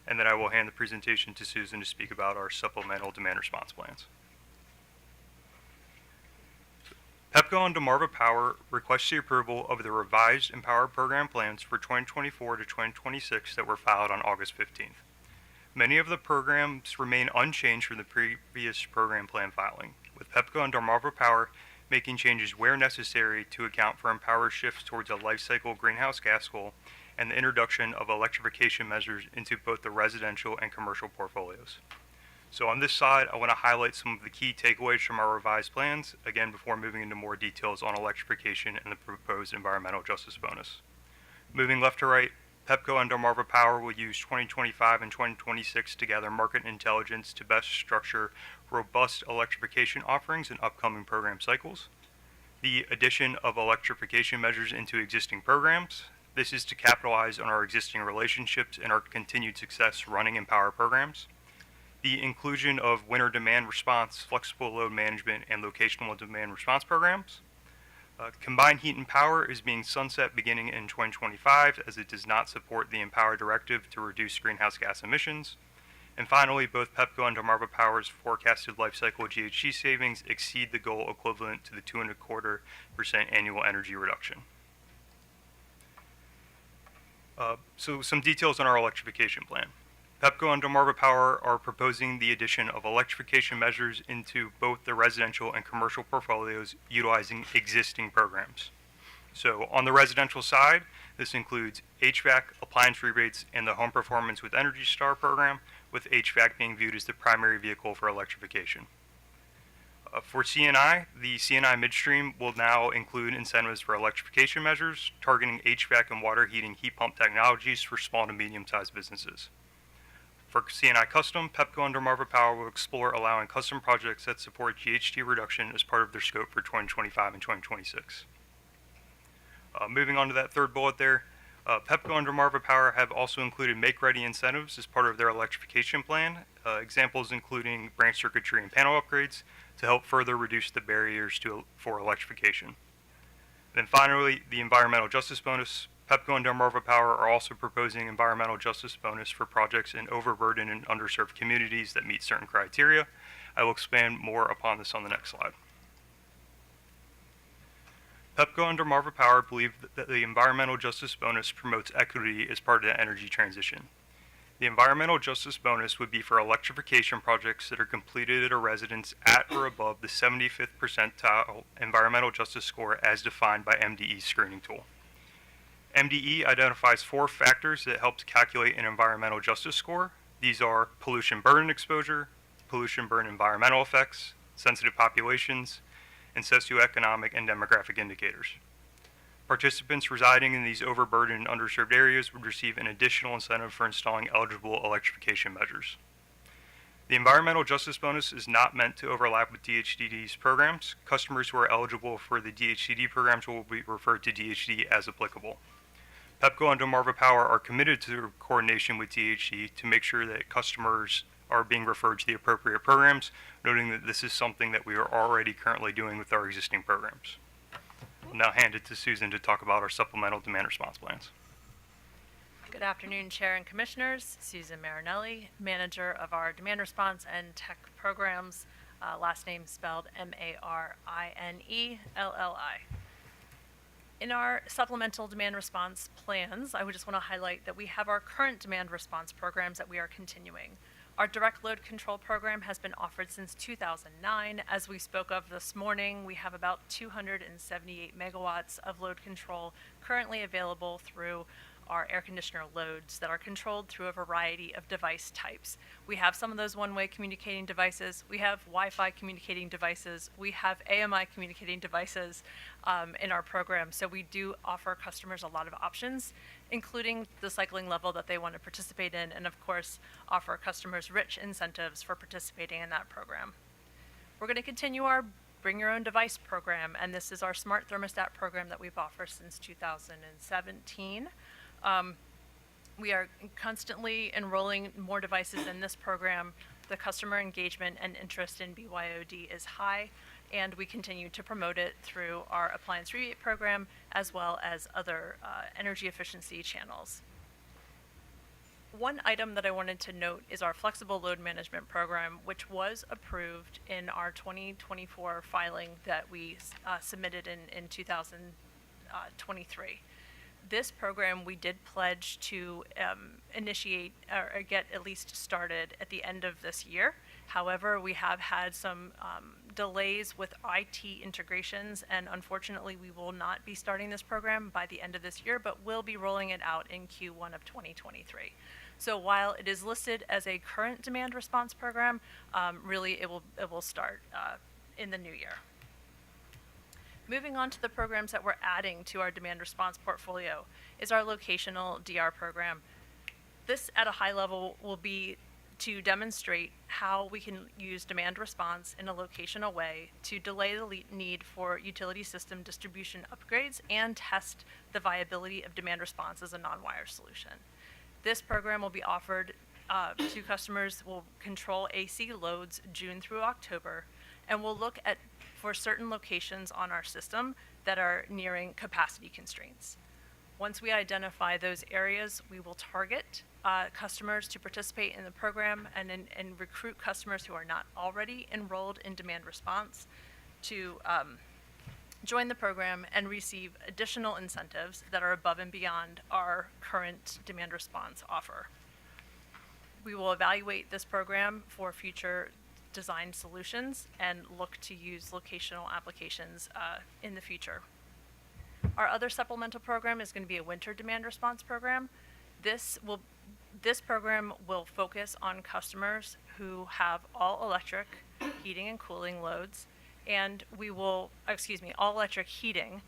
and then I will hand the presentation to Susan to speak about our supplemental demand response plans. Pepco and Delmarva Power requests the approval of the revised EmPOWER program plans for 2024 to 2026 that were filed on August 15th. Many of the programs remain unchanged from the previous program plan filing, with Pepco and Delmarva Power making changes where necessary to account for EmPOWER's shifts towards a life cycle greenhouse gas goal and the introduction of electrification measures into both the residential and commercial portfolios. So on this side, I want to highlight some of the key takeaways from our revised plans, again before moving into more details on electrification and the proposed environmental justice bonus. Moving left to right, Pepco and Delmarva Power will use 2025 and 2026 to gather market intelligence to best structure robust electrification offerings in upcoming program cycles. The addition of electrification measures into existing programs. This is to capitalize on our existing relationships and our continued success running EmPOWER programs. The inclusion of winter demand response, flexible load management, and locational demand response programs. Combined heat and power is being sunset beginning in 2025 as it does not support the EmPOWER directive to reduce greenhouse gas emissions. And finally, both Pepco and Delmarva Power's forecasted life cycle GHG savings exceed the goal equivalent to the 2.25% annual energy reduction. So some details on our electrification plan. Pepco and Delmarva Power are proposing the addition of electrification measures into both the residential and commercial portfolios utilizing existing programs. So on the residential side, this includes HVAC, appliance rebates, and the Home Performance with Energy Star program, with HVAC being viewed as the primary vehicle for electrification. For C&I, the C&I midstream will now include incentives for electrification measures, targeting HVAC and water heating heat pump technologies for small to medium-sized businesses. For C&I Custom, Pepco and Delmarva Power will explore allowing custom projects that support GHG reduction as part of their scope for 2025 and 2026. Moving on to that third bullet there, Pepco and Delmarva Power have also included make-ready incentives as part of their electrification plan, examples including branch circuitry and panel upgrades to help further reduce the barriers for electrification. Then finally, the environmental justice bonus. Pepco and Delmarva Power are also proposing environmental justice bonus for projects in overburdened and underserved communities that meet certain criteria. I will expand more upon this on the next slide. Pepco and Delmarva Power believe that the environmental justice bonus promotes equity as part of the energy transition. The environmental justice bonus would be for electrification projects that are completed at a residence at or above the 75th percentile environmental justice score as defined by MDE's screening tool. MDE identifies 4 factors that help to calculate an environmental justice score. These are pollution burden exposure, pollution burden environmental effects, sensitive populations, and socioeconomic and demographic indicators. Participants residing in these overburdened and underserved areas would receive an additional incentive for installing eligible electrification measures. The environmental justice bonus is not meant to overlap with DHCD's programs. Customers who are eligible for the DHCD programs will be referred to DHCD as applicable. Pepco and Delmarva Power are committed to coordination with DHCD to make sure that customers are being referred to the appropriate programs, noting that this is something that we are already currently doing with our existing programs. I'll now hand it to Susan to talk about our supplemental demand response plans.
Good afternoon, Chair and Commissioners. Susan Marinelli, Manager of our Demand Response and Tech Programs, last name spelled Marinelli. In our supplemental demand response plans, I would just want to highlight that we have our current demand response programs that we are continuing. Our direct load control program has been offered since 2009. As we spoke of this morning, we have about 278 megawatts of load control currently available through are air conditioner loads that are controlled through a variety of device types. We have some of those one-way communicating devices. We have Wi-Fi communicating devices. We have AMI communicating devices in our program. So we do offer customers a lot of options, including the cycling level that they want to participate in, and of course, offer customers rich incentives for participating in that program. We're going to continue our Bring Your Own Device program, and this is our smart thermostat program that we've offered since 2017. We are constantly enrolling more devices in this program. The customer engagement and interest in BYOD is high, and we continue to promote it through our appliance rebate program as well as other energy efficiency channels. One item that I wanted to note is our flexible load management program, which was approved in our 2024 filing that we submitted in 2023. This program we did pledge to initiate or get at least started at the end of this year. However, we have had some delays with IT integrations, and unfortunately we will not be starting this program by the end of this year, but will be rolling it out in Q1 of 2023. So while it is listed as a current demand response program, really it will start in the new year. Moving on to the programs that we're adding to our demand response portfolio is our locational DR program. This at a high level will be to demonstrate how we can use demand response in a locational way to delay the need for utility system distribution upgrades and test the viability of demand response as a non-wire solution. This program will be offered to customers who will control AC loads June through October, and we'll look at for certain locations on our system that are nearing capacity constraints. Once we identify those areas, we will target customers to participate in the program and recruit customers who are not already enrolled in demand response to join the program and receive additional incentives that are above and beyond our current demand response offer. We will evaluate this program for future design solutions and look to use locational applications in the future. Our other supplemental program is going to be a winter demand response program. This program will focus on customers who have all electric heating and cooling loads, and we will, all electric heating,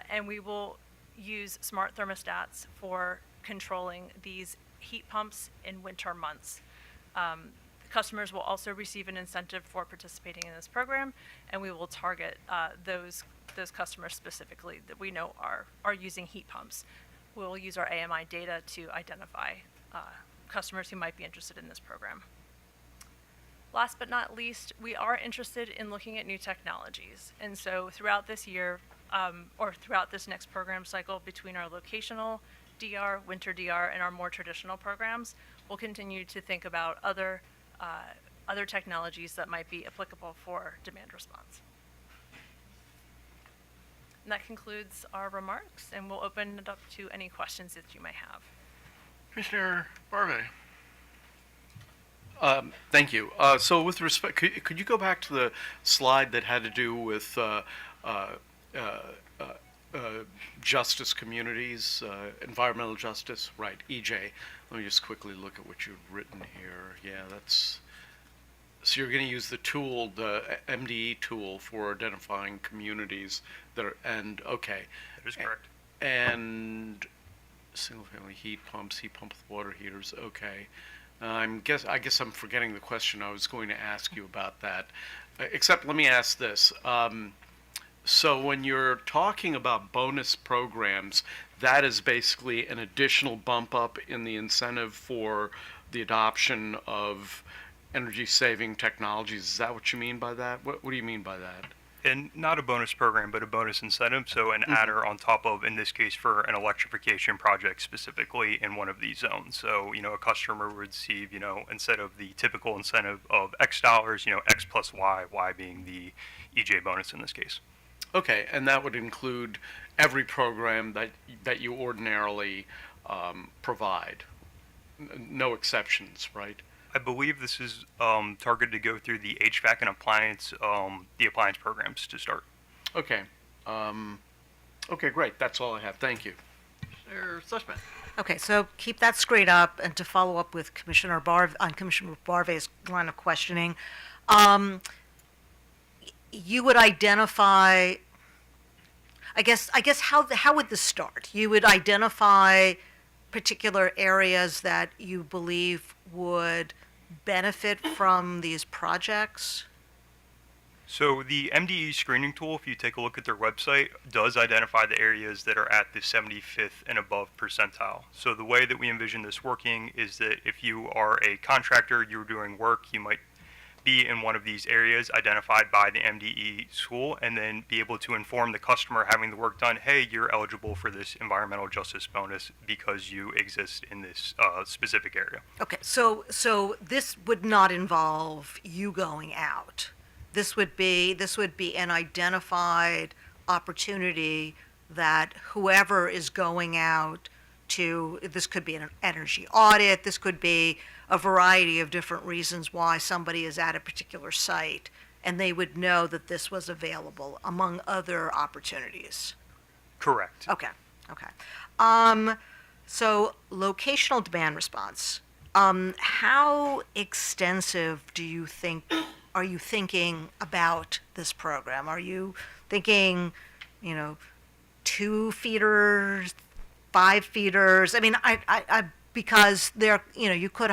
and we will use smart thermostats for controlling these heat pumps in winter months. Customers will also receive an incentive for participating in this program, and we will target those customers specifically that we know are using heat pumps. We'll use our AMI data to identify customers who might be interested in this program. Last but not least, we are interested in looking at new technologies. And so throughout this year, or throughout this next program cycle between our locational DR, winter DR, and our more traditional programs, we'll continue to think about other technologies that might be applicable for demand response. And that concludes our remarks, and we'll open it up to any questions that you may have.
Commissioner Barve.
Thank you. So with respect, could you go back to the slide that had to do with justice communities, environmental justice, right, EJ. Let me just quickly look at what you've written here. Yeah, that's, so you're going to use the tool, the MDE tool for identifying communities that are, and, okay.
That is correct.
And single family heat pumps with water heaters, okay. I guess I'm forgetting the question I was going to ask you about that. Except let me ask this. So when you're talking about bonus programs, that is basically an additional bump up in the incentive for the adoption of energy saving technologies. Is that what you mean by that? What do you mean by that?
And not a bonus program, but a bonus incentive. So an adder on top of, in this case, for an electrification project specifically in one of these zones. So, a customer would receive, instead of the typical incentive of X dollars, X plus Y, Y being the EJ bonus in this case.
Okay, and that would include every program that you ordinarily provide. No exceptions, right?
I believe this is targeted to go through the HVAC and appliance, the appliance programs to start.
Okay. Okay, great. That's all I have. Thank you.
Commissioner Sussman.
Okay, so keep that straight up, and to follow up with Commissioner Barve's line of questioning, you would identify, I guess how would this start? You would identify particular areas that you believe would benefit from these projects?
So the MDE screening tool, if you take a look at their website, does identify the areas that are at the 75th and above percentile. So the way that we envision this working is that if you are a contractor, you're doing work, you might be in one of these areas identified by the MDE tool, and then be able to inform the customer having the work done, hey, you're eligible for this environmental justice bonus because you exist in this specific area.
Okay, so this would not involve you going out. This would be an identified opportunity that whoever is going out to, this could be an energy audit, this could be a variety of different reasons why somebody is at a particular site, and they would know that this was available among other opportunities.
Correct.
Okay. So locational demand response. How extensive are you thinking about this program? Are you thinking, 2 feeders, 5 feeders? I mean, I because you could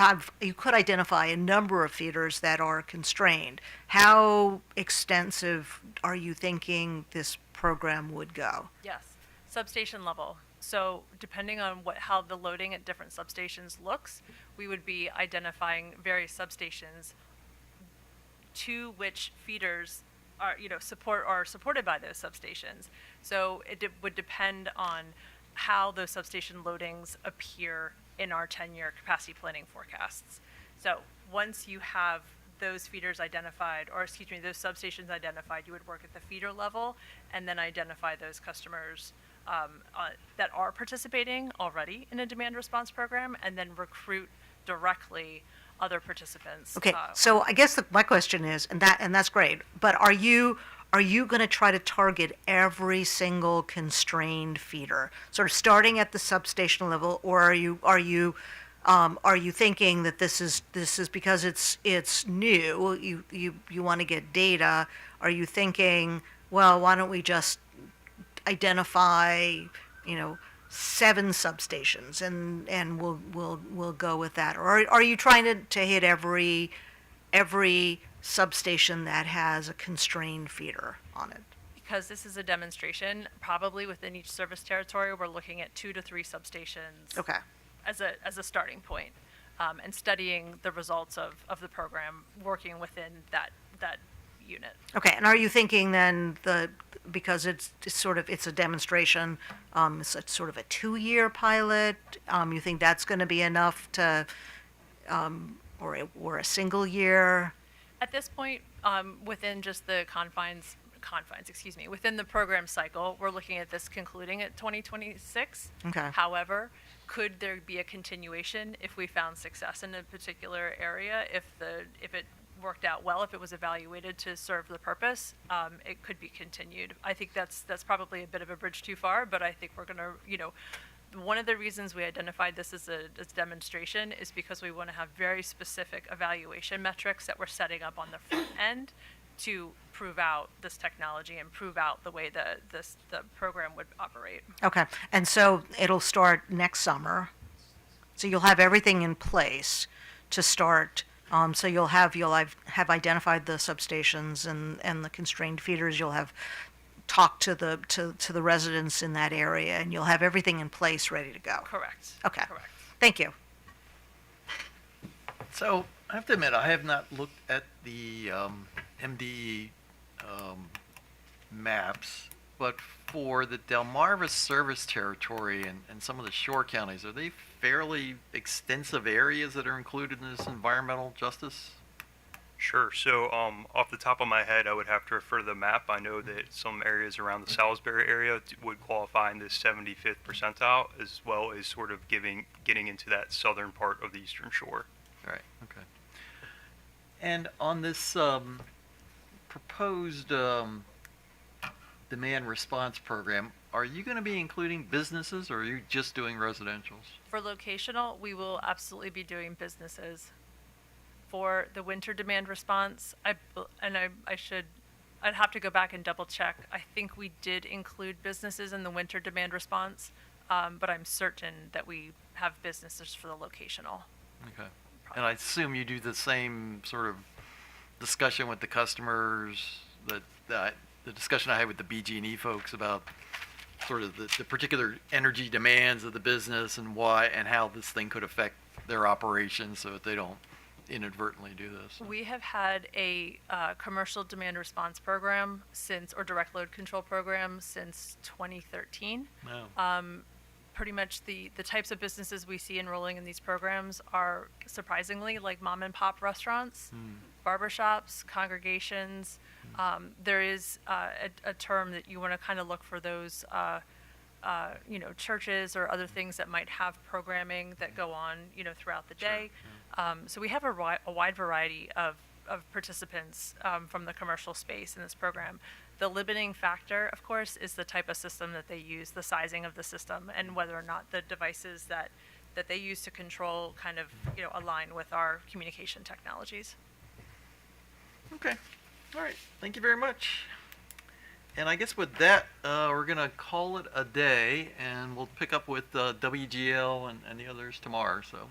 identify a number of feeders that are constrained. How extensive are you thinking this program would go?
Yes, substation level. So depending on how the loading at different substations looks, we would be identifying various substations to which feeders are supported by those substations. So it would depend on how those substation loadings appear in our 10-year capacity planning forecasts. So once you have those feeders identified, those substations identified, you would work at the feeder level and then identify those customers that are participating already in a demand response program, and then recruit directly other participants.
Okay, so I guess my question is, and that's great, but are you going to try to target every single constrained feeder, sort of starting at the substation level, or are you thinking that this is because it's new, you want to get data? Are you thinking, well, why don't we just identify 7 substations and we'll go with that? Or are you trying to hit every substation that has a constrained feeder on it?
Because this is a demonstration, probably within each service territory, we're looking at 2 to 3 substations.
Okay.
As a starting point, and studying the results of the program, working within that unit.
Okay, and are you thinking then because it's a demonstration, it's sort of a 2-year pilot, you think that's going to be enough to, or a single year?
At this point, within just the within the program cycle, we're looking at this concluding at 2026.
Okay.
However, could there be a continuation if we found success in a particular area, if it worked out well, if it was evaluated to serve the purpose, it could be continued. I think that's probably a bit of a bridge too far, but I think we're going to, one of the reasons we identified this as a demonstration is because we want to have very specific evaluation metrics that we're setting up on the front end to prove out this technology and prove out the way the program would operate.
Okay, and so it'll start next summer. So you'll have everything in place to start. So you'll have identified the substations and the constrained feeders. You'll have talked to the residents in that area, and you'll have everything in place ready to go.
Correct.
Okay.
Correct.
Thank you.
So I have to admit, I have not looked at the MDE maps, but for the Delmarva service territory and some of the shore counties, are they fairly extensive areas that are included in this environmental justice?
Sure. So off the top of my head, I would have to refer to the map. I know that some areas around the Salisbury area would qualify in this 75th percentile, as well as sort of getting into that southern part of the eastern shore.
All right. Okay. And on this proposed demand response program, are you going to be including businesses, or are you just doing residentials?
For locational, we will absolutely be doing businesses. For the winter demand response, I'd have to go back and double check. I think we did include businesses in the winter demand response, but I'm certain that we have businesses for the locational.
Okay. And I assume you do the same sort of discussion with the customers, that the discussion I had with the BG&E folks about sort of the particular energy demands of the business and why and how this thing could affect their operations so that they don't inadvertently do this.
We have had a commercial demand response program or direct load control program since 2013.
Wow.
Pretty much the types of businesses we see enrolling in these programs are surprisingly like mom and pop restaurants, barbershops, congregations. There is a term that you want to kind of look for those, churches or other things that might have programming that go on, throughout the day. So we have a wide variety of participants from the commercial space in this program. The limiting factor, of course, is the type of system that they use, the sizing of the system, and whether or not the devices that they use to control kind of, align with our communication technologies.
Okay. All right. Thank you very much. And I guess with that, we're going to call it a day, and we'll pick up with WGL and the others tomorrow. So